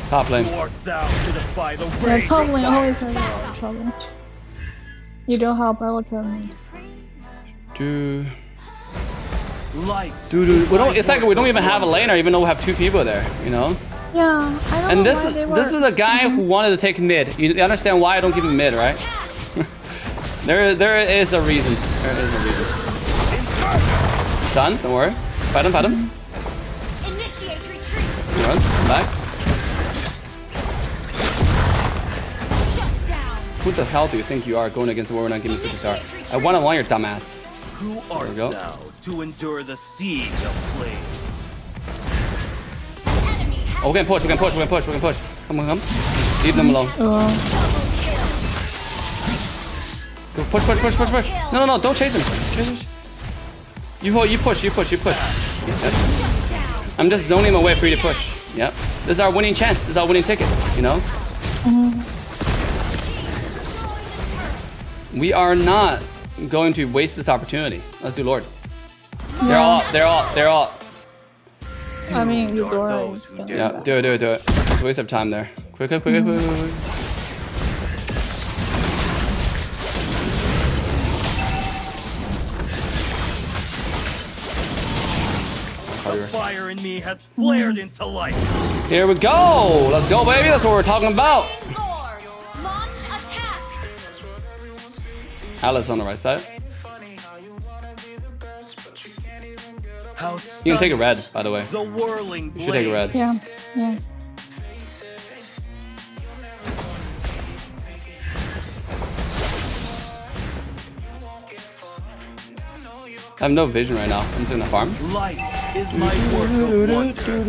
Speaker 2: Top lane.
Speaker 3: Who art thou to defy the
Speaker 4: Yeah,
Speaker 3: rage
Speaker 4: top
Speaker 3: of
Speaker 4: lane
Speaker 3: fire?
Speaker 4: always has a lot of trouble. You don't help, I will tell me.
Speaker 2: Do.
Speaker 3: Light.
Speaker 2: We don't. It's like we don't even have a laner, even though we have 2 people there. You know.
Speaker 4: Yeah, I don't
Speaker 2: And
Speaker 4: know why they were.
Speaker 2: this is a guy who wanted to take mid. You understand why I don't give him mid, right? there is a reason. There is a reason. Done. Don't worry. Fight him.
Speaker 6: Initiate retreat.
Speaker 2: Run. Come back.
Speaker 6: Shut down.
Speaker 2: Who the hell do you think you are going against the war? We're not giving superstar. I want your dumbass.
Speaker 3: Who art
Speaker 2: we go.
Speaker 3: thou to endure the siege of flame?
Speaker 6: Enemy has
Speaker 2: Oh, we can push. Come on. Leave them alone. Go push. No, don't chase him. Chase. You push. Yep. I'm just zoning him away for you to push. Yep. This is our winning chance. This is our winning ticket, you know? We are not going to waste this opportunity. Let's do Lord. They're all.
Speaker 4: I mean,
Speaker 3: You are
Speaker 4: Eudora
Speaker 3: those
Speaker 4: is
Speaker 3: who
Speaker 4: gonna
Speaker 3: get
Speaker 2: Yeah, do it. It's a waste of time there. Quick.
Speaker 3: the fire in me has flared into life.
Speaker 2: Here we go. Let's go, baby. That's what we're talking about.
Speaker 6: more. Launch attack.
Speaker 2: Alice on the right side.
Speaker 3: How
Speaker 2: You can take a
Speaker 3: stunning.
Speaker 2: red, by the way.
Speaker 3: The whirling
Speaker 2: You should take a
Speaker 3: blade.
Speaker 2: red.
Speaker 4: Yeah.
Speaker 2: I have no vision right now. I'm just gonna farm.
Speaker 3: Light is my work of wonder.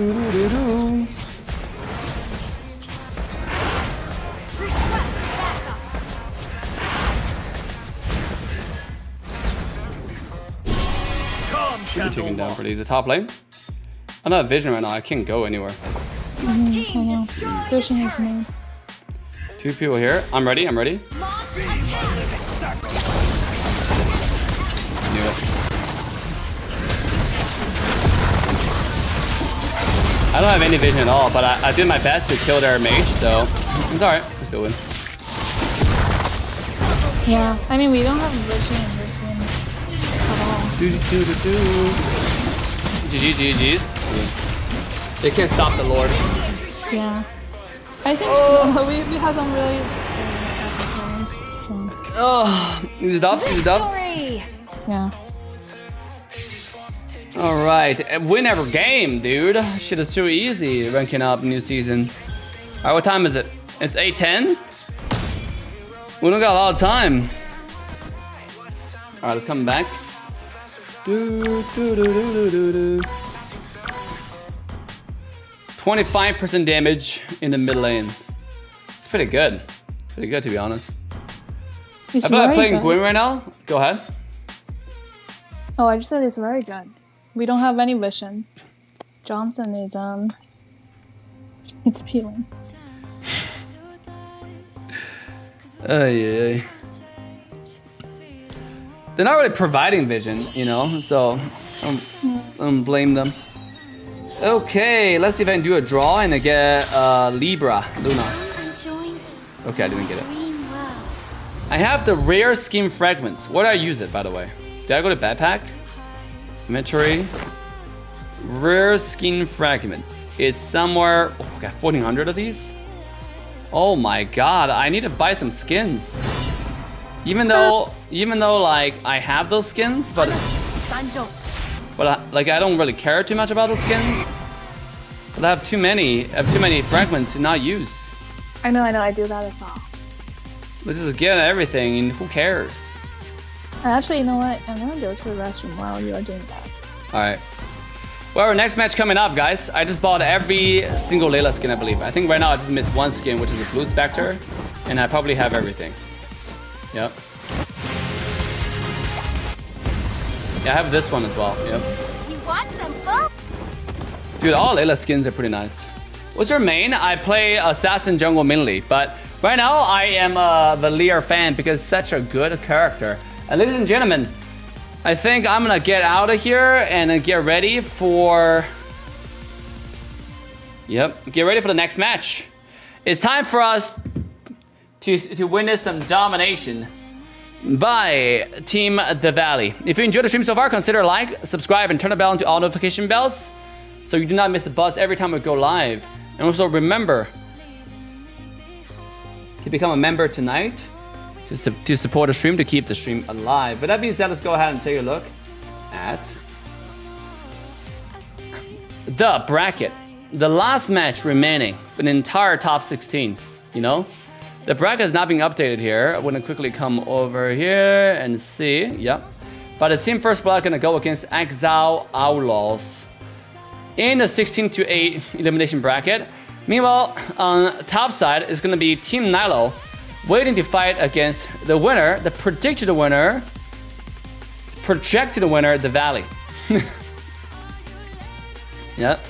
Speaker 6: Request backup.
Speaker 3: Come,
Speaker 2: Should be taken down
Speaker 3: Candlemoss.
Speaker 2: pretty easy. Top lane. I don't have vision right now. I can't go anywhere.
Speaker 6: Team destroyed
Speaker 4: Vision
Speaker 6: the
Speaker 4: is
Speaker 6: turret.
Speaker 4: me.
Speaker 2: 2 people here. I'm ready.
Speaker 6: Launch attack.
Speaker 2: Knew it. I don't have any vision at all, but I did my best to kill their mage, so it's alright. We still win.
Speaker 4: Yeah, I mean, we don't have vision in this one at all.
Speaker 2: GG's. They can't stop the Lord.
Speaker 4: Yeah. I think so. We have some really just
Speaker 2: Oh, he's up.
Speaker 6: Victory.
Speaker 4: yeah.
Speaker 2: Alright, win every game, dude. Shit is too easy ranking up new season. Alright, what time is it? It's 8:10? We don't got a lot of time. Alright, let's come back. 25% damage in the mid lane. It's pretty good. Pretty good, to be honest.
Speaker 4: It's
Speaker 2: I feel like
Speaker 4: very
Speaker 2: playing
Speaker 4: good.
Speaker 2: Gwyn right now. Go ahead.
Speaker 4: Oh, I just said it's very good. We don't have any vision. Johnson is it's appealing.
Speaker 2: They're not really providing vision, you know, so I don't blame them. Okay, let's see if I can do a draw and I get Luna. Okay, I didn't get it. I have the rare skin fragments. Where do I use it, by the way? Did I go to backpack? Inventory. Rare skin fragments. It's somewhere. Oh, I got 1,400 of these. Oh my god, I need to buy some skins. Even though like I have those skins, but like I don't really care too much about those skins. But I have too many fragments to not use.
Speaker 4: I know, I do that as well.
Speaker 2: Let's just get everything and who cares?
Speaker 4: Actually, you know what? I'm gonna go to the restroom while you are doing that.
Speaker 2: Alright. Well, our next match coming up, guys. I just bought every single Layla skin, I believe. I think right now I just missed one skin, which is the Blue Spectre. And I probably have everything. Yep. Yeah, I have this one as well. Yep.
Speaker 6: You want some fun?
Speaker 2: Dude, all Layla skins are pretty nice. What's your main? I play Assassin Jungle mainly, but right now I am the Lear fan because it's such a good character. And ladies and gentlemen, I think I'm gonna get out of here and get ready for... Yep, get ready for the next match. It's time for us to witness some domination by Team The Valley. If you enjoyed the stream so far, consider like, subscribe, and turn the bell into all notification bells so you do not miss the buzz every time we go live. And also remember to become a member tonight to support the stream, to keep the stream alive. But that being said, let's go ahead and take a look at the bracket. The last match remaining for the entire top 16, you know? The bracket is not being updated here. I'm gonna quickly come over here and see, yep. But the team first blood gonna go against Exile Outlaws in the 16-8 elimination bracket. Meanwhile, on top side is gonna be Team Nilo waiting to fight against the winner, the projected winner, The Valley. Yep.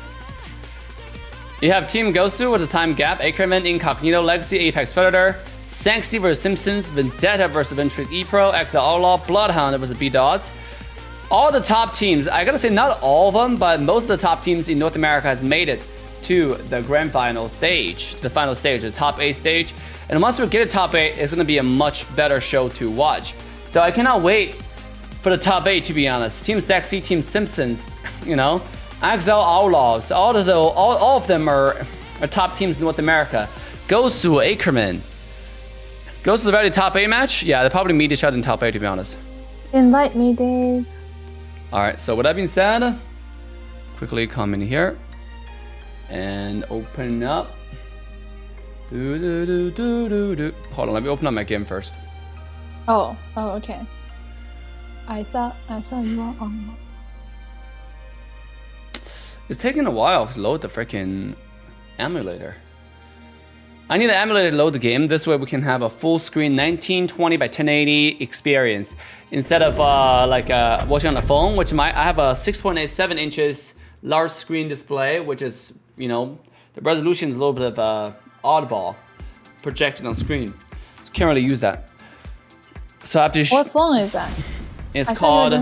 Speaker 2: You have Team Gosu with a time gap, Ackerman, Incognito, Legacy, Apex Predator, Sanxi vs Simpsons, Vendetta vs Ventric E-Pro, Exile Outlaw, Bloodhound vs B-Dots. All the top teams, I gotta say not all of them, but most of the top teams in North America has made it to the grand final stage, to the final stage, the top 8 stage. And once we get to top 8, it's gonna be a much better show to watch. So I cannot wait for the top 8, to be honest. Team Sexy, Team Simpsons, you know, Exile Outlaws, all of them are top teams in North America. Gosu, Ackerman. Gosu's already top 8 match? Yeah, they probably meet each other in top 8, to be honest.
Speaker 4: Invite me, Dave.
Speaker 2: Alright, so with that being said, quickly come in here and open up. Hold on, let me open up my game first.
Speaker 4: Oh, okay. I saw you were on.
Speaker 2: It's taking a while to load the freaking emulator. I need an emulator to load the game. This way we can have a full screen 1920 by 1080 experience instead of watching on the phone, which I have a 6.87 inches large screen display, which is, you know, the resolution is a little bit of oddball projected on screen. So can't really use that. So I have to.
Speaker 4: What phone is that?
Speaker 2: It's called.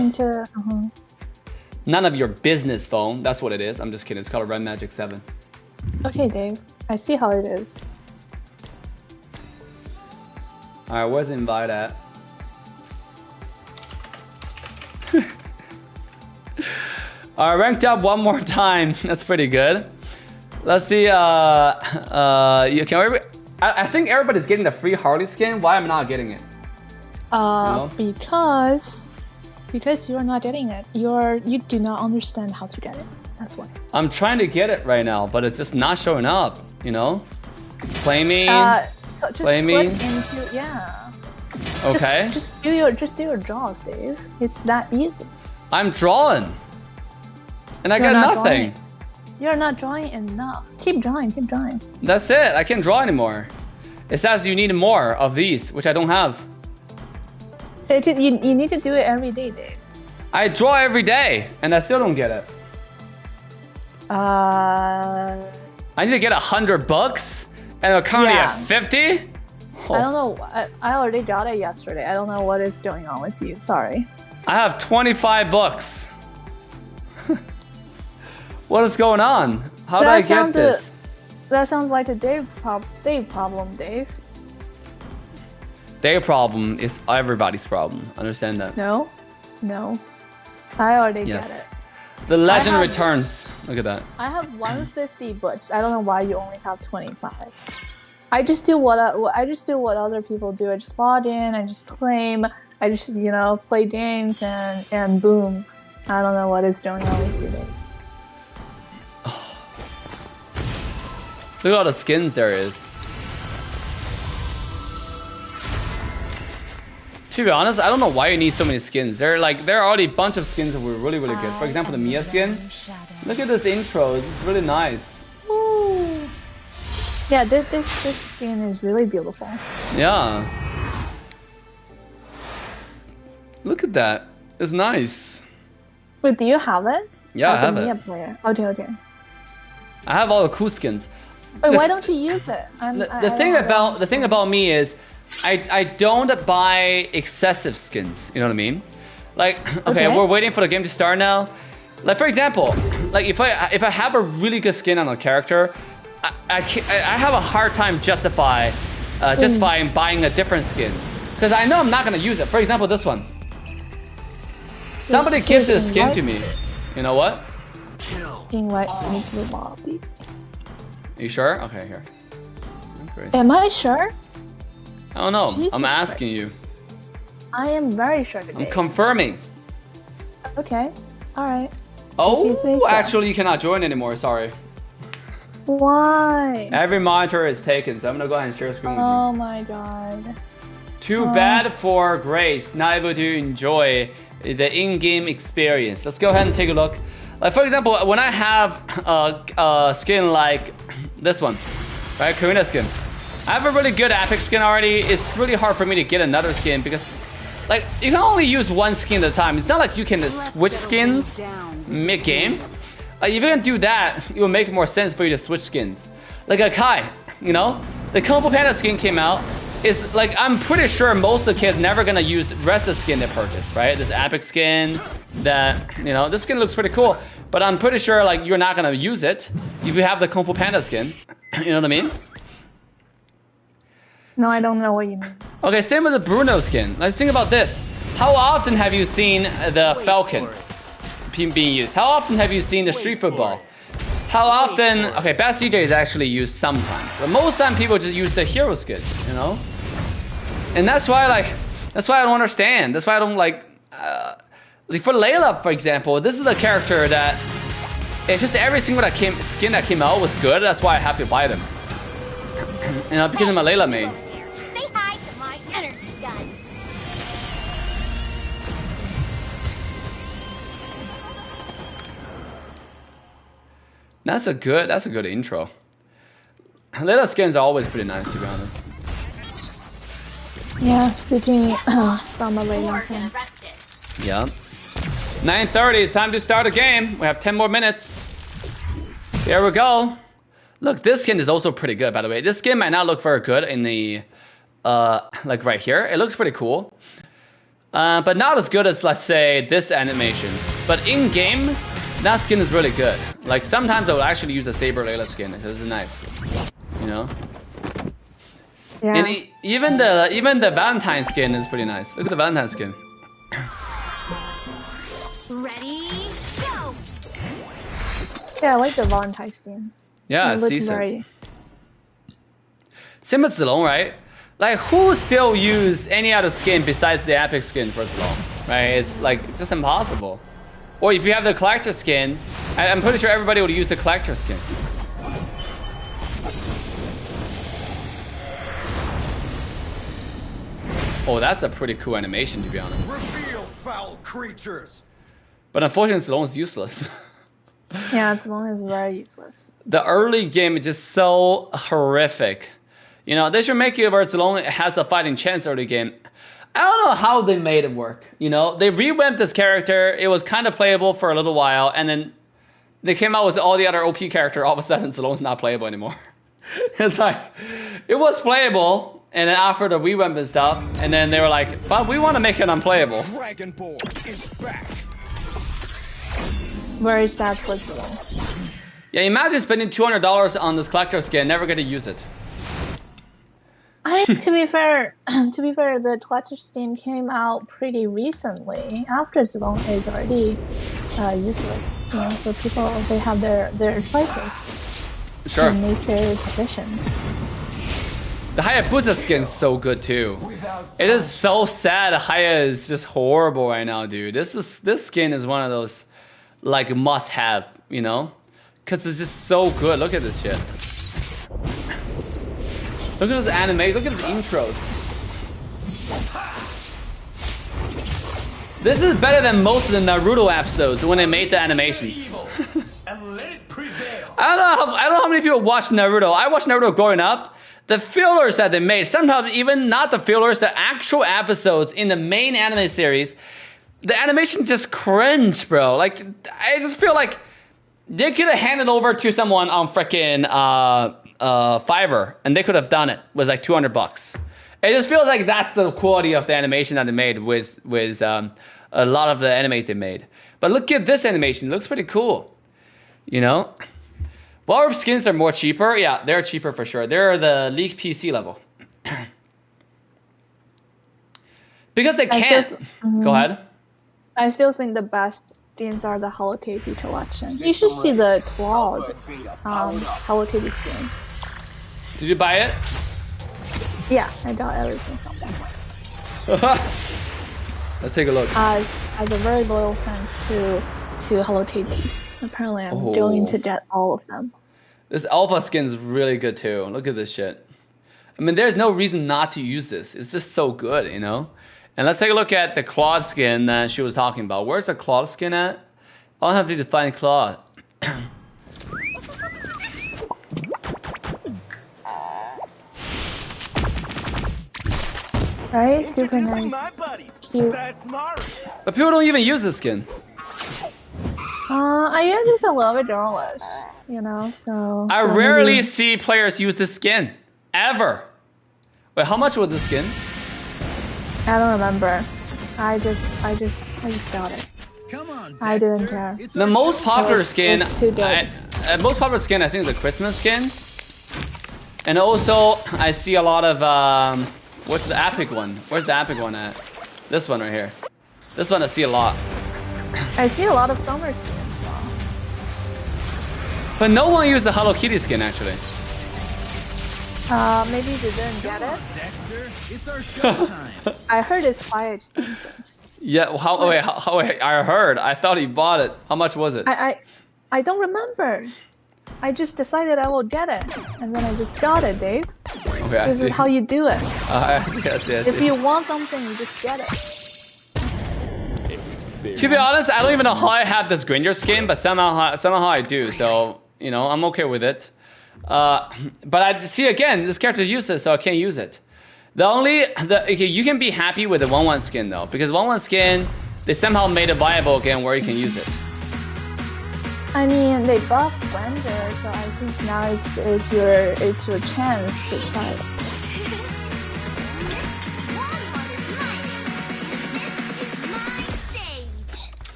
Speaker 2: None of your business phone. That's what it is. I'm just kidding. It's called a Red Magic 7.
Speaker 4: Okay, Dave. I see how it is.
Speaker 2: Alright, where's the invite at? Alright, ranked up one more time. That's pretty good. Let's see. I think everybody's getting the free Harley skin. Why am I not getting it?
Speaker 4: Because you are not getting it. You do not understand how to get it. That's why.
Speaker 2: I'm trying to get it right now, but it's just not showing up. You know, play me.
Speaker 4: Just
Speaker 2: play me.
Speaker 4: Into, yeah.
Speaker 2: Okay.
Speaker 4: Just do your draws, Dave. It's that easy.
Speaker 2: I'm drawing, and I got nothing.
Speaker 4: You're not drawing enough. Keep drawing. Keep drawing.
Speaker 2: That's it. I can't draw anymore. It says you need more of these, which I don't have.
Speaker 4: You need to do it every day, Dave.
Speaker 2: I draw every day, and I still don't get it. I need to get $100, and we're currently at 50. Oh.
Speaker 4: I don't know. I already got it yesterday. I don't know what is going on with you. Sorry.
Speaker 2: I have 25 bucks. What is going on? How did
Speaker 4: That
Speaker 2: I get
Speaker 4: sounds
Speaker 2: this?
Speaker 4: That sounds like a Dave problem, Dave.
Speaker 2: Their problem is everybody's problem. Understand that?
Speaker 4: No, I already
Speaker 2: Yes.
Speaker 4: get it.
Speaker 2: The legend
Speaker 4: have-
Speaker 2: returns. Look at that.
Speaker 4: I have 150 books. I don't know why you only have 25. I just do what other people do. I just log in. I just claim. I just play games and boom. I don't know what it's doing all these days.
Speaker 2: Look at all the skins there is. To be honest, I don't know why you need so many skins. There are already a bunch of skins that were really good. For example, the Mia skin. Look at this intro. It's really nice.
Speaker 4: Ooh. Yeah, this skin is really beautiful.
Speaker 2: Yeah. Look at that. It's nice.
Speaker 4: Wait, do you have it?
Speaker 2: Yeah, I
Speaker 4: As
Speaker 2: have
Speaker 4: a Mia
Speaker 2: it.
Speaker 4: player. Okay.
Speaker 2: I have all the cool skins.
Speaker 4: Wait, why don't you use it?
Speaker 2: The thing about me is I don't buy excessive skins. You know what I mean? Like, okay, we're waiting for the game to start now. Like, for example, like if I have a really good skin on a character, I have a hard time justifying buying a different skin because I know I'm not gonna use it. For example, this one. Somebody gives this skin to me. You know what?
Speaker 4: Invite me to the lobby.
Speaker 2: You sure? Okay, here. Okay.
Speaker 4: Am I sure?
Speaker 2: I don't know.
Speaker 4: Jesus
Speaker 2: I'm asking you.
Speaker 4: I am very sure today.
Speaker 2: I'm confirming.
Speaker 4: Okay. All right.
Speaker 2: Oh,
Speaker 4: you say so.
Speaker 2: actually, you cannot join anymore. Sorry.
Speaker 4: Why?
Speaker 2: Every monitor is taken, so I'm gonna go ahead and share screen with you.
Speaker 4: Oh my god.
Speaker 2: Too bad for Grace, not able to enjoy the in-game experience. Let's go ahead and take a look. Like, for example, when I have a skin like this one, right, Karina skin, I have a really good epic skin already. It's really hard for me to get another skin because, like, you can only use one skin at a time. It's not like you can switch skins mid-game. If you can do that, it will make more sense for you to switch skins. Like a Kai, you know? The Kung Fu Panda skin came out. It's like, I'm pretty sure most of the kids never gonna use the rest of the skin they purchased, right? This epic skin, that, you know, this skin looks pretty cool. But I'm pretty sure, like, you're not gonna use it if you have the Kung Fu Panda skin. You know what I mean?
Speaker 4: No, I don't know what you mean.
Speaker 2: Okay, same with the Bruno skin. Let's think about this. How often have you seen the Falcon being used? How often have you seen the Street Football? How often? Okay, Best DJ is actually used sometimes, but most time people just use the hero skin, you know. And that's why, like, that's why I don't understand. That's why I don't like. For Layla, for example, this is a character that it's just every single skin that came out was good. That's why I have to buy them. You know, because I'm a Layla main.
Speaker 6: Say hi to my energy gun.
Speaker 2: That's a good intro. Layla skins are always pretty nice, to be honest.
Speaker 4: Yeah, speaking from a Layla fan.
Speaker 2: Yeah. 9:30, it's time to start the game. We have 10 more minutes. Here we go. Look, this skin is also pretty good, by the way. This skin might not look very good in the, like right here. It looks pretty cool. But not as good as, let's say, this animations. But in-game, that skin is really good. Like, sometimes I would actually use a Saber Layla skin. This is nice. You know?
Speaker 4: Yeah.
Speaker 2: And even the Valentine skin is pretty nice. Look at the Valentine skin.
Speaker 6: Ready, go!
Speaker 4: Yeah, I like the Valentine skin.
Speaker 2: Yeah,
Speaker 4: It
Speaker 2: it's
Speaker 4: looks
Speaker 2: decent.
Speaker 4: very-
Speaker 2: Same with Zilong, right? Like, who still use any other skin besides the epic skin for Zilong? Right? It's like, it's just impossible. Or if you have the collector skin, I'm pretty sure everybody would use the collector skin. Oh, that's a pretty cool animation, to be honest.
Speaker 3: Reveal, foul creatures!
Speaker 2: But unfortunately, Zilong is useless.
Speaker 4: Yeah, as long as very useless.
Speaker 2: The early game is just so horrific. You know, they should make it where Zilong has a fighting chance early game. I don't know how they made it work. You know, they revamped this character. It was kind of playable for a little while, and then they came out with all the other OP character. All of a sudden, Zilong's not playable anymore. It's like, it was playable, and then after the revamp and stuff, and then they were like, but we want to make it unplayable.
Speaker 3: Dragonborn is back!
Speaker 4: Very sad for Zilong.
Speaker 2: Yeah, imagine spending $200 on this collector skin, never get to use it.
Speaker 4: I mean, to be fair, the collector skin came out pretty recently after Zilong is already useless. You know, so people they have their choices
Speaker 2: Sure.
Speaker 4: to make their decisions.
Speaker 2: The Hayabusa skin's so good too. It is so sad. Haya is just horrible right now, dude. This skin is one of those like must-have, you know, because it's just so good. Look at this shit. Look at those anime. Look at those intros. This is better than most of the Naruto episodes when they made the animations.
Speaker 3: And let it prevail.
Speaker 2: I don't know how many people watch Naruto. I watched Naruto growing up. The fillers that they made, sometimes even not the fillers, the actual episodes in the main anime series, the animation just cringe, bro. Like, I just feel like they could have handed over to someone on frickin' Fiverr, and they could have done it with like $200. It just feels like that's the quality of the animation that they made with a lot of the animes they made. But look at this animation; it looks pretty cool, you know. Well, skins are more cheaper. Yeah, they're cheaper for sure. They're the League PC level. Because they can't. Go ahead.
Speaker 4: I still think the best skins are the Hello Kitty collection. You should see the Claude Hello Kitty skin.
Speaker 2: Did you buy it?
Speaker 4: Yeah, I got everything from them.
Speaker 2: Let's take a look.
Speaker 4: As a very loyal fans to Hello Kitty, apparently I'm going to get all of them.
Speaker 2: This alpha skin is really good too. Look at this shit. I mean, there's no reason not to use this. It's just so good, you know? And let's take a look at the Claude skin that she was talking about. Where's the Claude skin at? I'll have to find Claude.
Speaker 4: Right? Super nice.
Speaker 3: My buddy.
Speaker 4: Cute.
Speaker 3: That's Mari.
Speaker 2: But people don't even use this skin.
Speaker 4: I guess it's a little bit girlish, you know, so...
Speaker 2: I
Speaker 4: so
Speaker 2: rarely
Speaker 4: maybe-
Speaker 2: see players use this skin. Ever. Wait, how much was this skin?
Speaker 4: I don't remember. I just got it.
Speaker 3: Come on.
Speaker 4: I didn't care.
Speaker 2: The most popular skin,
Speaker 4: it's too good.
Speaker 2: most popular skin I think is the Christmas skin. And also, I see a lot of, what's the epic one? Where's the epic one at? This one right here. This one I see a lot.
Speaker 4: I see a lot of summer skins as well.
Speaker 2: But no one used the Hello Kitty skin actually.
Speaker 4: Maybe they didn't get it.
Speaker 3: Dexter, it's our showtime.
Speaker 4: I heard it's quite expensive.
Speaker 2: Yeah, wait, I heard. I thought he bought it. How much was it?
Speaker 4: I don't remember. I just decided I will get it, and then I just got it, Dave.
Speaker 2: Okay, I
Speaker 4: This
Speaker 2: see.
Speaker 4: is how you do it.
Speaker 2: Yes, yes.
Speaker 4: If you want something, you just get it.
Speaker 2: To be honest, I don't even know how I have this Granger skin, but somehow I do. So, you know, I'm okay with it. But I see again, this character is useless, so I can't use it. Okay, you can be happy with the 1-1 skin though, because 1-1 skin, they somehow made it viable again where you can use it.
Speaker 4: I mean, they buffed Granger, so I think now it's your chance to try it.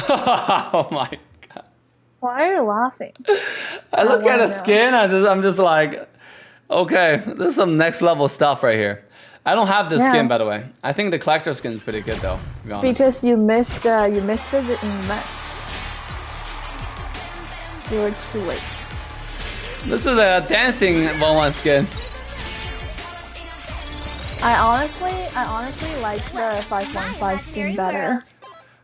Speaker 2: Oh my god.
Speaker 4: Why are you laughing?
Speaker 2: I look at the
Speaker 4: wanna know.
Speaker 2: skin, I'm just like, okay, this is some next level stuff right here. I don't have this
Speaker 4: Yeah.
Speaker 2: skin, by the way. I think the collector skin is pretty good though, to be honest.
Speaker 4: Because you missed the event. You were too late.
Speaker 2: This is a dancing 1-1 skin.
Speaker 4: I honestly like the 515 skin better.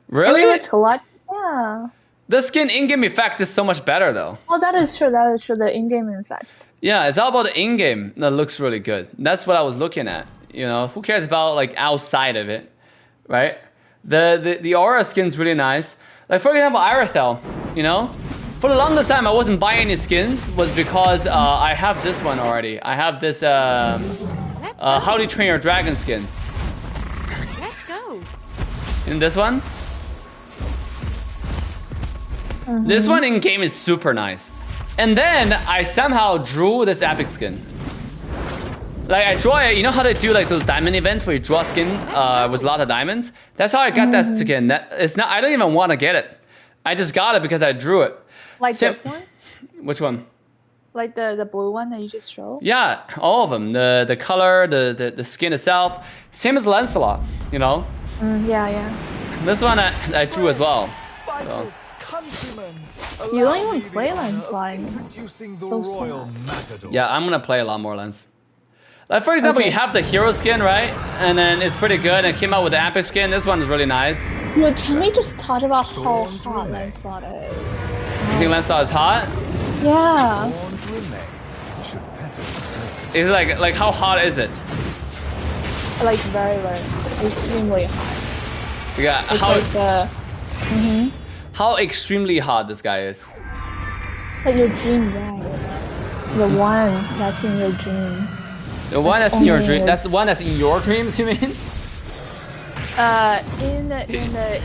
Speaker 2: Really?
Speaker 4: I mean, yeah.
Speaker 2: The skin in-game effect is so much better though.
Speaker 4: Oh, that is true. That is true. The in-game effect.
Speaker 2: Yeah, it's all about the in-game that looks really good. That's what I was looking at. You know, who cares about like outside of it, right? The aura skin's really nice. Like for example, Irithel, you know? For the longest time, I wasn't buying any skins was because I have this one already. I have this How to Train Your Dragon skin.
Speaker 6: Let's go.
Speaker 2: And this one? This one in game is super nice. And then I somehow drew this epic skin. Like I draw it, you know how they do like those diamond events where you draw skin with a lot of diamonds? That's how I got that skin. It's not, I don't even want to get it. I just got it because I drew it.
Speaker 4: Like
Speaker 2: So-
Speaker 4: this one?
Speaker 2: Which one?
Speaker 4: Like the blue one that you just showed?
Speaker 2: Yeah, all of them. The color, the skin itself. Same as Lancelot, you know?
Speaker 4: Yeah.
Speaker 2: This one I drew as well.
Speaker 3: Fighters, countrymen,
Speaker 4: You don't
Speaker 3: allow
Speaker 4: even
Speaker 3: me the
Speaker 4: play
Speaker 3: honor of
Speaker 4: Lancelot anymore.
Speaker 3: introducing the
Speaker 4: So
Speaker 3: royal
Speaker 4: sad.
Speaker 3: matador.
Speaker 2: Yeah, I'm gonna play a lot more Lens. Like for example,
Speaker 4: Okay.
Speaker 2: you have the hero skin, right? And then it's pretty good. And it came out with the epic skin. This one is really nice.
Speaker 4: Look, can we just talk about how hot Lancelot is?
Speaker 2: You think Lancelot is hot?
Speaker 4: Yeah.
Speaker 3: Thorns remain. You should pet her straight.
Speaker 2: It's like how hot is it?
Speaker 4: Like very, very extremely hot.
Speaker 2: Yeah,
Speaker 4: It's like the
Speaker 2: how extremely hot this guy is.
Speaker 4: like your dream ride. The one that's in your dream.
Speaker 2: The one
Speaker 4: That's
Speaker 2: that's in your
Speaker 4: only
Speaker 2: dream.
Speaker 4: your-
Speaker 2: That's the one that's in your dreams. You mean?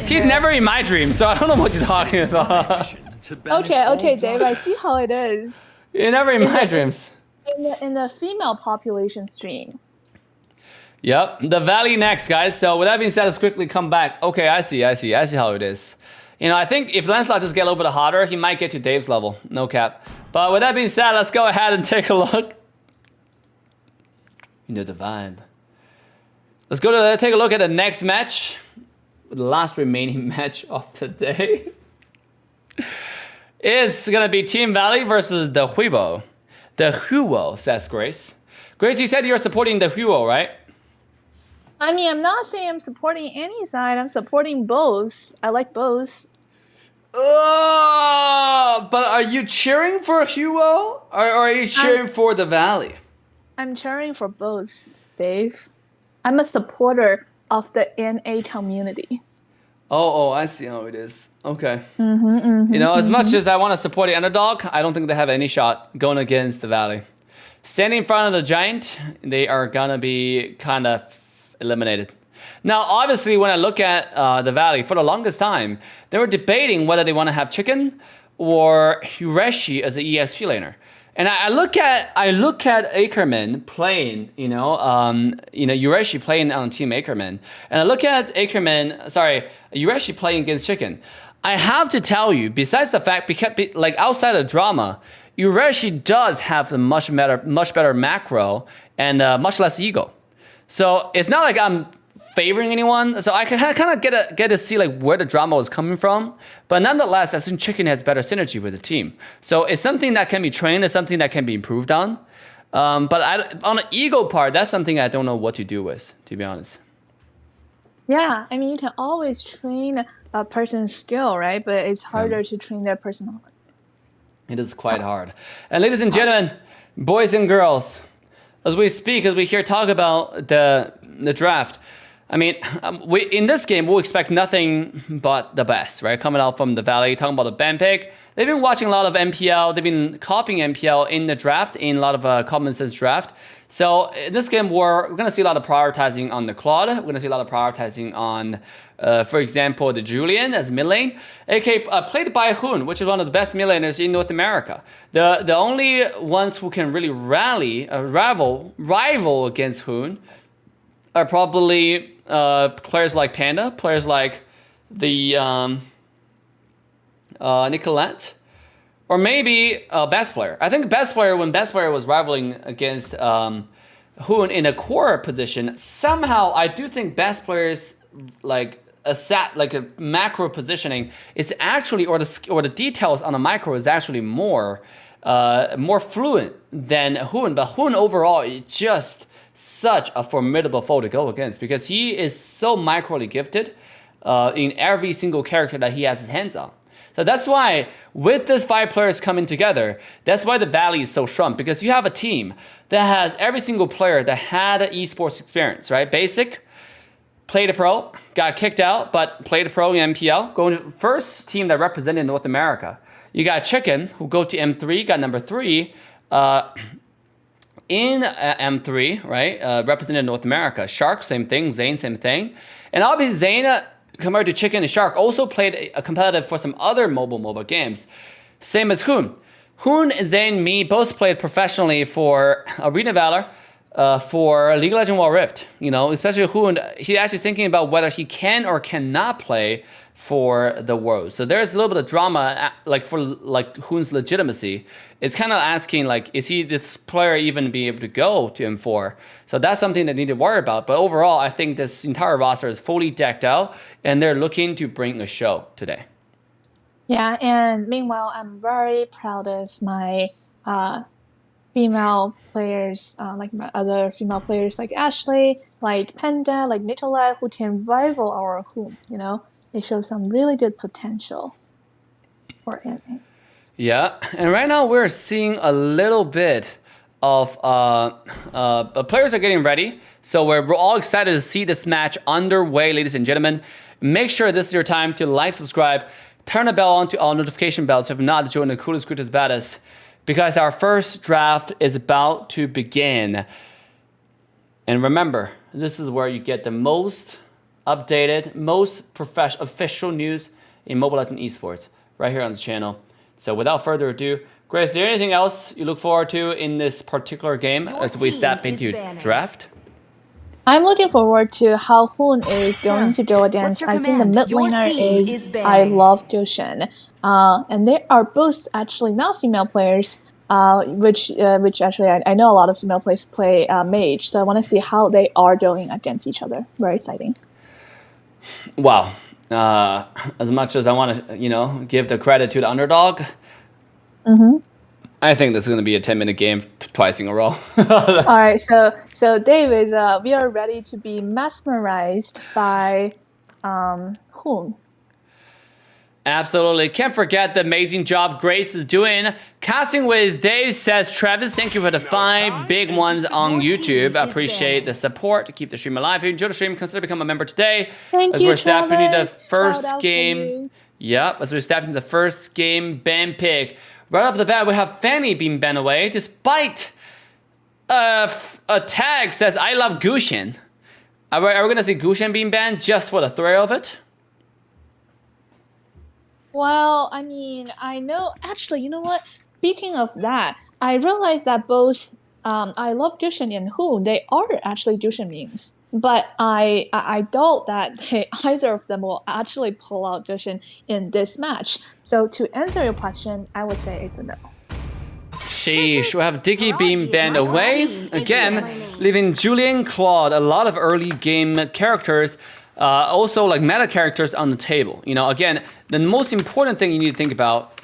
Speaker 2: He's never in my dream, so I don't know what you're talking about.
Speaker 3: To banish
Speaker 4: Okay,
Speaker 3: all
Speaker 4: Dave, I
Speaker 3: darkness.
Speaker 4: see how it is.
Speaker 2: You're never in my
Speaker 4: it-
Speaker 2: dreams.
Speaker 4: In the female population stream.
Speaker 2: Yep, the Valley next, guys. So with that being said, let's quickly come back. Okay, I see how it is. You know, I think if Lancelot just get a little bit hotter, he might get to Dave's level. No cap. But with that being said, let's go ahead and take a look. You know the vibe. Let's go to take a look at the next match. The last remaining match of the day. It's gonna be Team Valley versus the Huevo. The Huo, says Grace. Grace, you said you're supporting the Huo, right?
Speaker 4: I mean, I'm not saying I'm supporting any side. I'm supporting both. I like both.
Speaker 2: But are you cheering for Huo or are you cheering for the Valley?
Speaker 4: I'm cheering for both, Dave. I'm a supporter of the NA community.
Speaker 2: Oh, I see how it is. Okay. You know, as much as I want to support the underdog, I don't think they have any shot going against the Valley. Standing in front of the Giant, they are gonna be kind of eliminated. Now, obviously, when I look at the Valley, for the longest time, they were debating whether they want to have Chicken or Hireshi as an ESP laner. And I look at Ackerman playing, Hireshi playing on Team Ackerman, and I look at Hireshi playing against Chicken. I have to tell you, besides the fact, like outside of drama, Hireshi does have a much better macro and much less ego. So it's not like I'm favoring anyone. So I can kind of get to see like where the drama was coming from. But nonetheless, I think Chicken has better synergy with the team. So it's something that can be trained. It's something that can be improved on. But on the ego part, that's something I don't know what to do with, to be honest.
Speaker 4: Yeah, I mean, you can always train a person's skill, right? But it's harder to train their personality.
Speaker 2: It is quite hard. And ladies and gentlemen, boys and girls, as we hear talk about the draft, I mean, in this game, we'll expect nothing but the best, right? Coming out from the Valley, talking about the ban pick. They've been watching a lot of MPL. They've been copying MPL in the draft, in a lot of common sense draft. So in this game, we're going to see a lot of prioritizing on the Claude. We're going to see a lot of prioritizing on, for example, the Julian as mid lane, aka played by Hoon, which is one of the best mid laners in North America. The only ones who can really rival against Hoon are probably players like Panda, players like the Nicolette, or maybe Best Player. I think Best Player, when Best Player was rivaling against Hoon in a core position, somehow I do think Best Player's like a macro positioning is actually, or the details on the micro is actually more fluent than Hoon. But Hoon overall is just such a formidable foe to go against because he is so microly gifted in every single character that he has his hands on. So that's why with this 5 players coming together, that's why the Valley is so strong, because you have a team that has every single player that had an esports experience, right? Basic, played a pro, got kicked out, but played a pro in MPL, going to first team that represented North America. You got Chicken, who go to M3, got number 3 in M3, right? Represented North America. Shark, same thing. Zane, same thing. And obviously Zane, compared to Chicken and Shark, also played a competitive for some other mobile games. Same as Hoon. Hoon, Zane, me both played professionally for Arena Valor, for League of Legends Wild Rift. You know, especially Hoon, he's actually thinking about whether he can or cannot play for the World. So there's a little bit of drama, like for like Hoon's legitimacy. It's kind of asking like, is he this player even be able to go to M4? So that's something they need to worry about. But overall, I think this entire roster is fully decked out, and they're looking to bring a show today.
Speaker 4: Yeah, and meanwhile, I'm very proud of my female players, like my other female players like Ashley, like Panda, like Nicola, who can rival our Hoon, you know? They show some really good potential for NA.
Speaker 2: Yeah, and right now we're seeing a little bit of players are getting ready. So we're all excited to see this match underway, ladies and gentlemen. Make sure this is your time to like, subscribe, turn the bell on to all notification bells if not to join the coolest, greatest, baddest, because our first draft is about to begin. And remember, this is where you get the most updated, most official news in Mobile Legends esports right here on the channel. So without further ado, Grace, is there anything else you look forward to in this particular game as we step into draft?
Speaker 4: I'm looking forward to how Hoon is going to go against. I think the mid laner is I Love Gushen. And they are both actually not female players, which actually I know a lot of female players play mage. So I want to see how they are going against each other. Very exciting.
Speaker 2: Wow. As much as I want to, you know, give the credit to the underdog, I think this is going to be a 10-minute game twice in a row.
Speaker 4: All right, so David, we are ready to be mesmerized by Hoon.
Speaker 2: Absolutely. Can't forget the amazing job Grace is doing. Casting with Dave says, Travis, thank you for the 5 big ones on YouTube. I appreciate the support to keep the stream alive. If you enjoyed the stream, consider becoming a member today.
Speaker 4: Thank you,
Speaker 2: we're stepping into the
Speaker 4: Travis.
Speaker 2: first game. Yep, as we're stepping into the first game ban pick. Right off the bat, we have Fanny being banned away, despite a tag says, I love Gushen. Are we going to see Gushen being banned just for the thrill of it?
Speaker 4: Well, I mean, I know. Actually, you know what? Speaking of that, I realized that both I Love Gushen and Hoon, they are actually Gushen memes. But I doubt that either of them will actually pull out Gushen in this match. So to answer your question, I would say it's a no.
Speaker 2: Sheesh, we have Diggy being banned away. Again, leaving Julian, Claude, a lot of early game characters, also like meta characters on the table. You know, again, the most important thing you need to think about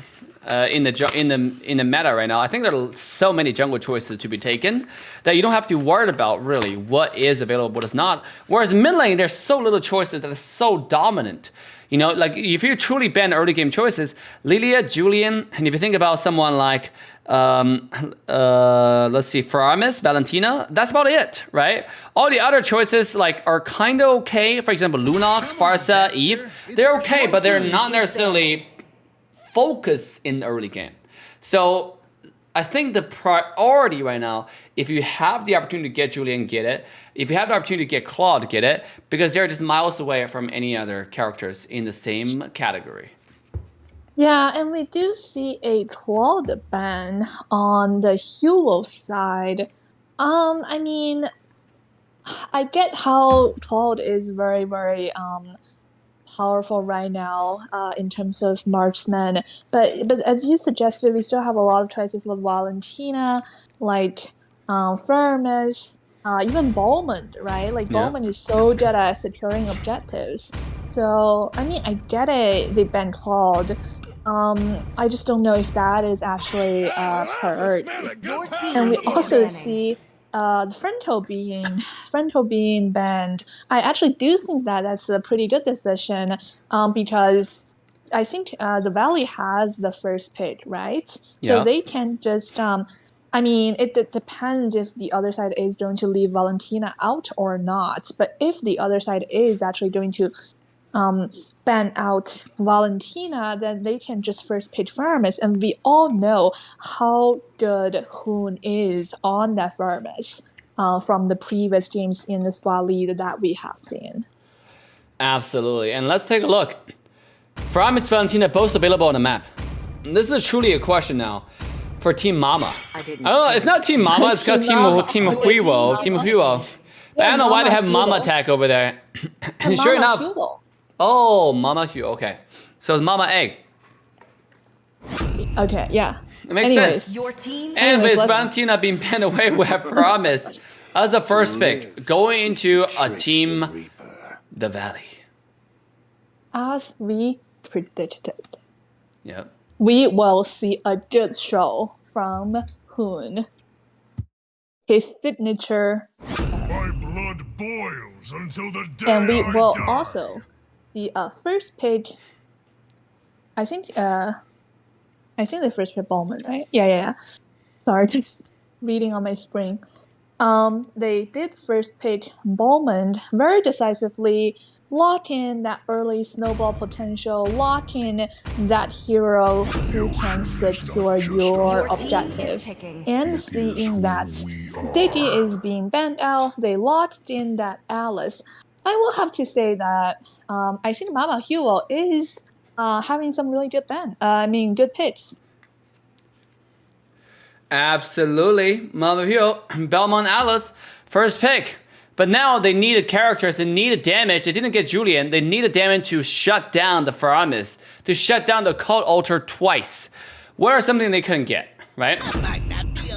Speaker 2: in the meta right now, I think there are so many jungle choices to be taken that you don't have to worry about really what is available, what is not. Whereas mid lane, there's so little choices that is so dominant. You know, like if you truly ban early game choices, Lilia, Julian, and if you think about someone like, let's see, Faramis, Valentina, that's about it, right? All the other choices like are kind of okay. For example, Lunox, Farsa, Eve, they're okay, but they're not necessarily focus in the early game. So I think the priority right now, if you have the opportunity to get Julian, get it. If you have the opportunity to get Claude, get it, because they're just miles away from any other characters in the same category.
Speaker 4: Yeah, and we do see a Claude ban on the Hero side. I mean, I get how Claude is very, very powerful right now in terms of marksman, but as you suggested, we still have a lot of choices like Valentina, like Firmus, even Bowman, right? Like Bowman is so good at securing objectives. So I mean, I get it. They banned Claude. I just don't know if that is actually a priority. And we also see Frento being banned. I actually do think that that's a pretty good decision because I think the Valley has the first pick, right? So they can just, I mean, it depends if the other side is going to leave Valentina out or not. But if the other side is actually going to ban out Valentina, then they can just first pick Firmus, and we all know how good Hoon is on that Firmus from the previous games in the squad lead that we have seen.
Speaker 2: Absolutely, and let's take a look. Firmus, Valentina, both available on the map. This is truly a question now. for Team Mama.
Speaker 10: I didn't.
Speaker 2: Oh, it's not Team Mama. It's got
Speaker 4: Team Mama.
Speaker 2: Team
Speaker 4: Oh,
Speaker 2: Huiwo.
Speaker 4: Team
Speaker 2: Team Huiwo. But I don't know why they have Mama
Speaker 4: Mama
Speaker 2: Attack over there. And
Speaker 4: Mama
Speaker 2: sure enough,
Speaker 4: Hugo.
Speaker 2: oh, Mama Hugh. Okay, so it's Mama Egg.
Speaker 4: Okay, yeah.
Speaker 2: It makes
Speaker 4: Anyways.
Speaker 2: sense.
Speaker 5: Your team
Speaker 2: And with
Speaker 4: let's-
Speaker 2: Valentina being banned away, we have Promise as the first pick, going into a team, the Valley.
Speaker 4: As we predicted,
Speaker 2: Yep.
Speaker 4: we will see a good show from Hoon. His signature,
Speaker 8: My blood boils until the day
Speaker 4: and we
Speaker 8: I
Speaker 4: will
Speaker 8: die.
Speaker 4: also see a first pick. I think the first pick Bowman, right? Yeah. Sorry, just reading on my screen. They did first pick Bowman very decisively, lock in that early snowball potential, lock in that hero who can secure your objectives. And seeing that Diggy is being banned out, they locked in that Alice. I will have to say that I think Mama Hugo is having some really good good picks.
Speaker 2: Absolutely. Mama Hugh, Belmont Alice, first pick. But now they needed characters, they needed damage. They didn't get Julian. They needed damage to shut down the Faramis, to shut down the Cult Altar twice. What are something they couldn't get, right?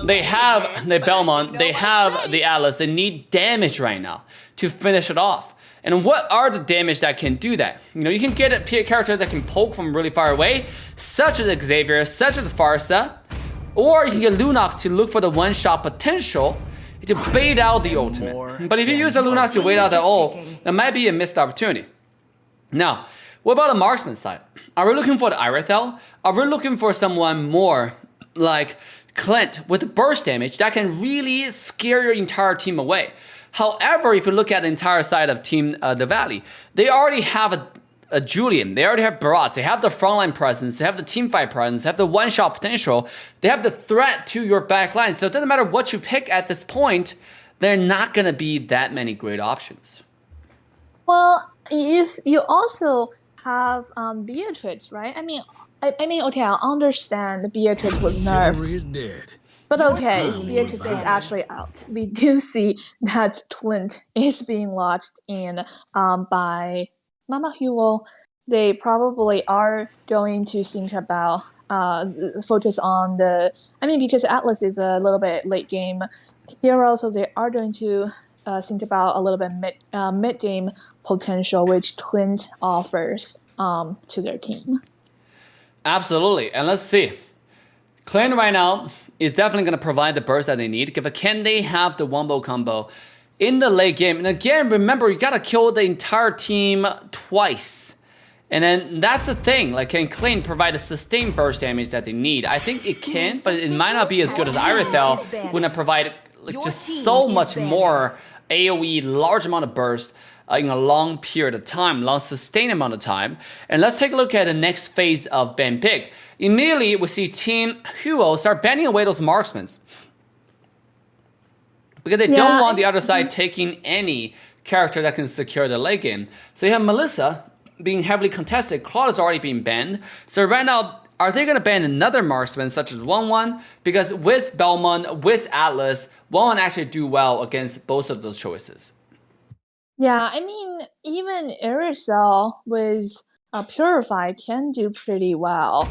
Speaker 2: They have the Belmont, they have the Alice. They need damage right now to finish it off. And what are the damage that can do that? You know, you can get a character that can poke from really far away, such as Xavier, such as Farsa, or you can get Lunox to look for the one-shot potential to bait out the ultimate. But if you use a Lunox to wait out the ult, that might be a missed opportunity. Now, what about the marksman side? Are we looking for the Irithel? Are we looking for someone more like Clint with burst damage that can really scare your entire team away? However, if you look at the entire side of Team the Valley, they already have a Julian, they already have Barats, they have the frontline presence, they have the teamfight presence, they have the one-shot potential, they have the threat to your backline. So it doesn't matter what you pick at this point, they're not going to be that many great options.
Speaker 4: Well, you also have Beatrix, right? I mean, okay, I understand Beatrix was nerfed.
Speaker 3: is dead.
Speaker 4: But okay, Beatrix is actually out. We do see that Clint is being launched in by Mama Hugo. They probably are going to think about focus on because Atlas is a little bit late game hero, so they are going to think about a little bit mid game potential, which Clint offers to their team.
Speaker 2: Absolutely, and let's see. Clint right now is definitely going to provide the burst that they need. But can they have the wombo combo in the late game? And again, remember, you got to kill the entire team twice. And then that's the thing. Like, can Clint provide a sustained burst damage that they need? I think it can, but it might not be as good as Irithel, when it provide just so much more AoE, large amount of burst in a long period of time, long sustained amount of time. And let's take a look at the next phase of ban pick. Immediately, we see Team Hugo start banning away those marksmen, because they don't want the other side taking any character that can secure the late game. So you have Melissa being heavily contested. Claude is already being banned. So right now, are they going to ban another marksman such as 1-1? Because with Belmont, with Atlas, 1-1 actually do well against both of those choices.
Speaker 4: Yeah, I mean, even Aerosol with Purify can do pretty well.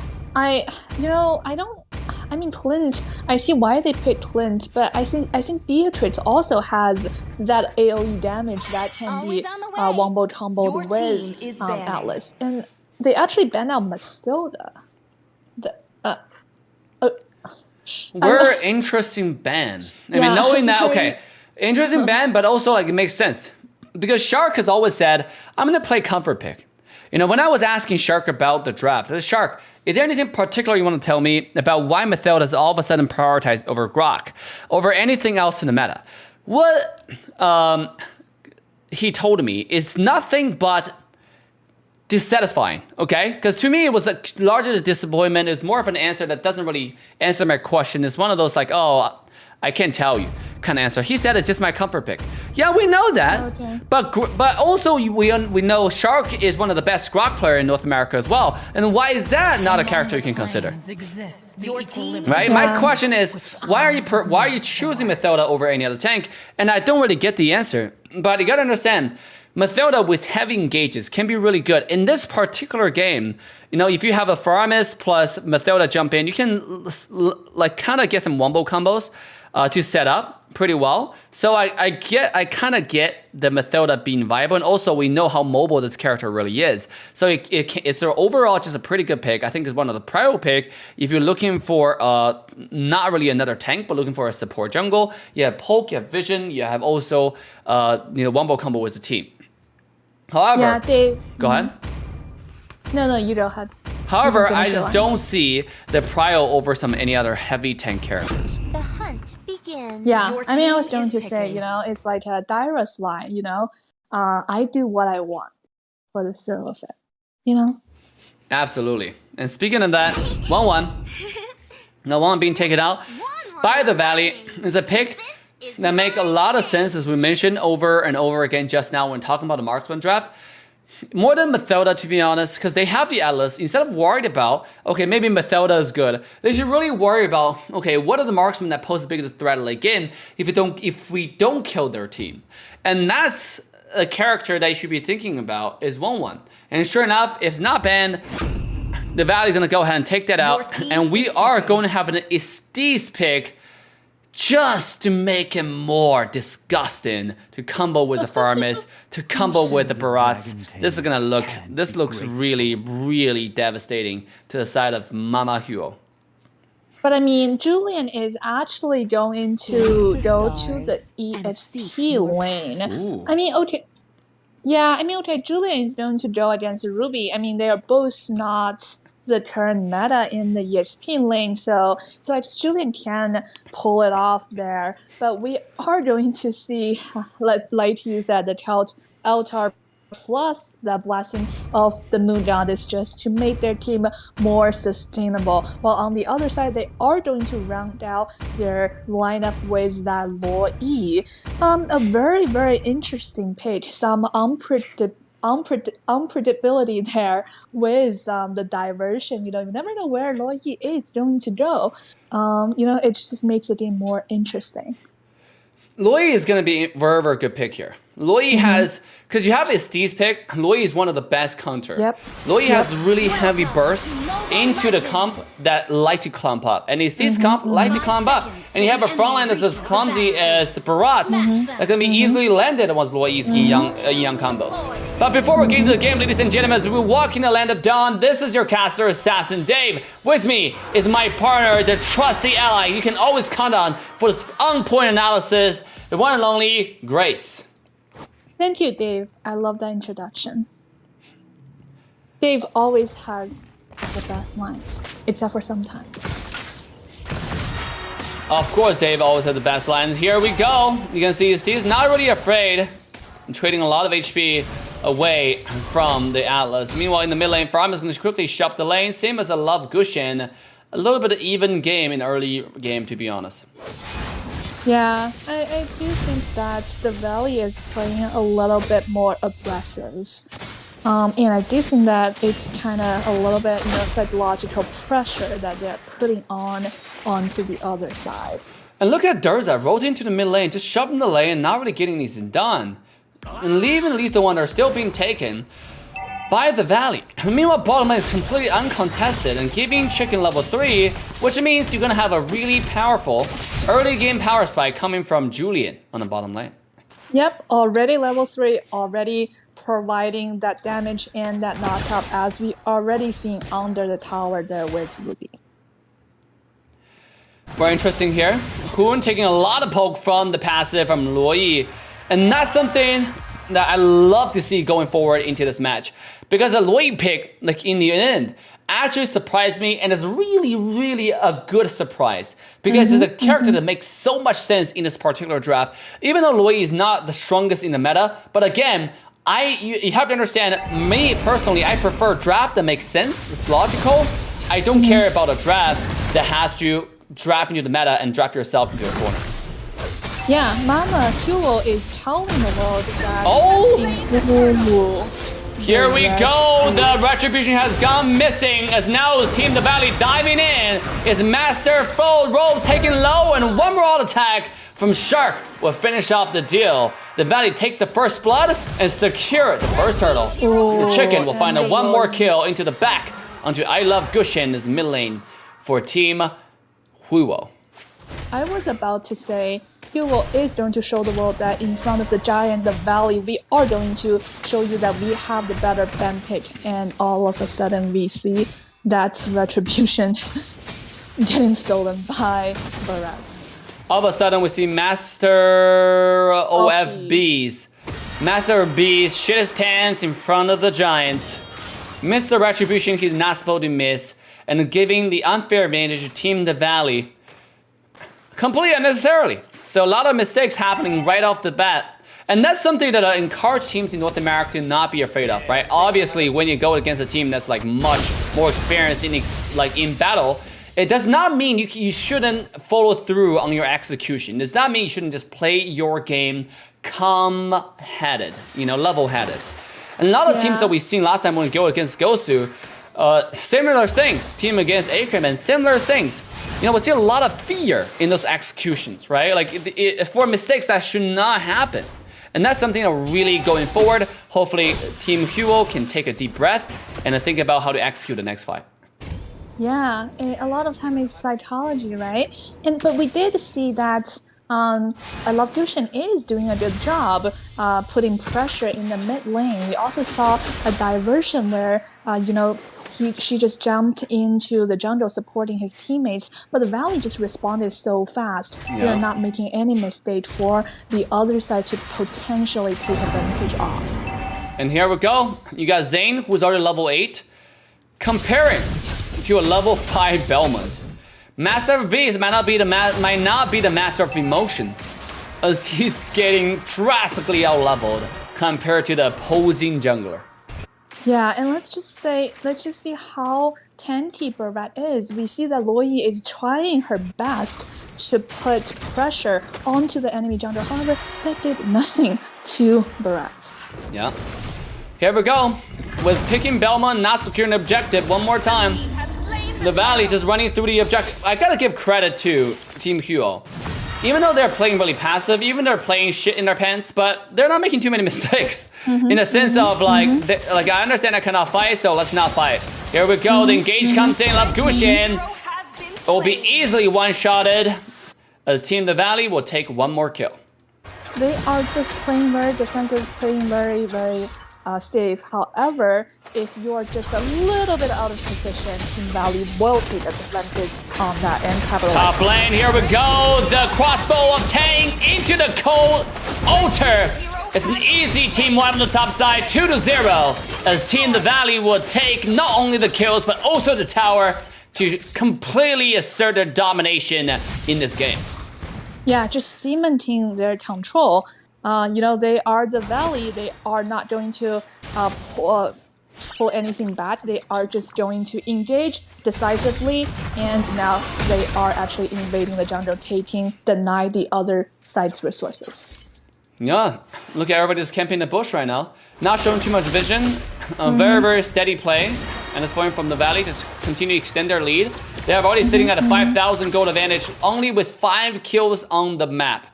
Speaker 4: Clint, I see why they picked Clint, but I think Beatrix also has that AoE damage that can be wombo comboed with Atlas. And they actually banned out Matilda.
Speaker 2: Interesting ban. I mean, knowing that, okay, interesting ban, but also like it makes sense. Because Shark has always said, I'm going to play comfort pick. You know, when I was asking Shark about the draft, I said, Shark, is there anything particular you want to tell me about why Mathilda is all of a sudden prioritized over Grok, over anything else in the meta? What he told me, it's nothing but dissatisfying, okay? Because to me, it was largely a disappointment. It's more of an answer that doesn't really answer my question. It's one of those like, oh, I can't tell you kind of answer. He said it's just my comfort pick. Yeah, we know that.
Speaker 4: Okay.
Speaker 2: But also we know Shark is one of the best Grok player in North America as well. And why is that not a character you can consider?
Speaker 5: Your team,
Speaker 2: Right? My question is, why are you choosing Mathilda over any other tank? And I don't really get the answer. But you gotta understand, Mathilda with heavy engages can be really good. In this particular game, you know, if you have a Faramis plus Mathilda jump in, you can like kind of get some wombo combos to set up pretty well. So I kind of get the Mathilda being viable, and also we know how mobile this character really is. So it's overall just a pretty good pick. I think it's one of the prior pick if you're looking for not really another tank, but looking for a support jungle. You have poke, you have vision, you have also wombo combo with the team. However,
Speaker 4: Yeah, Dave.
Speaker 2: go ahead.
Speaker 4: No, you go ahead.
Speaker 2: However,
Speaker 4: finish
Speaker 2: I
Speaker 4: your
Speaker 2: just
Speaker 4: line.
Speaker 2: don't see the prio over any other heavy tank characters.
Speaker 6: The hunt begins.
Speaker 4: Yeah,
Speaker 5: Your
Speaker 4: I mean, I was
Speaker 5: team
Speaker 4: going
Speaker 5: is
Speaker 4: to say,
Speaker 5: picking.
Speaker 4: it's like a Dyrus line, I do what I want for the thrill of it,
Speaker 2: Absolutely. And speaking of that, 1-1. Now 1 being taken out by the Valley is a pick that make a lot of sense, as we mentioned over and over again just now when talking about the marksman draft. More than Mathilda, to be honest, because they have the Atlas. Instead of worried about, okay, maybe Mathilda is good, they should really worry about, okay, what are the marksmen that pose the biggest threat again if we don't kill their team? And that's a character that you should be thinking about is 1-1. And sure enough, if it's not banned, the Valley's gonna go ahead and take that out, and we are going to have an Estes pick just to make him more disgusting, to combo with the Faramis, to combo with the Barats. This looks really, really devastating to the side of Mama Huo.
Speaker 4: But I mean, Julian is actually going to go to the EXP lane.
Speaker 2: Ooh.
Speaker 4: I mean, okay. Yeah, Julian is going to go against Ruby. I mean, they are both not the current meta in the EXP lane, so I guess Julian can pull it off there. But we are going to see, like you said, the Altar plus the blessing of the Moon Goddess just to make their team more sustainable. While on the other side, they are going to round out their lineup with that Luo Yi. A very, very interesting pick. Some unpredictability there with the diversion. You never know where Luo Yi is going to go. It just makes the game more interesting.
Speaker 2: Luo Yi is going to be a very, very good pick here. Luo Yi has, because you have Estes pick, Luo Yi is one of the best counter.
Speaker 4: Yep.
Speaker 2: Luo Yi has really heavy burst into the comp that like to clump up. And Estes comp like to clump up. And you have a front line that's as clumsy as the Barats that can be easily landed once Luo Yi's young combos. But before we get into the game, ladies and gentlemen, as we walk in the land of dawn, this is your caster, Assassin Dave. With me is my partner, the trusty ally you can always count on for this on-point analysis, the one and only Grace.
Speaker 4: Thank you, Dave. I love that introduction. Dave always has the best lines, except for sometimes.
Speaker 2: Of course, Dave always has the best lines. Here we go. You can see Steve's not really afraid and trading a lot of HP away from the Atlas. Meanwhile, in the mid lane, Farm is going to quickly shove the lane. Same as a Love Gushin. A little bit of even game in early game, to be honest.
Speaker 4: Yeah, I do think that the Valley is playing a little bit more aggressive. And I do think that it's kind of a little bit, psychological pressure that they're putting onto the other side.
Speaker 2: And look at Durza, rolled into the mid lane, just shoving the lane, not really getting these done. And leaving Lethal Wonder still being taken by the Valley. Meanwhile, bottom lane is completely uncontested and giving Chicken level 3, which means you're gonna have a really powerful early game power spike coming from Julian on the bottom lane.
Speaker 4: Yep, already level 3, already providing that damage and that knockup as we already seen under the tower there with Ruby.
Speaker 2: Very interesting here. Kuhn taking a lot of poke from the passive from Luo Yi. And that's something that I love to see going forward into this match. Because a Luo Yi pick, like in the end, actually surprised me and is really, really a good surprise. Because it's a character that makes so much sense in this particular draft. Even though Luo Yi is not the strongest in the meta, but again, you have to understand, me personally, I prefer draft that makes sense, it's logical. I don't care about a draft that has to draft into the meta and draft yourself into a corner.
Speaker 4: Yeah, Mama Hugo is telling the world that
Speaker 2: Here we go! The Retribution has gone missing as now Team the Valley diving in. Is Master Fold Robes taking low, and one more auto attack from Shark will finish off the deal. The Valley takes the first blood and secure the first turtle. The Chicken will find a one more kill into the back onto I Love Gushin's mid lane for Team Huo.
Speaker 4: I was about to say, Hugo is going to show the world that in front of the Giant, the Valley, we are going to show you that we have the better ban pick, and all of a sudden we see that Retribution getting stolen by Barats.
Speaker 2: All of a sudden we see Master OFBs. Master Bs shit his pants in front of the Giants. Mr. Retribution he's not supposed to miss, and giving the unfair advantage to Team the Valley completely unnecessarily. So a lot of mistakes happening right off the bat. And that's something that I encourage teams in North America to not be afraid of, right? Obviously, when you go against a team that's like much more experienced in battle, it does not mean you shouldn't follow through on your execution. It does not mean you shouldn't just play your game calm-headed, level-headed. And a lot of teams that we've seen last time when we go against Gosu, similar things. Team against Ackerman, similar things. We see a lot of fear in those executions, right? Like for mistakes that should not happen. And that's something that really going forward, hopefully Team Huo can take a deep breath and think about how to execute the next fight.
Speaker 4: Yeah, a lot of time it's psychology, right? But we did see that I Love Gushin is doing a good job putting pressure in the mid lane. We also saw a diversion where, she just jumped into the jungle supporting his teammates, but the Valley just responded so fast. They're not making any mistake for the other side to potentially take advantage of.
Speaker 2: And here we go. You got Zane, who's already level 8, comparing to a level 5 Belmont. Master of Beasts might not be the master of emotions, as he's getting drastically out-leveled compared to the opposing jungler.
Speaker 4: Yeah, and let's just see how tanky Barat is. We see that Loi is trying her best to put pressure onto the enemy jungle. However, that did nothing to Barat.
Speaker 2: Yeah. Here we go. With picking Belmont, not securing the objective one more time. The Valley just running through the objective. I gotta give credit to Team Huo. Even though they're playing really passive, even they're playing shit in their pants, but they're not making too many mistakes. In the sense of like I understand I cannot fight, so let's not fight. Here we go, the engage comes in, Love Gushin. It will be easily one-shotted. As Team the Valley will take one more kill.
Speaker 4: They are just playing very defensive, playing very, very safe. However, if you're just a little bit out of position, Team Valley will take advantage on that and capitalize.
Speaker 2: Top lane, here we go. The crossbow of Tang into the cold altar. It's an easy team wipe on the top side, 2-0. As Team the Valley will take not only the kills, but also the tower to completely assert their domination in this game.
Speaker 4: Yeah, just cementing their control. They are the Valley. They are not going to pull anything back. They are just going to engage decisively, and now they are actually invading the jungle, deny the other side's resources.
Speaker 2: Yeah, look at everybody just camping the bush right now. Not showing too much vision. A very, very steady play. And this point from the Valley to continue to extend their lead. They are already sitting at a 5,000 gold advantage, only with 5 kills on the map.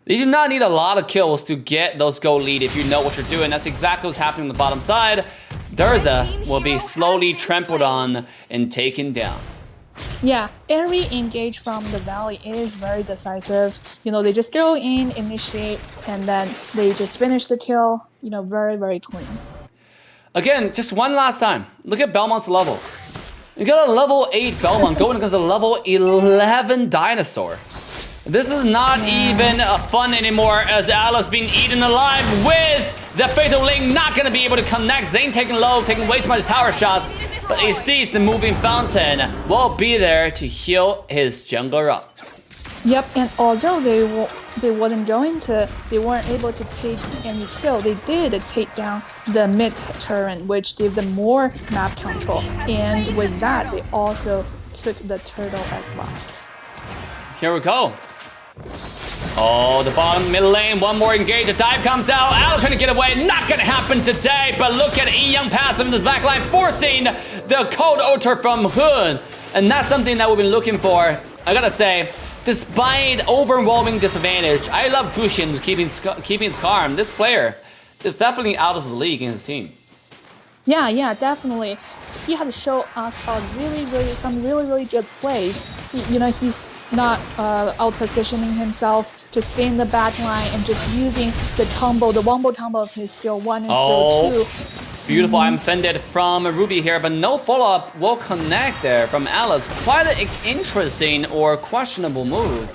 Speaker 2: You do not need a lot of kills to get those gold lead if you know what you're doing. That's exactly what's happening on the bottom side. Durza will be slowly trampled on and taken down.
Speaker 4: Yeah, every engage from the Valley is very decisive. They just go in, initiate, and then they just finish the kill. Very, very clean.
Speaker 2: Again, just one last time. Look at Belmont's level. You got a level 8 Belmont going against a level 11 dinosaur. This is not even fun anymore, as Alice being eaten alive. Wiz, the Fatal Link, not going to be able to connect. Zane taking low, taking way too much tower shots. But Estes, the moving fountain, will be there to heal his jungler up.
Speaker 4: Yep, and although they weren't able to take any kill, they did take down the mid turret, which gave them more map control. And with that, they also took the turtle as well.
Speaker 2: Here we go. Oh, the bottom middle lane, one more engage, a dive comes out, Alice trying to get away, not gonna happen today, but look at Young passive in the back line, forcing the cold altar from Hun, and that's something that we've been looking for. I gotta say, despite overwhelming disadvantage, I love Gusion keeping his calm. This player is definitely out of the league in his team.
Speaker 4: Yeah, definitely. He had to show us some really good plays. He's not out positioning himself, just stay in the back line and just using the wombo combo of his skill 1 and skill 2.
Speaker 2: Beautiful, I'm fended from Ruby here, but no follow-up will connect there from Alice. Quite an interesting or questionable move.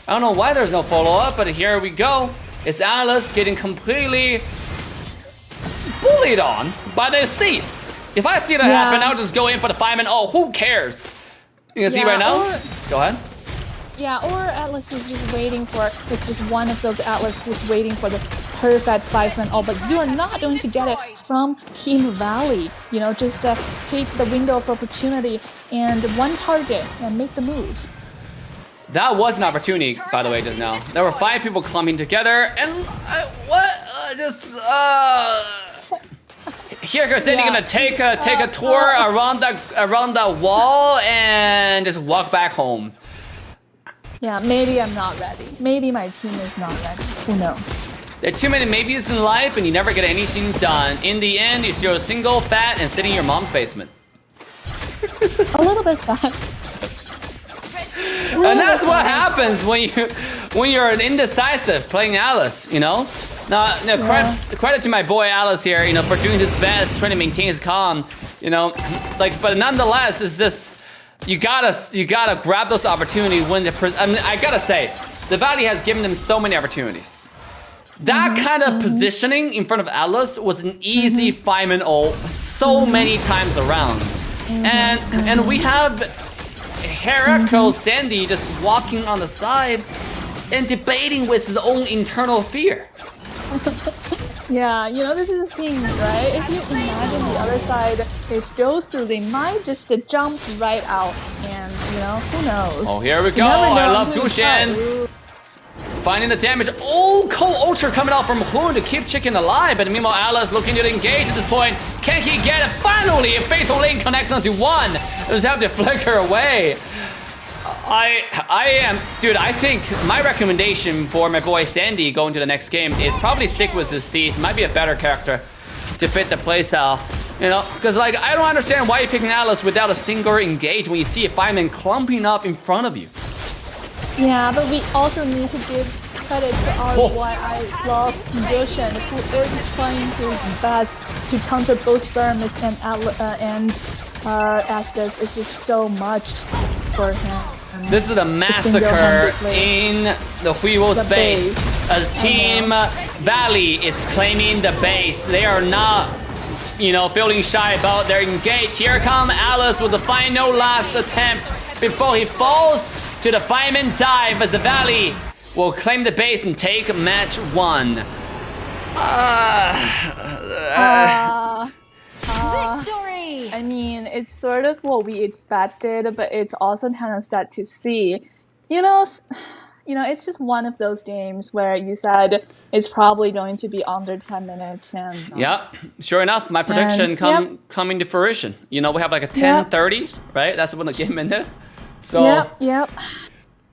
Speaker 2: I don't know why there's no follow-up, but here we go. It's Alice getting completely bullied on by the Estes. If I see that happen, I'll just go in for the fireman. Oh, who cares? You can see right now? Go ahead.
Speaker 4: Yeah, or Atlas is just waiting for, it's just one of those Atlas who's waiting for the perfect 5-man all, but you're not going to get it from Team Valley. Just take the window of opportunity and one target and make the move.
Speaker 2: That was an opportunity, by the way, just now. There were 5 people clumping together, and here goes Sandy gonna take a tour around the wall and just walk back home.
Speaker 4: Yeah, maybe I'm not ready. Maybe my team is not ready. Who knows?
Speaker 2: There are too many maybes in life, and you never get anything done. In the end, you're still single, fat, and sitting in your mom's basement.
Speaker 4: A little bit sad.
Speaker 2: And that's what happens when you're an indecisive playing Alice, Now, credit to my boy Alice here, for doing his best, trying to maintain his calm, but nonetheless, it's just you gotta grab those opportunities when I gotta say, the Valley has given them so many opportunities. That kind of positioning in front of Alice was an easy 5-man ult so many times around, and we have Heracles Sandy just walking on the side and debating with his own internal fear.
Speaker 4: Yeah, this is a scene, right? If you imagine the other side is Gosu, they might just jump right out and, who knows?
Speaker 2: Oh, here we go. I love Gusion. Finding the damage. Oh, Cold Ultra coming out from Hun to keep Chicken alive, but meanwhile, Alice looking to engage at this point. Can he get it? Finally, a Faithful Link connects onto 1. Just have to flicker away. I think my recommendation for my boy Sandy going to the next game is probably stick with this Steez. Might be a better character to fit the playstyle. Because I don't understand why you're picking Alice without a single engage when you see a 5-man clumping up in front of you.
Speaker 4: Yeah, but we also need to give credit to our boy I love Goshen, who is trying his best to counter both skirmishes and Estes. It's just so much for him.
Speaker 2: This is a massacre in the Huiwo's base. As Team Valley is claiming the base. They are not, feeling shy about their engage. Here come Alice with the final last attempt before he falls to the 5-man dive as the Valley will claim the base and take match 1.
Speaker 6: Victory!
Speaker 4: I mean, it's sort of what we expected, but it's also kind of sad to see. It's just one of those games where you said it's probably going to be under 10 minutes. And
Speaker 2: yeah, sure enough, my prediction coming to fruition. We have like a 10:30, right? That's when the game ended. So,
Speaker 4: Yep.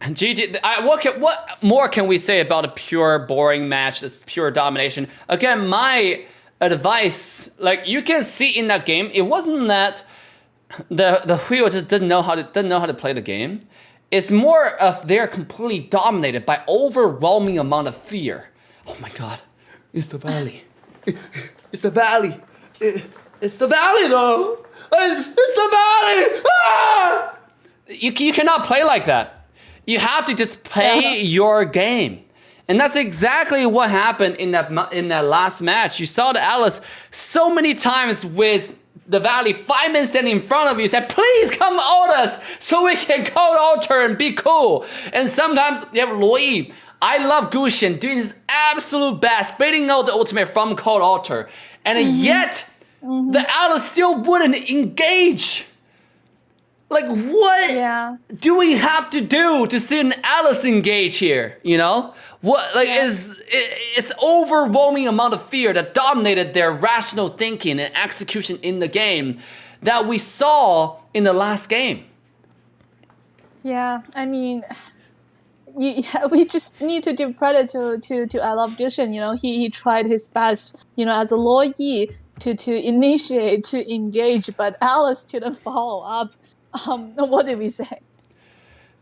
Speaker 2: GG, what more can we say about a pure boring match? This pure domination. Again, my advice, you can see in that game, it wasn't that the Huiwo just didn't know how to play the game. It's more of they're completely dominated by overwhelming amount of fear. Oh my God, it's the Valley. It's the Valley. It's the Valley though. It's the Valley. Ah! You cannot play like that. You have to just play your game. And that's exactly what happened in that last match. You saw the Alice so many times with the Valley 5 minutes standing in front of you, said, please come ult us so we can Cold Altar and be cool. And sometimes you have Loi. I love Gusion doing his absolute best, baiting out the ultimate from Cold Altar. And yet, the Alice still wouldn't engage. Like, what
Speaker 4: Yeah.
Speaker 2: do we have to do to see an Alice engage here? You know, what like it's overwhelming amount of fear that dominated their rational thinking and execution in the game that we saw in the last game.
Speaker 4: Yeah, I mean, we just need to give credit to I Love Dushin. You know, he tried his best, you know, as a Luoyi to initiate, to engage, but Alice couldn't follow up. What did we say?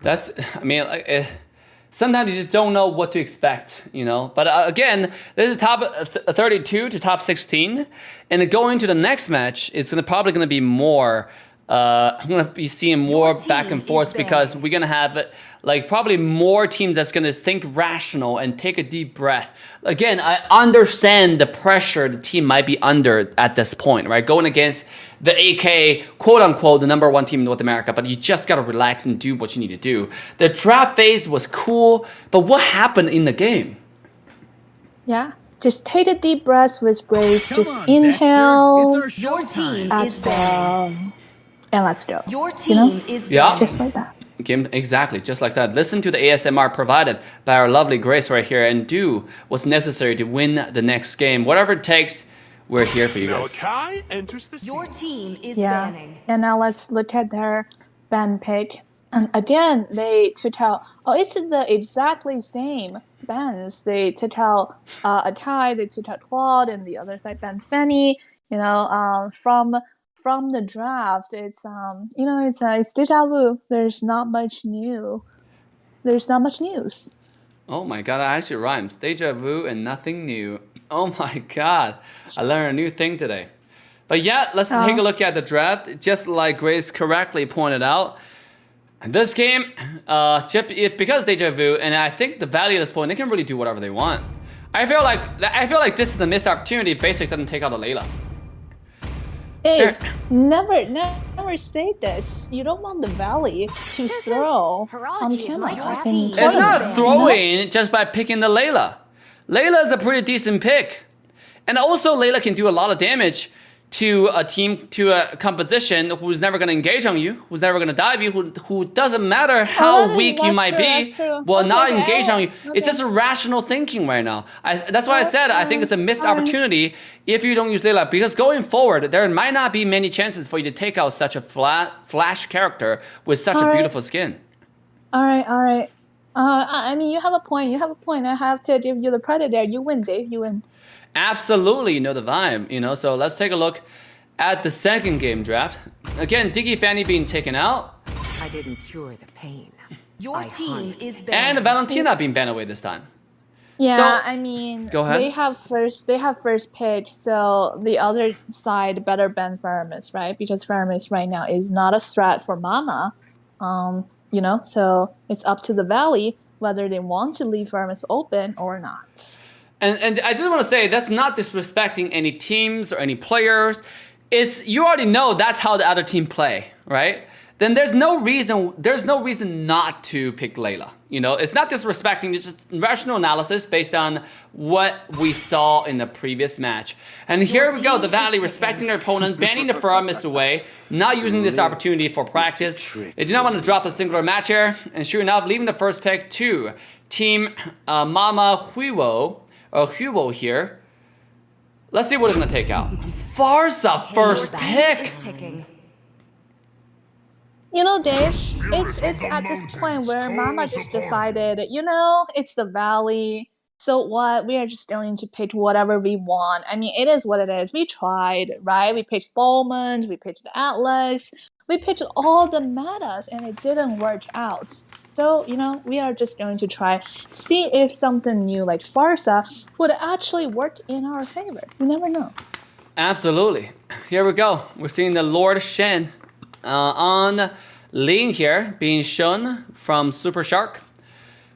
Speaker 2: That's, I mean, like, sometimes you just don't know what to expect, you know. But again, this is top 32 to top 16, and going to the next match, it's probably gonna be more. I'm gonna be seeing more back and forth because we're gonna have like probably more teams that's gonna think rational and take a deep breath. Again, I understand the pressure the team might be under at this point, right? Going against the AK, quote unquote, the #1 team in North America, but you just gotta relax and do what you need to do. The draft phase was cool, but what happened in the game?
Speaker 4: Yeah, just take a deep breath with Brace.
Speaker 3: Come
Speaker 4: Just
Speaker 3: on, Vector.
Speaker 4: inhale,
Speaker 3: It's our
Speaker 10: Your
Speaker 3: showtime.
Speaker 10: team is banning.
Speaker 4: exhale, and let's go.
Speaker 10: Your
Speaker 4: You know?
Speaker 10: team is
Speaker 2: Yeah.
Speaker 10: banning.
Speaker 4: Just like that.
Speaker 2: Game, exactly, just like that. Listen to the ASMR provided by our lovely Grace right here and do what's necessary to win the next game. Whatever it takes, we're here for you guys.
Speaker 8: Malachi enters the
Speaker 10: Your
Speaker 8: scene.
Speaker 10: team is
Speaker 4: Yeah,
Speaker 10: banning.
Speaker 4: and now let's look at their ban pick. And again, they took out. Oh, it's the exactly same bans. They took out Akai, they took out Claude, and the other side banned Fanny. You know, from the draft, it's you know, it's deja vu. There's not much new. There's not much news.
Speaker 2: Oh my god, that actually rhymes. Deja vu and nothing new. Oh my god, I learned a new thing today. But yeah, let's take a look at the draft. Just like Grace correctly pointed out, in this game, because deja vu, and I think the Valley at this point, they can really do whatever they want. I feel like this is the missed opportunity. Basic doesn't take out the Layla.
Speaker 4: Dave, never say this. You don't want the Valley to throw on
Speaker 6: Horology is
Speaker 4: camera.
Speaker 6: my
Speaker 4: in
Speaker 6: crafty.
Speaker 2: It's
Speaker 4: tournament.
Speaker 2: not throwing just by picking the Layla. Layla is a pretty decent pick. And also Layla can do a lot of damage to a team, to a composition who's never going to engage on you, who's never going to dive you, who doesn't matter how weak you might be, will not engage on you. It's just irrational thinking right now. That's why I said I think it's a missed opportunity if you don't use Layla, because going forward, there might not be many chances for you to take out such a flash character with such a beautiful skin.
Speaker 4: All right. I mean, you have a point. I have to give you the credit there. You win, Dave. You win.
Speaker 2: Absolutely, you know the vibe, you know. So let's take a look at the second game draft. Again, Diggy Fanny being taken out,
Speaker 10: I didn't cure the pain.
Speaker 5: Your team is
Speaker 2: and
Speaker 5: banning.
Speaker 2: Valentina being banned away this time.
Speaker 4: Yeah,
Speaker 2: So-
Speaker 4: I mean,
Speaker 2: Go ahead.
Speaker 4: they have first pick, so the other side better ban Faramis, right? Because Faramis right now is not a threat for Mama. You know, so it's up to the Valley whether they want to leave Faramis open or not.
Speaker 2: And I just want to say, that's not disrespecting any teams or any players. It's, you already know that's how the other team play, right? Then there's no reason not to pick Layla. You know, it's not disrespecting, it's just rational analysis based on what we saw in the previous match. And here we go, the Valley respecting their opponent, banning the Faramis away, not using this opportunity for practice. They do not want to drop a singular match here, and sure enough, leaving the first pick to Team Mama Huo here. Let's see what it's gonna take out. Farsa first pick.
Speaker 10: Picking.
Speaker 4: You know, Dave,
Speaker 9: spirit
Speaker 4: it's
Speaker 9: of
Speaker 4: at
Speaker 9: the
Speaker 4: this point
Speaker 9: mountains
Speaker 4: where Mama
Speaker 9: calls
Speaker 4: just
Speaker 9: upon
Speaker 4: decided, you know, it's the Valley. So what? We are just going to pick whatever we want. I mean, it is what it is. We tried, right? We picked Bowman, we picked Atlas, we picked all the metas, and it didn't work out. So, you know, we are just going to try, see if something new like Farsa would actually work in our favor. You never know.
Speaker 2: Absolutely. Here we go. We're seeing the Lord Shen on Ling here, being shown from Super Shark.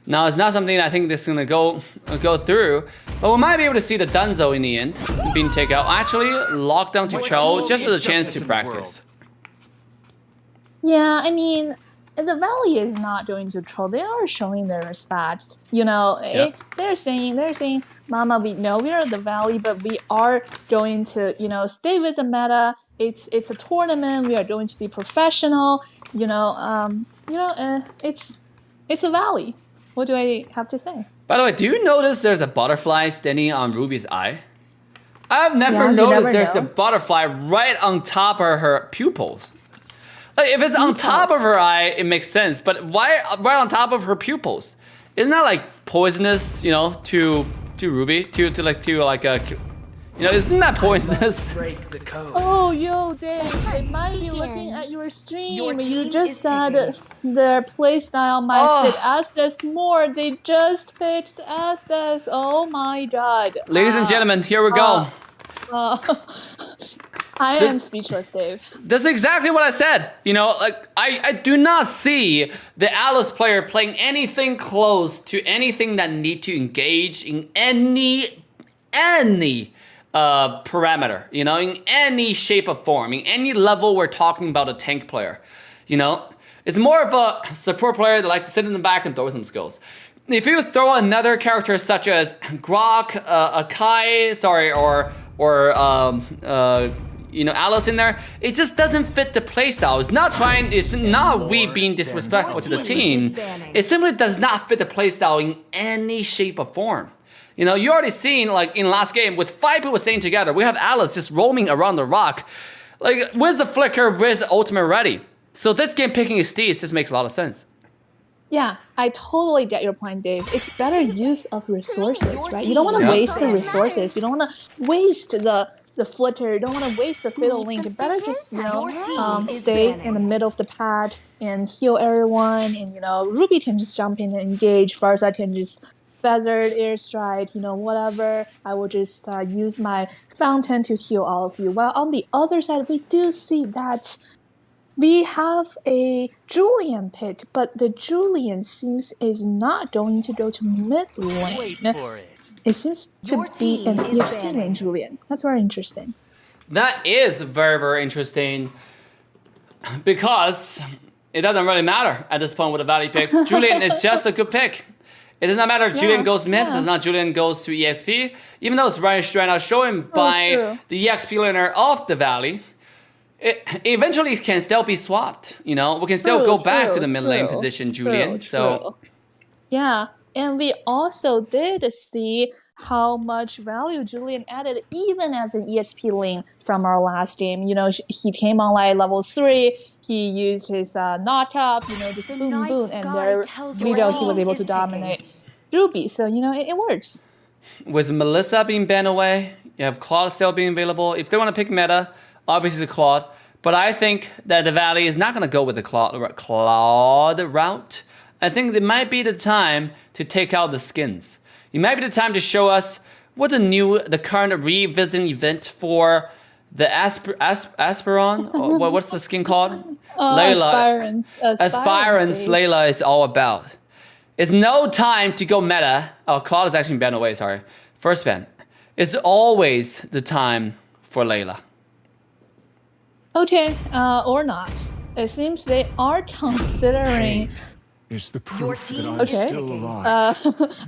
Speaker 2: Now, it's not something I think this is gonna go through, but we might be able to see the Dunzo in the end being taken out. Actually, locked down to Cho just as a chance to practice.
Speaker 4: Yeah, I mean, the Valley is not going to troll. They are showing their respect. You know,
Speaker 2: Yeah.
Speaker 4: they're saying, Mama, we know we are the Valley, but we are going to, stay with the meta. It's a tournament. We are going to be professional. It's a Valley. What do I have to say?
Speaker 2: By the way, do you notice there's a butterfly standing on Ruby's eye? I've never
Speaker 4: you
Speaker 2: noticed
Speaker 4: never
Speaker 2: there's
Speaker 4: know.
Speaker 2: a butterfly right on top of her pupils. Like if it's on top of her eye, it makes sense. But why right on top of her pupils? Isn't that like poisonous? To Ruby, isn't that poisonous?
Speaker 3: Break the code.
Speaker 4: Oh, yo, Dave, they might be looking at your stream. You just said their playstyle might fit Estes more. They just picked Estes. Oh my god.
Speaker 2: Ladies and gentlemen, here we go.
Speaker 4: I am speechless, Dave.
Speaker 2: That's exactly what I said. I do not see the Alice player playing anything close to anything that need to engage in any parameter, in any shape or form, in any level we're talking about a tank player, It's more of a support player that likes to sit in the back and throw some skills. If you throw another character such as Grok, Kai, Alice in there, it just doesn't fit the playstyle. It's not we being disrespectful to the team. It simply does not fit the playstyle in any shape or form. You already seen, like, in last game, with 5 people staying together, we have Alice just roaming around the rock. Like, with the flicker, with the ultimate ready. So this game picking Steez just makes a lot of sense.
Speaker 4: Yeah, I totally get your point, Dave. It's better use of resources, right? You don't want to waste the resources. You don't want to waste the flicker. You don't want to waste the fiddle link. You better just, stay in the middle of the pad and heal everyone. And, Ruby can just jump in and engage. Farsight can just feathered, airstrike, whatever. I will just use my fountain to heal all of you. While on the other side, we do see that we have a Julian pick, but the Julian seems is not going to go to mid lane.
Speaker 3: Wait for it.
Speaker 4: It seems to be an EXP lane Julian. That's very interesting.
Speaker 2: That is very, very interesting because it doesn't really matter at this point with the Valley picks. Julian is just a good pick. It does not matter if Julian goes mid, it does not Julian goes to EXP. Even though it's right now shown by the EXP laner of the Valley, it eventually can still be swapped. We can still go back to the mid lane position, Julian.
Speaker 4: Yeah, and we also did see how much value Julian added even as an EXP lane from our last game. He came on like level 3, he used his knockup, just boom, boom, and there he was able to dominate Ruby. So, it works.
Speaker 2: With Melissa being banned away, you have Claude still being available. If they want to pick meta, obviously Claude. But I think that the Valley is not going to go with the Claude route. I think it might be the time to take out the skins. It might be the time to show us what the current revisiting event for the Aspiron, or what's the skin called? Layla. Aspirants Layla is all about. It's no time to go meta. Oh, Claude is actually banned away, sorry. First ban. It's always the time for Layla.
Speaker 4: Okay, or not. It seems they are considering...
Speaker 8: It's the proof that I'm
Speaker 4: Okay.
Speaker 8: still alive.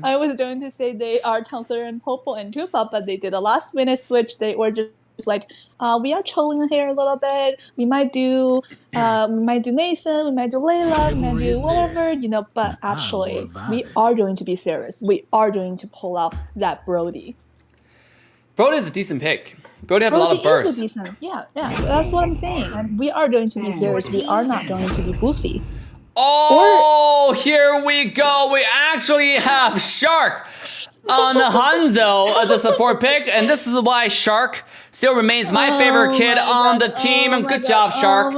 Speaker 4: I was going to say they are considering Popo and Tupa, but they did a last minute switch. They were just like, we are trolling here a little bit. We might do Nathan, we might do Layla, we might do whatever, but actually, we are going to be serious. We are going to pull out that Brody.
Speaker 2: Brody is a decent pick. Brody has a lot of burst.
Speaker 4: Yeah, that's what I'm saying. And we are going to be serious. We are not going to be goofy.
Speaker 2: Oh, here we go. We actually have Shark on Hanzo as the support pick. And this is why Shark still remains my favorite kid on the team. Good job, Shark.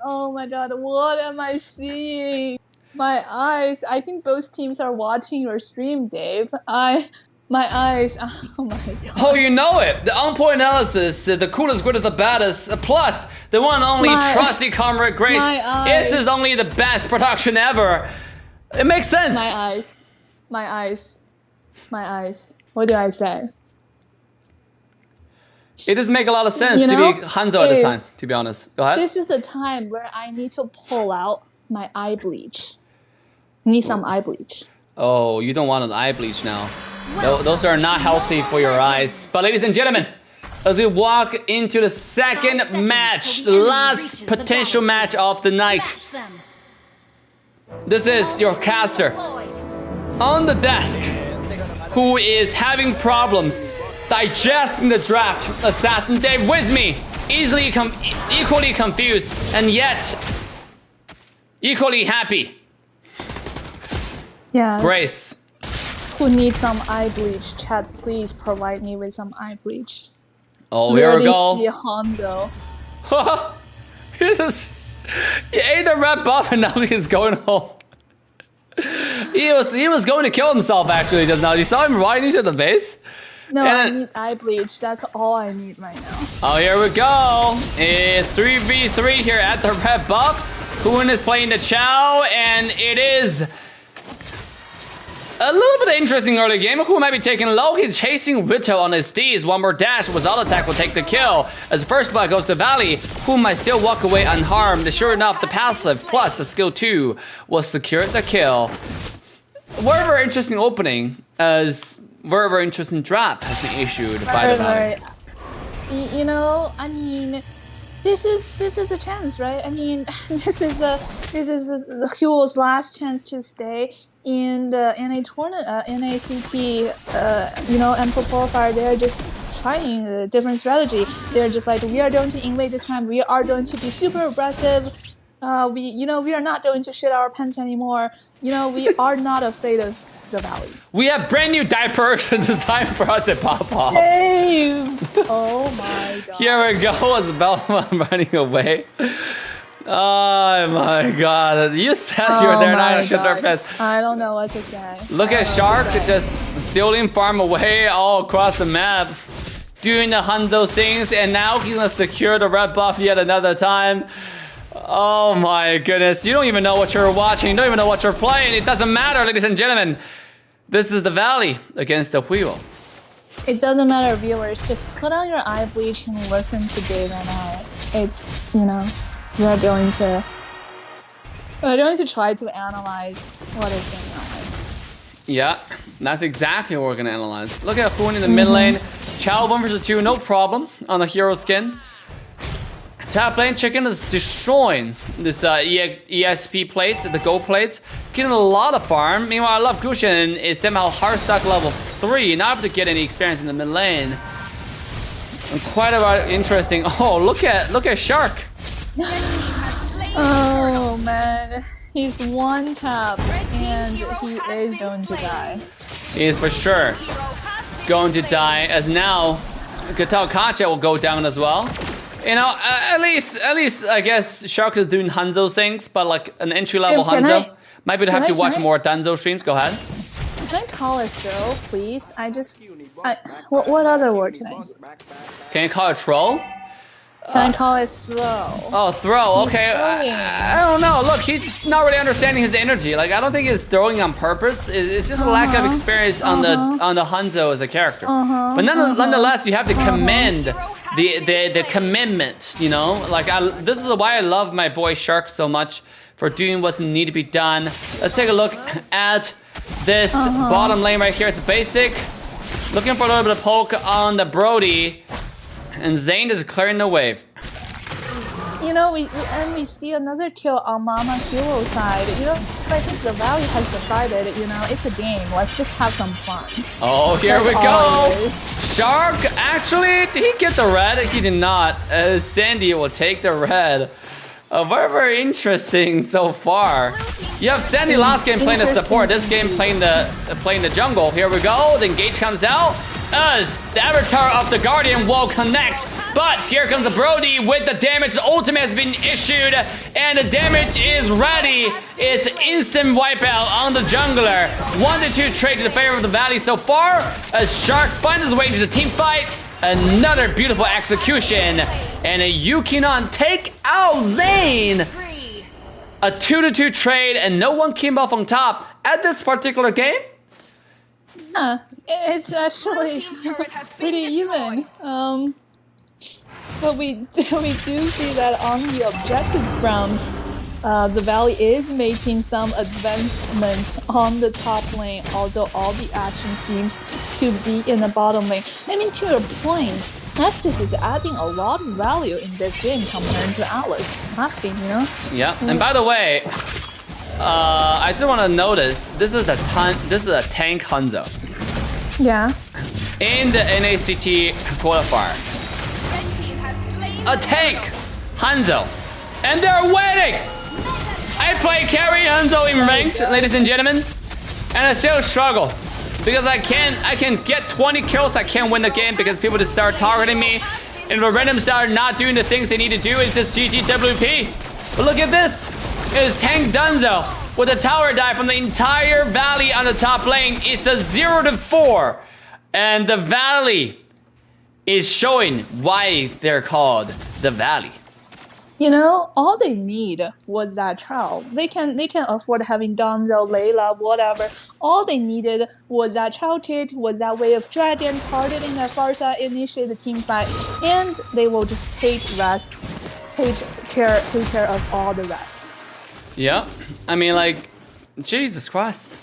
Speaker 4: Oh my god, what am I seeing? My eyes. I think both teams are watching your stream, Dave. My eyes. Oh my god.
Speaker 2: Oh, you know it. The on-point analysis, the coolest, greatest, the baddest, plus the one and only trusty comrade Grace. This is only the best production ever. It makes sense.
Speaker 4: My eyes. What do I say?
Speaker 2: It doesn't make a lot of sense to be Hanzo at this time, to be honest. Go ahead.
Speaker 4: This is the time where I need to pull out my eye bleach. Need some eye bleach.
Speaker 2: Oh, you don't want an eye bleach now. Those are not healthy for your eyes. But ladies and gentlemen, as we walk into the second match, the last potential match of the night. This is your caster on the desk who is having problems digesting the draft. Assassin Dave with me, equally confused and yet equally happy.
Speaker 4: Yeah.
Speaker 2: Grace.
Speaker 4: Who needs some eye bleach? Chat, please provide me with some eye bleach.
Speaker 2: Oh, here we go.
Speaker 4: See Hondo.
Speaker 2: He ate the red buff and now he's going home. He was going to kill himself actually just now. You saw him riding to the base?
Speaker 4: No, I need eye bleach. That's all I need right now.
Speaker 2: Oh, here we go. It's 3v3 here at the red buff. Kuhn is playing the Chow, and it is a little bit interesting early game. Who might be taking low? He's chasing Rito on his steeds. One more dash with auto attack will take the kill. As first blood goes to Valley, who might still walk away unharmed. Sure enough, the passive plus the skill 2 will secure the kill. Very interesting opening, as very interesting draft has been issued by the Valley.
Speaker 4: You know, I mean, this is the chance, right? I mean, this is Hugo's last chance to stay in the NACT, you know, and for qualifier. They're just trying a different strategy. They're just like, we are going to invade this time. We are going to be super aggressive. We are not going to shit our pants anymore. You know, we are not afraid of the Valley. We
Speaker 2: have brand new diapers. It's time for us to pop off.
Speaker 4: Dave! Oh my god.
Speaker 2: Here we go, as Belmont running away. Oh my god. You said you were there, not gonna shit their pants.
Speaker 4: I don't know what to say.
Speaker 2: Look at Shark just stealing farm away all across the map, doing the hundo things, and now he's gonna secure the red buff yet another time. Oh my goodness. You don't even know what you're watching. You don't even know what you're playing. It doesn't matter, ladies and gentlemen. This is the Valley against the Wheel.
Speaker 4: It doesn't matter, viewers. Just put on your eye bleach and listen to Dave and I. It's, you know, we're going to try to analyze what is going on.
Speaker 2: Yeah, that's exactly what we're going to analyze. Look at Hoon in the mid lane. Chow 1 vs 2, no problem on the hero skin. Top lane chicken is destroying this ESP plates, the gold plates, getting a lot of farm. Meanwhile, I love Gushin is somehow hard stock level 3, not able to get any experience in the mid lane. And quite about interesting. Oh, look at Shark.
Speaker 4: Oh man, he's one tap and he is going to die.
Speaker 2: He is for sure going to die, as now Gatal Kacha will go down as well. You know, at least I guess Shark is doing Hanzo things, but like an entry-level Hanzo. Might be to have to watch more Danzo streams. Go ahead.
Speaker 4: Can I call it troll, please? What other word can I use?
Speaker 2: Can you call it troll?
Speaker 4: Can I call it throw?
Speaker 2: Oh, throw. Okay. I don't know. Look, he's not really understanding his energy. Like, I don't think he's throwing on purpose. It's just a lack of experience on the Hanzo as a character. But nonetheless, you have to commend the commitment, you know? Like, this is why I love my boy Shark so much, for doing what's needed to be done. Let's take a look at this bottom lane right here. It's basic. Looking for a little bit of poke on the Brody. And Zane is clearing the wave.
Speaker 4: You know, we see another kill on Mama Hero's side. You know, I think the Valley has decided, you know, it's a game. Let's just have some fun.
Speaker 2: Oh, here we go. Shark, actually, did he get the red? He did not. Sandy will take the red. Very, very interesting so far. You have Sandy last game playing the support, this game playing the jungle. Here we go. The engage comes out as the avatar of the Guardian will connect. But here comes the Brody with the damage. The ultimate has been issued and the damage is ready. It's instant wipeout on the jungler. 1-2 trade to the favor of the Valley so far, as Shark finds his way into the team fight. Another beautiful execution. And you cannot take out Zane. A 2-2 trade and no one came off on top at this particular game.
Speaker 4: Yeah, it's actually pretty even. But we do see that on the objective front, the Valley is making some advancement on the top lane, although all the action seems to be in the bottom lane. I mean, to your point, Estes is adding a lot of value in this game compared to Atlas last game, you know?
Speaker 2: Yeah, and by the way, I just want to notice this is a tank Hanzo
Speaker 4: Yeah.
Speaker 2: in the NACT qualifier. A tank Hanzo, and they're winning. I play carry Hanzo in ranked, ladies and gentlemen, and I still struggle because I can get 20 kills. I can't win the game because people just start targeting me, and the random start not doing the things they need to do. It's just GGWP. But look at this. It's Tank Dunzo with a tower dive from the entire Valley on the top lane. It's a 0-4. And the Valley is showing why they're called the Valley.
Speaker 4: You know, all they need was that trial. They can afford having Donzo, Layla, whatever. All they needed was that trial kit, was that way of dragon, targeting that Farsa, initiate the team fight, and they will just take care of all the rest.
Speaker 2: Yeah, I mean, like, Jesus Christ.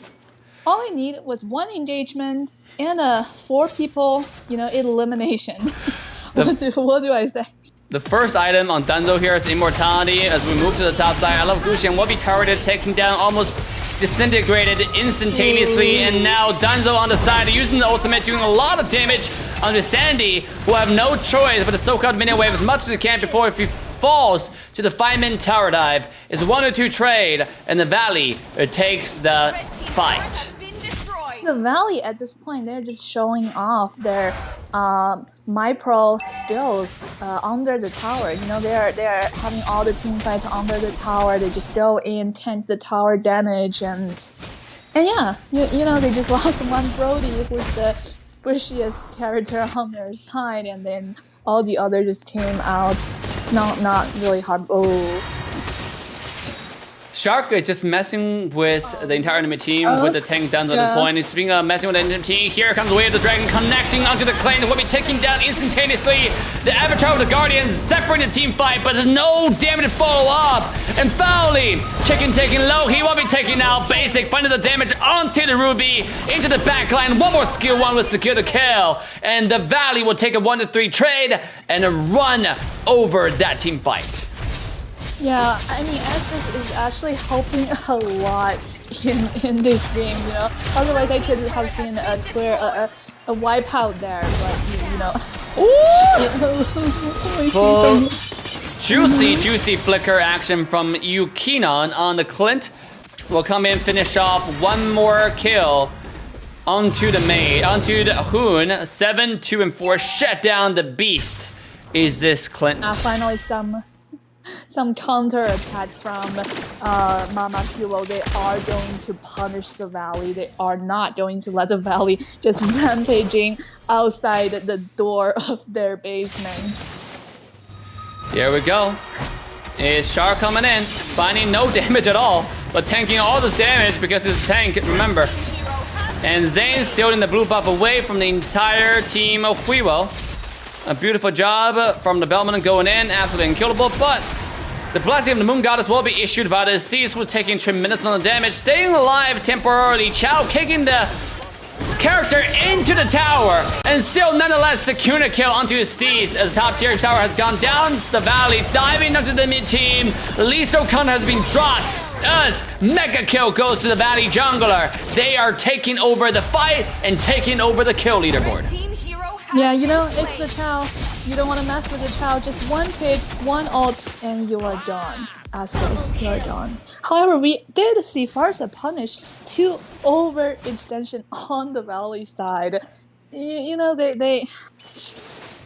Speaker 4: All I need was one engagement and 4 people, you know, elimination. What do I say?
Speaker 2: The first item on Dunzo here is Immortality. As we move to the top side, I love Guxian will be targeted, taking down, almost disintegrated instantaneously. And now Dunzo on the side, using the ultimate, doing a lot of damage onto Sandy, who have no choice but to soak out minion wave as much as he can before if he falls to the 5-man tower dive. It's 1-2 trade, and the Valley takes the fight.
Speaker 4: The Valley at this point, they're just showing off their MyPro skills under the tower. You know, they're having all the team fights under the tower. They just go in, tank the tower damage, and yeah, you know, they just lost one Brody, who's the squishiest character on their side, and then all the others just came out not really hard. Oh.
Speaker 2: Shark is just messing with the entire enemy team with the tank down to this point. It's being messing with the enemy team. Here comes the Way of the Dragon connecting onto the claim. Will be taking down instantaneously. The Avatar of the Guardians separating the team fight, but there's no damage to follow up. And Fowley, Chicken taking low. He will be taking out Basic, finding the damage onto the Ruby, into the backline. One more skill, one will secure the kill. And the Valley will take a 1-3 trade and run over that team fight.
Speaker 4: Yeah, I mean, Estes is actually helping a lot in this game, you know. Otherwise, I could have seen a wipeout there, but you know.
Speaker 2: Juicy flicker action from Yukinon on the Clint. Will come in, finish off one more kill onto the May, onto the Hoon. 7, 2, and 4. Shut down the beast. Is this Clint?
Speaker 4: Finally, some counter attack from Mama Hero. They are going to punish the Valley. They are not going to let the Valley just rampaging outside the door of their basement.
Speaker 2: Here we go. Is Shark coming in, finding no damage at all, but tanking all this damage because his tank, remember. And Zane stealing the blue buff away from the entire team of Huiwo. A beautiful job from the Bellman going in, absolutely unkillable, but the blessing of the Moon Goddess will be issued by the Steeds, who are taking tremendous amount of damage, staying alive temporarily. Chao kicking the character into the tower, and still nonetheless securing a kill onto his Steeds as the top tier tower has gone down. It's the Valley diving onto the mid team. Liso Khan has been dropped as mega kill goes to the Valley jungler. They are taking over the fight and taking over the kill leaderboard.
Speaker 4: Yeah, you know, it's the Chao. You don't want to mess with the Chao. Just one hit, one ult, and you are done. Estes, you are done. However, we did see Farsa punish 2 overextension on the Valley side. You know, they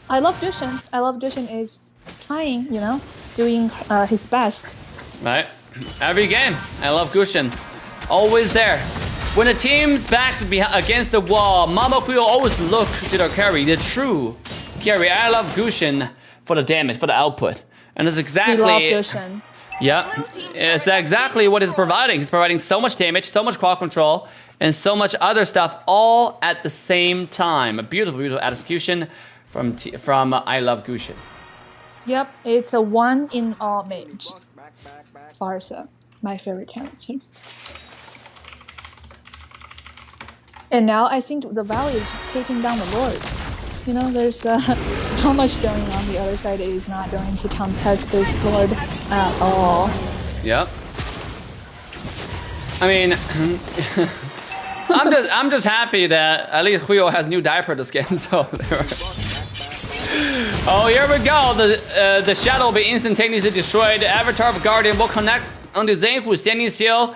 Speaker 4: I love Dushin. I love Dushin is trying, you know, doing his best.
Speaker 2: Right. Every game, I love Gushin. Always there. When a team's backs against the wall, Mama will always look to their carry, the true carry. I love Gushin for the damage, for the output. And it's exactly...
Speaker 4: We love Gushin.
Speaker 2: Yeah, it's exactly what he's providing. He's providing so much damage, so much crowd control, and so much other stuff all at the same time. A beautiful, beautiful execution from I Love Gushin.
Speaker 4: Yep, it's a 1 in all mage. Farsa, my favorite character. And now I think the Valley is taking down the Lord. You know, there's not much going on. The other side is not going to contest this Lord at all.
Speaker 2: Yep. I mean, I'm just happy that at least Huyo has new diaper this game. So oh, here we go. The shadow will be instantaneously destroyed. The avatar of Guardian will connect onto Zane, who's standing still.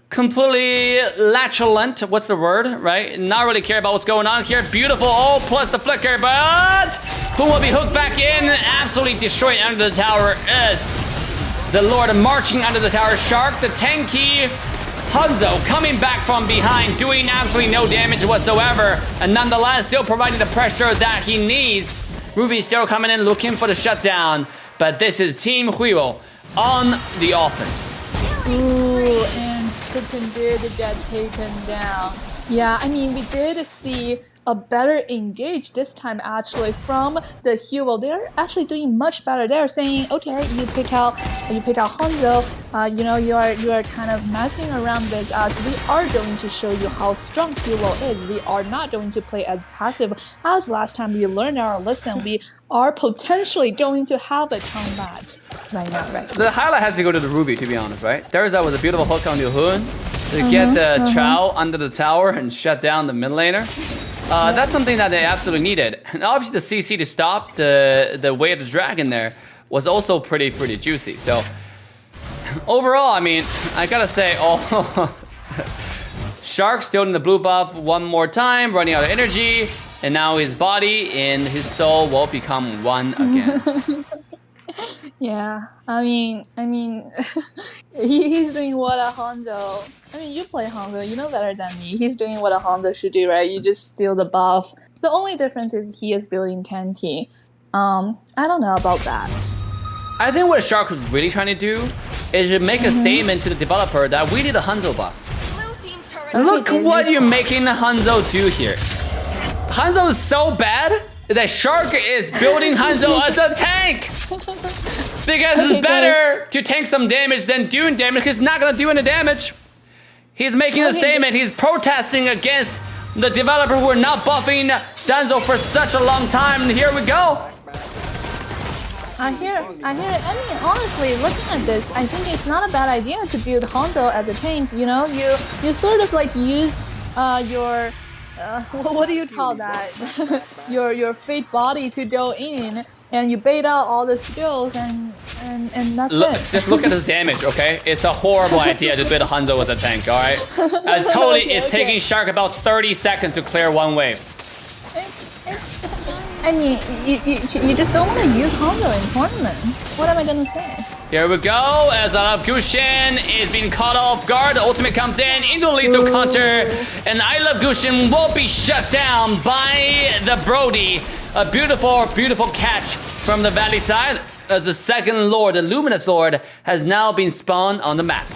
Speaker 2: Completely latulant. What's the word, right? Not really care about what's going on here. Beautiful. Oh, plus the flicker, but who will be hooked back in? Absolutely destroyed under the tower is the Lord marching under the tower. Shark, the tanky Hanzo coming back from behind, doing absolutely no damage whatsoever, and nonetheless still providing the pressure that he needs. Ruby still coming in looking for the shutdown, but this is Team Huyo on the offense.
Speaker 4: Ooh, and Chicken did get taken down. Yeah, I mean, we did see a better engage this time actually from the hero. They're actually doing much better. They're saying, okay, you pick out Hanzo. You know, you are kind of messing around with us. We are going to show you how strong hero is. We are not going to play as passive as last time we learned our lesson. We are potentially going to have a comeback right now, right?
Speaker 2: The highlight has to go to the Ruby, to be honest, right? There's that was a beautiful hook on the Hun to get the Chow under the tower and shut down the mid laner. That's something that they absolutely needed. And obviously the CC to stop the way of the dragon there was also pretty juicy. So overall, I mean, I gotta say, oh, Shark still in the blue buff one more time, running out of energy, and now his body and his soul will become one again.
Speaker 4: Yeah, I mean, he's doing what a Hanzo. I mean, you play Hanzo, you know better than me. He's doing what a Hanzo should do, right? You just steal the buff. The only difference is he is building tanky. I don't know about that.
Speaker 2: I think what Shark was really trying to do is to make a statement to the developer that we need a Hanzo buff. And look what you're making Hanzo do here. Hanzo is so bad that Shark is building Hanzo as a tank. Because it's better to tank some damage than doing damage, because he's not going to do any damage. He's making a statement. He's protesting against the developer who are not buffing Danzo for such a long time. And here we go.
Speaker 4: I hear it. I mean, honestly, looking at this, I think it's not a bad idea to build Hanzo as a tank. You know, you sort of like use your what do you call that? your fate body to go in, and you bait out all the skills, and that's it.
Speaker 2: Just look at his damage, okay? It's a horrible idea to build Hanzo as a tank, all right? It's taking Shark about 30 seconds to clear one wave.
Speaker 4: I mean, you just don't want to use Hanzo in tournament. What am I gonna say?
Speaker 2: Here we go, as Gushin is being caught off guard. The ultimate comes in into the lethal counter, and I Love Gushin will be shut down by the Brody. A beautiful catch from the Valley side, as the second Lord, the Luminous Lord, has now been spawned on the map.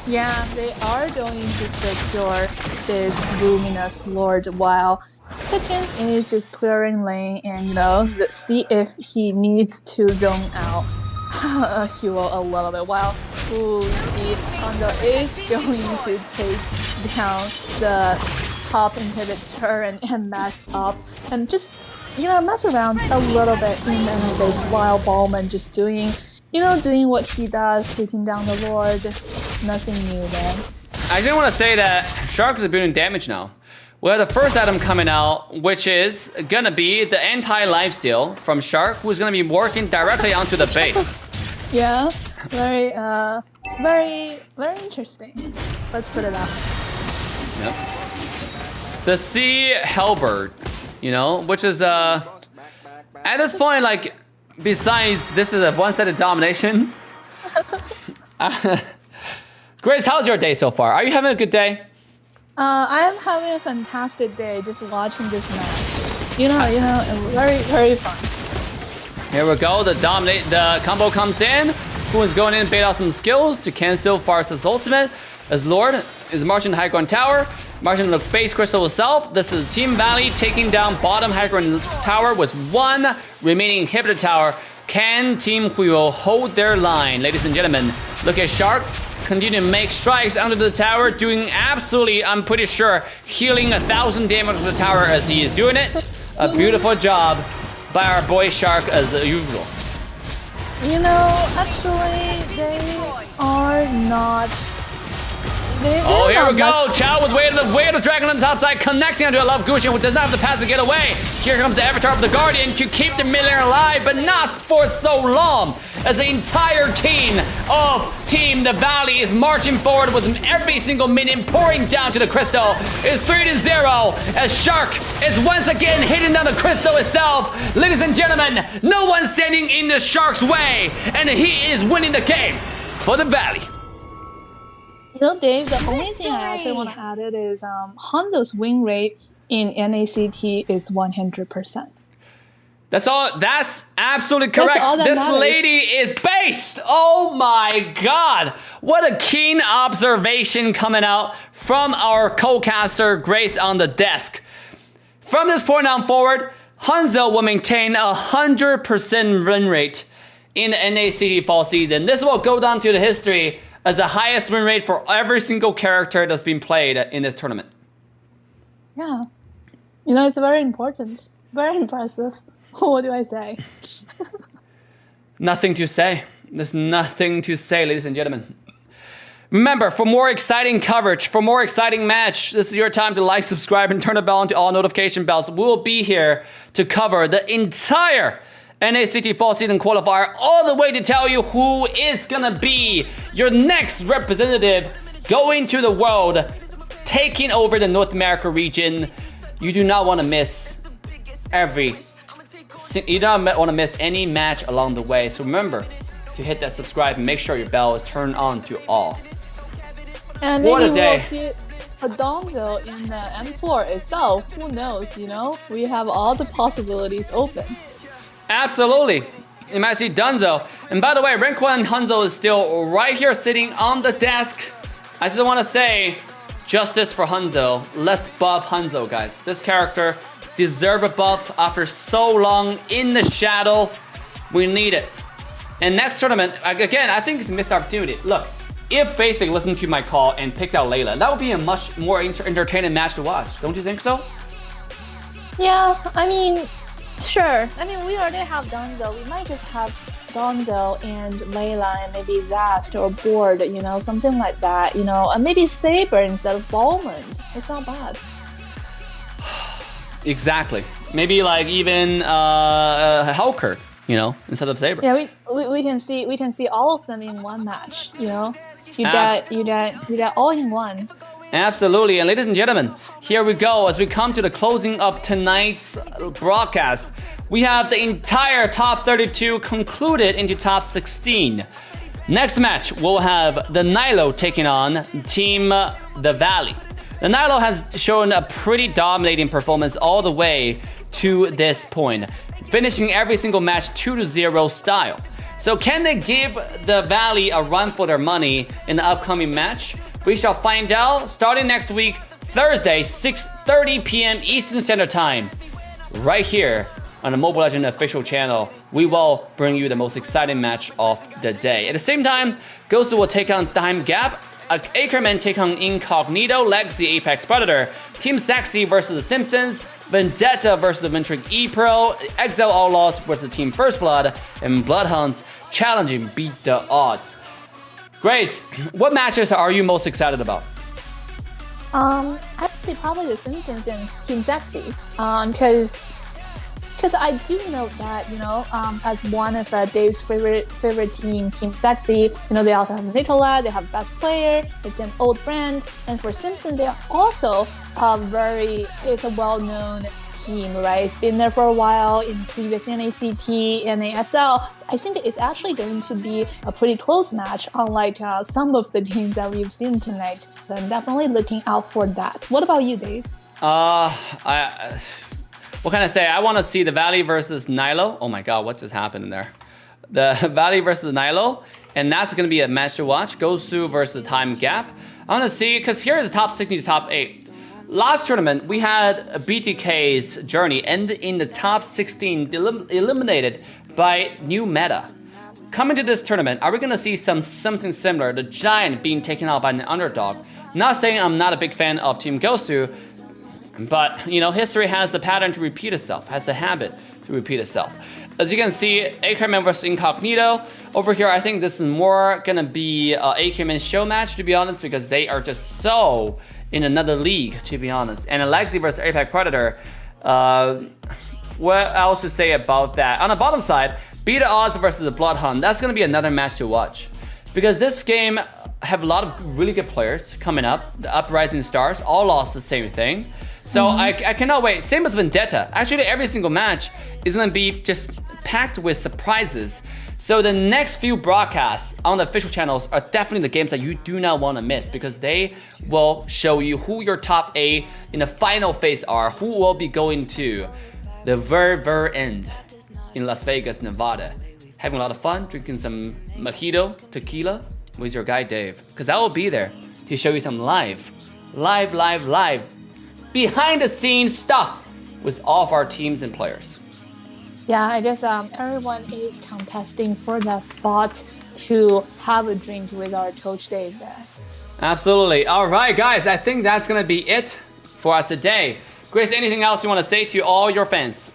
Speaker 4: Yeah, they are going to secure this Luminous Lord while Chicken is just clearing lane and, you know, see if he needs to zone out Hero a little bit. While, ooh, see, Conro is going to take down the top inhibitor and mess up and just, you know, mess around a little bit in the enemy base while Ballman just doing what he does, taking down the Lord. Nothing new there.
Speaker 2: I did want to say that Shark is doing damage now. We have the first item coming out, which is gonna be the anti-lifesteal from Shark, who's gonna be working directly onto the base.
Speaker 4: Yeah, very interesting. Let's put it out.
Speaker 2: Yep. The Sea Hellbird, you know, which is at this point, like, besides this is a one-sided domination. Grace, how's your day so far? Are you having a good day?
Speaker 4: I am having a fantastic day just watching this match. You know, very fun.
Speaker 2: Here we go. The combo comes in. Who is going in and bait out some skills to cancel Farsa's ultimate. As Lord is marching to high ground tower, marching to the base crystal itself. This is Team Valley taking down bottom high ground tower with one remaining inhibitor tower. Can Team Huyo hold their line? Ladies and gentlemen, look at Shark. Continue to make strikes under the tower, doing absolutely, I'm pretty sure, healing 1,000 damage to the tower as he is doing it. A beautiful job by our boy Shark as usual.
Speaker 4: You know, actually, they are not.
Speaker 2: Oh, here we go. Chow with Way of the Dragon on the top side, connecting onto a Love Gusion, who does not have the pass to get away. Here comes the Avatar of the Guardian to keep the millionaire alive, but not for so long, as the entire team of Team The Valley is marching forward with every single minion pouring down to the crystal. It's 3-0 as Shark is once again hitting down the crystal itself. Ladies and gentlemen, no one standing in the Shark's way, and he is winning the game for the Valley.
Speaker 4: You know, Dave, the only thing I actually want to add it is Hondo's win rate in NACT is 100%.
Speaker 2: That's all. That's absolutely correct.
Speaker 4: That's all that
Speaker 2: this
Speaker 4: matters.
Speaker 2: lady is based. Oh my God. What a keen observation coming out from our co-caster, Grace, on the desk. From this point on forward, Hanzo will maintain 100% win rate in the NACT fall season. This will go down to the history as the highest win rate for every single character that's been played in this tournament.
Speaker 4: Yeah. You know, it's very important. Very impressive. What do I say?
Speaker 2: Nothing to say. There's nothing to say, ladies and gentlemen. Remember, for more exciting coverage, for more exciting match, this is your time to like, subscribe, and turn the bell on to all notification bells. We will be here to cover the entire NACT Fall Season Qualifier, all the way to tell you who is gonna be your next representative going to the world, taking over the North America region. You do not want to miss you don't want to miss any match along the way. So remember to hit that subscribe and make sure your bell is turned on to all.
Speaker 4: And
Speaker 2: What
Speaker 4: maybe
Speaker 2: a day.
Speaker 4: we'll see a Donzo in the M4 itself. Who knows, you know? We have all the possibilities open.
Speaker 2: Absolutely. You might see Dunzo. And by the way, Rank 1 Hanzo is still right here sitting on the desk. I just want to say, justice for Hanzo. Let's buff Hanzo, guys. This character deserves a buff after so long in the shadow. We need it. And next tournament, again, I think it's a missed opportunity. Look, if Basic listened to my call and picked out Layla, that would be a much more entertaining match to watch. Don't you think so?
Speaker 4: Yeah, I mean, sure. I mean, we already have Donzo. We might just have Donzo and Layla and maybe Zast or Board, you know, something like that, you know, and maybe Saber instead of Bowman. It's not bad.
Speaker 2: Exactly. Maybe like even Helker, you know, instead of Saber.
Speaker 4: Yeah, we can see all of them in one match, you know. You get all in one.
Speaker 2: Absolutely. And ladies and gentlemen, here we go as we come to the closing of tonight's broadcast. We have the entire top 32 concluded into top 16. Next match, we'll have the Nilo taking on Team The Valley. The Nilo has shown a pretty dominating performance all the way to this point, finishing every single match 2-0 style. So can they give the Valley a run for their money in the upcoming match? We shall find out starting next week, Thursday, 6:30 p.m. Eastern Standard Time. Right here on the Mobile Legends official channel, we will bring you the most exciting match of the day. At the same time, Ghost will take on Time Gap, Ackerman take on Incognito, Legacy Apex Predator, Team Sexy versus the Simpsons, Vendetta versus the Ventric E-Pro, Exile Outlaws versus Team First Blood, and Bloodhounds challenging Beat the Odds. Grace, what matches are you most excited about?
Speaker 4: I'd say probably the Simpsons and Team Sexy, because I do know that, you know, as one of Dave's favorite team, Team Sexy, you know, they also have Nicola, they have Best Player, it's an old brand, and for Simpson, they are also it's a well-known team, right? It's been there for a while in previous NACT, NASL. I think it's actually going to be a pretty close match, unlike some of the teams that we've seen tonight. So I'm definitely looking out for that. What about you, Dave?
Speaker 2: What can I say? I want to see the Valley versus Nilo. Oh my God, what just happened there? The Valley versus Nilo, and that's going to be a match to watch. Gosu versus Time Gap. I want to see, because here is top 16 to top 8. Last tournament, we had BTK's journey end in the top 16, eliminated by new meta. Coming to this tournament, are we gonna see something similar? The Giant being taken out by an underdog. Not saying I'm not a big fan of Team Gosu, but you know, history has a pattern to repeat itself, has a habit to repeat itself. As you can see, Ackerman versus Incognito. Over here, I think this is more gonna be Ackerman's show match, to be honest, because they are just so in another league, to be honest. And Alexi versus Apex Predator. What else to say about that? On the bottom side, Beta Odds versus the Bloodhound. That's gonna be another match to watch, because this game have a lot of really good players coming up. The Uprising Stars all lost the same thing. So I cannot wait. Same as Vendetta. Actually, every single match is gonna be just packed with surprises. So the next few broadcasts on the official channels are definitely the games that you do not want to miss, because they will show you who your top 8 in the final phase are, who will be going to the very end in Las Vegas, Nevada. Having a lot of fun, drinking some mojito, tequila with your guy Dave, because I will be there to show you some live behind the scenes stuff with all of our teams and players.
Speaker 4: Yeah, I guess everyone is contesting for that spot to have a drink with our coach Dave there.
Speaker 2: Absolutely. All right, guys, I think that's gonna be it for us today. Grace, anything else you want to say to all your fans?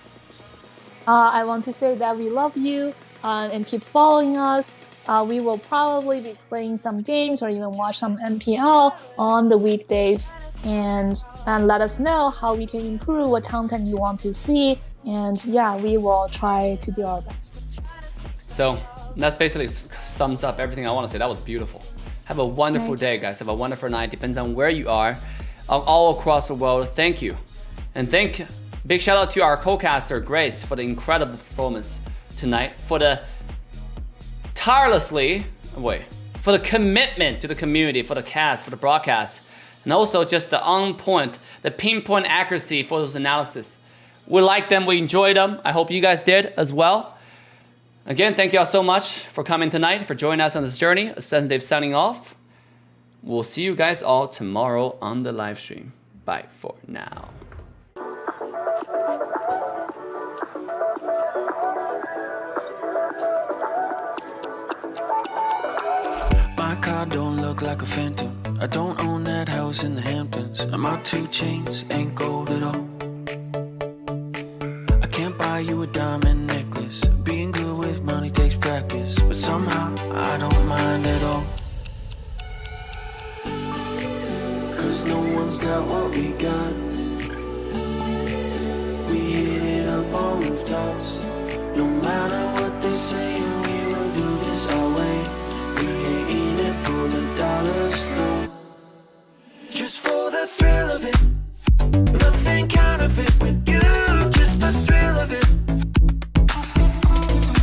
Speaker 4: I want to say that we love you and keep following us. We will probably be playing some games or even watch some MPL on the weekdays, and let us know how we can improve, what content you want to see, and yeah, we will try to do our best.
Speaker 2: So that's basically sums up everything I want to say. That was beautiful. Have a wonderful day, guys. Have a wonderful night. Depends on where you are, all across the world. Thank you, and big shout out to our co-caster Grace for the incredible performance tonight, for the for the commitment to the community, for the cast, for the broadcast, and also just the on point, the pinpoint accuracy for those analysis. We like them, we enjoyed them. I hope you guys did as well. Again, thank you all so much for coming tonight, for joining us on this journey. Assassin Dave signing off. We'll see you guys all tomorrow on the live stream. Bye for now.
Speaker 1: My car don't look like a phantom. I don't own that house in the Hamptons, and my 2 chains ain't gold at all. I can't buy you a diamond necklace. Being good with money takes practice, but somehow I don't mind at all. Cause no one's got what we got. We hit it up on rooftops. No matter what they say, we will do this all.